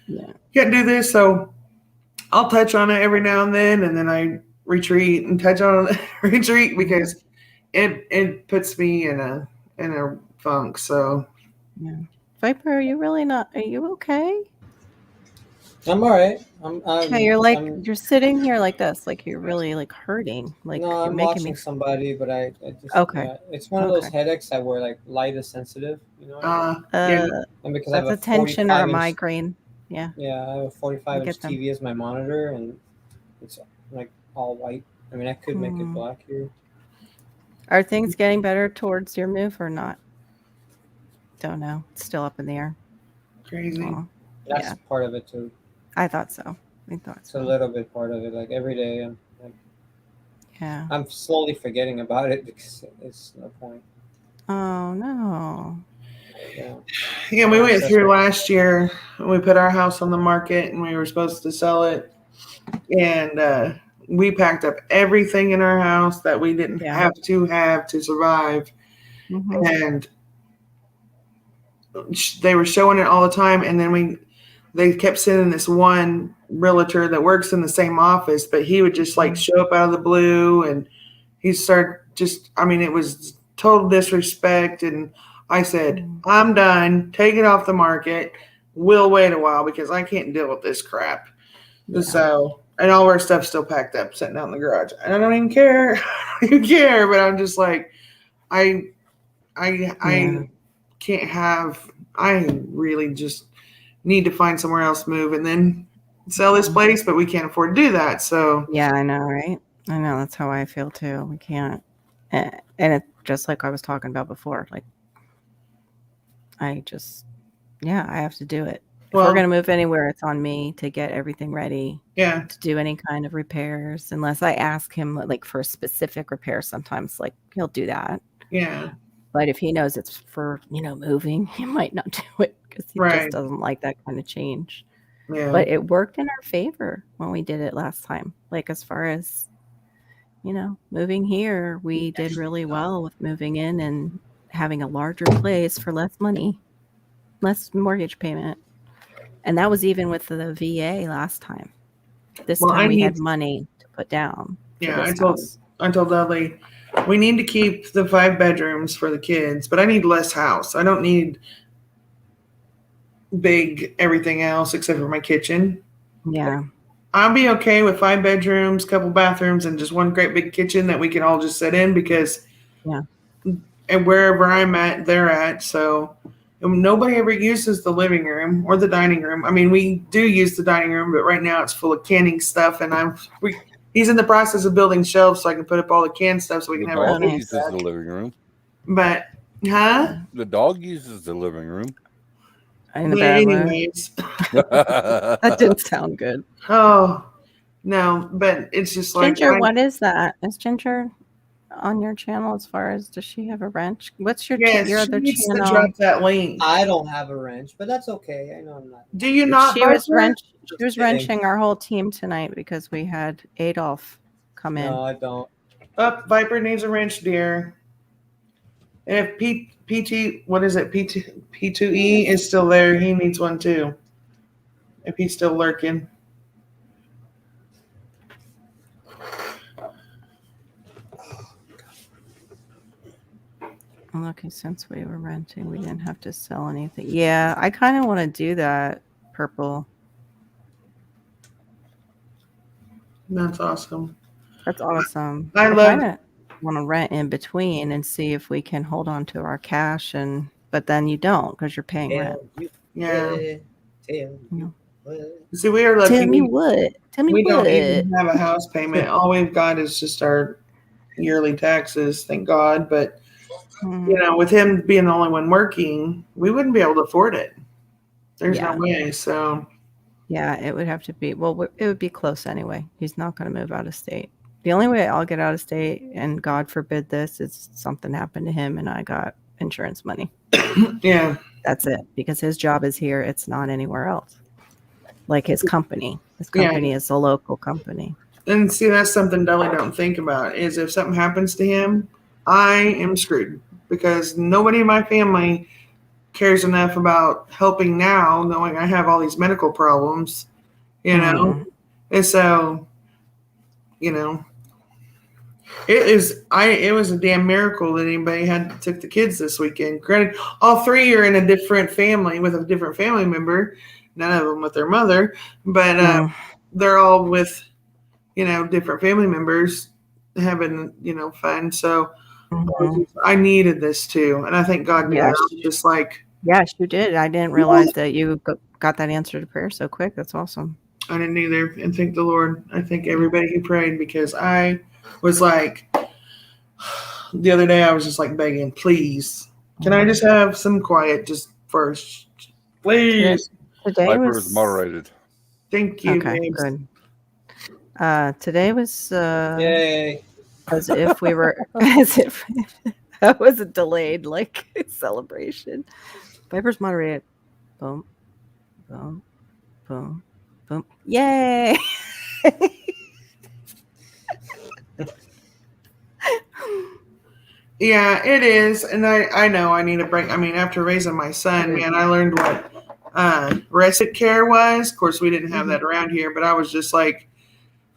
do this. So I'll touch on it every now and then I retreat and touch on it, retreat, because it puts me in a funk. So Viper, are you okay? I'm all right. Okay, you're sitting here like this, like you're really like hurting. Like no, you're I'm making watching me. somebody, but I just Okay. yeah, it's one of those Okay. headaches that where like light is sensitive, you know. What I mean? Yeah. And because I have That's a a tension or a 45 inch, migraine. Yeah. yeah, I have a I 45 get inch them. TV as my monitor, and it's like all white. I mean, I could make it black here. Are things getting better towards your move or not? Don't know. It's still up in the air. Crazy. Oh, That's yeah. part of it too. I thought so. It's a little bit part of it. Like every day, Yeah. I'm slowly forgetting about it because it's no point. Oh no. Yeah, we went through last year. We put our house on the market and we were supposed to sell it. And we packed up everything in our house that we didn't have to survive. Mm-hmm. And they were showing it all the time. And then they kept sending this one realtor that works in the same office, but he would just like show up out of the blue and he started it was total disrespect. And I said, I'm done. Take it off the market. We'll wait a while because I can't deal with this crap. Yeah. So, and all our stuff's still packed up, sitting out in the garage. And I don't even care. I don't even care. But I'm just like, I can't have. I really just need to find somewhere else to move and then sell this place, but we can't afford to do that. So yeah, I know, right? I know that's how I feel too. We can't, and it's just like I was talking about before. Like, I have to do it. If we're gonna move anywhere, it's on me to get everything ready. Yeah. To do any kind of repairs, unless I ask him like for a specific repair. Sometimes, like he'll do that. Yeah. But if he knows it's for moving, he might not do it because he just doesn't like that kind of change. Yeah. But it worked in our favor when we did it last time. Like as far as moving here, we did really well with moving in and having a larger place for less money, less mortgage payment. And that was even with the VA last time. This time we had money to put down. Yeah, I told Dudley, we need to keep the 5 bedrooms for the kids, but I need less house. I don't need big everything else except for my kitchen. Yeah. I'll be okay with 5 bedrooms, couple bathrooms, and just one great big kitchen that we can all just sit in because and wherever I'm at, they're at. So nobody ever uses the living room or the dining room. I mean, we do use the dining room, but right now it's full of canning stuff, and he's in the process of building shelves so I can put up all the canned stuff so we can have our dog uses the living room. But the dog uses the living room. In the bad anyways. That didn't sound good. Oh no, but it's just like Ginger. What is that? Is Ginger on your channel? As far as does she have a wrench? What's your your other channel? To drop that link. I don't have a wrench, but that's okay. I know I'm not. Do you not? She was wrenching our whole team tonight because we had Adolf come in. No, I don't. Viper needs a wrench, dear. And if P2E is still there, he needs one too. If he's still lurking. Okay, since we were renting, we didn't have to sell anything. Yeah, I kind of want to do that, Purple. That's awesome. That's awesome. I want to rent in between and see if we can hold on to our cash, but then you don't because you're paying rent. Yeah. See, we are lucky. Tell me what. We don't even have a house payment. All we've got is just our yearly taxes, thank God. But with him being the only one working, we wouldn't be able to afford it. There's no way. So yeah, it would have to be. Well, it would be close anyway. He's not going to move out of state. The only way I'll get out of state, and God forbid this, is something happened to him and I got insurance money. Yeah. That's it. Because his job is here. It's not anywhere else. Like his company. His company is a local company. And see, that's something Dudley don't think about, is if something happens to him, I am screwed. Because nobody in my family cares enough about helping now, knowing I have all these medical problems, And so, it was a damn miracle that anybody took the kids this weekend. Granted, all 3 are in a different family with a different family member, none of them with their mother, but Mm. they're all with, different family members having, fun. So Mhm. I needed this too. And I think God knew. Yes. I was just like, Yes, you did. I didn't realize that you got that answer to prayer so quick. That's awesome. I didn't either. And thank the Lord. I thank everybody who prayed, because I was like, the other day I was just like begging, please, can I just have some quiet just first? Please. Today Viper is was moderated. Thank you, okay. babes. Good. Today was Yay. as if we were as if that was a delayed like celebration. Viper's moderated. Boom, boom, boom, boom. Yay! Yeah, it is. And I know I need a break. I mean, after raising my son, man, I learned what respite care was. Of course, we didn't have that around here, but I was just like,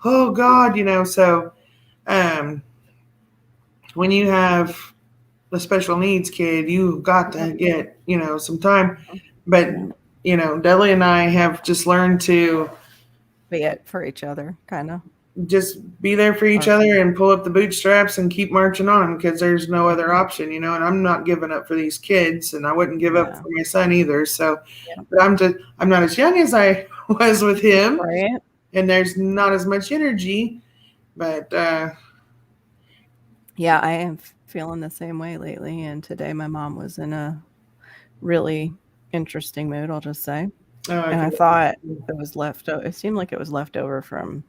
oh God, so when you have a special needs kid, you got to get, some time. But, Dudley and I have just learned to Be it for each other, kind of. just be there for each other and pull up the bootstraps and keep marching on, because there's no other option, and I'm not giving up for these kids, and I wouldn't give up for my son either. So, but I'm not as young as I was with him, Right. and there's not as much energy, but yeah, I am feeling the same way lately. And today my mom was in a really interesting mood, I'll just say. And I thought it was it seemed like it was left over from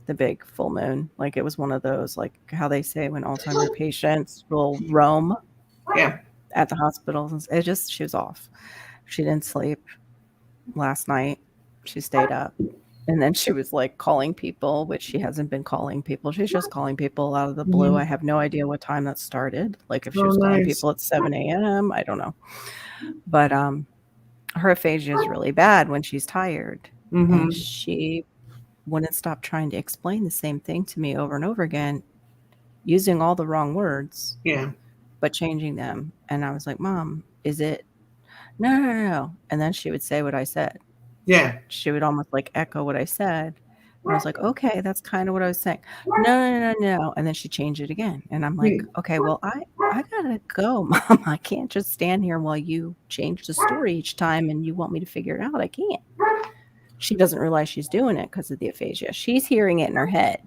the big full moon. Like it was one of those, like how they say when Alzheimer's patients will roam at the hospitals. She was off. She didn't sleep last night. She stayed up. And then she was like calling people, which she hasn't been calling people. She's just calling people out of the blue. I have no idea what time that started. Like if she was calling people at 7 a.m., I don't know. But her aphasia is really bad when she's tired. And she wouldn't stop trying to explain the same thing to me over and over again, using all the wrong words, but changing them. And I was like, Mom, is it? No. And then she would say what I said. Yeah. She would almost like echo what I said. And I was like, okay, that's kind of what I was saying. No. And then she changed it again. And I'm like, okay, well, I gotta go, Mom. I can't just stand here while you change the story each time and you want me to figure it out. I can't. She doesn't realize she's doing it because of the aphasia. She's hearing it in her head,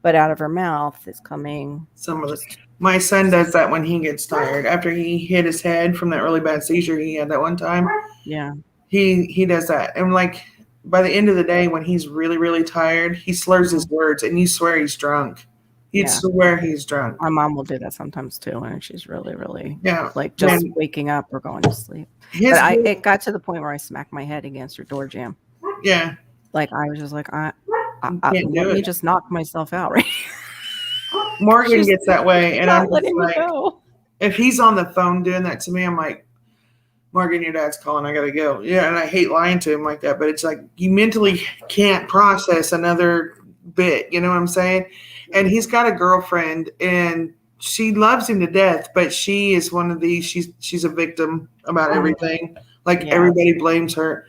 but out of her mouth is coming. My son does that when he gets tired. After he hit his head from that really bad seizure he had that one time. Yeah. He does that. And like by the end of the day, when he's really, really tired, he slurs his words and you swear he's drunk. You'd swear he's drunk. My mom will do that sometimes too, and she's really, really like just waking up or going to sleep. But it got to the point where I smacked my head against her door jamb. Yeah. Like I was just like, let me just knock myself out right here. Morgan gets that way, and I'm letting like, me go. If he's on the phone doing that to me, I'm like, Morgan, your dad's calling. I gotta go. Yeah, and I hate lying to him like that, but it's like you mentally can't process another bit. You know what I'm saying? And he's got a girlfriend, and she loves him to death, but she is one of these. She's a victim about everything. Like everybody blames her,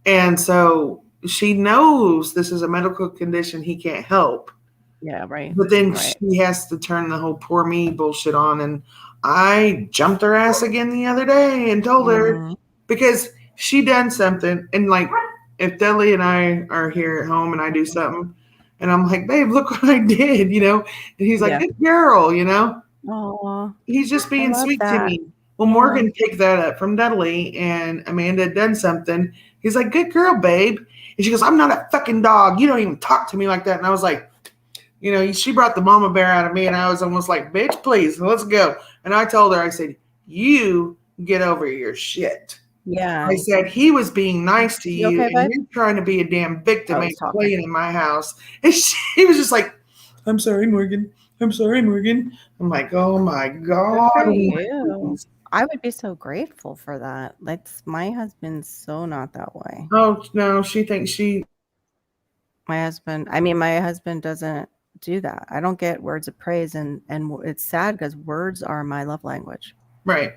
and so she knows this is a medical condition he can't help. Yeah, right. But then she has to turn the whole poor me bullshit on. And I jumped her ass again the other day and told her, because she done something. And like, if Dudley and I are here at home and I do something and I'm like, babe, look what I did, and he's like, good girl, Aww. He's just being sweet to me. Well, Morgan picked that up from Dudley, and Amanda had done something. He's like, good girl, babe. And she goes, I'm not a fucking dog. You don't even talk to me like that. And I was like, she brought the mama bear out of me, and I was almost like, bitch, please, let's go. And I told her, I said, you get over your shit. Yeah. I said, he was being nice to you, okay, and babe? you're trying to be a damn victim and playing in my house. And she was just like, I'm sorry, Morgan. I'm sorry, Morgan. I'm like, oh my God. I would be so grateful for that. Like, my husband's so not that way. Oh, no, she thinks my husband doesn't do that. I don't get words of praise, and it's sad because words are my love language. Right.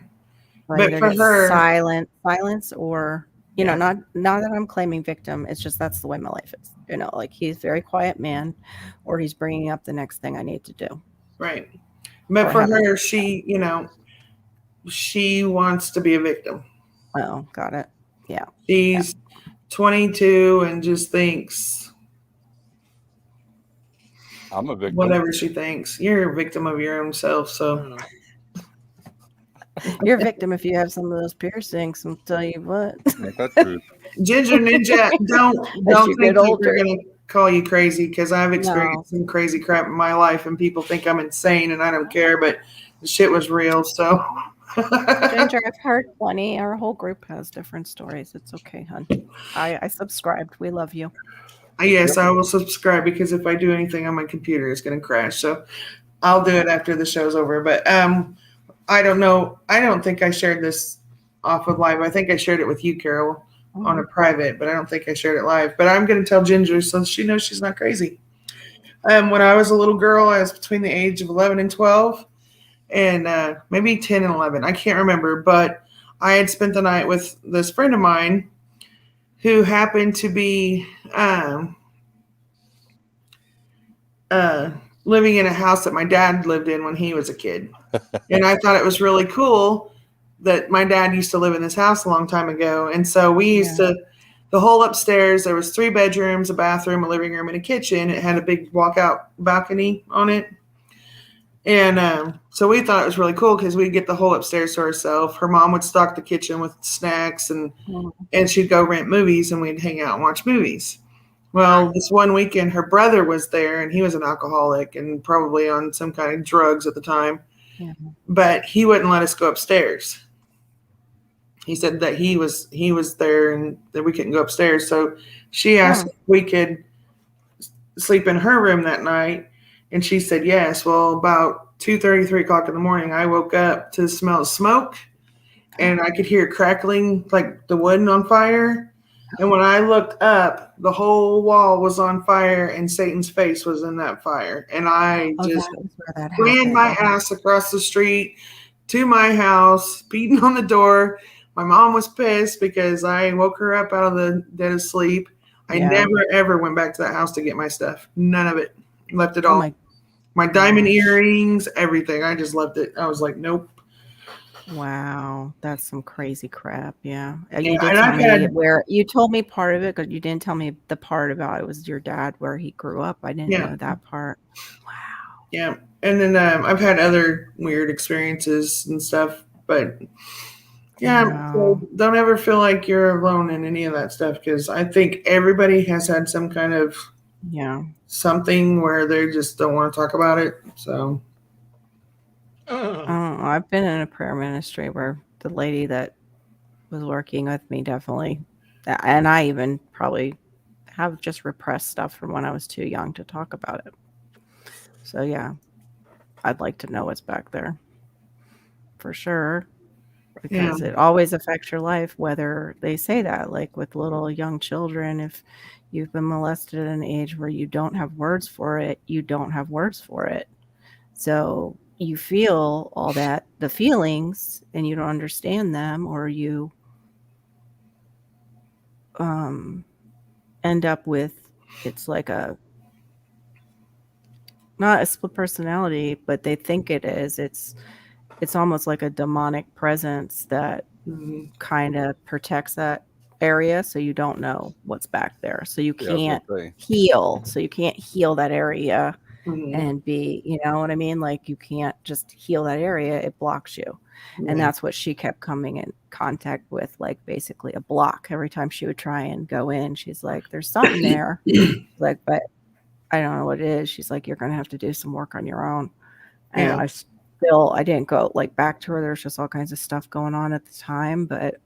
But for her, silence or You know, not that I'm claiming victim. It's just that's the way my life is. You know, like he's a very quiet man, or he's bringing up the next thing I need to do. Right. But Or for having- her, she, you know, she wants to be a victim. Oh, got it. Yeah. She's 22 and just thinks I'm a victim. whatever she thinks. You're a victim of your own self. So You're a victim if you have some of those piercings. I'll tell you what. Ain't that true? Ginger Ninja, don't you think get that older. we're gonna call you crazy because I've experienced some crazy crap in my life and people think I'm insane and I don't care, but the shit was real. So Ginger, I've heard plenty. Our whole group has different stories. It's okay, hon. I subscribed. We love you. yes, I will subscribe because if I do anything on my computer, it's gonna crash. So I'll do it after the show's over. But I don't know. I don't think I shared this off of live. I think I shared it with you, Carol, on a private, but I don't think I shared it live. But I'm going to tell Ginger so she knows she's not crazy. When I was a little girl, I was between the age of 11 and 12, and maybe 10 and 11. I can't remember, but I had spent the night with this friend of mine who happened to be living in a house that my dad lived in when he was a kid. And I thought it was really cool that my dad used to live in this house a long time ago. And so we used to, the whole upstairs, there was 3 bedrooms, a bathroom, a living room, and a kitchen. It had a big walkout balcony on it. And so we thought it was really cool because we'd get the whole upstairs to ourselves. Her mom would stock the kitchen with snacks and she'd go rent movies and we'd hang out and watch movies. Well, this one weekend, her brother was there and he was an alcoholic and probably on some kind of drugs at the time. But he wouldn't let us go upstairs. He said that he was there and that we couldn't go upstairs. So she asked if we could sleep in her room that night, and she said yes. Well, about 2:30, 3 o'clock in the morning, I woke up to the smell of smoke, and I could hear crackling like the wood on fire. And when I looked up, the whole wall was on fire, and Satan's face was in that fire. And I just ran my ass across the street to my house, beating on the door. My mom was pissed because I woke her up out of the dead of sleep. I never, ever went back to that house to get my stuff. None of it. Left it all. My diamond earrings, everything. I just left it. I was like, nope. Wow, that's some crazy crap. Yeah, you did tell me where you told me part of it, but you didn't tell me the part about it was your dad where he grew up. I didn't know that part. Wow. Yeah, and then I've had other weird experiences and stuff, but so don't ever feel like you're alone in any of that stuff because I think everybody has had some kind of something where they just don't want to talk about it. So. I've been in a prayer ministry where the lady that was working with me definitely, and I even probably have just repressed stuff from when I was too young to talk about it. So yeah, I'd like to know what's back there for sure, because it always affects your life, whether they say that, like with little young children, if you've been molested at an age where you don't have words for it, you don't have words for it. So you feel all that, the feelings, and you don't understand them, or you end up with, it's like not a split personality, but they think it is. It's almost like a demonic presence that kind of protects that area, so you don't know what's back there. So you can't heal. So you can't heal that area. And be, you know what I mean? Like you can't just heal that area. It blocks you. And that's what she kept coming in contact with, like basically a block. Every time she would try and go in, she's like, there's something there. Like, but I don't know what it is. She's like, you're going to have to do some work on your own. And I didn't go like back to her. There's just all kinds of stuff going on at the time. But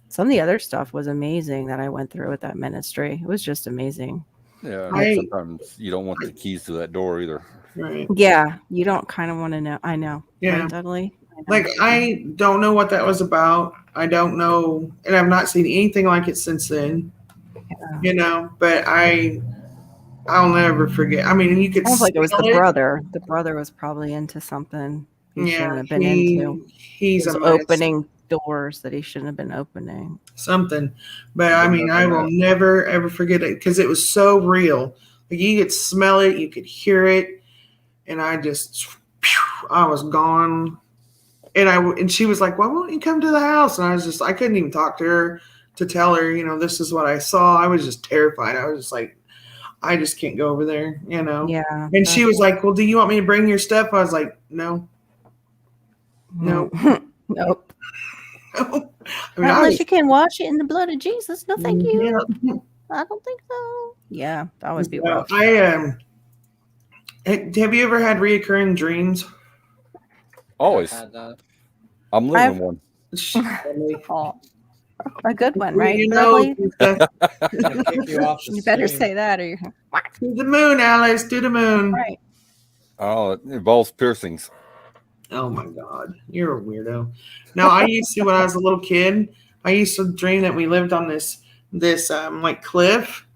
some of the other stuff was amazing that I went through with that ministry. It was just amazing. Yeah, sometimes you don't want the keys to that door either. Right. Yeah, you don't kind of want to know. I know. Yeah. Right, Dudley? Like, I don't know what that was about. I don't know. And I've not seen anything like it since then. You know, but I'll never forget. I mean, you could sounds like it was the brother. The brother was probably into something he shouldn't have been into. He's opening doors that he shouldn't have been opening. Something. But I mean, I will never ever forget it because it was so real. Like you could smell it, you could hear it, and I was gone. And she was like, "Why won't you come to the house?" And I couldn't even talk to her to tell her, this is what I saw. I was just terrified. I was just like, I just can't go over there, Yeah. And she was like, "Well, do you want me to bring your stuff?" I was like, "No." Nope. I mean, Unless you can wash it in the blood of Jesus. No, thank you. Yeah. I don't think so. Yeah, that would be So, rough. have you ever had reoccurring dreams? Always. I'm living one. Oh, a good one, right? You Bradley? You better say that or to the moon, Alice, to the moon. Right. Oh, it involves piercings. Oh my God, you're a weirdo. Now, I used to, when I was a little kid, I used to dream that we lived on this like cliff,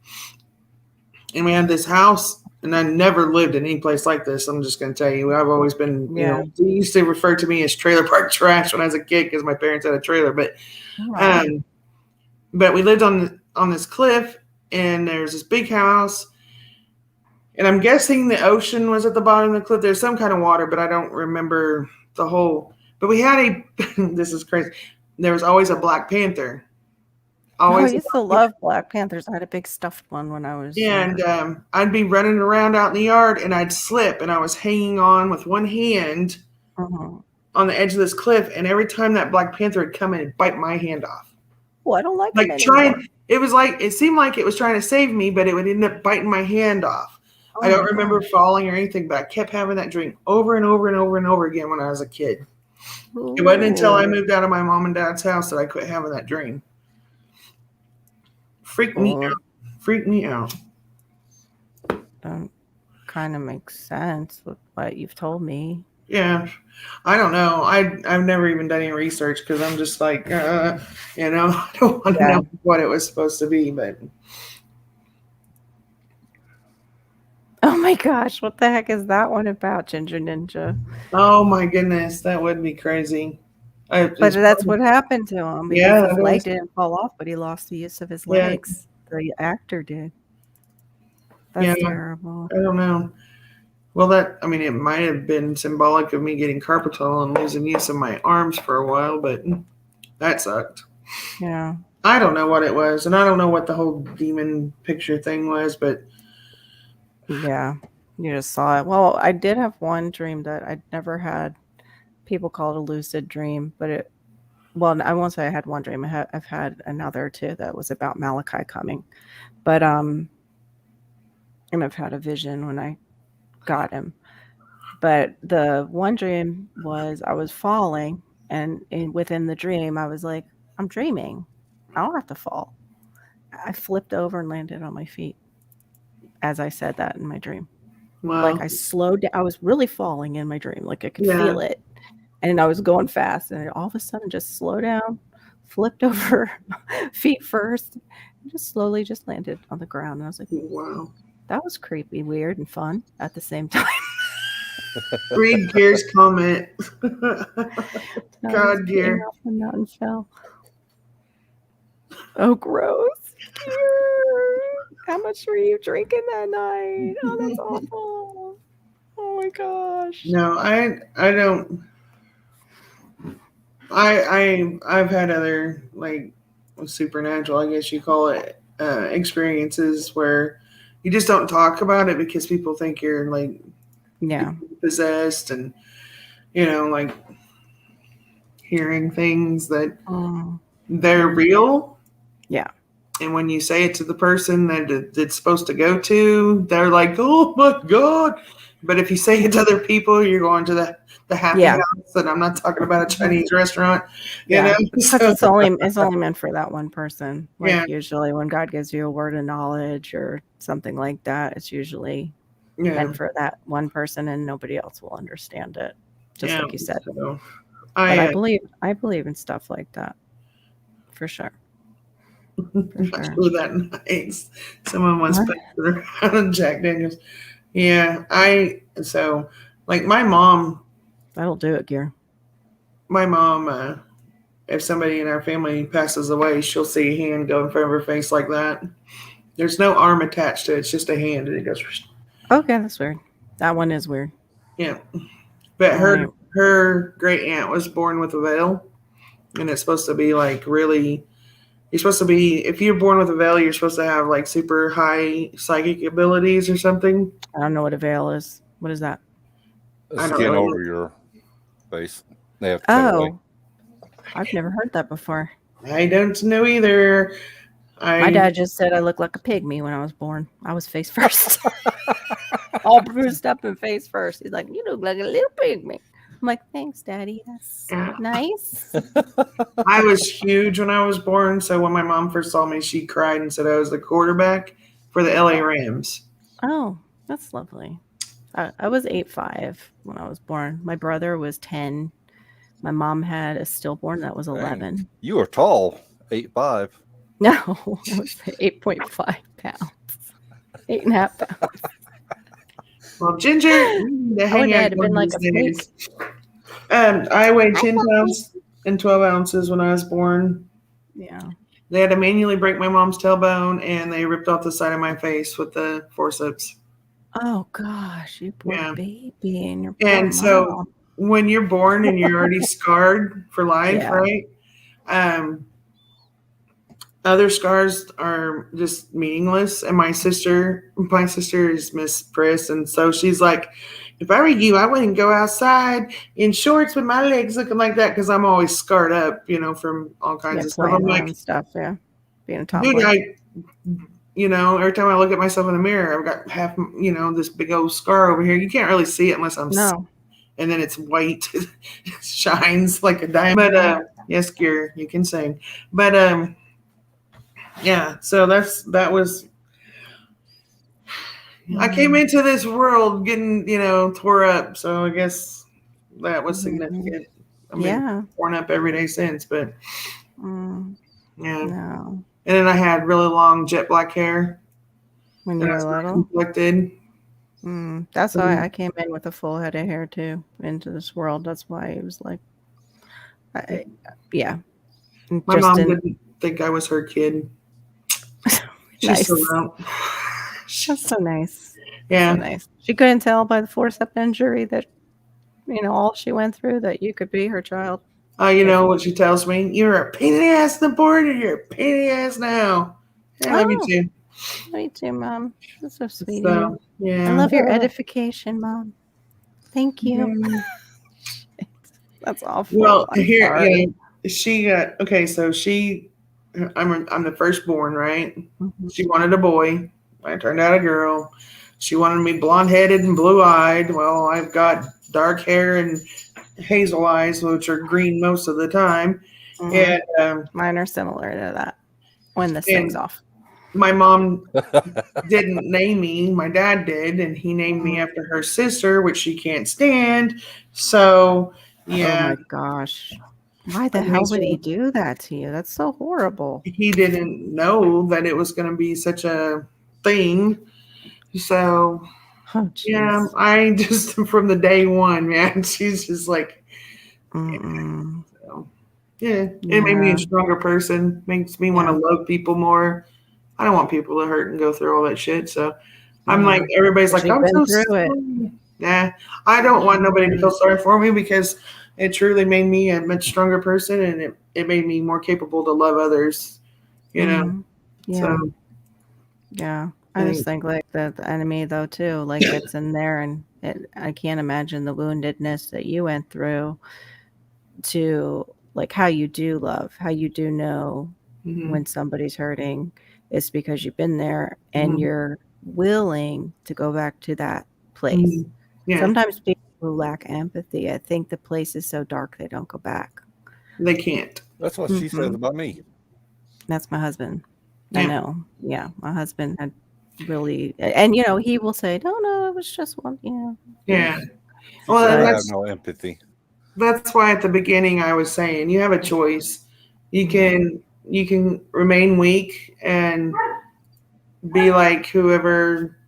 and we had this house. And I never lived in any place like this. I'm just going to tell you, I've always been, they used to refer to me as trailer park trash when I was a kid because my parents had a trailer. But we lived on this cliff, and there's this big house. And I'm guessing the ocean was at the bottom of the cliff. There's some kind of water, but I don't remember the whole. But we had this is crazy. There was always a Black Panther. I used to love Black Panthers. I had a big stuffed one when I was and I'd be running around out in the yard, and I'd slip, and I was hanging on with one hand on the edge of this cliff, and every time that Black Panther would come in and bite my hand off. Well, I don't like it seemed like it was trying to save me, but it would end up biting my hand off. I don't remember falling or anything, but I kept having that dream over and over and over and over again when I was a kid. Ooh. It wasn't until I moved out of my mom and dad's house that I quit having that dream. Freak me out. That kind of makes sense with what you've told me. Yeah, I don't know. I've never even done any research because I'm just like, I don't want to know what it was supposed to be. But oh my gosh, what the heck is that one about, Ginger Ninja? Oh my goodness, that would be crazy. But that's what happened to him. Because his leg didn't fall off, but he lost the use of his legs. The actor did. That's terrible. I don't know. Well, it might have been symbolic of me getting carpal tunnel and losing use of my arms for a while, but that sucked. Yeah. I don't know what it was, and I don't know what the whole demon picture thing was, but yeah, you just saw it. Well, I did have one dream that I'd never had. People call it a lucid dream, but I won't say I had one dream. I've had another too that was about Malachi coming, but and I've had a vision when I got him. But the one dream was I was falling, and within the dream I was like, I'm dreaming. I don't have to fall. I flipped over and landed on my feet as I said that in my dream. Wow. Like I slowed down. I was really falling in my dream. Like I could feel it. And I was going fast, and all of a sudden just slowed down, flipped over feet first, and just slowly just landed on the ground. And I was like, wow, that was creepy, weird, and fun at the same time. Read Gear's comment. God, Gear. Off the mountain fell. Oh, gross. Gear. How much were you drinking that night? Oh, that's awful. Oh my gosh. No, I don't. I've had other like supernatural, I guess you call it, experiences where you just don't talk about it because people think you're like possessed, and like hearing things that they're real. Yeah. And when you say it to the person that it's supposed to go to, they're like, "Oh my God!" But if you say it to other people, you're going to the happy house, and I'm not talking about a Chinese restaurant. You know, because it's only meant for that one person. Like usually, when God gives you a word of knowledge or something like that, it's usually meant for that one person, and nobody else will understand it. Just like you said. So, I believe in stuff like that, for sure. That nice. Someone once put around Jack Daniels. Yeah, like my mom. That'll do it, Gear. My mom if somebody in our family passes away, she'll see a hand go in front of her face like that. There's no arm attached to it. It's just a hand, and it goes. Okay, that's weird. That one is weird. Yeah, but Right. her great aunt was born with a veil, and it's supposed to be like really. You're supposed to be, if you're born with a veil, you're supposed to have like super high psychic abilities or something. I don't know what a veil is. What is that? I don't Skin know. over your face. They have to cut away. Oh, I've never heard that before. I don't know either. My dad just said I looked like a pygmy when I was born. I was face first. All bruised up and face first. He's like, you look like a little pygmy. I'm like, thanks, Daddy. That's so nice. I was huge when I was born, so when my mom first saw me, she cried and said I was the quarterback for the LA Rams. Oh, that's lovely. I was 8'5" when I was born. My brother was 10. My mom had a stillborn that was 11. You are tall, 8'5". No, I was 8.5 pounds. 8.5 pounds. Well, Ginger, the I would have been like a pig. I weighed 10 pounds and 12 ounces when I was born. Yeah. They had to manually break my mom's tailbone, and they ripped off the side of my face with the forceps. Oh gosh, you poor baby, and your poor And so mom. when you're born and you're already scarred for life, Yeah. right? Other scars are just meaningless. And my sister is Miss Priss, and so she's like, if I were you, I wouldn't go outside in shorts with my legs looking like that, because I'm always scarred up, from all kinds of stuff. I'm like, stuff, yeah, being a tomboy. dude, every time I look at myself in the mirror, I've got half, this big old scar over here. You can't really see it unless I'm No. and then it's white. It shines like a diamond. But yes, Gear, you can sing. But yeah, so that was I came into this world getting, tore up. So I guess that was significant. I mean, torn up every day since, but yeah. No. And then I had really long jet black hair. When you were little? Conflicted. That's why I came in with a full head of hair too into this world. That's why it was like, yeah. My mom didn't think I was her kid. Nice. That's so nice. Yeah. So nice. She couldn't tell by the forceps injury that, all she went through, that you could be her child. You know what she tells me? You're a pain in the ass in the board, and you're a pain in the ass now. I love you too. Me too, Mom. That's so sweet. So, yeah. I love your edification, Mom. Thank you. That's awful. Well, I'm here, sorry. she got okay. So I'm the firstborn, right? She wanted a boy. I turned out a girl. She wanted me blonde headed and blue eyed. Well, I've got dark hair and hazel eyes, which are green most of the time. And mine are similar to that when this thing's off. My mom didn't name me. My dad did, and he named me after her sister, which she can't stand. So, yeah. Oh my gosh. Why the hell would he do that to you? That's so horrible. He didn't know that it was going to be such a thing. So, yeah, I just, from the day one, man, she's just like, so, yeah, it made me a stronger person. Makes me want to love people more. I don't want people to hurt and go through all that shit. So I'm like, everybody's like, I'm so sorry. Nah, I don't want nobody to feel sorry for me, because it truly made me a much stronger person, and it made me more capable to love others, Yeah. So, yeah. I just think like the enemy though too, like it's in there, and I can't imagine the woundedness that you went through to like how you do love, how you do know when somebody's hurting. It's because you've been there and you're willing to go back to that place. Yeah. Sometimes people who lack empathy, I think the place is so dark they don't go back. They can't. That's what she says about me. That's my husband. Yeah. I know. Yeah. My husband had really, and he will say, no, it was just one, Yeah. Well, I have no empathy. That's why at the beginning I was saying you have a choice. You can remain weak and be like whoever,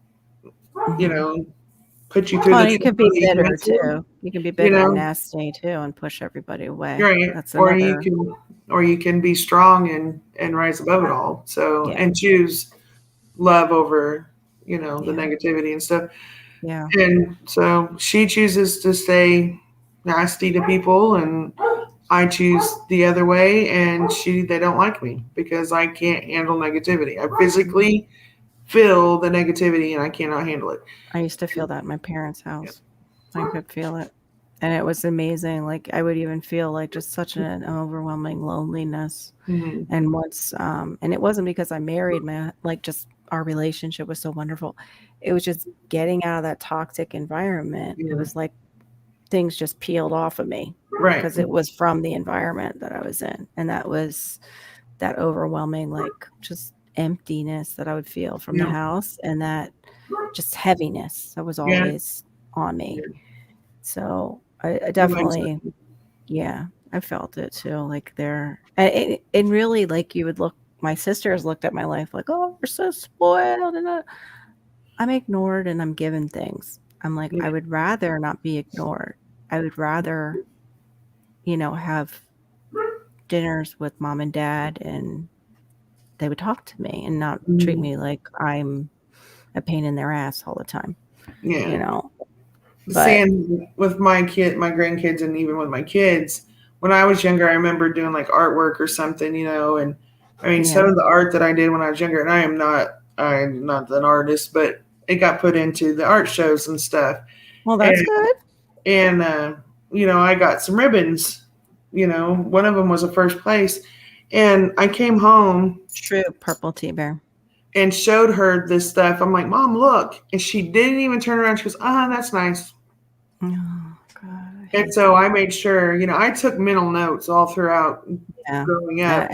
put you through Well, the you could be trouble you bitter went through. too. You can be bitter know? and nasty too, and push everybody away. Right. That's Or another. you can be strong and rise above it all. So Yeah. and choose love over, the Yeah. negativity and stuff. Yeah. And so she chooses to stay nasty to people, and I choose the other way, and they don't like me because I can't handle negativity. I physically feel the negativity and I cannot handle it. I used to feel that in my parents' house. I could feel it. And it was amazing. Like I would even feel like just such an overwhelming loneliness. Mhm. And once and it wasn't because I married just our relationship was so wonderful. It was just getting out of that toxic environment. It Yeah. was like things just peeled off of me. Right. Because it was from the environment that I was in. And that was that overwhelming, like just emptiness that I would feel from the house, and that just heaviness that was always on me. So I definitely, I felt it too. Like there, and really, like you would look. My sisters looked at my life like, "Oh, we're so spoiled," and I'm ignored and I'm given things. I'm like, I would rather not be ignored. I would rather, have dinners with mom and dad, and they would talk to me and not treat me like I'm a pain in their ass all the time. But Seeing with my grandkids, and even with my kids, when I was younger, I remember doing like artwork or something, and I mean, some of the art that I did when I was younger, and I'm not an artist, but it got put into the art shows and stuff. Well, that's good. And, I got some ribbons, one of them was a first place. And I came home. True, purple tea bear. And showed her this stuff. I'm like, Mom, look. And she didn't even turn around. She goes, that's nice. Oh, God. And so I made sure, I took mental notes all throughout growing up.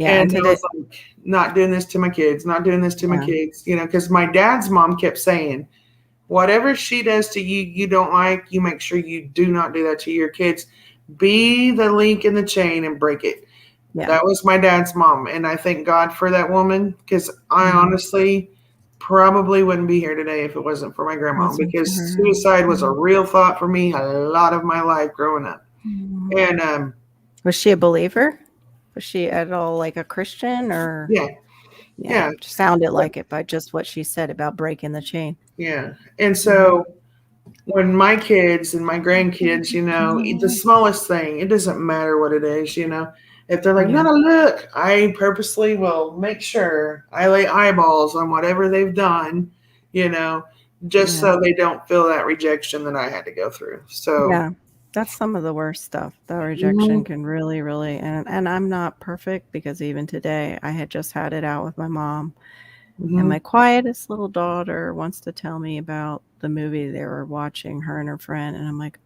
And it was like, not doing this to my kids, not doing this to my kids, because my dad's mom kept saying, whatever she does to you, you don't like, you make sure you do not do that to your kids. Be the link in the chain and break it. Yeah. That was my dad's mom. And I thank God for that woman, because I honestly probably wouldn't be here today if it wasn't for my grandma, because suicide was a real thought for me a lot of my life growing up. And was she a believer? Was she at all like a Christian or? Yeah. It sounded like it by just what she said about breaking the chain. Yeah. And so when my kids and my grandkids, the smallest thing, it doesn't matter what it is, if they're like, no, look, I purposely will make sure I lay eyeballs on whatever they've done, just so they don't feel that rejection that I had to go through. So that's some of the worst stuff. That rejection can really, really, and I'm not perfect, because even today I had just had it out with my mom, and my quietest little daughter wants to tell me about the movie they were watching, her and her friend, and I'm like,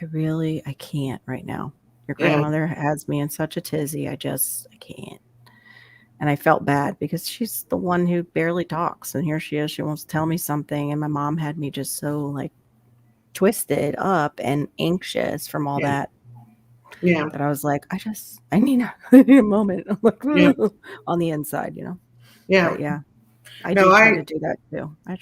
I can't right now. Your grandmother has me in such a tizzy. I can't. And I felt bad because she's the one who barely talks. And here she is. She wants to tell me something. And my mom had me just so like twisted up and anxious from all that. Yeah. That I was like, I need a moment. I'm like, on the inside, Yeah. But I try to do that too. I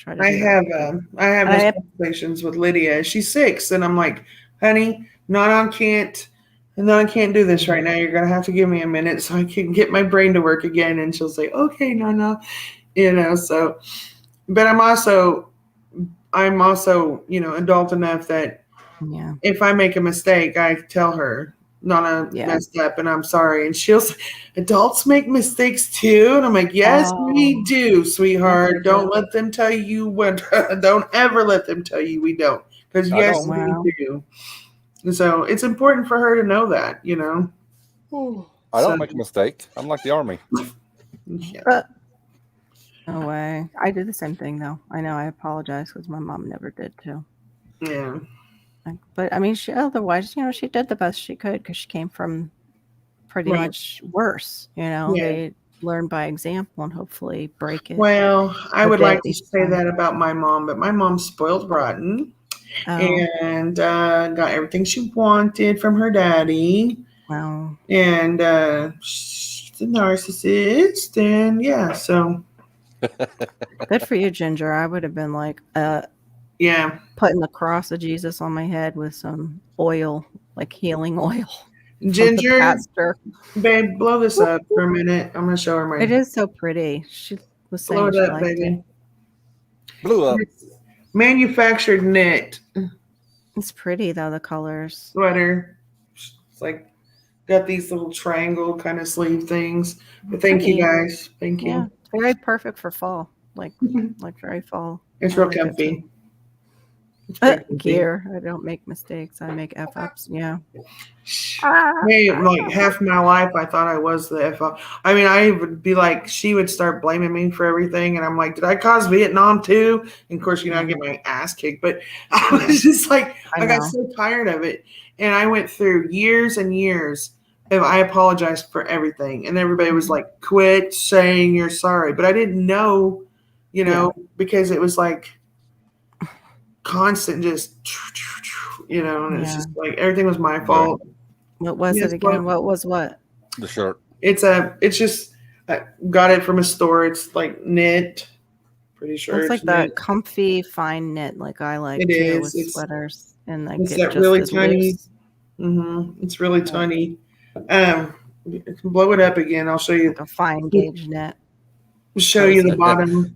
have conversations with Lydia. She's 6. And I'm like, honey, I can't do this right now. You're going to have to give me a minute so I can get my brain to work again. And she'll say, okay, no, so, but I'm also, adult enough that if I make a mistake, I tell her, Nana messed up and I'm sorry. And she'll say, adults make mistakes too. And I'm like, yes, we do, sweetheart. Don't let them tell you don't ever let them tell you we don't. Because yes, we do. And so it's important for her to know that, I don't make a mistake. I'm like the army. No way. I do the same thing though. I know. I apologize because my mom never did too. Yeah. But I mean, she did the best she could because she came from pretty much worse. They learn by example and hopefully break it. Well, I would like to say that about my mom, but my mom's spoiled rotten. And got everything she wanted from her daddy. Wow. And she's a narcissist. And so. Good for you, Ginger. I would have been like, Yeah. Putting the cross of Jesus on my head with some oil, like healing oil. from the Ginger, pastor. babe, blow this up for a minute. I'm gonna show her my. It is so pretty. She was Blow saying it she up, liked baby. it. Blew up. It's manufactured knit It's pretty though, the colors. sweater. It's like got these little triangle kind of sleeve things. But thank you Pretty. guys. Thank you. Yeah, it's very perfect for fall. Like very fall. It's I real like it, comfy. too. It's pretty comfy. Gear. I don't make mistakes. I make F ups. Yeah. Hey, like half my life, I thought I was the FO. I mean, I would be like, she would start blaming me for everything, and I'm like, did I cause Vietnam too? And of course, I get my ass kicked. But I was just like, I got so tired of it, and I went through years and years of I apologized for everything, and everybody was like, quit saying you're sorry, but I didn't know, because it was like constant, just and it's just like everything was my fault. What was it again? What was what? The shirt. It's just I got it from a store. It's like knit. Pretty sure It's like knit. that comfy fine knit, like I like It too, is. with It's- sweaters and like It's it that just really is tiny. loose. It's really tiny. You can blow it up again. I'll show you. Like a fine gauge knit. Show you the bottom.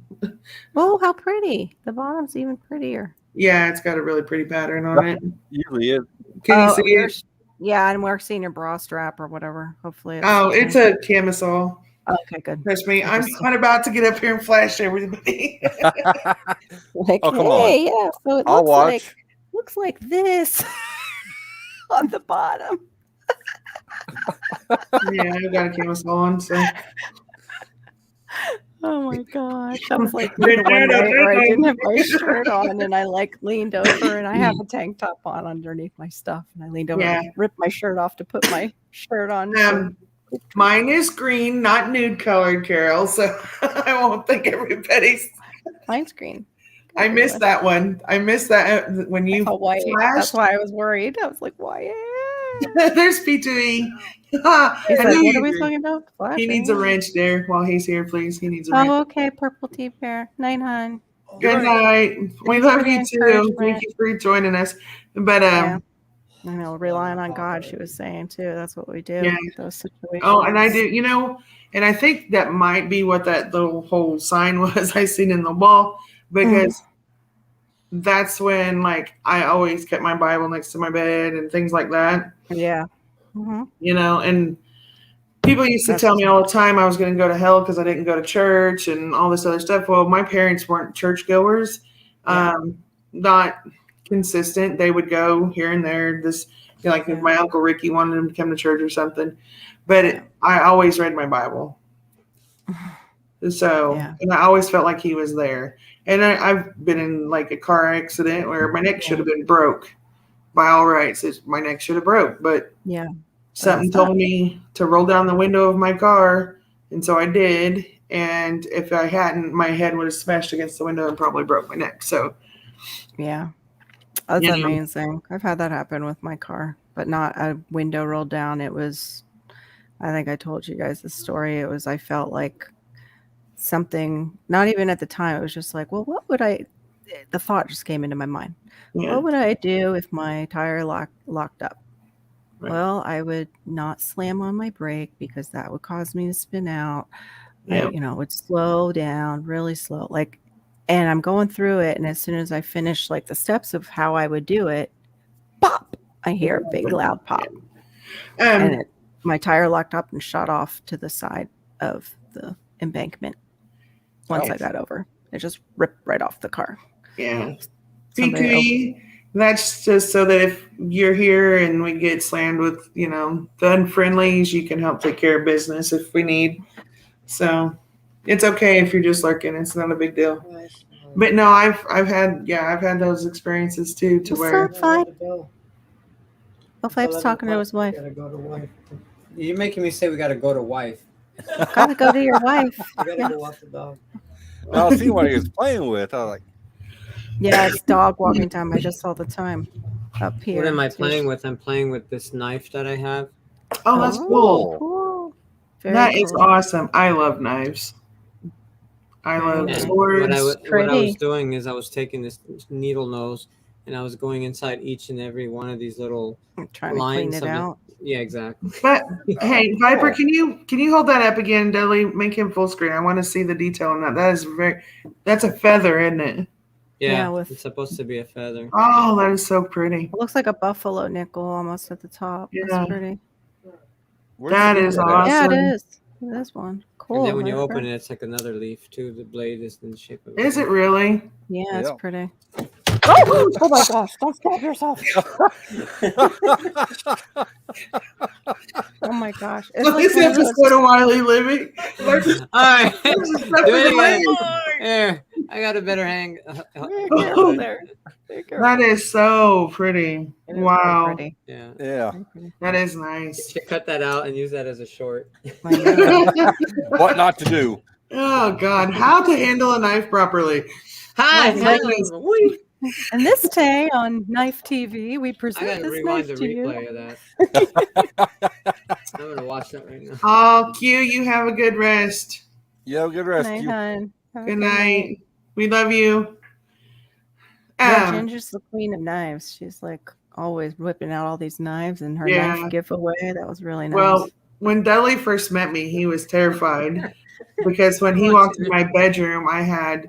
Oh, how pretty! The bottom's even prettier. Yeah, it's got a really pretty pattern on it. Usually is. Can you see it? Yeah, and we're seeing your bra strap or whatever. Hopefully, It's a camisole. Okay, good. Trust me, I'm not about to get up here and flash everybody. Like, Oh, come hey, yeah. So it I'll looks watch. like this on the bottom. Yeah, I've got a camisole on. So Oh my gosh, that was like the one night where I didn't have my shirt on, and I like leaned over, and I have a tank top on underneath my stuff, and I leaned over and ripped my shirt off to put my shirt on. Mine is green, not nude colored, Carol. So I won't think everybody's. Mine's green. I missed that one. I missed that when you Wyatt. flashed. That's why I was worried. I was like, Wyatt. There's P2E. He's like, what are we talking about? He Flashing. needs a wrench there while he's here, please. He needs a wrench. Oh, okay. Purple tea pear. Night, hon. Good night. We love you too. Thank you for joining us. But I know, relying on God, she was saying too. That's what we do. Yeah. Those situations. Oh, and I do, and I think that might be what that little whole sign was I seen in the wall, because that's when, like, I always kept my Bible next to my bed and things like that. Yeah. And people used to tell me all the time I was going to go to hell because I didn't go to church and all this other stuff. Well, my parents weren't churchgoers, not consistent. They would go here and there. Like if my Uncle Ricky wanted them to come to church or something. But I always read my Bible. So, and I always felt like he was there. And I've been in like a car accident where my neck should have been broke. By all rights, my neck should have broke. But something told me to roll down the window of my car. And so I did. And if I hadn't, my head would have smashed against the window and probably broke my neck. So, yeah. That's amazing. I've had that happen with my car, but not a window rolled down. It was, I think I told you guys the story. I felt like something, not even at the time. It was just like, well, the thought just came into my mind. Yeah. What would I do if my tire locked up? Right. Well, I would not slam on my brake because that would cause me to spin out. Yeah. I would slow down, really slow. And I'm going through it, and as soon as I finish like the steps of how I would do it, pop! I hear a big loud pop, and my tire locked up and shot off to the side of the embankment. Once I got over, it just ripped right off the car. Yeah, PPE. That's just so that if you're here and we get slammed with the unfriendlies, you can help take care of business if we need. So. It's okay if you're just lurking. It's not a big deal. But no, I've had those experiences too. What's up, Five's talking to his wife. You're making me say we gotta go to wife. Gotta go to your wife. We gotta go walk the dog. I'll see what he was playing with. I was like, yeah, it's dog walking time. I just saw the time up here. What am I playing with? I'm playing with this knife that I have. Oh, that's cool. Cool. That is awesome. I love knives. I love And swords. What I was Pretty. doing is I was taking this needle nose and I was going inside each and every one of these little I'm trying to clean lines it of out. Yeah, exactly. But hey, Viper, can you hold that up again, Dudley? Make him full screen. I want to see the detail on that. That's a feather, isn't it? Yeah, with- it's supposed to be a feather. Oh, that is so pretty. It looks like a buffalo nickel almost at the top. Yeah. That's pretty. Where's That the is at? awesome. Yeah, it is. It is one. Cool. And then when you Viper. open it, it's like another leaf too. The blade is in the shape of Is it really? Yeah, it's Yeah. pretty. Oh my gosh! Don't stab yourself. Oh my gosh! It's This one of those- episode of Wiley Living. All right, do it again. That Here, I got a better hang. Oh, there. Be careful. is so pretty. It is very Wow. pretty. Yeah, Yeah. Very pretty. That is you nice. should cut that out and use that as a short. I know. What not to do? Oh God, how to handle a knife properly. Hi, My goodness. And this day on Knife TV, we I present gotta this rewind knife the to you. replay of that. I'm gonna watch that right now. Oh, Q, you have a good rest. Yeah, good Good rest. night, You. hon. Have a Good night. We love you. Yeah, Ginger's the queen of knives. She's like always whipping out all these knives and her Yeah. knife giveaway. That was really nice. Well, when Dudley first met me, he was terrified because when he walked in my bedroom, I had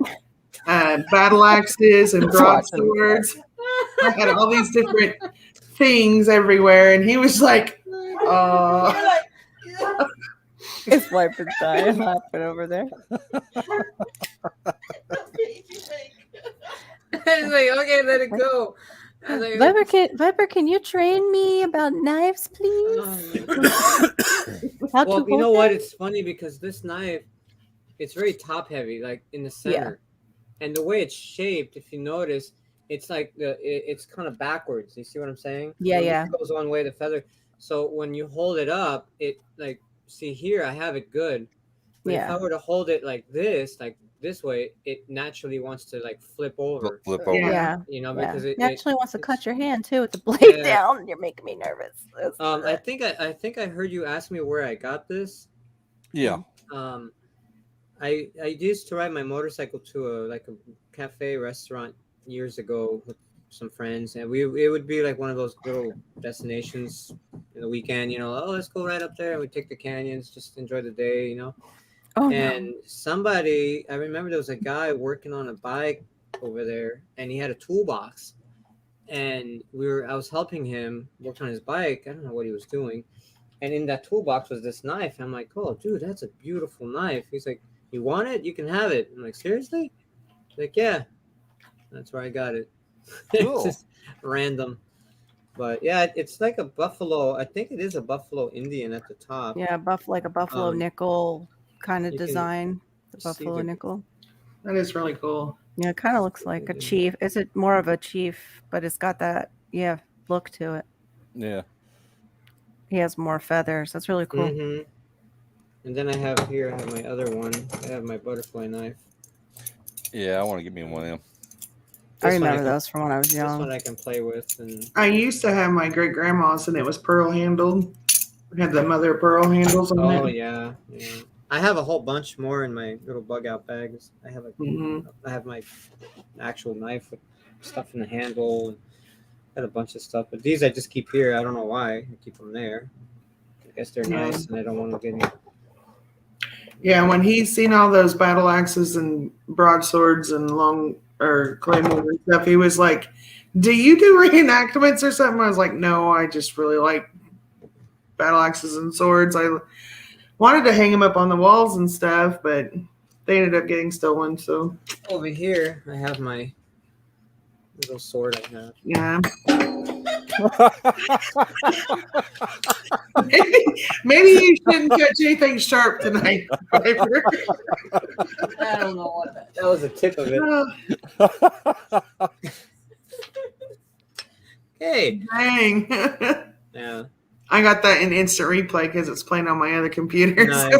battle axes and broadswords. I had all these different things everywhere, and he was like, "Oh." his wife is dying laughing over there. I was like, okay, let it go. I was like, Viper, can you train me about knives, please? How well, to you know hold what? them? It's funny because this knife, it's very top heavy, like in the center, and the way it's shaped, if you notice, it's like it's kind of backwards. You see what I'm saying? Yeah, When yeah. It goes one way, the feather. So when you hold it up, it like see here, I have it good. But if I were to hold it like this way, it naturally wants to like flip over. Flip over. Yeah. You know, Yeah. because it Naturally wants to it's- cut your hand too with the blade Yeah. down. You're making me nervous. I think I heard you ask me where I got this. Yeah. I used to ride my motorcycle to a cafe restaurant years ago with some friends, and it would be like one of those little destinations in the weekend. You know, let's go right up there and we take the canyons, just enjoy the day. You know, Oh, and somebody I remember there was a guy working on a bike over there, and he had a toolbox, and I was helping him work on his bike. I don't know what he was doing. And in that toolbox was this knife. I'm like, oh, dude, that's a beautiful knife. He's like, you want it? You can have it. I'm like, seriously? He's like, yeah. That's where I got it. Cool. It's just random. But yeah, it's like a buffalo. I think it is a buffalo Indian at the top. yeah, like a buffalo nickel kind of you can design. The see buffalo the- nickel. That is really cool. Yeah, it kind of looks like a chief. Is it more of a chief? But it's got that look to it. Yeah. He has more feathers. That's really cool. Mhm. And then I have my other one. I have my butterfly knife. Yeah, I want to get me one of them. I This one remember can- those from when I was This young. one I can play with, and I used to have my great grandma's, and it was pearl handled. It had the mother of pearl handles on oh it. yeah. I have a whole bunch more in my little bug out bags. I have I have my actual knife with stuff in the handle. And got a bunch of stuff, but these I just keep here. I don't know why. I keep them there. I guess they're Yeah. nice, and I don't want to get any. Yeah, when he's seen all those battle axes and broadswords and claymores and stuff, he was like, "Do you do reenactments or something?" I was like, "No, I just really like battle axes and swords." I wanted to hang them up on the walls and stuff, but they ended up getting stolen. So Over here, I have my little sword. I have. yeah, maybe you shouldn't catch anything sharp tonight, Piper. I don't know what that was. The tip of it. Hey. Dang. Yeah. I got that in instant replay because it's playing on my other computer. Nice.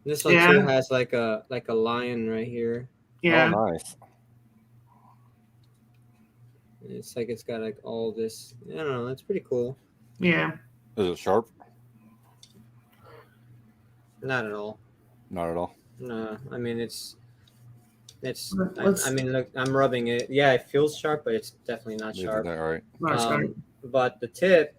This one Yeah. too has like a lion right here. Yeah. Oh, nice. It's like it's got like all this. I don't know. It's pretty cool. Yeah. Is it sharp? Not at all. Not at all. No, I mean it's. Let's- I mean, look, I'm rubbing it. Yeah, it feels sharp, but it's definitely not Isn't sharp. that right? Not sure. But the tip,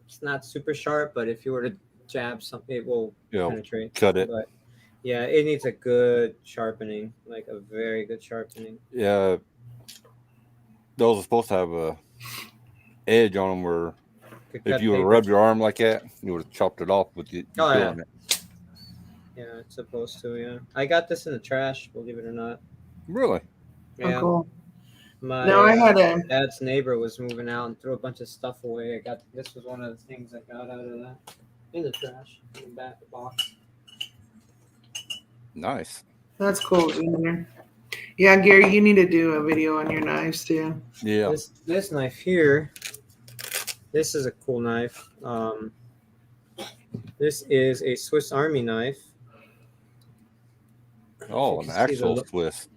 it's not super sharp. But if you were to jab something, it will Yeah, penetrate. cut it. But yeah, it needs a good sharpening, like a very good sharpening. Yeah, those are supposed to have a edge on them where Could if cut you would have paper. rubbed your arm like that, you would have chopped it off with you Oh, feeling it. Yeah, it's supposed to. Yeah, I got this in the trash. Believe it or not. Really? Yeah, Oh, cool. my No, I had a. dad's neighbor was moving out and threw a bunch of stuff away. This was one of the things I got out of that in the trash in the back box. Nice. That's cool, Junior. Yeah, Gary, you need to do a video on your knives too. Yeah. This knife here, this is a cool knife. This is a Swiss Army knife. Oh, You an can see the actual lo- Swiss.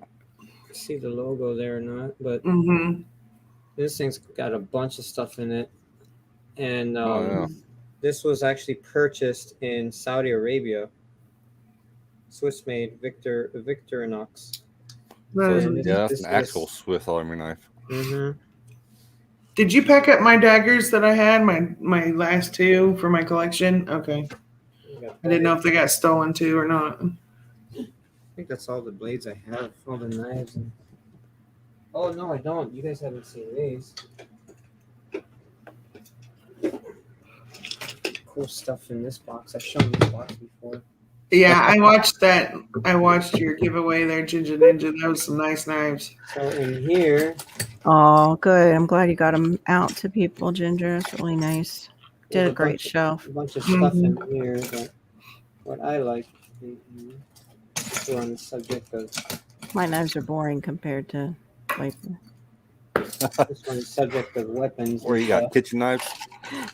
See the logo there or not, but Mm-hmm. this thing's got a bunch of stuff in it. And Oh, yeah. this was actually purchased in Saudi Arabia. Swiss made Victorinox. Nice. And Yeah, that's this an actual Swiss Army knife. Mm-hmm. Did you pack up my daggers that I had, my last two for my collection? Okay. I didn't know if they got stolen too or not. I think that's all the blades I have, all the knives. Oh no, I don't. You guys haven't seen these. Cool stuff in this box. I've shown this box before. Yeah, I watched that. I watched your giveaway there, Ginger Ninja. That was some nice knives. So in here, Oh, good. I'm glad you got them out to people, Ginger. It's really nice. Did there's a great bunch of- show. A bunch of stuff in here, but what I like, if we're on the subject of My knives are boring compared to like. this one, the subject of weapons. Where you got kitchen knives?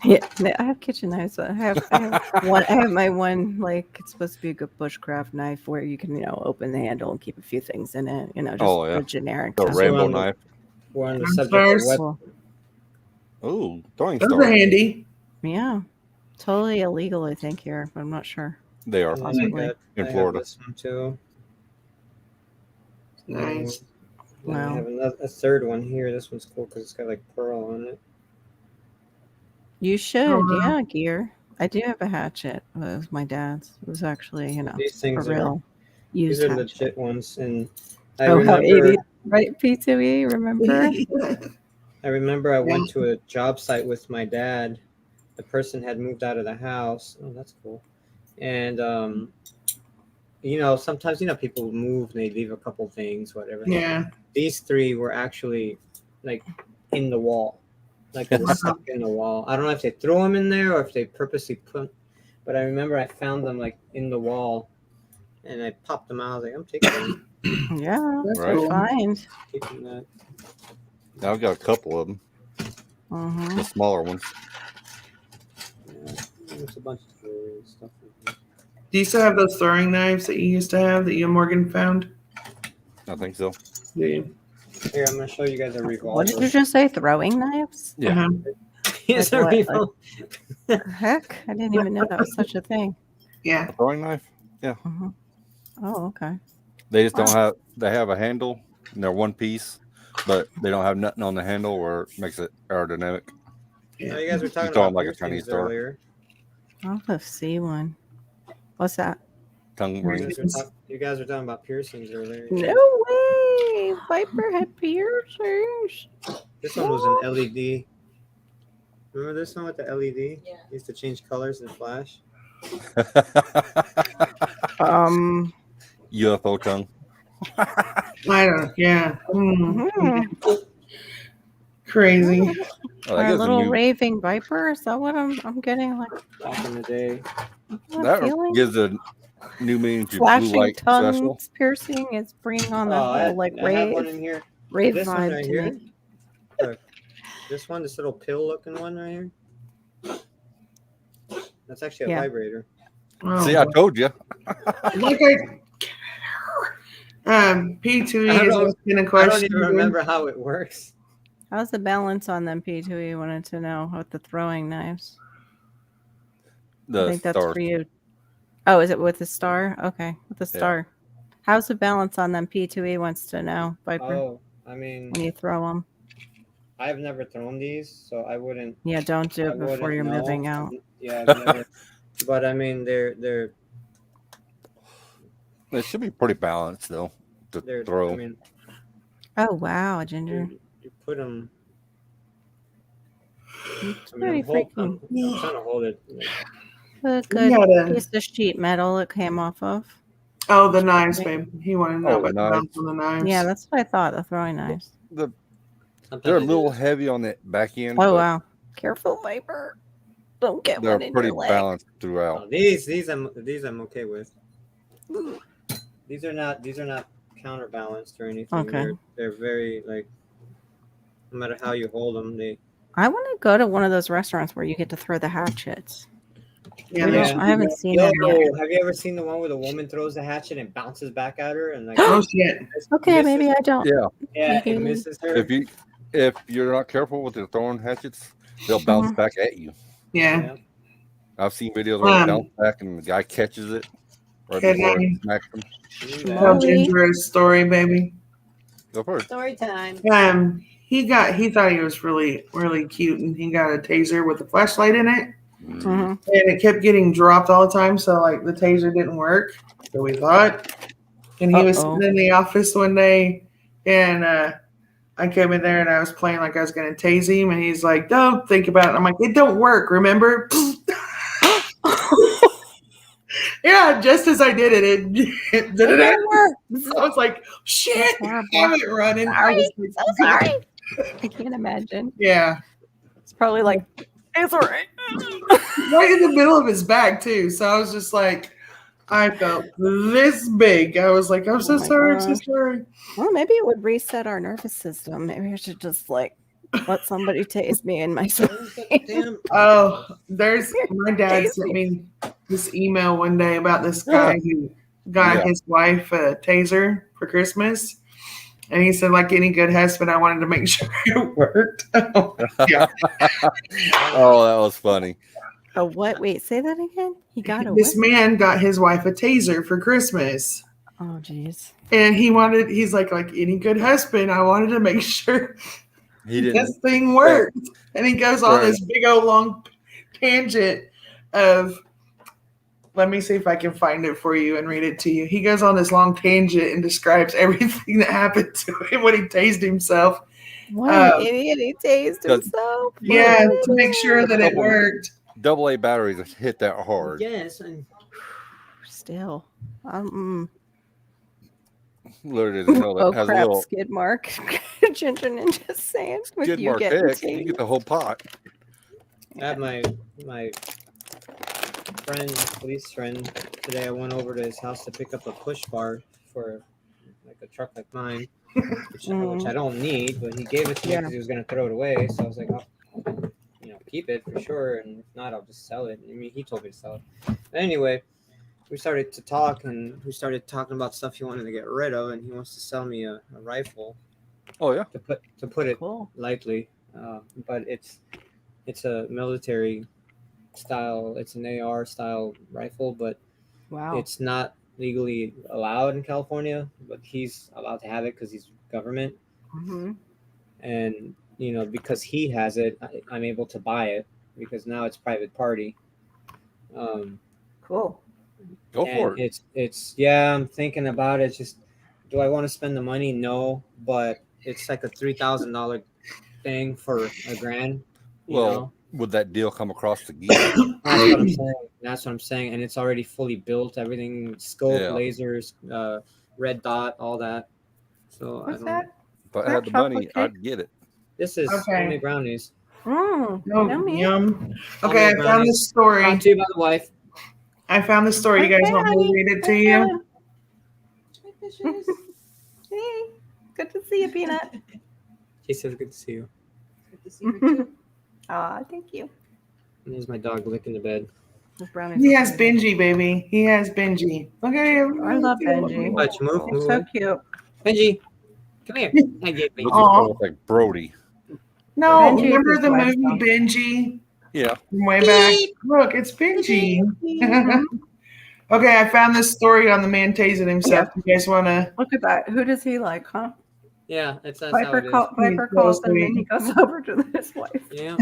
Yeah, I have kitchen knives. I have one. I have my one like it's supposed to be a good bushcraft knife where you can open the handle and keep a few things in it. Just Oh, yeah. a generic. The type. Rambo on the- knife. We're on the I'm subject sorry. of weapons. Well, Oh, throwing Those star. are handy. yeah, totally illegal. I think here, but I'm not sure. They are. And then Possibly. In I have Florida. this one too. Nice. And I Wow. have a third one here. This one's cool because it's got like pearl on it. You should, Oh, wow. yeah, gear. I do have a hatchet. It was my dad's. It was actually, These for things are real. these Used are hatchet. legit ones, and I Oh, how remember. 80, right? P2E, remember? I remember I went to a job site with my dad. The person had moved out of the house. Oh, that's cool. And sometimes people move and they leave a couple things, whatever. Yeah. These three were actually like in the wall, like they were stuck in the wall. I don't know if they threw them in there or if they purposely put. But I remember I found them like in the wall, and I popped them out. I was like, I'm taking them. Yeah, That's Right. cool. find. Keeping that. I've got a couple of them, Mhm. the smaller ones. Yeah, there's a bunch of jewelry and stuff. In here. Do you still have those throwing knives that you used to have that you and Morgan found? I think so. Do you? Here, I'm gonna show you guys a revolver. What did you just say? Throwing knives? Yeah. Uh-huh. Here's Like a what? revolver. The heck? I didn't even know that was such a thing. Yeah. A throwing knife? Mhm. Oh, okay. They just don't have, they have a handle and they're one piece, but they don't have nothing on the handle where it makes it aerodynamic. Oh, you guys were talking You're talking about like a piercings Chinese store. earlier. I'll have to see one. What's that? Tongue You rings. guys were talking about piercings earlier. No way! Viper had piercings. This one was an LED. Remember this one with the LED? Yeah. Used to change colors and flash. UFO tongue. I don't. Yeah. Mhm. Crazy. Oh, that Our gives a little new, raving viper. Is that what I'm getting? Like Back in the day. I'm that feeling gives a new meaning to blue flashing light tongue special. piercing. It's bringing on the Oh, whole I like have one rave in here. rave This one vibe right to here. me. Look, this one, this little pill-looking one right here. That's actually a Yeah. vibrator. Oh, See, I told you. like P2E I is don't- asking a I question. don't even remember how it works. How's the balance on them, P2E? Wanted to know with the throwing knives. I The think that's stars. for you. Oh, is it with the star? Okay, with the Yeah. star. How's the balance on them? P2E wants to know, Viper. Oh, I mean, When you throw them. I've never thrown these, so I wouldn't. Yeah, don't do I it before wouldn't you're know. moving out. Yeah, I've never. But I mean, they're It should be pretty balanced though to throw. I mean, Oh wow, Ginger. you put them. It's I mean, pretty I'm freaking trying to hold it. a We good had a- piece of sheet metal it came off of. Oh, the knives, babe. He wanted to know Oh, about the knives. balance on the knives. Yeah, that's what I thought. The throwing knives. They're Sometimes a it little is. heavy on that back end. Oh but wow. Careful, Viper. Don't get they're one in pretty your leg. balanced throughout. Oh, these I'm okay with. These are not counterbalanced or anything. Okay. They're very like. No matter how you hold them, they. I want to go to one of those restaurants where you get to throw the hatchets. Yeah, We they don't- should I do haven't that. seen them yet. Have you ever seen the one where the woman throws the hatchet and bounces back at her and like? Oh shit. Okay, misses maybe her? I don't. Yeah, Yeah, Maybe. it misses her. if you're not careful with the throwing hatchets, they'll bounce back at you. Yeah. I've seen videos where they Um, bounce back and the guy catches it right Can before I- it smacks him. Tell Really? Ginger a story, baby. Go first. Story time. He thought he was really, really cute, and he got a taser with a flashlight in it, Mm-hmm. and it kept getting dropped all the time. So like the taser didn't work. So we thought, and he was sitting in the office one day, and I came in there and I was playing like I was gonna tase him, and he's like, "Don't think about it." I'm like, "It don't work, remember?" Yeah, just as I did it, it did it. work. I was like, "Shit, That's have it running." I was like, So sorry. I can't imagine. Yeah, It's probably like, it's all right. right in the middle of his bag too. So I was just like, I felt this big. I was like, "I'm so Oh my sorry, I'm so gosh. sorry." Well, maybe it would reset our nervous system. Maybe I should just like let somebody tase me in my sleep. Oh, there's my dad sent me this email one day about this guy who got his wife a taser for Christmas. And he said, like any good husband, I wanted to make sure it worked. Yeah. Oh, that was funny. Oh, what? Wait, say that again. He got a This what? man got his wife a taser for Christmas. Oh, jeez. And he's like any good husband, I wanted to make sure He didn't. this thing worked. And he goes on this big old long tangent of, let me see if I can find it for you and read it to you. He goes on this long tangent and describes everything that happened to him when he tased himself. What an idiot. He tased himself. Yeah, to make sure that it worked. AA batteries hit that hard. Yes, and Still. Literally, you know, that Oh, has crap. a little Skid mark. Ginger Ninja saying with skid you mark getting pick. You get the whole pot. I had my police friend today. I went over to his house to pick up a push bar for like a truck like mine, which I don't need, but he gave it to me because he was going to throw it away. So I was like, "Oh, keep it for sure, and if not, I'll just sell it." I mean, he told me to sell it. But anyway, we started to talk, and we started talking about stuff he wanted to get rid of, and he wants to sell me a rifle. Oh yeah. To put it Cool. lightly, but it's a military style. It's an AR style rifle, but Wow. it's not legally allowed in California. But he's allowed to have it because he's government, and because he has it, I'm able to buy it because now it's private party. Cool. Go for it. It's yeah. I'm thinking about it. Just do I want to spend the money? No, but it's like a $3,000 thing for $1,000. Well, would that deal come across the gear? That's what I'm saying. And it's already fully built. Everything, scope, lasers, red dot, all that. So What's that? If I had the money, I'd get it. This is only brownies. Yum. Okay, I found this story. Brought to you by the wife. I found the story. You guys want me to read it to you? Hey, good to see you, Peanut. She says, "Good to see you." Good to see you too. Aw, thank you. And there's my dog licking the bed. He has Benji, baby. He has Benji. Look at him. I love Benji. Watch, move. He's so cute. Benji, come here. I get Benji. Looks almost like Brody. No, Benji remember is the his movie Benji? Yeah. From way back. Look, it's Benji. Okay, I found this story on the man tasing himself. You guys want to? Look at that. Who does he like, huh? Yeah, that's how Viper, it is. Viper calls him and he goes over to his wife. Yeah.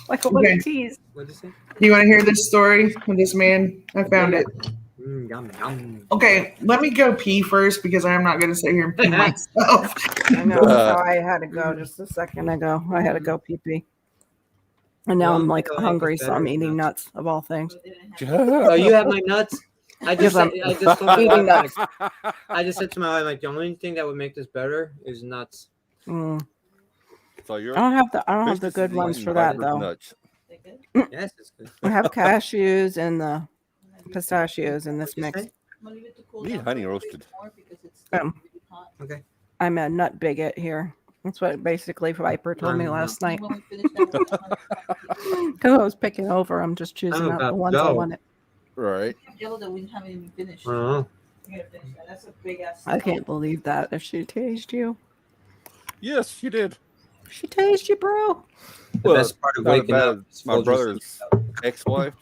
Like a little tease. What'd you say? Do you want to hear this story of this man? I found it. Yum, yum. Okay, let me go pee first because I'm not going to sit here and pee myself. I know. So I had to go just a second ago. I had to go pee pee. And now Well, I'm like I think hungry, it's so I'm better eating than nuts of all things. Oh, you have my nuts? I just told my Eating wife, nuts. I just said to my wife, like, the only thing that would make this better is nuts. Mm. So you're I don't have the good ones for that though. Nuts. Yes, it's good. I have cashews and the pistachios in this mix. Need honey roasted. Okay. I'm a nut bigot here. That's what basically Viper told me last night. Because I was picking over, I'm just choosing I'm out the about ones I to go. wanted. Right. Yellow that we haven't even finished. Uh-huh. We gotta finish that. That's a big ass. I can't believe that. If she tased you, Yes, you did. she tased you, bro. The best part of not as waking bad up as is my Folgers. brother's ex-wife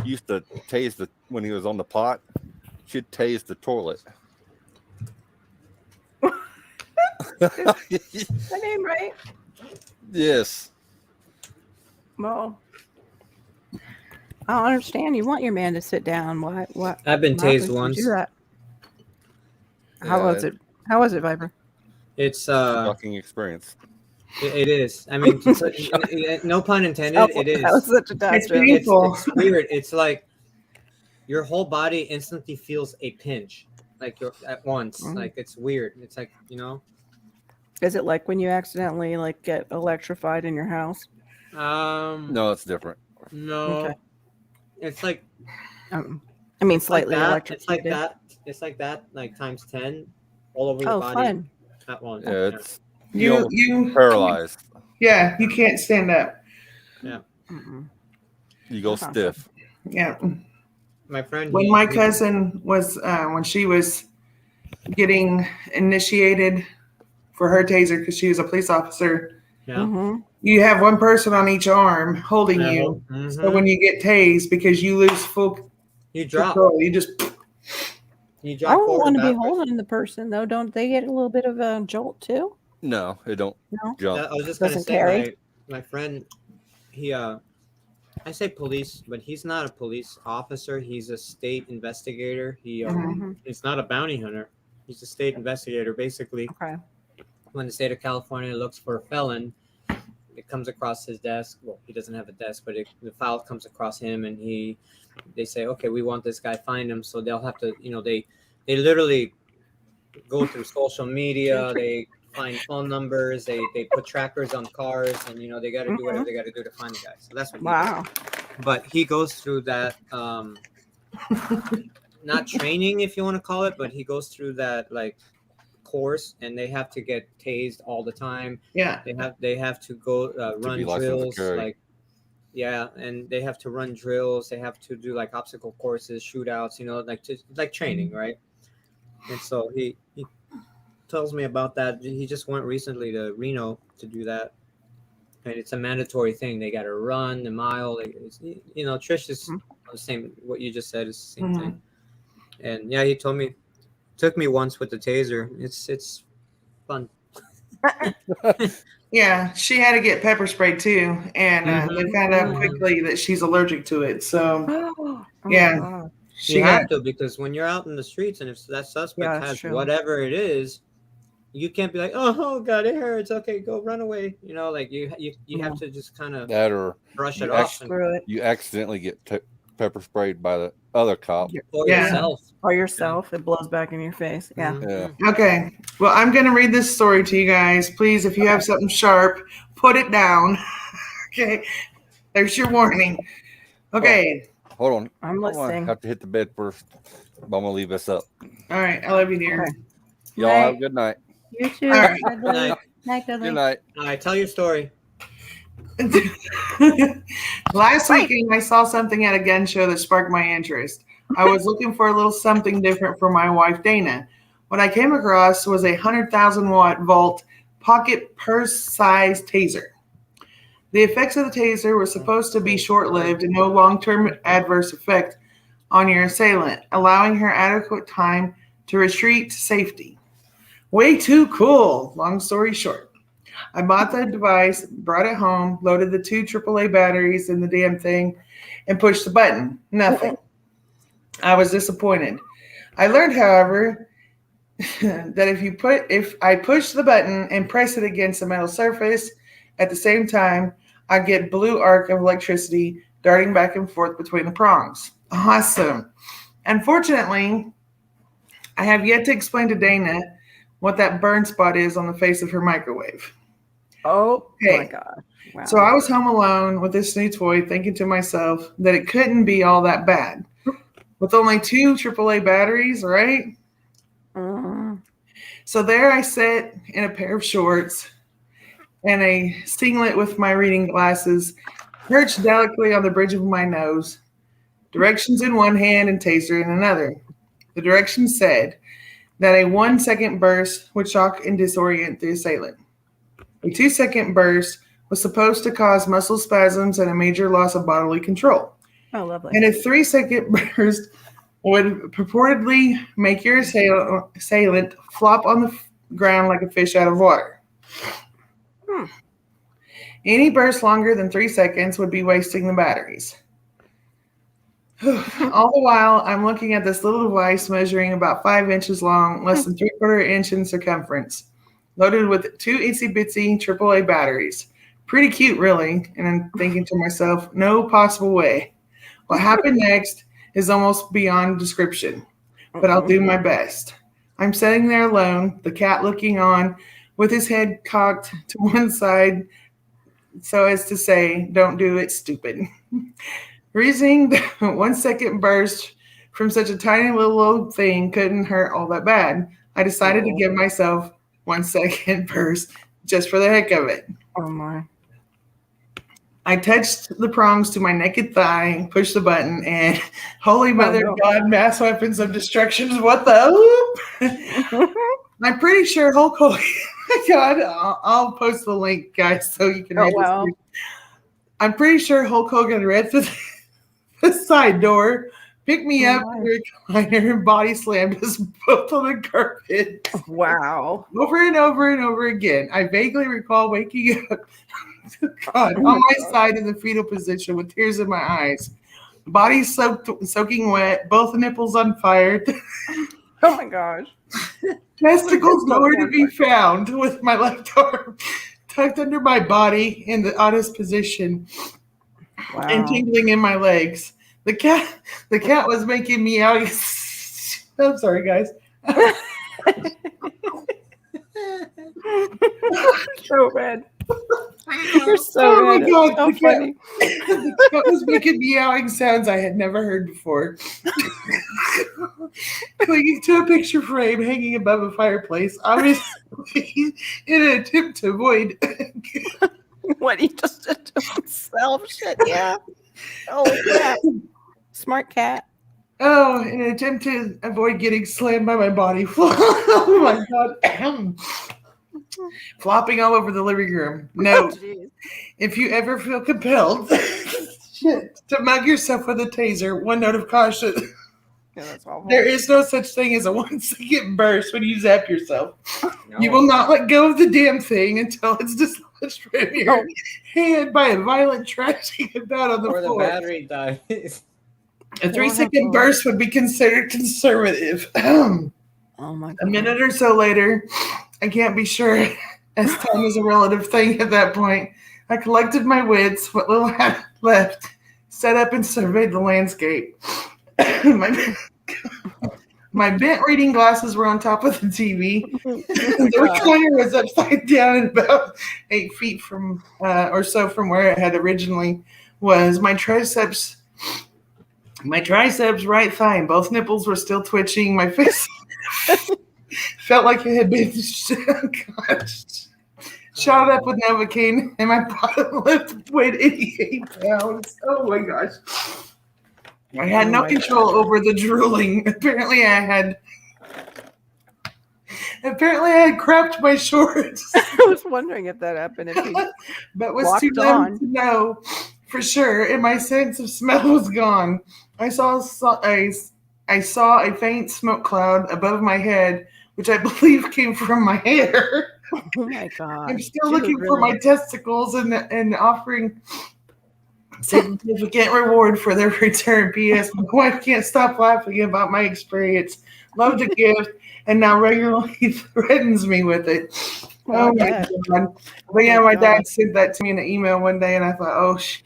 used to tase when he was on the pot. She'd tase the toilet. My name right? Yes. Well, I don't understand. You want your man to sit down. Why? What? I've been why would tased you once. Do that? How Yeah, was it? How was it, Viper? It's Shocking experience. it is. I mean, no pun intended. It is. That was such a It's dad joke. painful. It's weird. It's like your whole body instantly feels a pinch, like you're at once. Mm. Like it's weird. It's like, you know. Is it like when you accidentally like get electrified in your house? No, it's different. No. Okay. It's like I mean, slightly like that. electric. It's like that. It's like that, like times 10, all over your Oh, body fun. at once. Yeah, it's You paralyzed. Yeah, you can't stand up. Mm-mm. You go That's stiff. Yeah. My friend. When my cousin was, when she was getting initiated for her taser because she was a police officer, Yeah. Mm-hmm. you have one person on each arm holding you. Mhm. So when you get tased, because you lose full You drop. control, you just You I drop don't forward want to be backwards. holding the person though. Don't they get a little bit of a jolt too? No, it don't No. jump. I was just gonna Doesn't say carry? my friend, he I say police, but he's not a police officer. He's a state investigator. He Mhm. he's not a bounty hunter. He's a state investigator. Basically, Okay. when the state of California looks for a felon, it comes across his desk. Well, he doesn't have a desk, but the file comes across him, and they say, okay, we want this guy, find him. So they'll have to, they literally go through social media. They find phone numbers. They put trackers on cars, and they got to do whatever they got to do to find the guy. So that's what. He Wow. does. But he goes through that. Not training, if you want to call it, but he goes through that like course, and they have to get tased all the time. yeah. They have to go run be licensed to drills, carry. like and they have to run drills. They have to do like obstacle courses, shootouts, like training, right? And so he tells me about that. He just went recently to Reno to do that, and it's a mandatory thing. They got to run the mile. Trish is the same. What you just said is the same thing. And yeah, he told me, took me once with the taser. It's fun. Yeah, she had to get pepper spray too, and they found out quickly that she's allergic to it. So Oh, yeah, God. she You got have to, because when you're out in the streets and if that suspect Yeah, that's has true. whatever it is, you can't be like, oh God, it hurts. Okay, go run away. Like you have to just kind of That or brush it you off and, Screw it. you accidentally get pepper sprayed by the other cop. or Yeah. yourself. Or yourself, it blows back in your face. Yeah. Mhm. Yeah. Okay. Well, I'm going to read this story to you guys. Please, if you have something sharp, put it down. Okay. There's your warning. Okay. Hold on. I'm I listening. have to hit the bed first. But I'm gonna leave this up. All right. I love you, dear. Okay. Y'all have a Night. good night. You too. All right. Good Good night. night, Dudley. Good night. All right, tell your story. Last weekend, I saw something at a gun show that sparked my interest. I was looking for a little something different for my wife, Dana. What I came across was a 100,000 volt pocket purse-sized taser. The effects of the taser were supposed to be short-lived and no long-term adverse effect on your assailant, allowing her adequate time to retreat to safety. Way too cool. Long story short, I bought the device, brought it home, loaded the 2 AAA batteries in the damn thing, and pushed the button. Nothing. I was disappointed. I learned, however, that if I push the button and press it against a metal surface at the same time, I get blue arc of electricity darting back and forth between the prongs. Awesome. Unfortunately, I have yet to explain to Dana what that burn spot is on the face of her microwave. Oh Okay. my God. Wow. So I was home alone with this new toy, thinking to myself that it couldn't be all that bad. With only 2 AAA batteries, right? So there I sat in a pair of shorts and a singlet with my reading glasses, perched delicately on the bridge of my nose, directions in one hand and taser in another. The directions said that a 1-second burst would shock and disorient the assailant. A 2-second burst was supposed to cause muscle spasms and a major loss of bodily control. Oh, lovely. And a 3-second burst would purportedly make your assailant flop on the ground like a fish out of water. Any burst longer than 3 seconds would be wasting the batteries. All the while, I'm looking at this little device measuring about 5 inches long, less than 3/4 inch in circumference, loaded with 2 itsy-bitsy AAA batteries. Pretty cute, really. And I'm thinking to myself, no possible way. What happened next is almost beyond description, but I'll do my best. I'm sitting there alone, the cat looking on, with his head cocked to one side, so as to say, don't do it, stupid. Reasoning that 1-second burst from such a tiny little old thing couldn't hurt all that bad, I decided to give myself 1-second burst just for the heck of it. Oh my. I touched the prongs to my naked thigh, pushed the button, and holy mother of God, mass weapons of destruction, what the? I'm pretty sure Hulk Hogan, God, I'll post the link, guys, so you can read this. I'm pretty sure Hulk Hogan ran through the side door, picked me up in the recliner, and body slammed us both on the carpet. Wow. Over and over and over again. I vaguely recall waking up God, on my side in the fetal position with tears in my eyes. Body soaking wet, both nipples on fire. Oh my gosh. Testicles nowhere to be found, with my left arm tucked under my body in the oddest position. Wow. And tingling in my legs. The cat was making me out. I'm sorry, guys. So bad. You're so my bad. God, So funny. The cat was making meowing sounds I had never heard before. Clinging to a picture frame hanging above a fireplace, obviously in an attempt to avoid. What he just did to himself. Shit, yeah. Oh, cat. Smart cat. Oh, in an attempt to avoid getting slammed by my body. Oh my God. Flopping all over the living room. No. Oh, if you ever feel compelled to mug yourself with a taser, one note of caution. Yeah, that's awful. There is no such thing as a 1-second burst when you zap yourself. No. You will not let go of the damn thing until it's dislodged from your hand by a violent trashing about on the Or the floor. battery dies. A 3-second burst would be considered conservative. Oh my God. A minute or so later, I can't be sure, as time is a relative thing at that point, I collected my wits, what little I had left, set up and surveyed the landscape. My bent reading glasses were on top of the TV. The recliner was upside down and about 8 feet from, or so from where it had originally was. My triceps right thigh, and both nipples were still twitching. My face felt like it had been shot up with Novocaine, and my bottom lip weighed 88 pounds. Oh my gosh. I had no control over the drooling. Apparently, I had Apparently, I had crapped my shorts. I was wondering if that happened. If he but was walked too low on. to know for sure, and my sense of smell was gone. I saw a faint smoke cloud above my head, which I believe came from my hair. Oh my god! I'm still Dude, looking for really? my testicles and offering significant reward for their return. P.S. My wife can't stop laughing about my experience. Love the gift, and now regularly threatens me with it. Well, Oh I my bet. god! Oh But yeah, my my dad God. sent that to me in an email one day, and I thought, oh shit,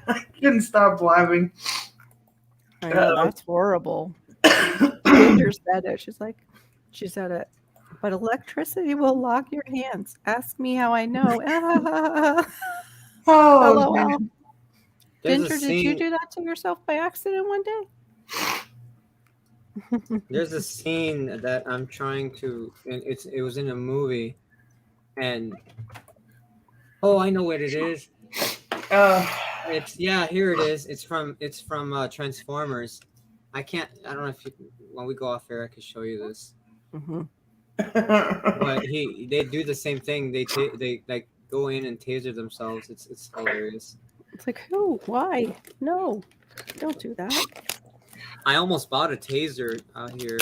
I couldn't stop laughing. I know that's horrible. Ginger said it. She said it. But electricity will lock your hands. Ask me how I know. Oh, LOL. man. There's Ginger, a did you scene. do that to yourself by accident one day? There's a scene that I'm trying to, and it was in a movie, and I know what it is. Here it is. It's from Transformers. I don't know if when we go off air, I can show you this. Mm-hmm. But they do the same thing. They like go in and taser themselves. It's hilarious. It's like, who? Why? No, don't do that. I almost bought a taser out here.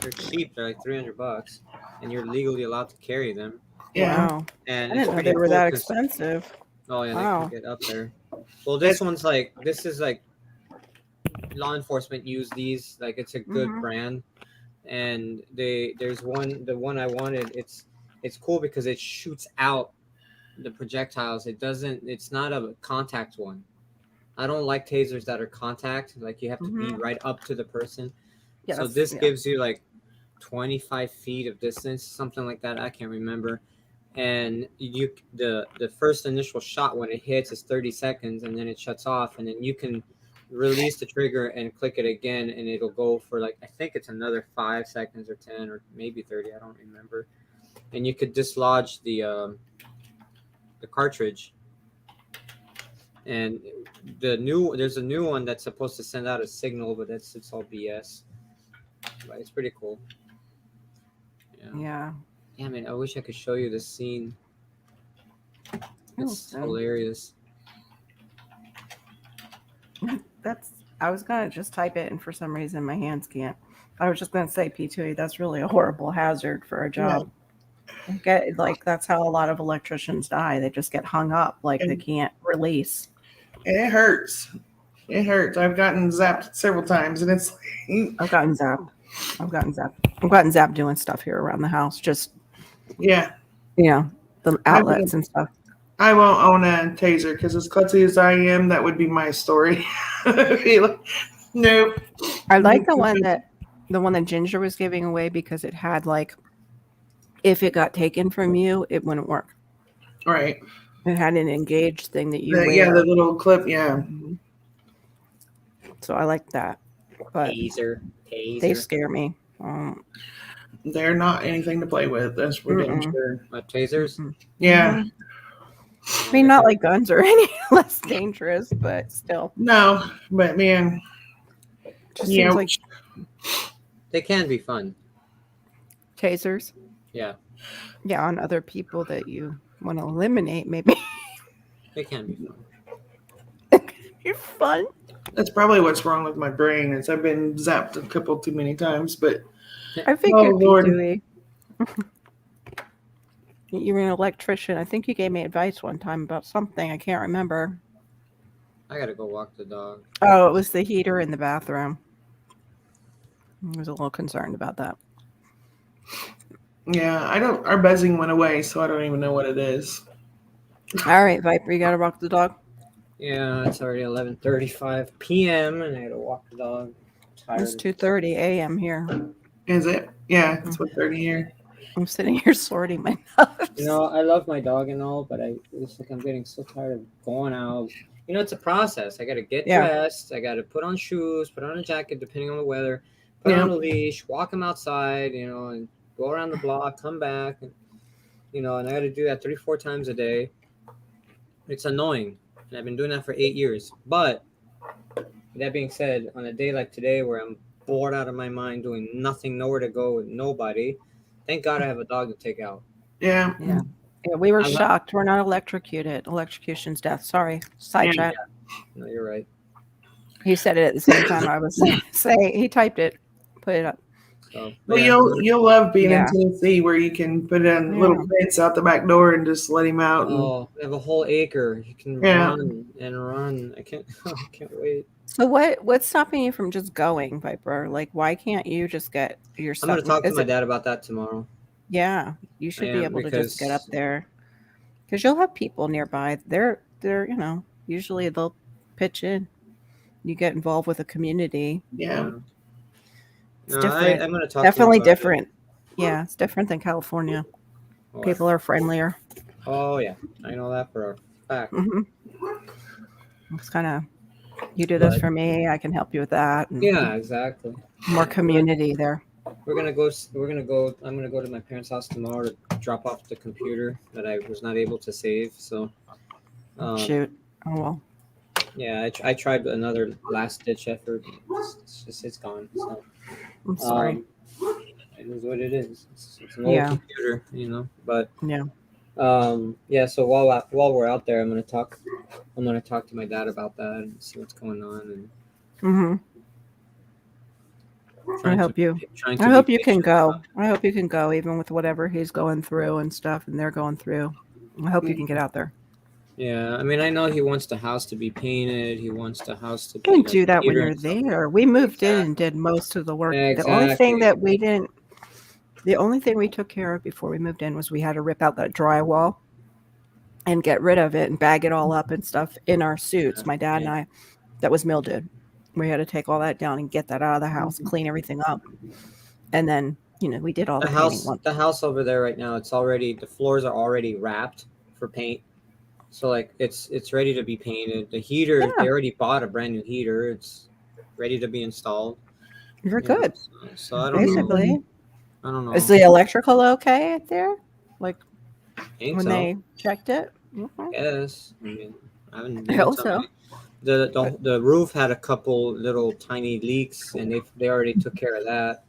They're cheap. They're like $300, and you're legally allowed to carry them. Yeah. Wow. And I it's didn't know pretty they were cool that 'cause- expensive. Oh yeah, Wow. they can get up there. Well, this is like law enforcement use these. Like it's a good Mhm. brand, and the one I wanted. It's cool because it shoots out the projectiles. It's not a contact one. I don't like tasers that are contact. Like you have to be right up to the person. Yeah, So this gives you like 25 feet of distance, something like that. I can't remember. And the first initial shot when it hits is 30 seconds, and then it shuts off, and then you can release the trigger and click it again, and it'll go for like I think it's another 5 seconds or 10 or maybe 30. I don't remember. And you could dislodge the cartridge. And there's a new one that's supposed to send out a signal, but it's all BS. But it's pretty cool. Yeah. Yeah, man, I wish I could show you this scene. It's Oh, hilarious. I was gonna just type it, and for some reason my hands can't. I was just gonna say, P2E, that's really a horrible hazard for a job. Like that's how a lot of electricians die. They just get hung up, like they can't release. And it hurts. It hurts. I've gotten zapped several times, and it's like, I've gotten zapped. I've gotten zapped doing stuff here around the house. Just yeah, the outlets and stuff. I won't own a taser because as klutzy as I am, that would be my story. Nope. I like the one that Ginger was giving away because it had like, if it got taken from you, it wouldn't work. Right. It had an engaged thing that you wear. Yeah, the little clip. Yeah. So I like that. But Taser. they scare me. They're not anything to play with. That's for damn sure. Tasers? Yeah. I mean, not like guns or any less dangerous, but still. No, but man, Just seems like they can be fun. Tasers. Yeah. Yeah, on other people that you want to eliminate, maybe. They can be fun. You're fun. That's probably what's wrong with my brain. Is I've been zapped a couple too many times, but I figured Lord. P2E. You're an electrician. I think you gave me advice one time about something. I can't remember. I gotta go walk the dog. Oh, it was the heater in the bathroom. I was a little concerned about that. yeah, our buzzing went away, so I don't even know what it is. All right, Viper, you gotta walk the dog. Yeah, it's already 11:35 p.m. and I gotta walk the dog. I'm It's tired. 2:30 a.m. here. Is it? Yeah, it's what 30 here. I'm sitting here sorting my nuts. You know, I love my dog and all, but it's like I'm getting so tired of going out. You know, it's a process. I gotta get dressed. I gotta put on shoes, put on a jacket, depending on the weather. Put on a leash, walk him outside. You know, and go around the block, come back, and and I gotta do that 3-4 times a day. It's annoying, and I've been doing that for 8 years. But that being said, on a day like today where I'm bored out of my mind, doing nothing, nowhere to go, with nobody, Thank God I have a dog to take out. Yeah. Yeah. Yeah, we were I'm not- shocked. We're not electrocuted. Electrocution's death. Sorry. Sidetrack. No, you're right. He said it at the same time I was saying. He typed it, put it up. So, Well, yeah. you'll love being Yeah. in Tennessee where you can put it on Yeah. little fence out the back door and just let him out. And, Oh, I have a whole acre. You can Yeah. run and run. I can't wait. So what's stopping you from just going, Viper? Like, why can't you just get your stuff? I'm going to talk to Is my it- dad about that tomorrow. Yeah, you should I be am, able to just get up because- there because you'll have people nearby. They're usually they'll pitch in. You get involved with a community. yeah. It's No, different. I'm going to talk Definitely to him about it. different. Yeah, it's different than California. Oh, People are friendlier. Oh, yeah. I know that for a fact. Hmm It's kind of you do this Right. for me, I can help you with that. And Yeah, exactly. more community there. I'm gonna go to my parents' house tomorrow to drop off the computer that I was not able to save. So, Shoot. Oh well. yeah, I tried another last ditch effort. It's gone. So, I'm sorry. it is what it is. It's an old Yeah. computer, But Yeah. yeah. So while we're out there, I'm gonna talk to my dad about that and see what's going on and Hmm I trying hope to- you. trying I to hope be you can patient go. about it. I hope you can go, even with whatever he's going through and stuff, and they're going through. I hope you can get out there. Yeah, I mean, I know he wants the house to be painted. He wants the house to You can be do that when heater you're and stuff. there. We moved in and did most of the work. The only thing Exactly. that we didn't, the only thing we took care of before we moved in was we had to rip out that drywall and get rid of it and bag it all up and stuff in our suits. My dad and I, that was mildewed. We had to take all that down and get that out of the house, clean everything up, and then we did all the painting once. The house over there right now, the floors are already wrapped for paint. So like it's ready to be painted. The heater, Yeah. they already bought a brand new heater. It's ready to be installed. You're you know, good. So I don't know. Basically, I don't know. is the electrical okay there? Like I think when so. they checked it? Mhm. Yes. I mean, I haven't. I hope so. The roof had a couple little tiny leaks, and they already took care of that.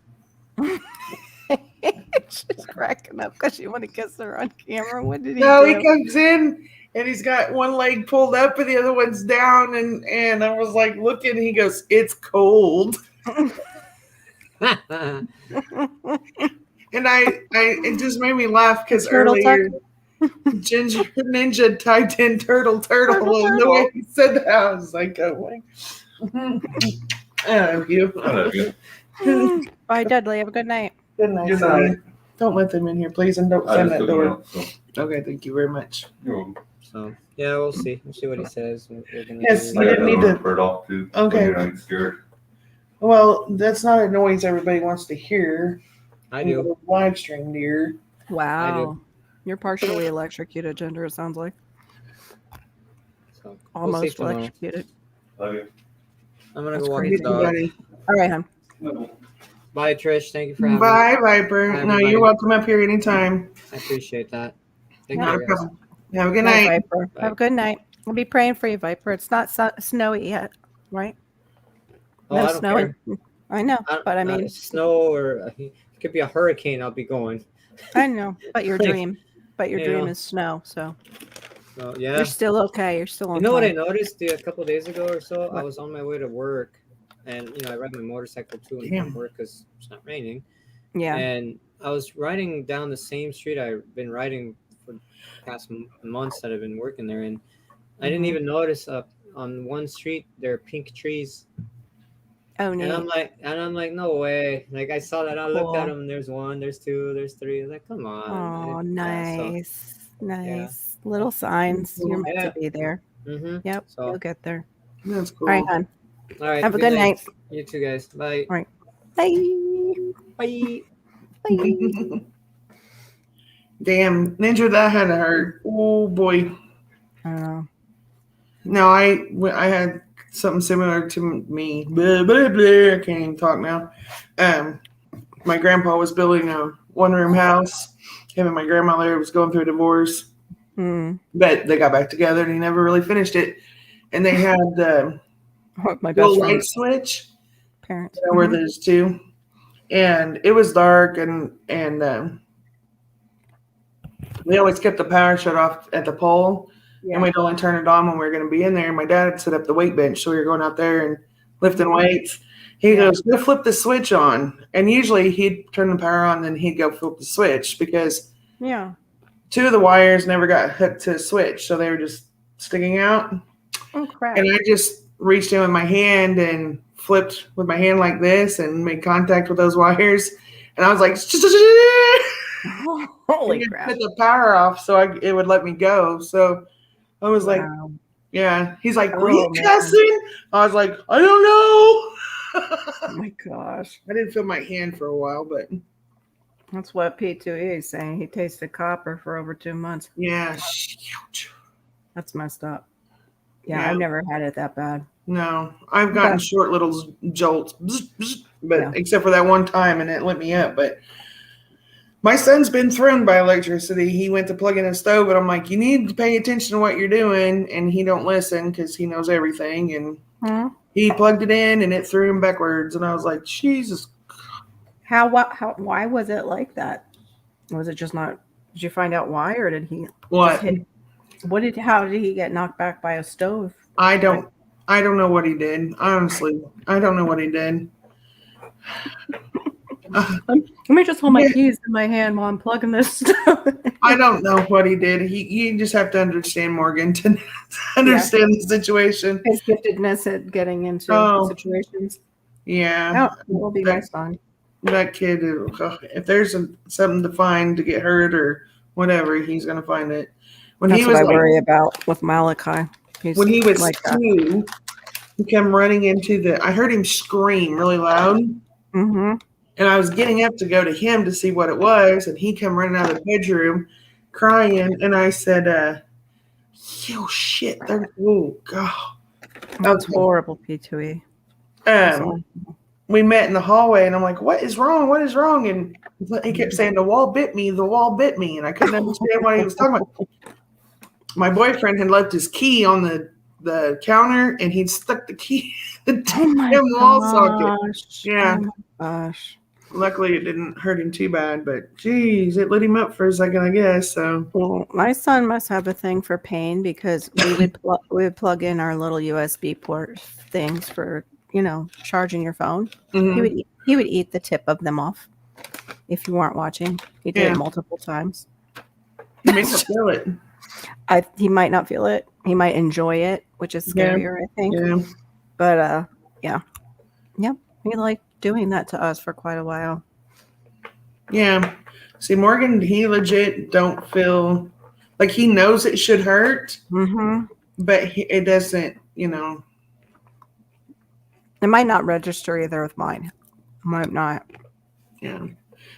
She's cracking up because you want to kiss her on camera. What did he No, do? he comes in and he's got one leg pulled up and the other one's down. And I was like looking, he goes, "It's cold." And it just made me laugh because Turtle earlier Ginger Ninja typed in turtle, and the way he said that, I was like, "Oh my!" I love you. I love you. Bye, Dudley. Have a good night. Good night, Good son. night. Don't let them in here, please, and don't I slam just that took door. him out, so Okay, thank you very much. you're welcome. So yeah, we'll see. We'll see what he says. We're gonna Yes, do- you didn't need to- Bird off too. Okay. So you're not scared. Well, that's not a noise everybody wants to hear. I do. Live stream, dear. Wow. You're partially electrocuted, Ginger, it sounds like. So we'll see Almost tomorrow. electrocuted. Love you. I'm gonna That's go walk crazy. the dog. Buddy. All right, hon. Bye, Trish. Thank you for having me. Bye, Viper. Bye, No, everybody. you're welcome up here anytime. I appreciate that. Take Not care, a guys. problem. Have a good Night, night. Viper. Bye. Have a good night. We'll be praying for you, Viper. It's not snowy yet, right? Oh, No I don't snow. care. I know, but I mean, snow or it could be a hurricane. I'll be going. I know. But your dream, Yeah. dream is snow. So So yeah. you're still okay. You're still on. You know what I time. noticed a couple days ago or so? I What? was on my way to work, and I ride my motorcycle to and Damn. from work because it's not raining. Yeah. And I was riding down the same street I've been riding for the past months that I've been working there, and I didn't Mhm. even notice on one street there are pink trees, Oh, and neat. I'm like, no way! Like I saw that, I looked at Cool. them. There's one, there's two, there's three. I was like, come on. Oh, nice, nice. Yeah. Little signs. You're meant Yeah. to be there. Mm-hmm. Yep. So- You'll get there. That's cool. All right, hon. All right. Have a good night. You too, guys. Bye. All right. Bye. Bye. Bye. Damn, Ninja, that had to hurt. Oh boy. I don't know. No, I had something similar to me. Blah, blah, blah. I can't even talk now. My grandpa was building a one-room house. Him and my grandmother was going through a divorce, but they got back together, and he never really finished it. And they had the My little best light friend's switch. parents. You know, where there's two, and it was dark, and we always kept the power shut off at the pole, Yeah. and we'd only turn it on when we were going to be in there. And my dad had set up the weight bench, so we were going out there and lifting weights. He goes, "Go flip the switch on," and usually he'd turn the power on, then he'd go flip the switch because 2 of the wires never got hooked to the switch, so they were just sticking out. Oh crap! And I just reached in with my hand and flipped with my hand like this and made contact with those wires, and I was like, Holy and crap! put the power off so it would let me go. So I was like, Wow. yeah. He's like, "Were Oh, you man. cussing?" I was like, "I don't know." Oh my gosh. I didn't feel my hand for a while, but That's what P2E is saying. He tasted copper for over 2 months. yeah. That's messed up. Yeah, Yeah. I've never had it that bad. No, I've gotten Okay. short little jolts, but Yeah. except for that one time, and it lit me up. But my son's been thrown by electricity. He went to plug in a stove, and I'm like, "You need to pay attention to what you're doing," and he don't listen because he knows everything. And he plugged it in, and it threw him backwards. And I was like, "Jesus." Why was it like that? Was it just not? Did you find out why, or did he? What? How did he get knocked back by a stove? I don't know what he did. Honestly, I don't know what he did. Let me just hold my keys in my hand while I'm plugging this stuff. I don't know what he did. You just have to understand Morgan to understand the situation. His giftedness at getting into situations. Yeah. Oh, it will be my son. That kid, if there's something to find to get hurt or whatever, he's going to find it. That's what I worry about with Malachi. When he was like 2, he came running into I heard him scream really loud. Mm-hmm. And I was getting up to go to him to see what it was. And he came running out of the bedroom crying. And I said, "Yo, shit. Oh, God." That's horrible, P2E. We met in the hallway, and I'm like, "What is wrong? What is wrong?" And he kept saying, "The wall bit me. The wall bit me." And I couldn't understand what he was talking about. My boyfriend had left his key on the counter, and he'd stuck the key in the wall socket. Yeah. Oh my gosh. Luckily, it didn't hurt him too bad, but geez, it lit him up for a second, I guess. So, well, my son must have a thing for pain because we would plug in our little USB port things for charging your phone. Mhm. He would eat the tip of them off if you weren't watching. He did it multiple times. He may not feel it. He might not feel it. He might enjoy it, which is scarier, I think. Yeah. But yeah. He liked doing that to us for quite a while. Yeah. See, Morgan, he legit don't feel like he knows it should hurt, but it doesn't, It might not register either with mine. Might not. Yeah.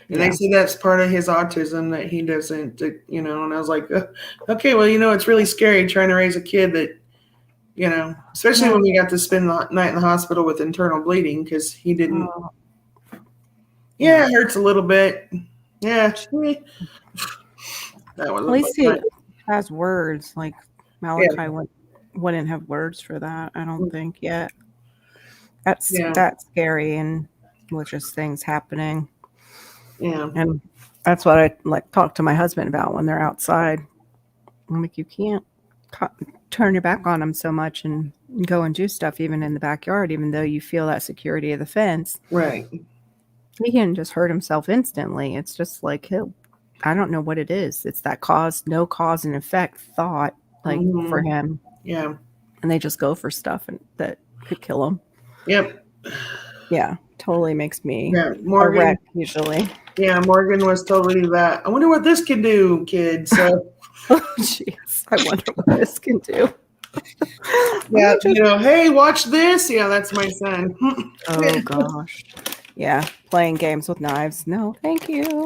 And they say that's part of his autism that he doesn't, and I was like, okay, well, it's really scary trying to raise a kid that, especially when we got to spend the night in the hospital with internal bleeding because he didn't. Yeah, it hurts a little bit. Yeah. That was At least he has words. Like Malachi wouldn't have words for that, I don't think yet. That's scary, and with just things happening. Yeah. And that's what I talk to my husband about when they're outside. I'm like, you can't turn your back on them so much and go and do stuff even in the backyard, even though you feel that security of the fence. Right. He can just hurt himself instantly. It's just like I don't know what it is. It's that no cause and effect thought, for him. Yeah. And they just go for stuff that could kill him. Yep. Yeah. Totally makes me a Morgan, wreck usually. Yeah, Morgan was totally that. I wonder what this can do, kid. So, oh, jeez. I wonder what this can do. Yeah, hey, watch this. Yeah, that's my son. Oh, gosh. Yeah, playing games with knives. No, thank you.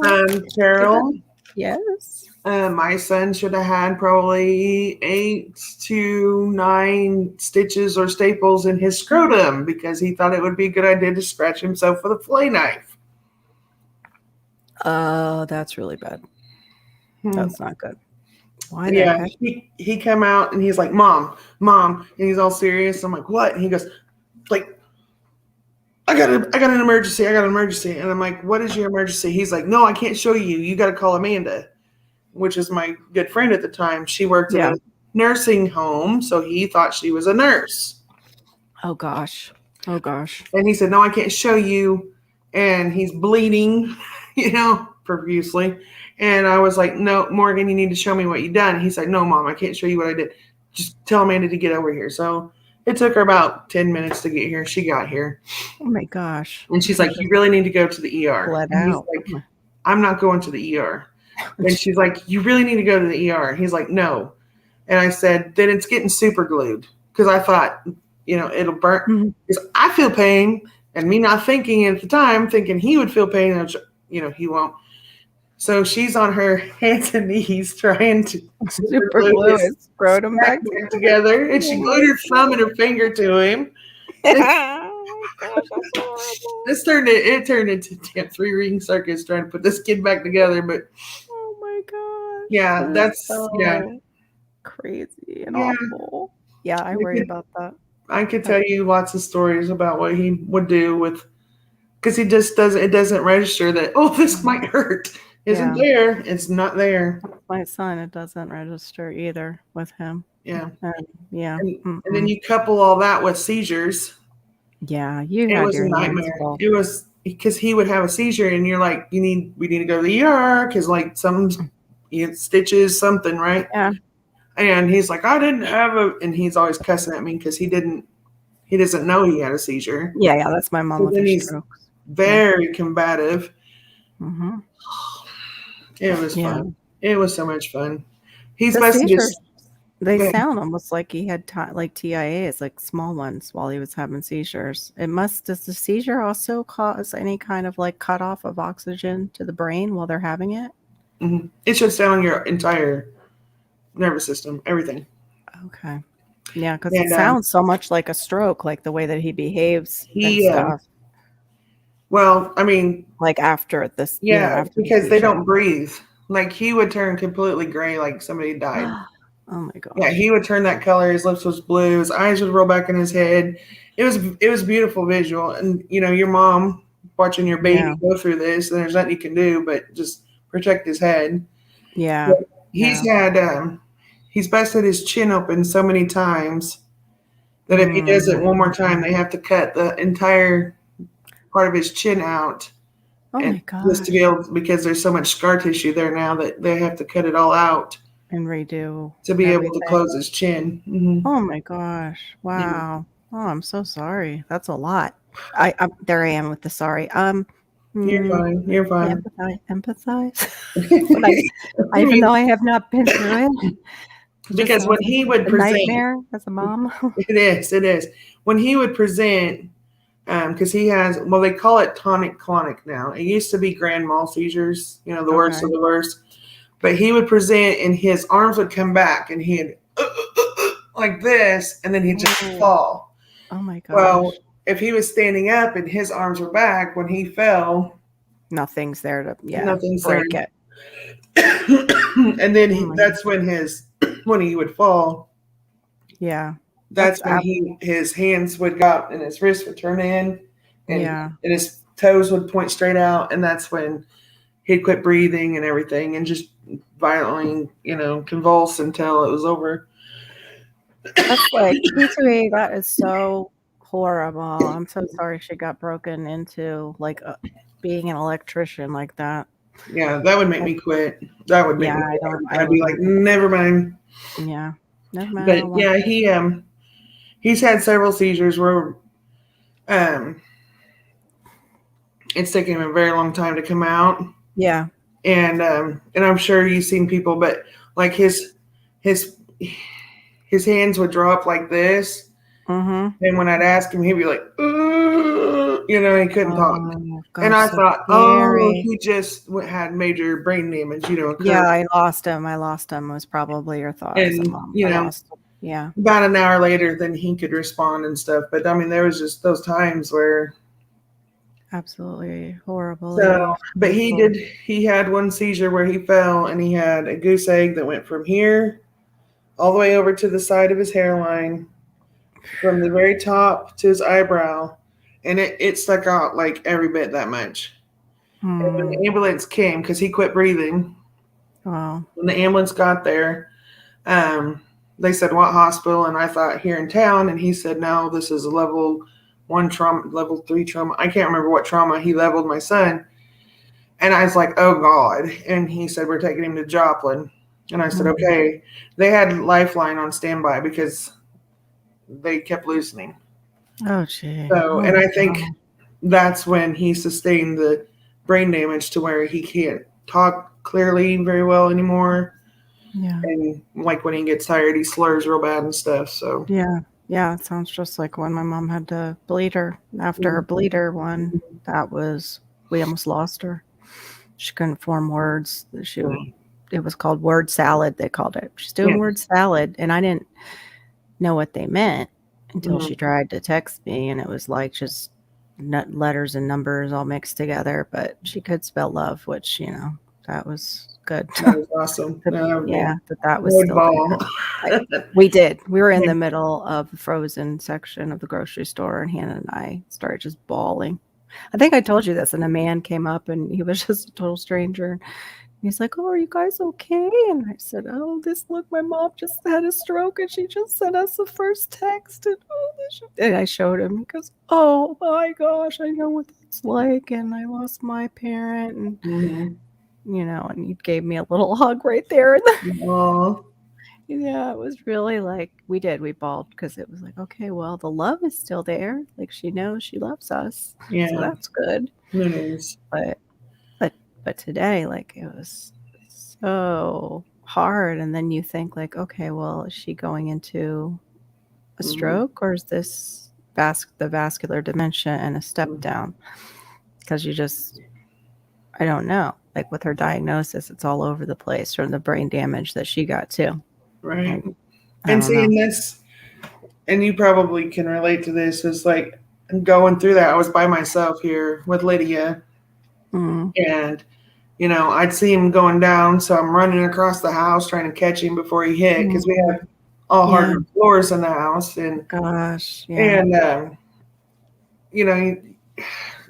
Carol? Yes. My son should have had probably 8 to 9 stitches or staples in his scrotum because he thought it would be a good idea to scratch himself with a fillet knife. Oh, that's really bad. That's not good. Why? Yeah, he came out and he's like, Mom, and he's all serious. I'm like, what? And he goes, I got an emergency. And I'm like, what is your emergency? He's like, no, I can't show you. You got to call Amanda. which is my good friend at the time, she worked Yeah. in a nursing home, so he thought she was a nurse. Oh gosh. Oh gosh. And he said, "No, I can't show you." And he's bleeding, profusely. And I was like, "No, Morgan, you need to show me what you done." He said, "No, Mom, I can't show you what I did. Just tell Amanda to get over here." So it took her about 10 minutes to get here. She got here. Oh my gosh. And she's like, "You really need to go to the ER." Bled And he's out. like, "I'm not going to the ER." And she's like, "You really need to go to the ER." And he's like, "No." And I said, "Then it's getting super glued." Because I thought, it'll burn. Because I feel pain. And me not thinking at the time, thinking he would feel pain. And, he won't. So she's on her hands and knees trying to Super glue his scrotum back together. And she glued her thumb and her finger to him. Oh my gosh, that's horrible. It turned into a 3-ring circus trying to put this kid back together. But Oh my gosh. yeah, that's so yeah. crazy and Yeah. awful. Yeah, I worry about that. I could tell you lots of stories about what he would do because he just doesn't. It doesn't register that this might hurt. Isn't there? It's not there. My son, it doesn't register either with him. Yeah. Yeah. And then you couple all that with seizures. Yeah, you It had was your a hands nightmare. full. It was because he would have a seizure, and you're like, we need to go to the ER because like some stitches, something, right? Yeah. And he's like, I didn't have and he's always cussing at me because he doesn't know he had a seizure. Yeah, that's my mom So with then her he's strokes. very combative. Mm-hmm. It was fun. It was so much fun. He's The supposed to seizures, just they sound almost like he had TIAs, like small ones, while he was having seizures. Does the seizure also cause any kind of like cutoff of oxygen to the brain while they're having it? Mhm. It shuts down your entire nervous system, everything. Okay. Yeah, because And, it sounds so much like a stroke, like the way that he behaves and stuff. Well, I mean, Like after this, yeah, because they don't breathe. Like he would turn completely gray, like somebody died. Oh my gosh. Yeah, he would turn that color. His lips was blue. His eyes would roll back in his head. It was a beautiful visual. And your mom watching your baby go through this, and there's nothing you can do but just protect his head. Yeah. But he's busted his chin open so many times that if he does it one more time, they have to cut the entire part of his chin out. Oh my gosh. Just to be able, because there's so much scar tissue there now that they have to cut it all out and redo to be able to close his chin. Mm-hmm. Oh my gosh! Wow. Oh, I'm so sorry. That's a lot. There I am with the sorry. You're fine. You're fine. Empathize. Even though I have not been through it. Because when he would present, nightmare as a mom. It is. When he would present, because he has, they call it tonic-clonic now. It used to be grand mal seizures, the worst of the worst. But he would present and his arms would come back and he'd like this, and then he'd just fall. Oh my gosh. Well, if he was standing up and his arms were back, when he fell, nothing's there to break it. And then that's when when he would fall. Yeah. That's when his hands would go up and his wrists would turn in, and his toes would point straight out, and that's when he'd quit breathing and everything, and just violently, convulse until it was over. That's like P2A. That is so horrible. I'm so sorry she got broken into, like being an electrician like that. Yeah, that would make me quit. That would make me quit. I'd be like, never mind. Yeah, never mind. But yeah, he's had several seizures where it's taken him a very long time to come out. Yeah. And I'm sure you've seen people, but like his hands would drop like this. Mm-hmm. And when I'd ask him, he'd be like, he couldn't talk. Gosh, and I so thought, he just had major brain damage, occurred. Yeah, I lost him was probably your thought. And, yeah. About an hour later, then he could respond and stuff. But I mean, there was just those times where. Absolutely horrible. So, but he had one seizure where he fell and he had a goose egg that went from here all the way over to the side of his hairline, from the very top to his eyebrow. And it stuck out like every bit that much. And when the ambulance came, because he quit breathing, Wow. When the ambulance got there, they said, what hospital? And I thought here in town. And he said, no, this is a level 1 trauma, level 3 trauma. I can't remember what trauma he leveled my son. And I was like, oh God. And he said, we're taking him to Joplin. And I said, okay. They had Lifeline on standby because they kept loosening. Oh, gee. So, and I think that's when he sustained the brain damage to where he can't talk clearly very well anymore. Yeah. And like when he gets tired, he slurs real bad and stuff. So Yeah. Yeah. It sounds just like when my mom had to bleed her. After her bleeder one, we almost lost her. She couldn't form words. It was called word salad, they called it. She's doing word salad. And I didn't know what they meant until she tried to text me. And it was like just letters and numbers all mixed together. But she could spell love, which, that was good. That was awesome. That was still we did. We were in the middle of the frozen section of the grocery store, and Hannah and I started just bawling. I think I told you this, and a man came up, and he was just a total stranger. He's like, oh, are you guys okay? And I said, oh, look, my mom just had a stroke, and she just sent us the first text. And I showed him. He goes, oh, my gosh, I know what that's like, and I lost my parent, and and he gave me a little hug right there. Yeah, it was really like we bawled because it was like, okay, well, the love is still there. Like she knows she loves us. Yeah, so that's good. Nice. But today, like it was so hard. And then you think like, okay, well, is she going into a stroke or is this the vascular dementia and a step down? Because I don't know. Like with her diagnosis, it's all over the place from the brain damage that she got too. Right. And seeing this, and you probably can relate to this, is like going through that. I was by myself here with Lydia, and I'd see him going down, so I'm running across the house trying to catch him before he hit because we have all hardwood floors in the house. And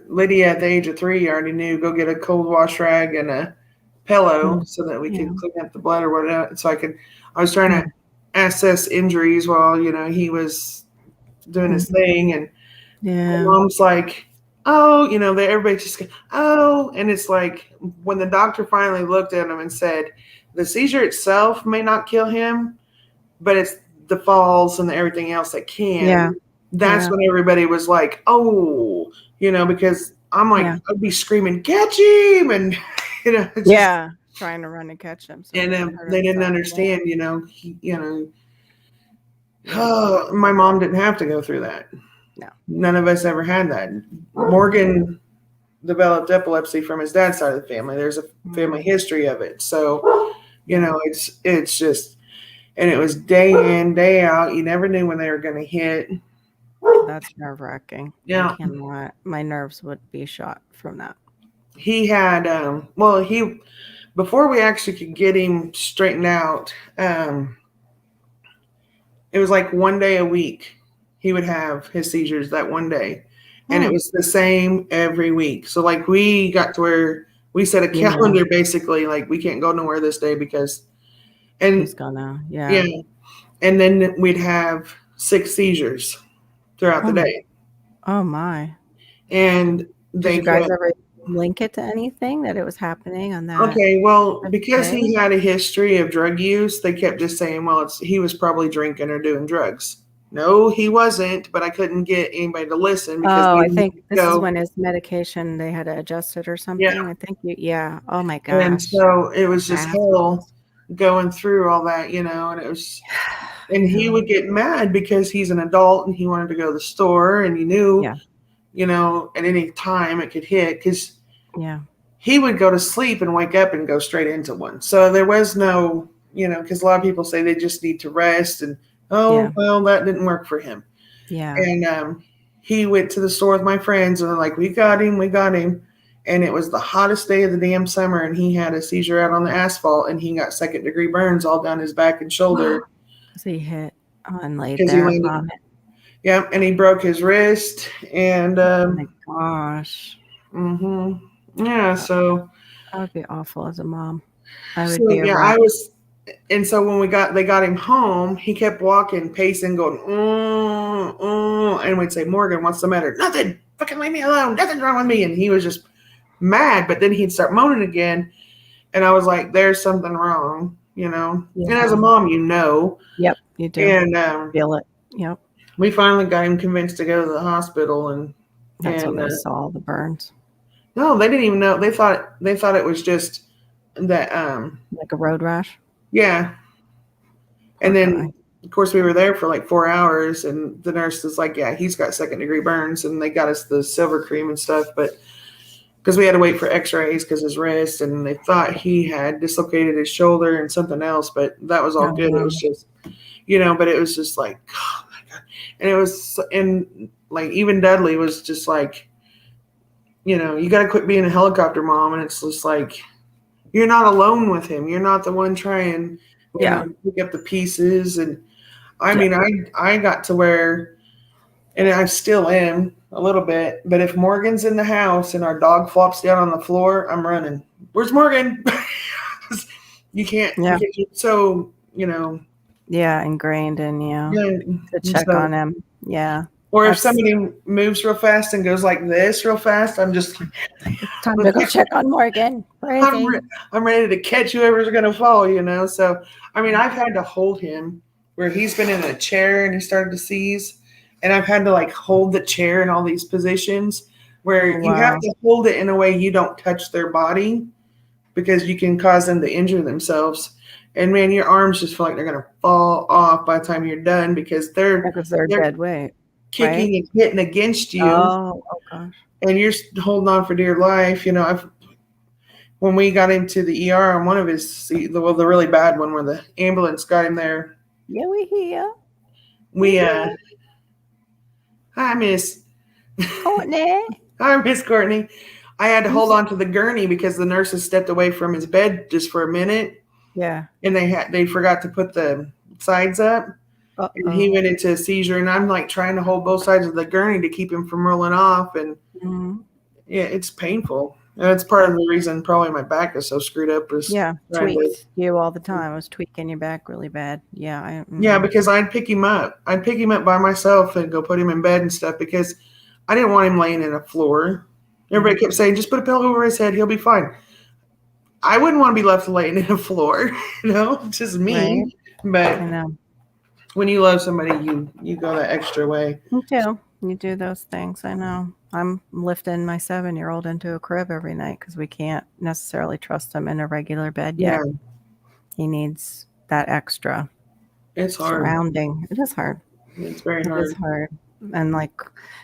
Lydia at the age of 3 already knew go get a cold wash rag and a pillow so that we could clean up the blood or whatever. So I was trying to assess injuries while, he was doing his thing. And my mom's like, oh, everybody just goes, oh. And it's like when the doctor finally looked at him and said, the seizure itself may not kill him, but it's the falls and everything else that can. Yeah. That's when everybody was like, oh, because I'm like, I'd be screaming, catch him. And, trying to run and catch him. So and they didn't understand, my mom didn't have to go through that. No. None of us ever had that. Morgan developed epilepsy from his dad's side of the family. There's a family history of it. So, it's just, and it was day in, day out. You never knew when they were going to hit. That's nerve-wracking. Yeah. My nerves would be shot from that. He had, before we actually could get him straightened out, it was like one day a week he would have his seizures that one day. And it was the same every week. So like we got to where we set a calendar basically, like we can't go nowhere this day because he's gonna, yeah. And then we'd have 6 seizures throughout the day. Oh my. And did you guys ever link it to anything that it was happening on that? Okay, well, because he had a history of drug use, they kept just saying, well, he was probably drinking or doing drugs. No, he wasn't, but I couldn't get anybody to listen. Because I think this is when his medication, they had to adjust it or something. Yeah. I think oh my gosh. And so it was just hell going through all that, and it was, and he would get mad because he's an adult and he wanted to go to the store and he knew, at any time it could hit because he would go to sleep and wake up and go straight into one. So there was no, because a lot of people say they just need to rest and, well, that didn't work for him. Yeah. And he went to the store with my friends and they're like, we got him. And it was the hottest day of the damn summer. And he had a seizure out on the asphalt and he got 2nd-degree burns all down his back and shoulder. So he hit on laid there. Yeah. And he broke his wrist and, oh my gosh. Yeah. So that would be awful as a mom. I would So be a yeah, wreck. and so when they got him home, he kept walking, pacing, going, and we'd say, Morgan, what's the matter? Nothing. Fucking leave me alone. Nothing's wrong with me. And he was just mad, but then he'd start moaning again. And I was like, there's something wrong, you know? Yeah. And as a mom, you know. Yep, you do. And Feel it. Yep. we finally got him convinced to go to the hospital. And That's when they saw the burns. no, they didn't even know. They thought it was just that, Like a road rash? yeah. And Okay. then, of course, we were there for like 4 hours, and the nurse was like, yeah, he's got 2nd-degree burns. And they got us the silver cream and stuff, but because we had to wait for x-rays because his wrist, and they thought he had dislocated his shoulder and something else, but that was all good. It was just, you know, but it was just like, oh my God. And it was, and like even Dudley was just like, you know, you got to quit being a helicopter mom. And it's just like, you're not alone with him. You're not the one trying, you know, to pick up the pieces. And I mean, I got to where, and I still am a little bit, but if Morgan's in the house and our dog flops down on the floor, I'm running. Where's Morgan? You can't, so, you know. Yeah, ingrained in you to check on him. Yeah. Or if somebody moves real fast and goes like this real fast, I'm just time to go check on Morgan. I'm ready to catch whoever's going to fall, you know? So, I mean, I've had to hold him where he's been in a chair and he started to seize. And I've had to like hold the chair in all these positions where you have to hold it in a way you don't touch their body because you can cause them to injure themselves. And man, your arms just feel like they're going to fall off by the time you're done because they're dead weight. Kicking and hitting against you. Oh gosh. And you're holding on for dear life. You know, when we got him to the ER on one of his, the really bad one where the ambulance got him there. Yeah, we hear. Hi, Miss Courtney. Hi, Miss Courtney. I had to hold on to the gurney because the nurses stepped away from his bed just for a minute. Yeah. And they forgot to put the sides up. And he went into a seizure, and I'm like trying to hold both sides of the gurney to keep him from rolling off. And yeah, it's painful. And it's part of the reason probably my back is so screwed up. Tweaks you all the time. I was tweaking your back really bad. Yeah. Yeah, because I'd pick him up. I'd pick him up by myself and go put him in bed and stuff because I didn't want him laying in a floor. Everybody kept saying, just put a pillow over his head. He'll be fine. I wouldn't want to be left laying in a floor, you know, just me. Right. But I know. When you love somebody, you go that extra way. Me too. You do those things. I know. I'm lifting my 7-year-old into a crib every night because we can't necessarily trust him in a regular bed yet. Yeah. He needs that extra. It's hard. Surrounding. It is hard. It's very hard. It is hard. And like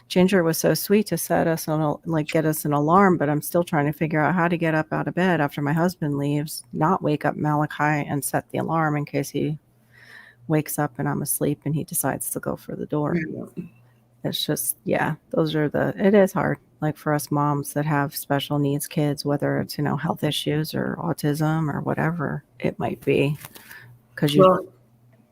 Ginger was so sweet to set us on get us an alarm, but I'm still trying to figure out how to get up out of bed after my husband leaves, not wake up Malachi and set the alarm in case he wakes up and I'm asleep and he decides to go for the door. Yeah. It's just, it is hard. Like for us moms that have special needs kids, whether it's, you know, health issues or autism or whatever it might be, because you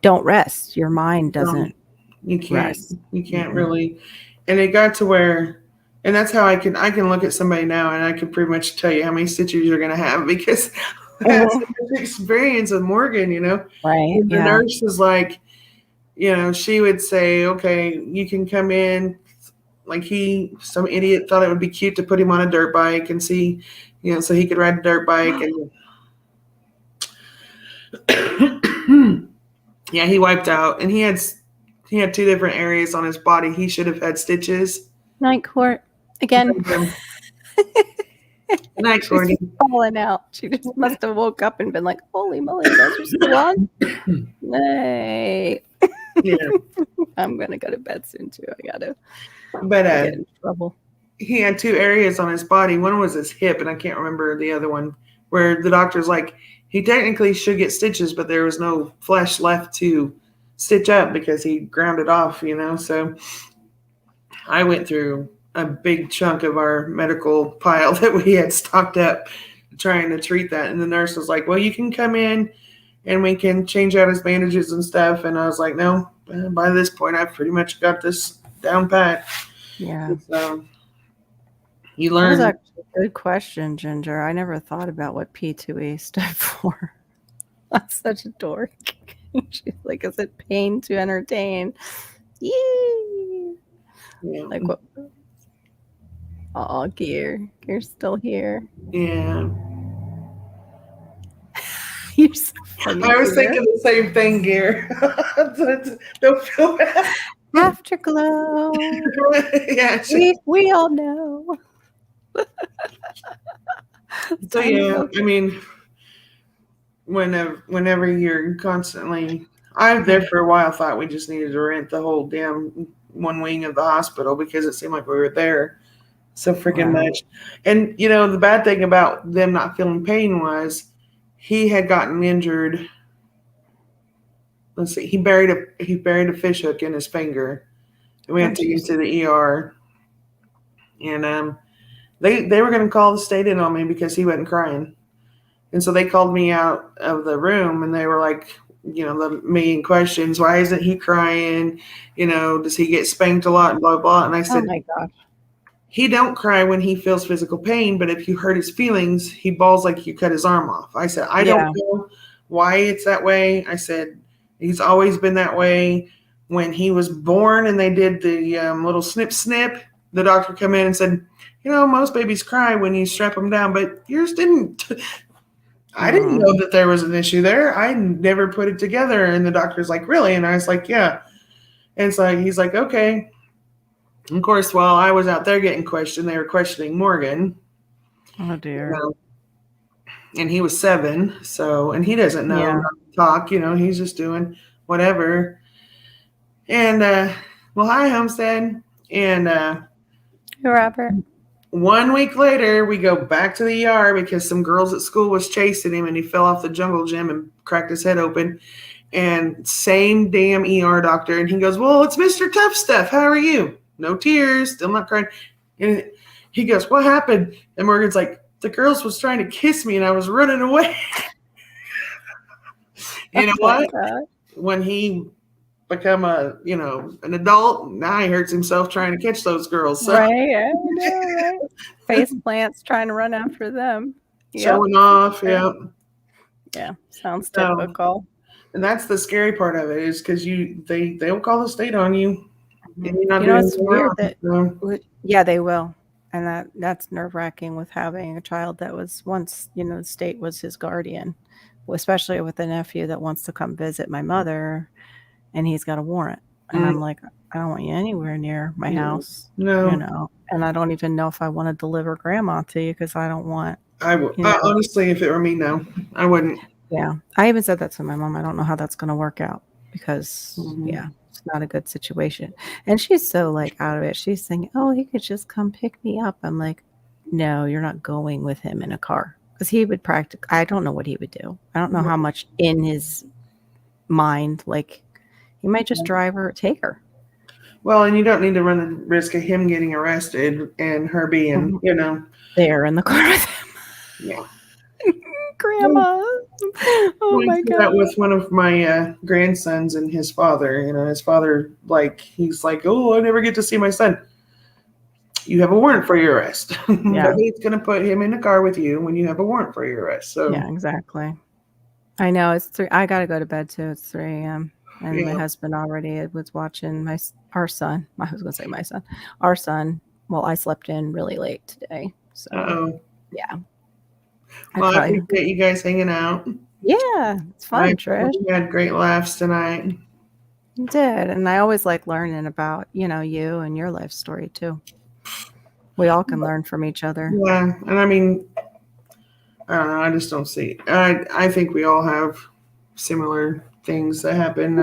don't rest. Your mind doesn't. You can't. Rest. You can't really. And it got to where, and that's how I can look at somebody now and I can pretty much tell you how many stitches you're going to have because I had such an experience with Morgan, you know. Right. And the nurse was like, you know, she would say, okay, you can come in. Like some idiot thought it would be cute to put him on a dirt bike and see, you know, so he could ride a dirt bike. And yeah, he wiped out and he had 2 different areas on his body. He should have had stitches. Night court again. Night court. Falling out. She just must have woke up and been like, holy moly, those are still on. Nay. Yeah. I'm gonna go to bed soon too. I gotta get in trouble. He had 2 areas on his body. One was his hip, and I can't remember the other one, where the doctor's like, he technically should get stitches, but there was no flesh left to stitch up because he ground it off, you know. So I went through a big chunk of our medical pile that we had stocked up trying to treat that. And the nurse was like, well, you can come in and we can change out his bandages and stuff. And I was like, no, by this point, I've pretty much got this down pat. Yeah. So, You That was learn. actually a good question, Ginger. I never thought about what P2E stood for. That's such a dork. She's like, is it pain to entertain? Yee! Yeah. Like what? Oh, Gear. You're still here. Yeah. You're so funny. I was Gear. thinking the same thing, Gear. Don't feel bad. Afterglow. Yeah. We all know. So yeah, I mean, whenever you're constantly, I there for a while thought we just needed to rent the whole damn one wing of the hospital because it seemed like we were there so freaking Wow. much. And you know, the bad thing about them not feeling pain was he had gotten injured. Let's see, he buried a fish hook in his finger. And we had to get to the ER, and they were going to call the state in on me because he wasn't crying. And so they called me out of the room and they were like, you know, the million questions. Why isn't he crying? You know, does he get spanked a lot and blah, blah. And I said, Oh my gosh. he don't cry when he feels physical pain, but if you hurt his feelings, he bawls like you cut his arm off. I said, I don't know why it's that way. I said, he's always been that way. When he was born and they did the little snip, snip, the doctor come in and said, you know, most babies cry when you strap them down, but yours didn't. I didn't know that there was an issue there. I never put it together. And the doctor's like, really? And I was like, yeah. And it's like, he's like, okay. And of course, while I was out there getting questioned, they were questioning Morgan. Oh dear. You know, and he was 7. So, and he doesn't know how to talk, you know, he's just doing whatever. And, well, hi, Homestead. And, Hey, Robert. 1 week later, we go back to the ER because some girls at school was chasing him and he fell off the jungle gym and cracked his head open. And same damn ER doctor. And he goes, well, it's Mr. Tough Stuff. How are you? No tears, still not crying. And he goes, what happened? And Morgan's like, the girls was trying to kiss me and I was running away. You know what? When he become an adult, now he hurts himself trying to catch those girls. So. Right, I know, right? Face plants trying to run after them. Showing off, yeah. Yeah, sounds typical. And that's the scary part of it is because they'll call the state on you. And you're not You know, doing it's weird wrong, that yeah, they will. And that's nerve-wracking with having a child that was once, you know, the state was his guardian, especially with a nephew that wants to come visit my mother and he's got a warrant. And I'm like, I don't want you anywhere near my house. No. You know, and I don't even know if I want to deliver grandma to you because I don't want. I would honestly, if it were me, no, I wouldn't. Yeah. I even said that to my mom. I don't know how that's going to work out because, yeah, it's not a good situation. And she's so like out of it. She's saying, oh, he could just come pick me up. I'm like, no, you're not going with him in a car because he would I don't know what he would do. I don't know how much in his mind, like he might just drive her, take her. Well, and you don't need to run the risk of him getting arrested and her being, you know, there in the car with him. Yeah. Grandma. Oh my God. That with one of my grandsons and his father. You know, his father, like, he's like, oh, I never get to see my son. You have a warrant for your arrest. Yeah. He's going to put him in the car with you when you have a warrant for your arrest. So yeah, exactly. I know it's 3. I got to go to bed too. It's 3 a.m. And my husband already was watching our son. I was going to say my son. Our son. Well, I slept in really late today. So, yeah. Well, I appreciate you guys hanging out. Yeah, it's fun, Trish. We had great laughs tonight. You did. And I always like learning about, you know, you and your life story too. We all can learn from each other. Yeah. And I mean, I don't know. I just don't see it. I think we all have similar things that happen.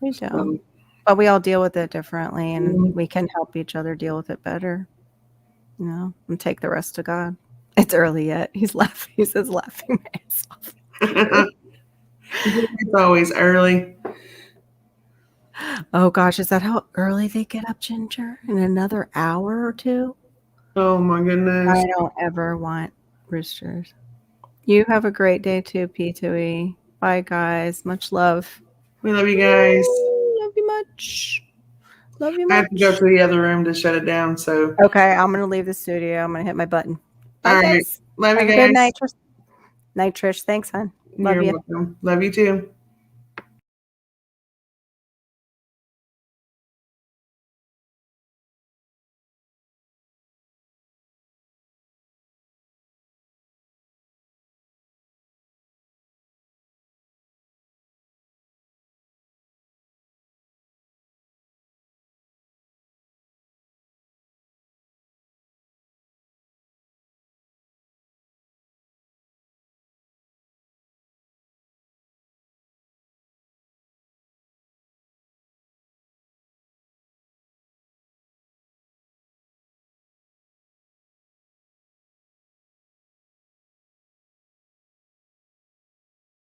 We do. But we all deal with it differently and we can help each other deal with it better. You know, and take the rest to God. It's early yet. He's laughing. He says laughing myself. It's always early. Oh gosh, is that how early they get up, Ginger? In another hour or 2? Oh my goodness. I don't ever want roosters. You have a great day too, P2E. Bye guys. Much love. We love you guys. Love you much. Love you I have much. to go to the other room to shut it down. So, Okay, I'm gonna leave the studio. I'm gonna hit my button. Bye, all right. guys. Love you Have a guys. good night, Trish. Night, Trish. Thanks, hon. Love You're you. welcome. Love you too.